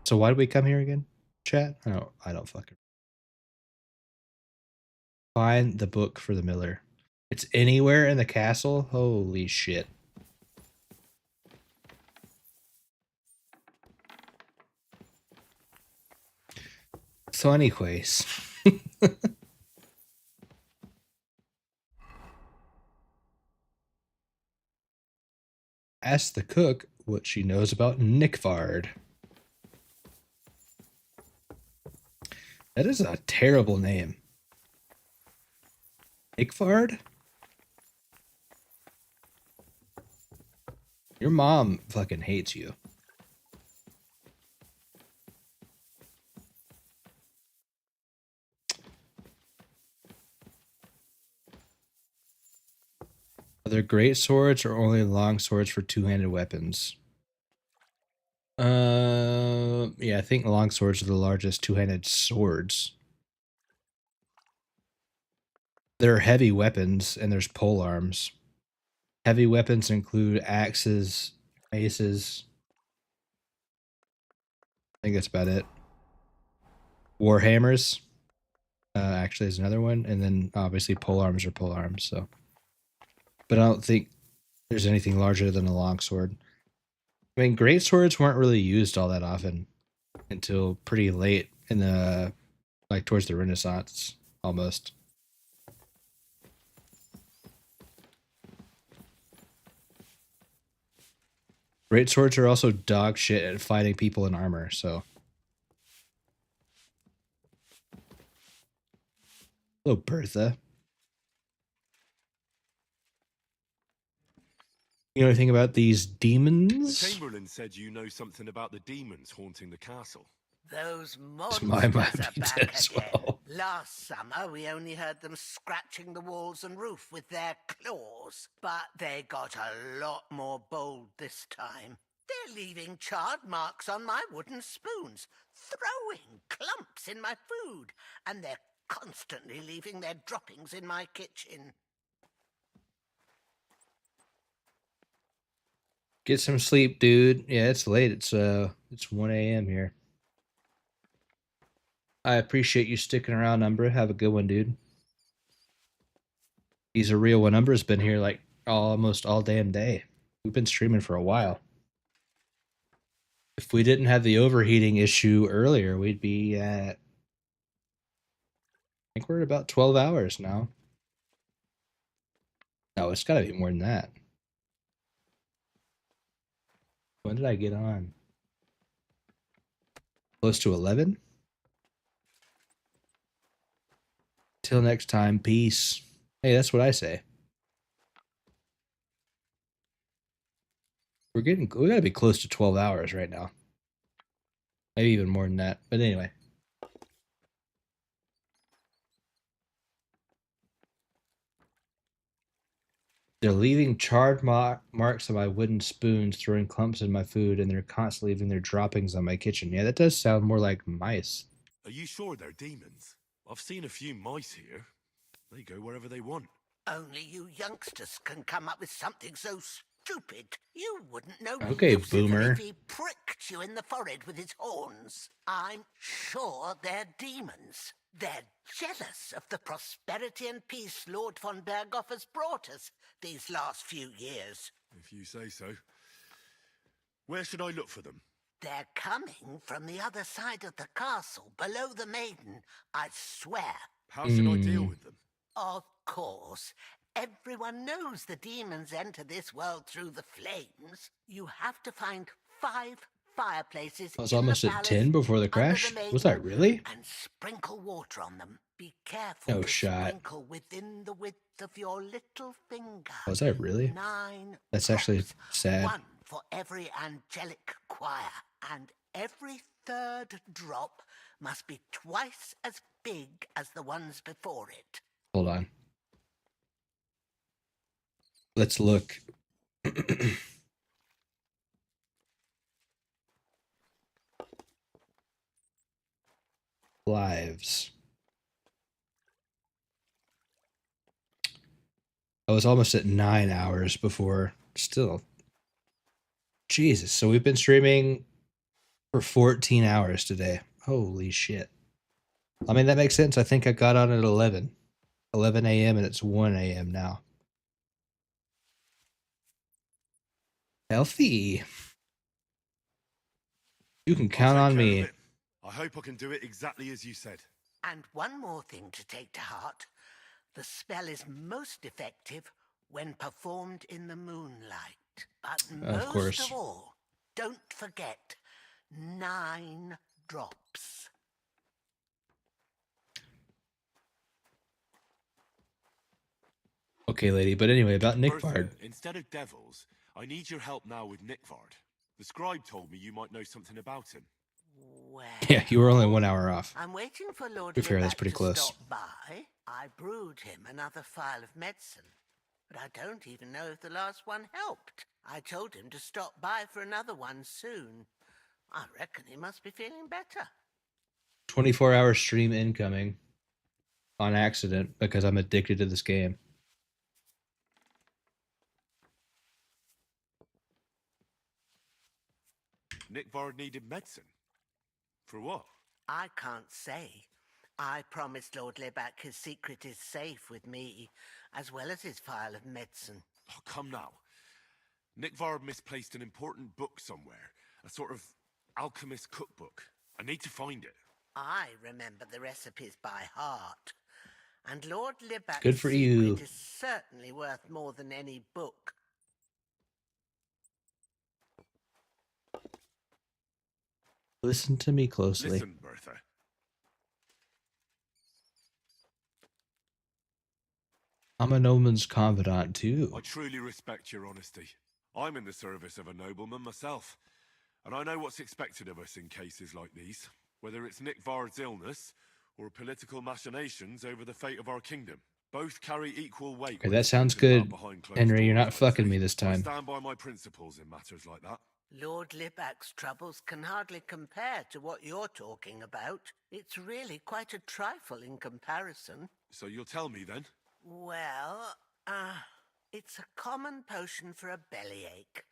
So why did we come here again? Chat? I don't fucking. Find the book for the miller. It's anywhere in the castle? Holy shit. So anyways. Ask the cook what she knows about Nickvard. That is a terrible name. Nickvard? Your mom fucking hates you. Are there great swords or only long swords for two-handed weapons? Yeah, I think long swords are the largest two-handed swords. There are heavy weapons and there's pole arms. Heavy weapons include axes, maces. I think that's about it. Warhammers, actually, is another one, and then obviously pole arms are pole arms. So, but I don't think there's anything larger than a longsword. I mean, great swords weren't really used all that often until pretty late in the, like, towards the Renaissance, almost. Great swords are also dog shit at fighting people in armor, so. Hello, Bertha. You know anything about these demons? The Chamberlain said you know something about the demons haunting the castle. Those My monsters might are be back dead as again. well. Last summer, we only heard them scratching the walls and roof with their claws. But they got a lot more bold this time. They're leaving charred marks on my wooden spoons, throwing clumps in my food, and they're constantly leaving their droppings in my kitchen. Get some sleep, dude. Yeah, it's late. It's 1 a.m. here. I appreciate you sticking around, Umbra. Have a good one, dude. He's a real one. Umbra's been here like almost all damn day. We've been streaming for a while. If we didn't have the overheating issue earlier, we'd be at, I think we're at about 12 hours now. No, it's gotta be more than that. When did I get on? Close to 11? Till next time, peace. Hey, that's what I say. We gotta be close to 12 hours right now. Maybe even more than that. But anyway. They're leaving charred marks on my wooden spoons, throwing clumps in my food, and they're constantly leaving their droppings on my kitchen. Yeah, that does sound more like mice. Are you sure they're demons? I've seen a few mice here. They go wherever they want. Only you youngsters can come up with something so stupid. You wouldn't know Okay, Lucifer boomer. if he pricked you in the forehead with his horns. I'm sure they're demons. They're jealous of the prosperity and peace Lord von Berghoff has brought us these last few years. If you say so. Where should I look for them? They're coming from the other side of the castle, below the maiden, I swear. How should I deal with them? Of course. Everyone knows the demons enter this world through the flames. You have to find 5 fireplaces. I was almost at 10 before the crash. Was I really? And sprinkle water on them. Be careful No to shot. sprinkle within the width of your little finger. Was I really? 9 That's drops, actually sad. 1 for every angelic choir, and every 3rd drop must be twice as big as the ones before it. Hold on. Let's look. Lives. I was almost at 9 hours before. Still. Jesus. So we've been streaming for 14 hours today. Holy shit. I mean, that makes sense. I think I got on at 11 a.m. and it's 1 a.m. now. Healthy. You can count on me. I hope I can do it exactly as you said. And one more thing to take to heart. The spell is most effective when performed in the moonlight. But Of course. most of all, don't forget 9 drops. Okay, lady. But anyway, about Nick Bertha, Bard. instead of devils, I need your help now with Nickvard. The scribe told me you might know something about him. Well, Yeah, you were only 1 hour off. I'm waiting for Lord To be fair, that's Libac pretty to close. stop by. I brewed him another phial of medicine, but I don't even know if the last one helped. I told him to stop by for another one soon. I reckon he must be feeling better. 24-hour stream incoming on accident because I'm addicted to this game. Nickvard needed medicine. For what? I can't say. I promised Lord Libac his secret is safe with me, as well as his phial of medicine. Oh, come now. Nickvard misplaced an important book somewhere. A sort of alchemist cookbook. I need to find it. I remember the recipes by heart. And Lord Libac's Good for you. secret is certainly worth more than any book. Listen to me closely. Listen, Bertha. I'm a nobleman's confidant too. I truly respect your honesty. I'm in the service of a nobleman myself, and I know what's expected of us in cases like these, whether it's Nickvard's illness or political machinations over the fate of our kingdom. Both carry equal weight. Okay, that sounds good, Henry. You're not fucking me this I time. stand by my principles in matters like that. Lord Libac's troubles can hardly compare to what you're talking about. It's really quite a trifle in comparison. So you'll tell me then? Well, it's a common potion for a bellyache.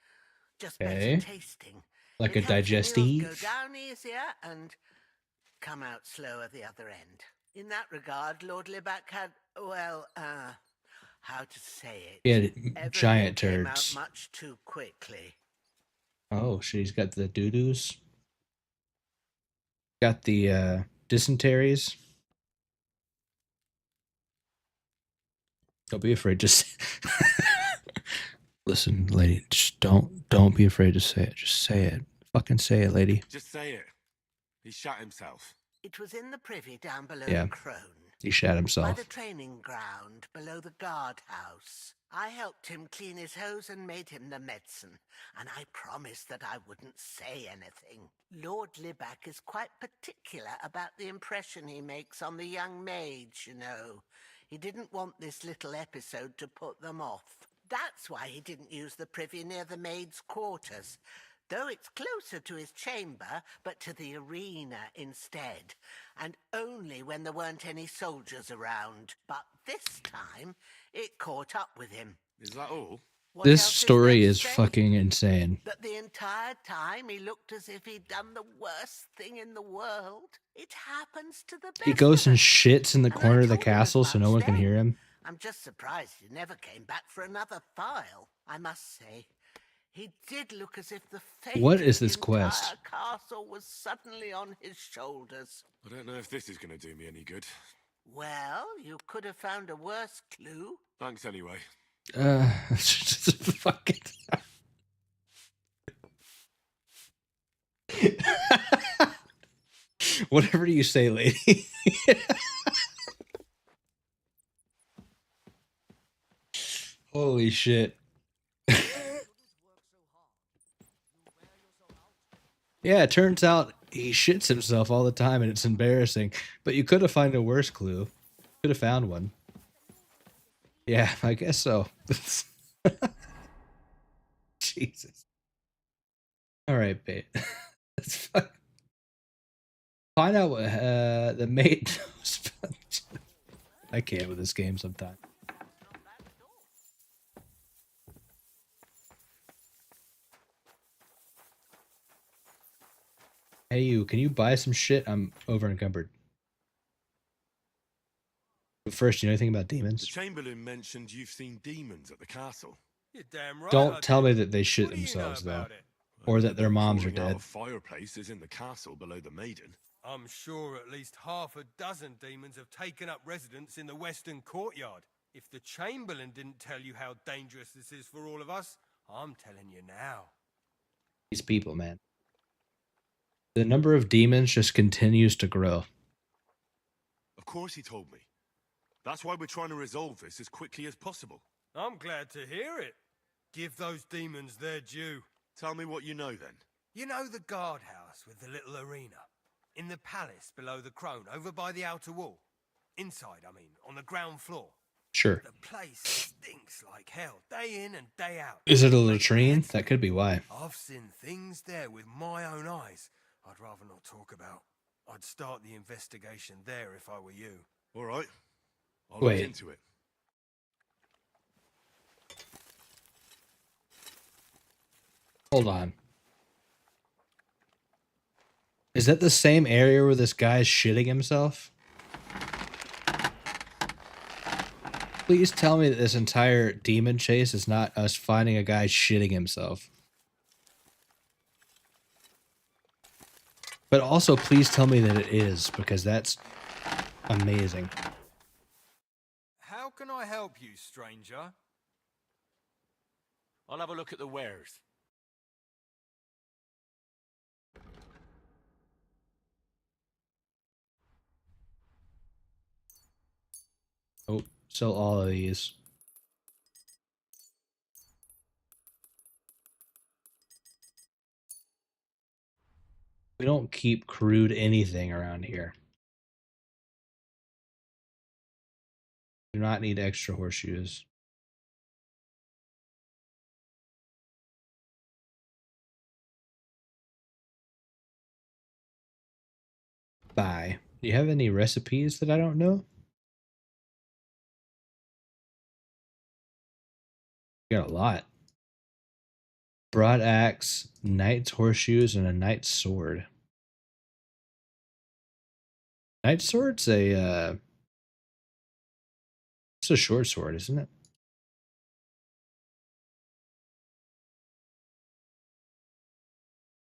Just Okay. better tasting. Like a It helps your meals digestive? go down easier and come out slow at the other end. In that regard, Lord Libac had, well, how to say it? He had Everything giant came out turds. much too quickly. Oh, she's got the doo-doos. Got the dysenteries. Don't be afraid. Just listen, lady. Just don't be afraid to say it. Just say it. Fucking say it, lady. Just say it. He shot himself. It was in the privy down below Yeah. the Crone. He shat By himself. the training ground below the guardhouse. I helped him clean his hose and made him the medicine, and I promised that I wouldn't say anything. Lord Libac is quite particular about the impression he makes on the young maids, you know. He didn't want this little episode to put them off. That's why he didn't use the privy near the maids' quarters, though it's closer to his chamber, but to the arena instead, and only when there weren't any soldiers around. But this time, it caught up with him. Is that all? What This else story there to is say? fucking insane. That the entire time he looked as if he'd done the worst thing in the world. It happens to the best. He goes of and us. shits in the And I corner of the told him as castle so no much one can then. hear him. I'm just surprised he never came back for another file, I must say. He did look as if the fate What of is the this quest? entire castle was suddenly on his shoulders. I don't know if this is going to do me any good. Well, you could have found a worse clue. Thanks anyway. Fucking. Whatever you say, lady. Holy shit. Yeah, it turns out he shits himself all the time and it's embarrassing. But you could have found a worse clue. Could have found one. Yeah, I guess so. Jesus. Alright, babe. Let's find out what the mate knows about. I can't with this game sometimes. Hey you, can you buy some shit? I'm over encumbered. But first, you know anything about The demons? Chamberlain mentioned you've seen demons at the castle. You're damn right. Don't tell me that they shit themselves though. Or that their moms are Crawling out dead. of fireplaces in the castle below the Maiden. I'm sure at least half a dozen demons have taken up residence in the western courtyard. If the Chamberlain didn't tell you how dangerous this is for all of us, I'm telling you now. These people, man. The number of demons just continues to grow. Of course he told me. That's why we're trying to resolve this as quickly as possible. I'm glad to hear it. Give those demons their due. Tell me what you know, then. You know the guardhouse with the little arena? In the palace below the crone, over by the outer wall? Inside, I mean, on the ground floor. Sure. The place stinks like hell, day in and day out. Is it a latrine? That could be why. I've seen things there with my own eyes I'd rather not talk about. I'd start the investigation there if I were you. All right. I'll Wait. look into it. Hold on. Is that the same area where this guy's shitting himself? Please tell me that this entire demon chase is not us finding a guy shitting himself. But also, please tell me that it is, because that's amazing. How can I help you, stranger? I'll have a look at the wares. Oh, sell all of these. We don't keep crude anything around here. Do not need extra horseshoes. Buy. Do you have any recipes that I don't know? You got a lot. Broad axe, knight's horseshoes, and a knight's sword. Knight's sword's it's a short sword, isn't it?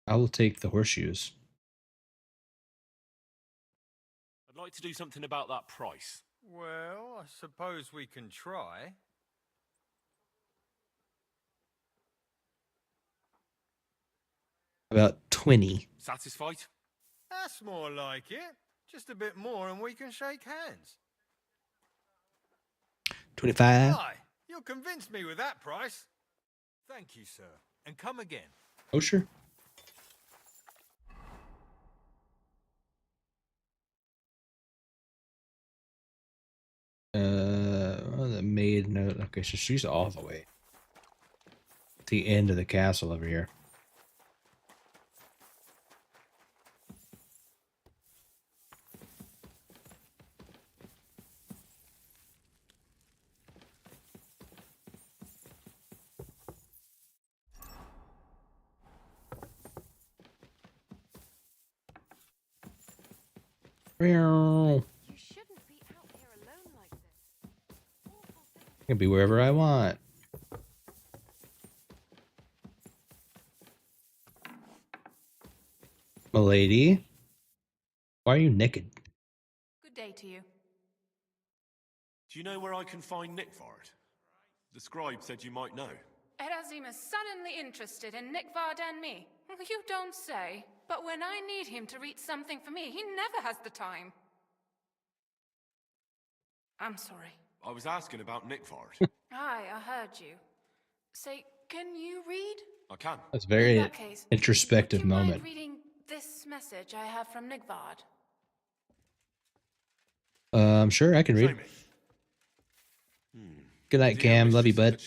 I will take the horseshoes. I'd like to do something about that price. Well, I suppose we can try. About 20. Satisfied? That's more like it. Just a bit more and we can shake hands. 25. Aye, you'll convince me with that price. Thank you, sir. And come again. Oh, sure. Oh, the maid note. Okay, so she's all the way at the end of the castle over here. You shouldn't be out here alone like this. I can be wherever I want. Milady, why are you naked? Good day to you. Do you know where I can find Nickvard? The scribe said you might know. Erazim is suddenly interested in Nickvard and me. You don't say. But when I need him to read something for me, he never has the time. I'm sorry. I was asking about Nickvard. Aye, I heard you. Say, can you read? I can. That's a very In that case, introspective would you moment. mind reading this message I have from Nickvard? Sure, I can read. Good night, Cam. Love you, bud.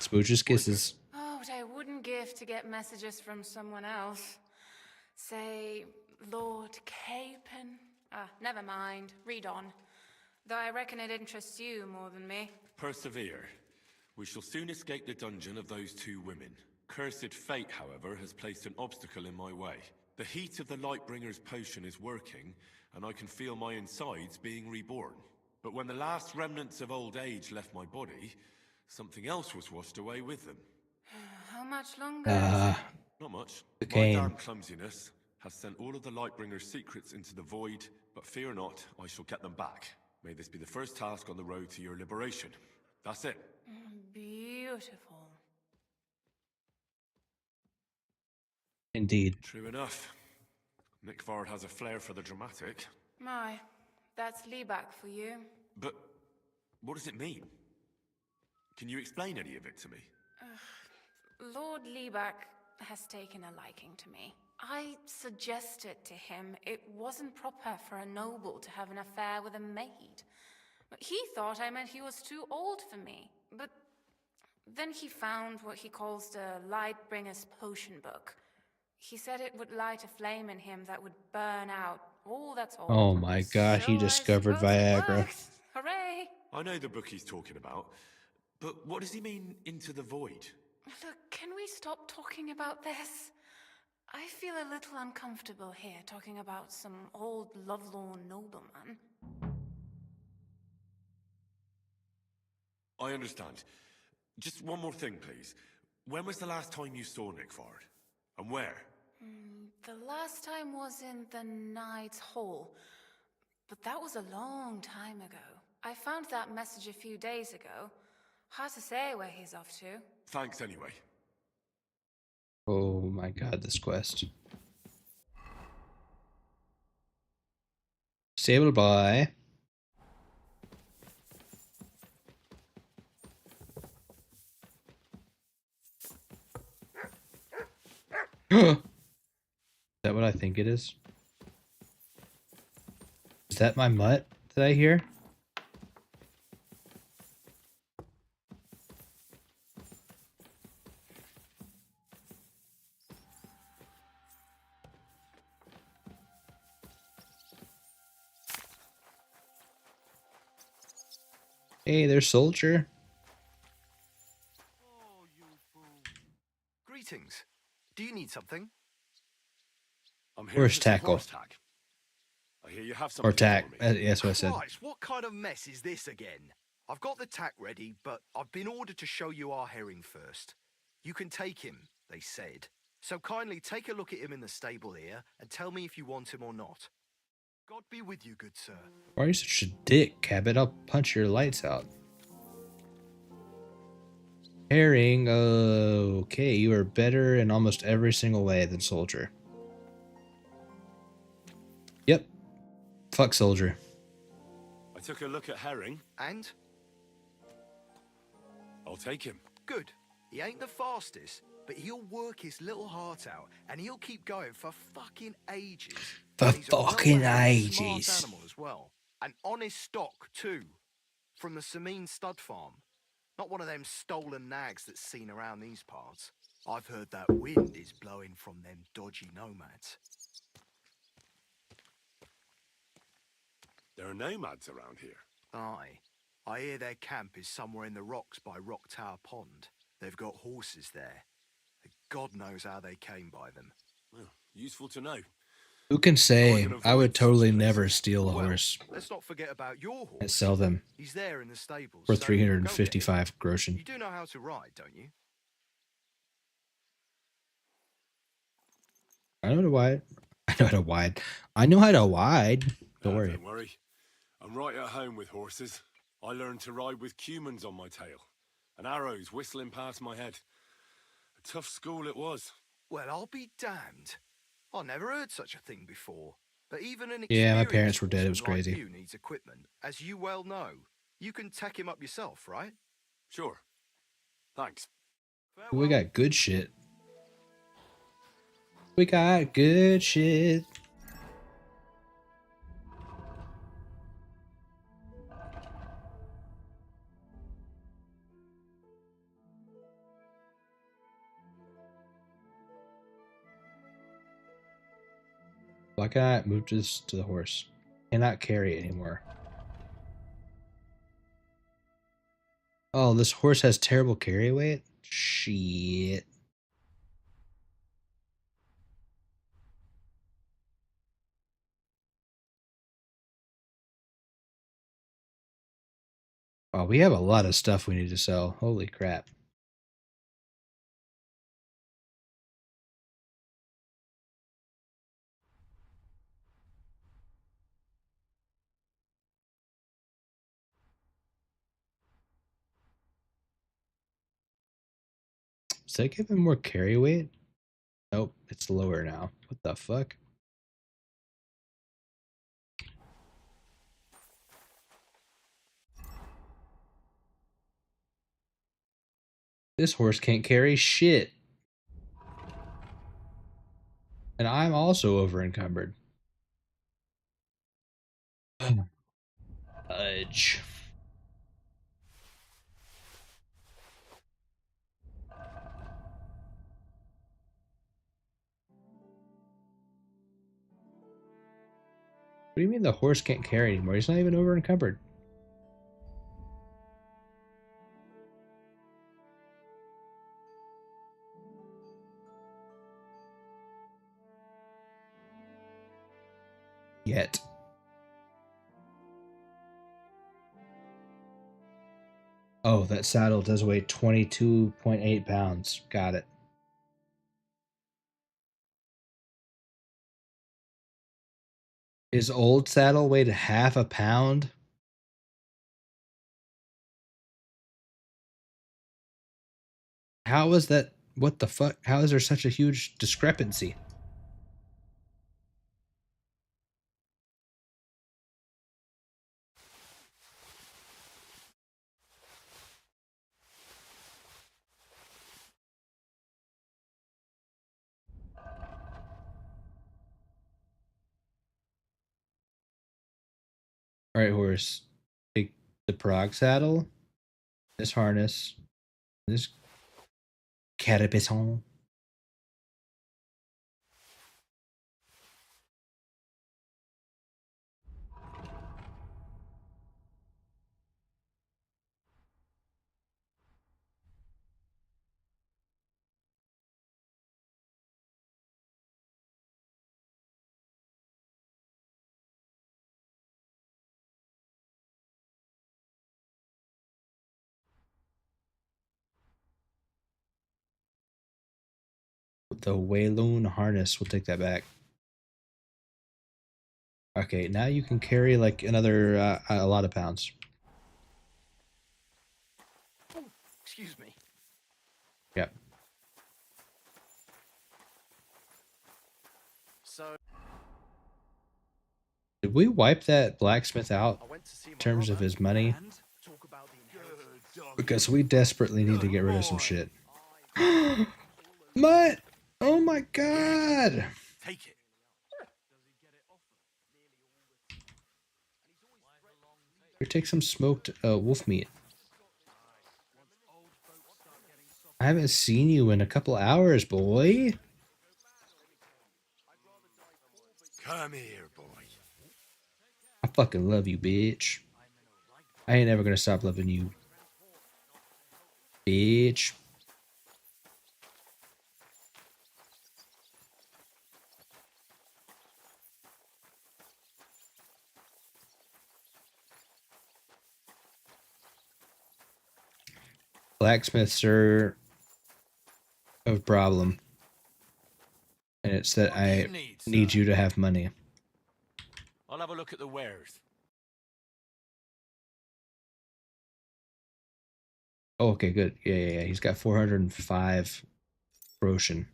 Smooches, kisses. Oh, what I wouldn't give to get messages from someone else. Say, Lord Capon. Ah, never mind. Read on. Though I reckon it interests you more than me. Persevere. We shall soon escape the dungeon of those two women. Cursed fate, however, has placed an obstacle in my way. The heat of the Lightbringer's potion is working, and I can feel my insides being reborn. But when the last remnants of old age left my body, something else was washed away with them. How much longer is it? Not much. The My cane. damn clumsiness has sent all of the Lightbringer's secrets into the void, but fear not, I shall get them back. May this be the first task on the road to your liberation. That's it. Beautiful. Indeed. True enough. Nickvard has a flair for the dramatic. My, that's Liebach for you. But what does it mean? Can you explain any of it to me? Lord Liebeck has taken a liking to me. I suggested to him it wasn't proper for a noble to have an affair with a maid. But he thought I meant he was too old for me. But then he found what he calls the Lightbringer's Potion Book. He said it would light a flame in him that would burn out all that's old. Oh my god, he So I discovered suppose it Viagra. worked. Hooray! I know the book he's talking about, but what does he mean, into the void? Look, can we stop talking about this? I feel a little uncomfortable here talking about some old lovelorn nobleman. I understand. Just one more thing, please. When was the last time you saw Nick Ford? And where? The last time was in the Knight's Hall, but that was a long time ago. I found that message a few days ago. Hard to say where he's off to. Thanks anyway. Oh my god, this quest. Stable boy. Is that what I think it is? Is that my mutt that I hear? Hey, there's Soldier. Greetings. Do you need something? I'm Where's for some Tackle? horse tack. I hear you have Or something tack. for me. That's what I said. Christ, what kind of mess is this again? I've got the tack ready, but I've been ordered to show you our herring first. You can take him, they said. So kindly take a look at him in the stable here and tell me if you want him or not. God be with you, good sir. Why are you such a dick, Cabot? I'll punch your lights out. Herring, okay, you are better in almost every single way than Soldier. Yep. Fuck Soldier. I took a look at Herring. And? I'll take him. Good. He ain't the fastest, but he'll work his little heart out, and he'll keep going for fucking ages. For And he's a fucking well-behaved, smart ages. animal as well. An honest stock, too. From the Sameen stud farm. Not one of them stolen nags that's seen around these parts. I've heard that wind is blowing from them dodgy nomads. There are nomads around here. Aye. I hear their camp is somewhere in the rocks by Rock Tower Pond. They've got horses there. God knows how they came by them. Well, useful to know. Who can say? I would totally never steal a horse Let's not forget about your horse. and sell them He's there in the stables. for so go 355 get him. groschen. You do know how to ride, don't you? I know how to wide. I know how to wide. I know how to wide. Don't worry. Don't worry. I'm right at home with horses. I learned to ride with cumans on my tail and arrows whistling past my head. A tough school it was. Well, I'll be damned. I never heard such a thing before. But even an Yeah, my experienced parents were dead. It was horseman like crazy. you needs equipment, as you well know. You can tack him up yourself, right? Sure. Thanks. We got good shit. We got good shit. Why can't I move this to the horse? Cannot carry it anymore. Oh, this horse has terrible carry weight? Shit. Oh, we have a lot of stuff we need to sell. Holy crap. Does that give him more carry weight? Nope, it's lower now. What the fuck? This horse can't carry shit. And I'm also over encumbered. Fudge. What do you mean the horse can't carry anymore? He's not even over encumbered. Yet. Oh, that saddle does weigh 22.8 pounds. Got it. His old saddle weighed half a pound? How is that? What the fuck? How is there such a huge discrepancy? All right, horse. Take the prog saddle, this harness, this carapace. The Wayloon harness. We'll take that back. Okay, now you can carry like another a lot of pounds. Excuse me. Yep. So Did we wipe that blacksmith out in terms of his money? Because we desperately need to get rid of some shit. Mutt! Oh my god! Take it. Here, take some smoked wolf meat. I haven't seen you in a couple hours, boy. Come here, boy. I fucking love you, bitch. I ain't ever gonna stop loving you. Bitch. Blacksmiths are a problem. And it's that I need you to have money. I'll have a look at the wares. Oh, okay, good. Yeah. He's got 405 Roshan.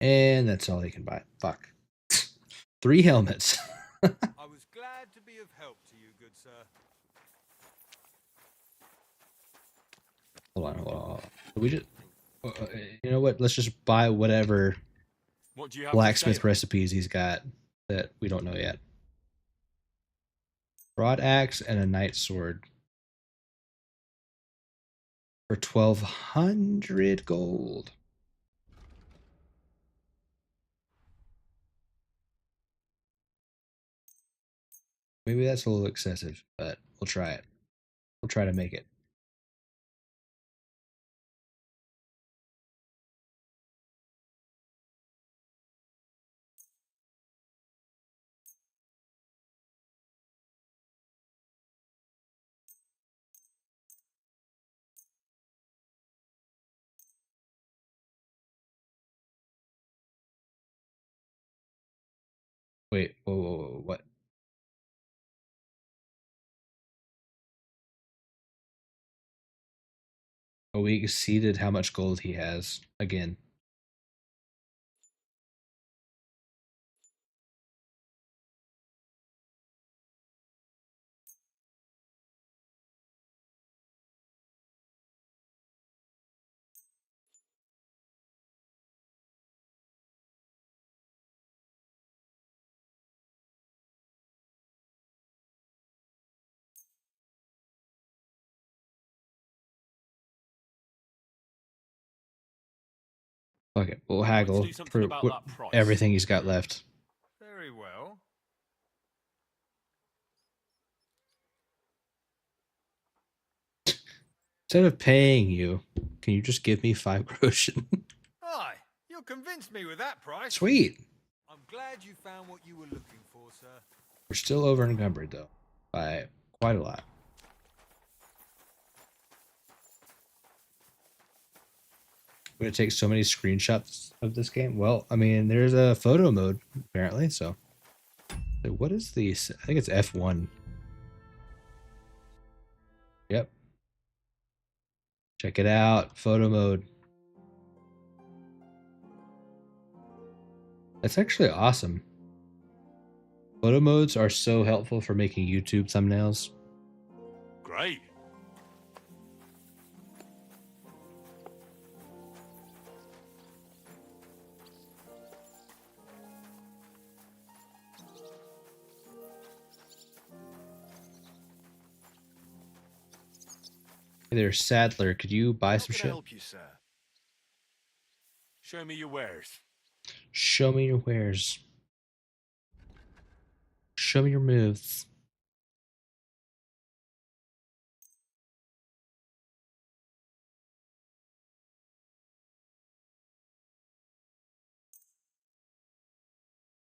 And that's all he can buy. Fuck. 3 helmets. I was glad to be of help to you, good sir. Hold on. We just, you know what? Let's just buy whatever What do you have blacksmith recipes he's got that we don't know yet. Broad axe and a knight sword for 1,200 gold. Maybe that's a little excessive, but we'll try it. We'll try to make it. Wait, whoa, what? Oh, we exceeded how much gold he has again. Fuck it. We'll I'd like to haggle do something for about that price. everything he's got left. Very well. Instead of paying you, can you just give me 5 groschen? Aye, you'll convince me with that price. Sweet. I'm glad you found what you were looking for, sir. We're still over encumbered though, by quite a lot. I'm gonna take so many screenshots of this game. Well, I mean, there's a photo mode apparently. So what is the? I think it's F1. Yep. Check it out, photo mode. That's actually awesome. Photo modes are so helpful for making YouTube thumbnails. Great. Hey there, Sadler. Could you buy some shit? Help you, sir. Show me your wares. Show me your wares. Show me your moves.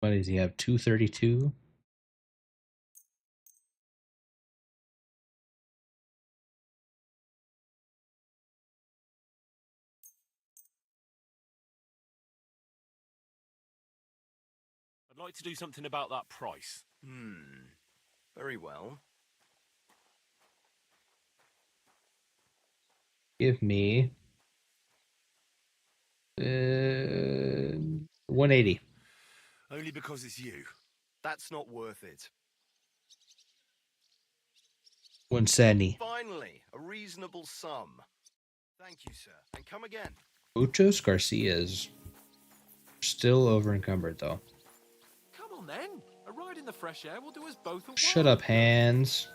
What does he have? 232? I'd like to do something about that price. Very well. Give me 180. Only because it's you. That's not worth it. 170. Finally, a reasonable sum. Thank you, sir. And come again. Muchos Garcias. Still over encumbered though. Come on then. A ride in the fresh air will do us both a Shut up, hands.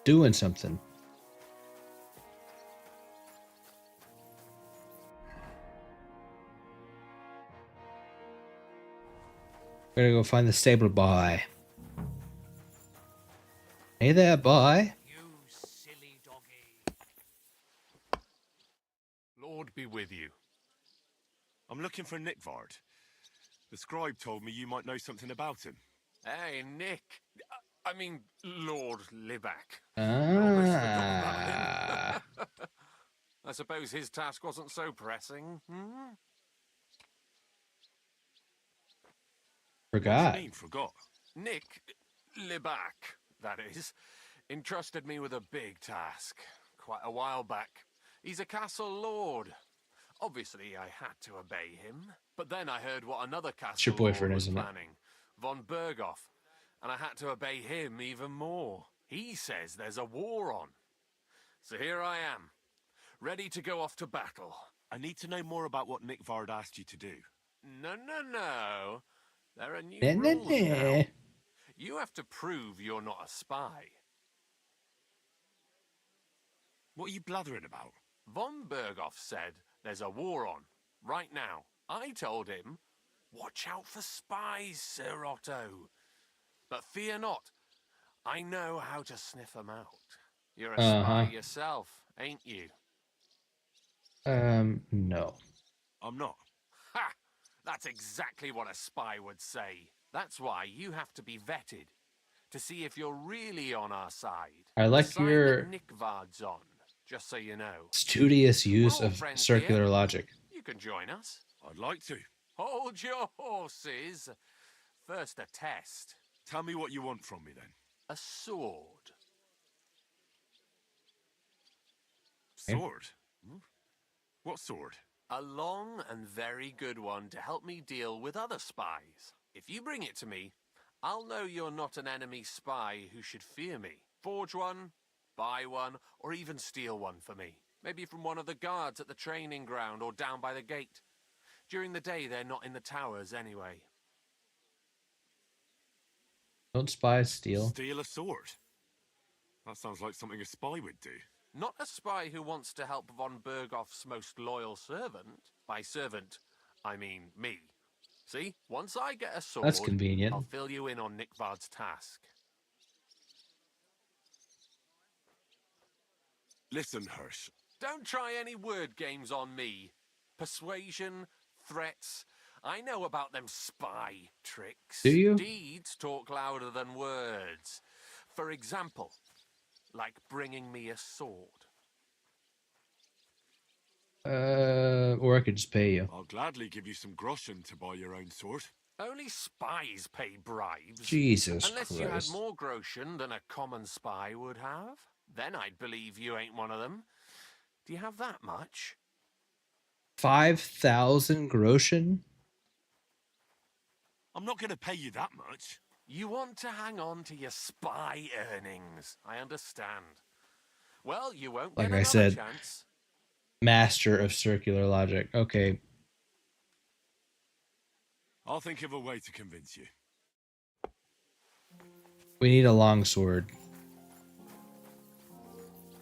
Doing something. Gotta go find the stable boy. Hey there, boy. Lord be with you. I'm looking for Nickvard. The scribe told me you might know something about him. Hey, Nick. I mean, Lord Liback. Ah. I suppose his task wasn't so pressing. Forgot. What do you mean, forgot? Nick Liback, that is, entrusted me with a big task quite a while back. He's a castle lord. Obviously, I had to obey him. But then I heard what another It's your castle lord boyfriend, was isn't it? planning, von Berghoff, and I had to obey him even more. He says there's a war on. So here I am, ready to go off to battle. I need to know more about what Nickvard asked you to do. No. There are new Nah, nah, rules now. nah. You have to prove you're not a spy. What are you blathering about? Von Berghoff said there's a war on, right now. I told him, watch out for spies, Sir Otto. But fear not, I know how to sniff them out. You're a spy yourself, ain't you? No. I'm not. Ha! That's exactly what a spy would say. That's why you have to be vetted, to see if you're really on our side. I like The side your that Nickvard's on, just so you know. studious use We're all of friends circular here. logic. You can join us. I'd like to. Hold your horses. First, a test. Tell me what you want from me, then. A sword. Sword? What sword? A long and very good one to help me deal with other spies. If you bring it to me, I'll know you're not an enemy spy who should fear me. Forge one, buy one, or even steal one for me. Maybe from one of the guards at the training ground or down by the gate. During the day, they're not in the towers anyway. Don't spies steal? Steal a sword? That sounds like something a spy would do. Not a spy who wants to help von Bergoff's most loyal servant. By servant, I mean me. See, once I get a sword, That's convenient. I'll fill you in on Nickvard's task. Listen, Hirsch. Don't try any word games on me. Persuasion, threats. I know about them spy tricks. Do you? Deeds talk louder than words. For example, like bringing me a sword. Or I could just pay you. I'll gladly give you some groschen to buy your own sword. Only spies pay bribes. Jesus Unless you had Christ. more groschen than a common spy would have. Then I'd believe you ain't one of them. Do you have that much? 5,000 groschen? I'm not going to pay you that much. You want to hang on to your spy earnings. I understand. Well, you won't Like get I another said, chance. master of circular logic. Okay. I'll think of a way to convince you. We need a longsword.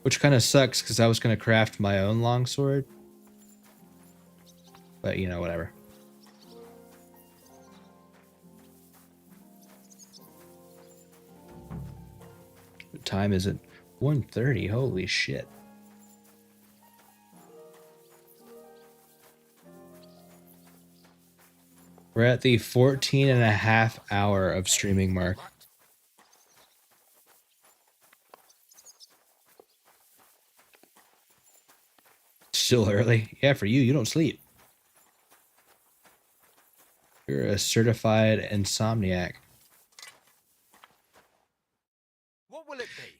Which kind of sucks because I was going to craft my own longsword. But, you know, whatever. What time is it? 1:30. Holy shit. We're at the 14.5 hour of streaming mark. Still early. Yeah, for you, you don't sleep. You're a certified insomniac. What will it be?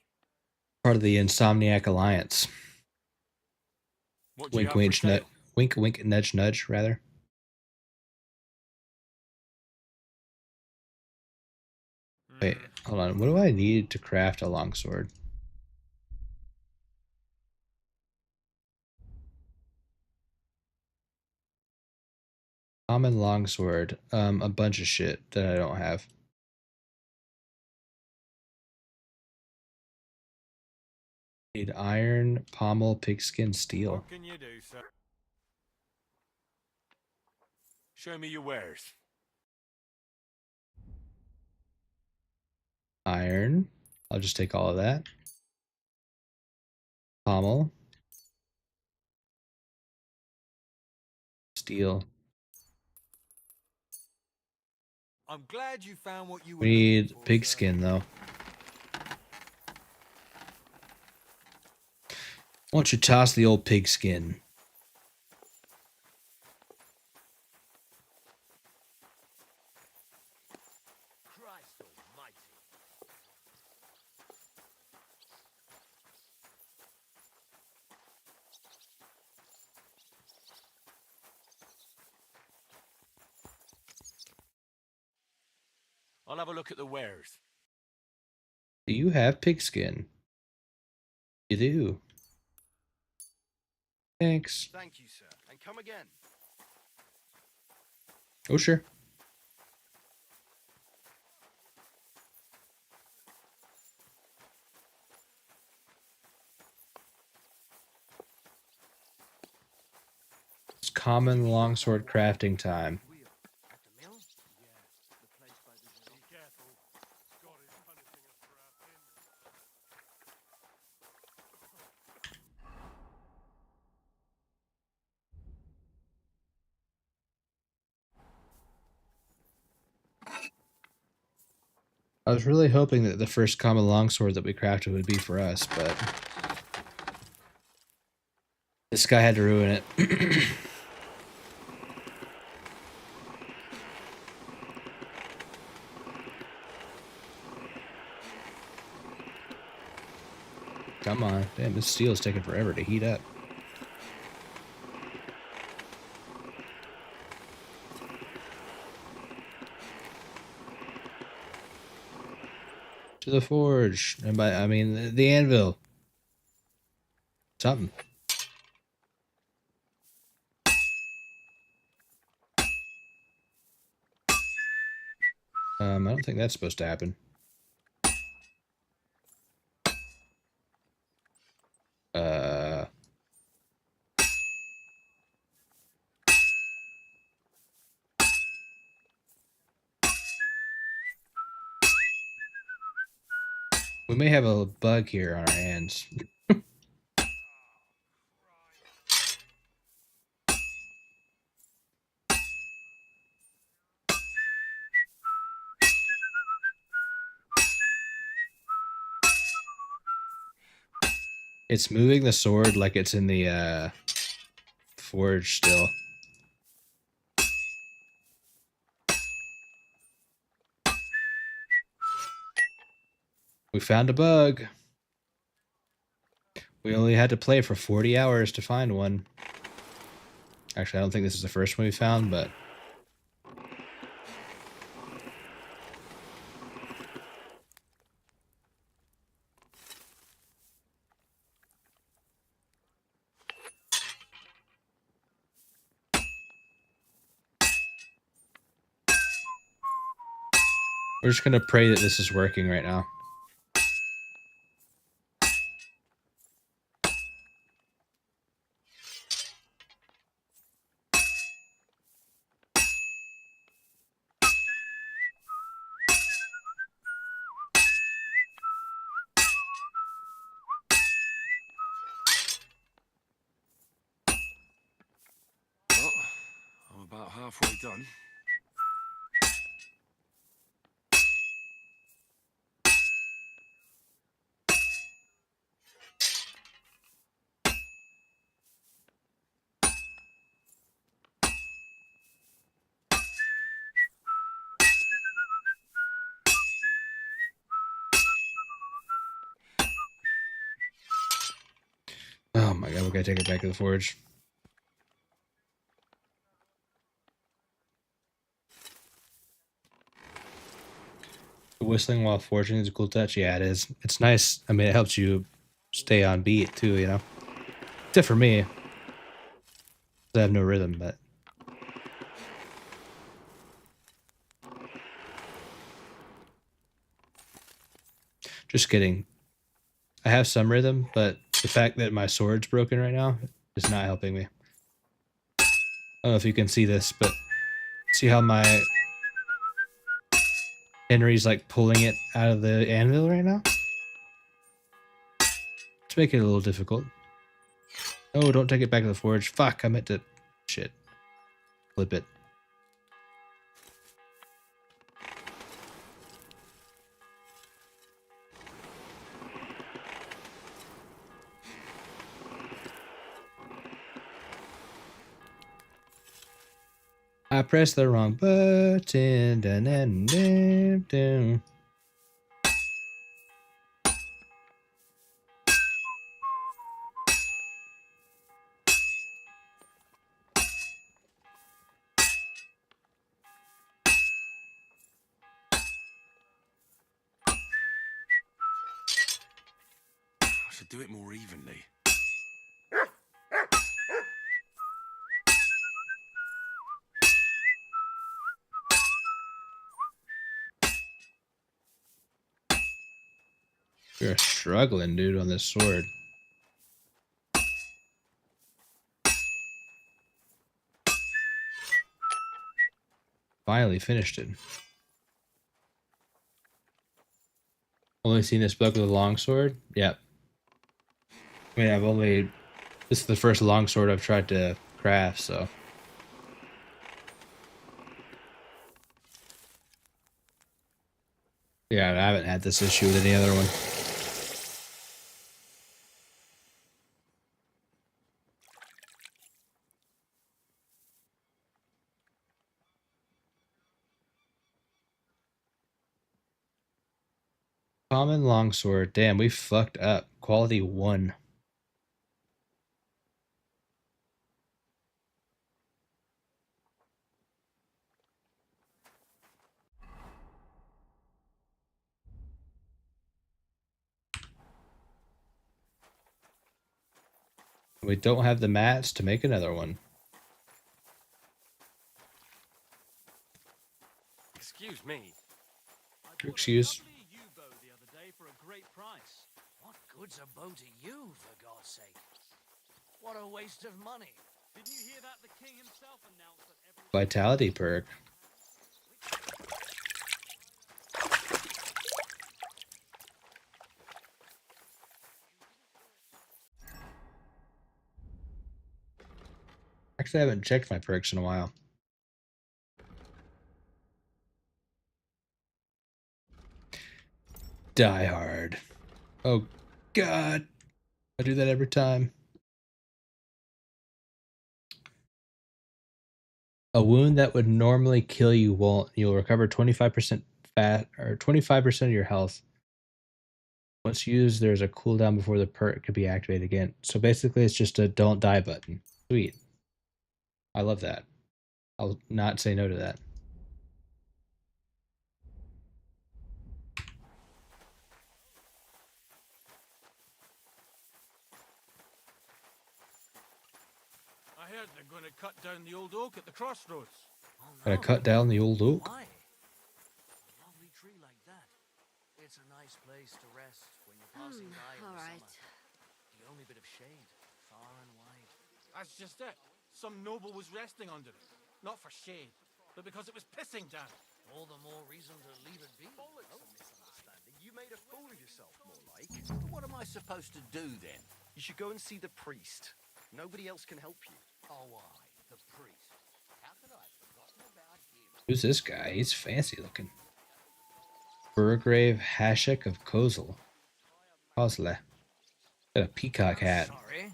Part of the Insomniac Alliance. What do you Wink, have for wink, sale? wink, wink, nudge, nudge, rather. Wait, hold on. What do I need to craft a longsword? Common longsword. A bunch of shit that I don't have. Need iron, pommel, pigskin, steel. What can you do, sir? Show me your wares. Iron. I'll just take all of that. Pommel. Steel. I'm glad you found what you were We looking need for, pigskin, though. Why don't you toss the old pigskin? Christ almighty. I'll have a look at the wares. Do you have pigskin? You do. Thanks. Thank you, sir. And come again. Oh, sure. It's common longsword crafting time. I was really hoping that the first common longsword that we crafted would be for us, but this guy had to ruin it. Come on. Damn, this steel is taking forever to heat up. To the forge. And by, I mean, the anvil. Something. I don't think that's supposed to happen. Uh. We may have a bug here on our hands. It's moving the sword like it's in the forge still. We found a bug. We only had to play for 40 hours to find one. Actually, I don't think this is the first one we found, but... We're just gonna pray that this is working right now. Well, I'm about halfway done. Oh my god, we gotta take it back to the forge. Whistling while forging is a cool touch. Yeah, it is. It's nice. I mean, it helps you stay on beat too, you know? Except for me. I have no rhythm, but... Just kidding. I have some rhythm, but the fact that my sword's broken right now is not helping me. I don't know if you can see this, but see how my Henry's like pulling it out of the anvil right now? It's making it a little difficult. Oh, don't take it back to the forge. Fuck, I meant to... Shit. Flip it. I pressed the wrong button. Dun, dun, dun, dun. I should do it more evenly. You're struggling, dude, on this sword. Finally finished it. Only seen this bug with a longsword? Yep. I mean, I've only... This is the first longsword I've tried to craft, so... Yeah, I haven't had this issue with any other one. Common longsword. Damn, we fucked up. Quality 1. We don't have the mats to make another one. Excuse me. Excuse. Good's a bow to you, for God's sake. What a waste of money. Didn't you hear that? The king himself announced that every... Vitality perk. Actually, I haven't checked my perks in a while. Die Hard. Oh, God. I do that every time. A wound that would normally kill you won't. You'll recover 25% fat or 25% of your health. Once used, there's a cooldown before the perk could be activated again. So basically, it's just a don't die button. Sweet. I love that. I'll not say no to that. I heard they're going to cut down the old oak at the crossroads. Gotta cut down the old oak. Why? A lovely tree like that. It's a nice place to rest when you're passing by in the Alright. summer. The only bit of shade, far and wide. That's just it. Some noble was resting under it. Not for shade, but because it was pissing down. All the more reason to leave it be. Bollocks a misunderstanding. You made a fool of yourself, more like. What am I supposed to do then? You should go and see the priest. Nobody else can help you. Oh, the priest. How could I have forgotten about him? Who's this guy? He's fancy looking. Burgrave Hashek of Kozle. Kozle. Got a peacock hat. Sorry.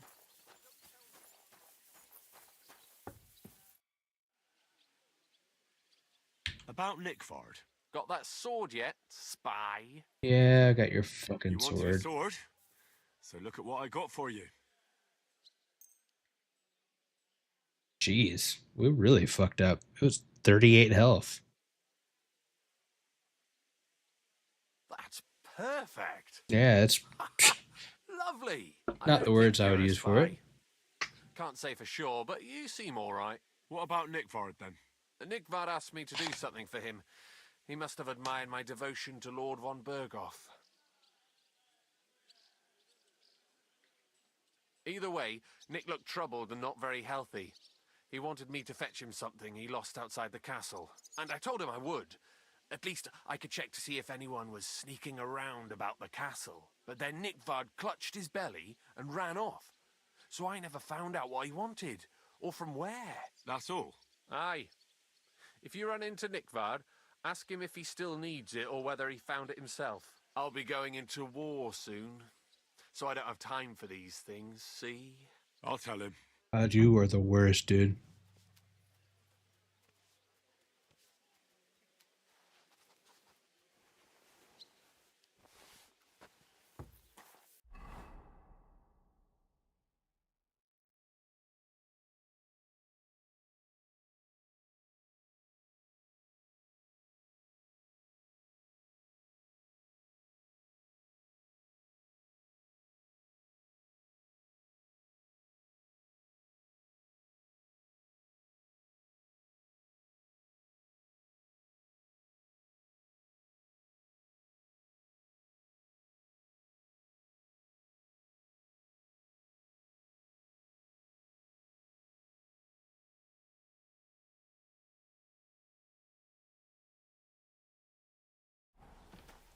About Nickford. Got that sword yet, spy? Yeah, I got your fucking You wanted sword. a sword? So look at what I got for you. Jeez, we really fucked up. It was 38 health. That's perfect. Yeah, it's Lovely. I not the don't words think I would you're a use for it. spy. Can't say for sure, but you seem all right. What about Nickford then? Nickvard asked me to do something for him. He must have admired my devotion to Lord von Berghoff. Either way, Nick looked troubled and not very healthy. He wanted me to fetch him something he lost outside the castle, and I told him I would. At least I could check to see if anyone was sneaking around about the castle. But then Nickvard clutched his belly and ran off. So I never found out what he wanted, or from where. That's all? Aye. If you run into Nickvard, ask him if he still needs it or whether he found it himself. I'll be going into war soon, so I don't have time for these things, see? I'll tell him. God, you are the worst, dude.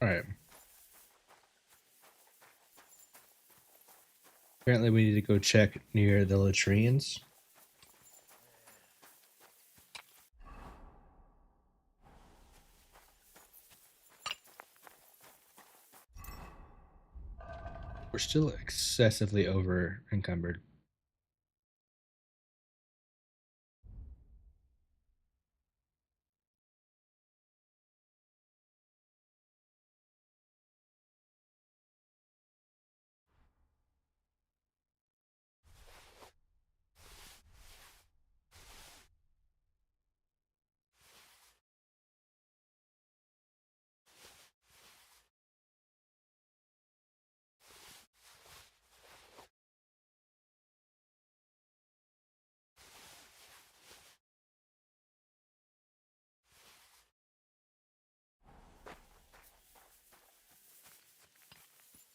All right. Apparently, we need to go check near the latrines. We're still excessively over encumbered.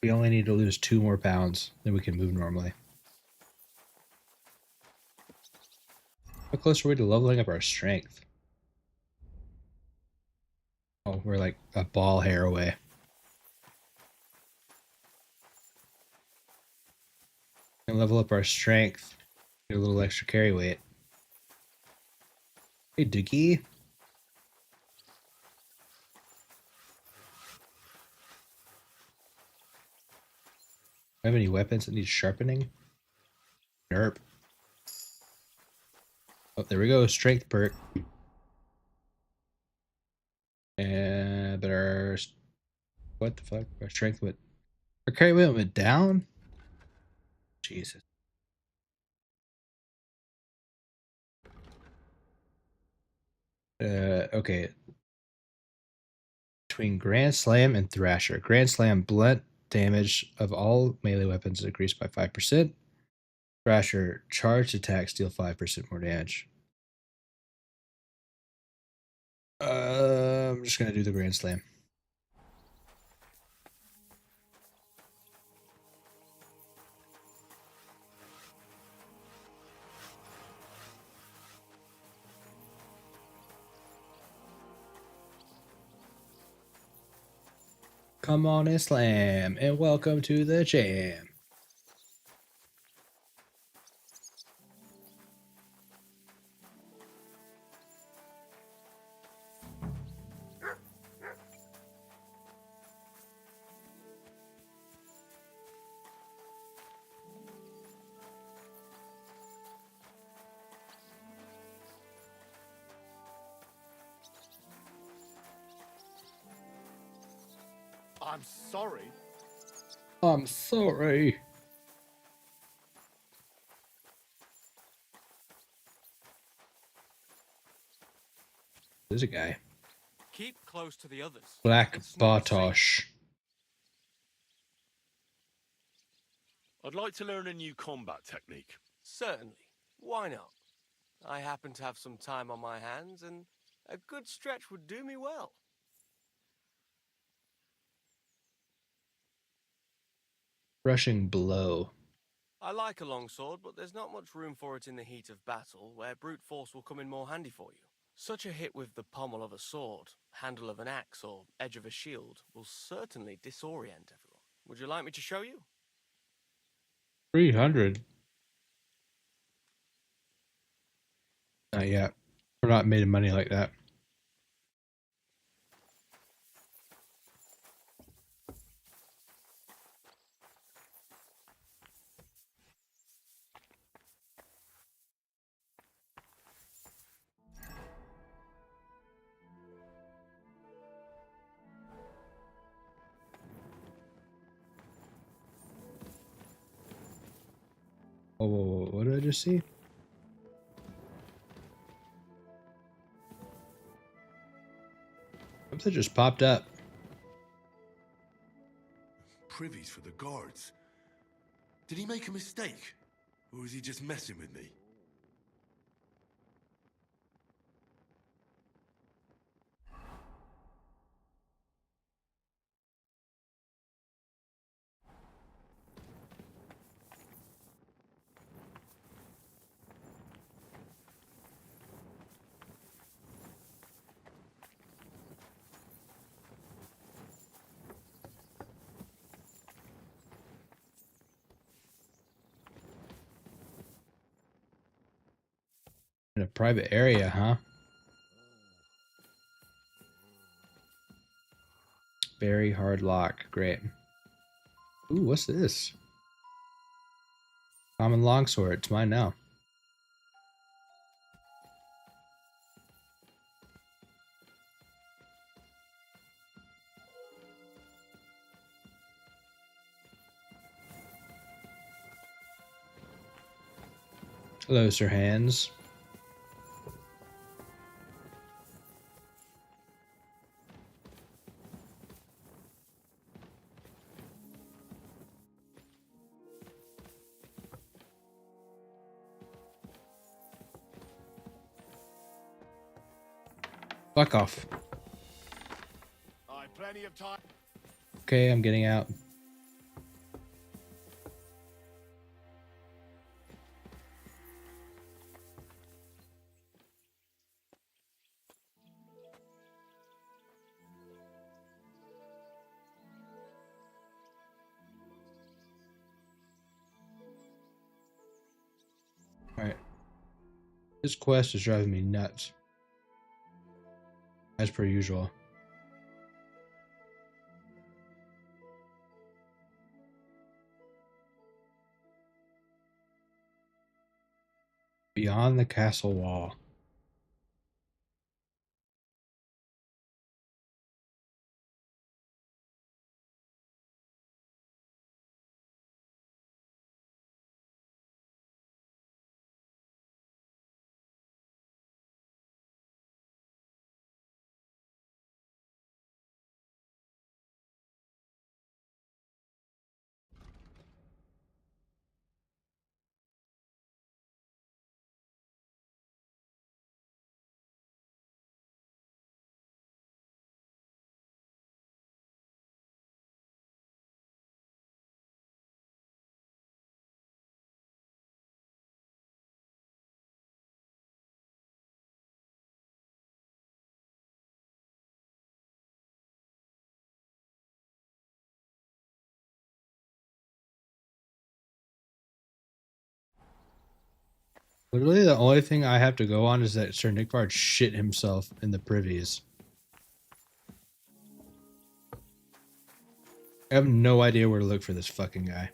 We only need to lose 2 more pounds, then we can move normally. How close are we to leveling up our strength? Oh, we're like a ball hair away. And level up our strength. Get a little extra carry weight. Hey, Dookie. Have any weapons that need sharpening? Nerp. Oh, there we go. Strength perk. And but our what the fuck? Our strength went. Our carry weight went down. Jesus. Okay. Between Grand Slam and Thrasher. Grand Slam blunt damage of all melee weapons is increased by 5%. Thrasher charged attacks deal 5% more damage. I'm just gonna do the Grand Slam. Come on and slam, and welcome to the jam. I'm sorry. I'm sorry. There's a guy. Keep close to the others. Black It's not safe. Batosh. I'd like to learn a new combat technique. Certainly. Why not? I happen to have some time on my hands, and a good stretch would do me well. Rushing blow. I like a longsword, but there's not much room for it in the heat of battle, where brute force will come in more handy for you. Such a hit with the pommel of a sword, handle of an axe, or edge of a shield will certainly disorient everyone. Would you like me to show you? 300. Not yet. We're not made of money like that. Whoa, whoa, whoa, what did I just see? Something just popped up. Privies for the guards. Did he make a mistake? Or is he just messing with me? In a private area, huh? Very hard lock. Great. Ooh, what's this? Common longsword. It's mine now. Hello, Sir Hands. Fuck off. Plenty of time. Okay, I'm getting out. This quest is driving me nuts. As per usual. Beyond the castle wall. Literally, the only thing I have to go on is that Sir Nickbard shit himself in the privies. I have no idea where to look for this fucking guy.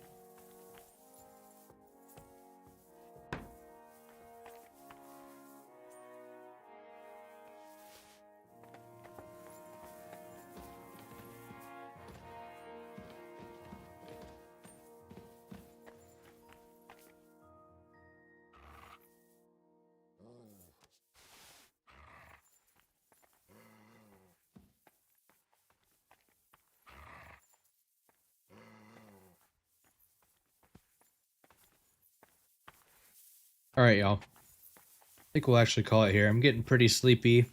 Alright, y'all. I think we'll actually call it here. I'm getting pretty sleepy.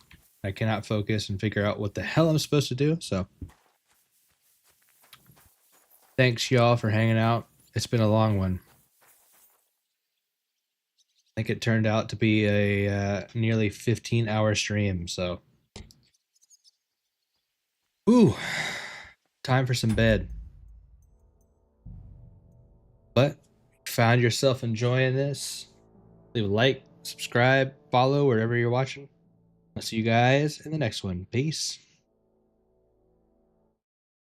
I cannot focus and figure out what the hell I'm supposed to do, so. Thanks, y'all, for hanging out. It's been a long one. I think it turned out to be a nearly 15-hour stream, so. Ooh. Time for some bed. But, found yourself enjoying this, leave a like, subscribe, follow wherever you're watching. I'll see you guys in the next one. Peace.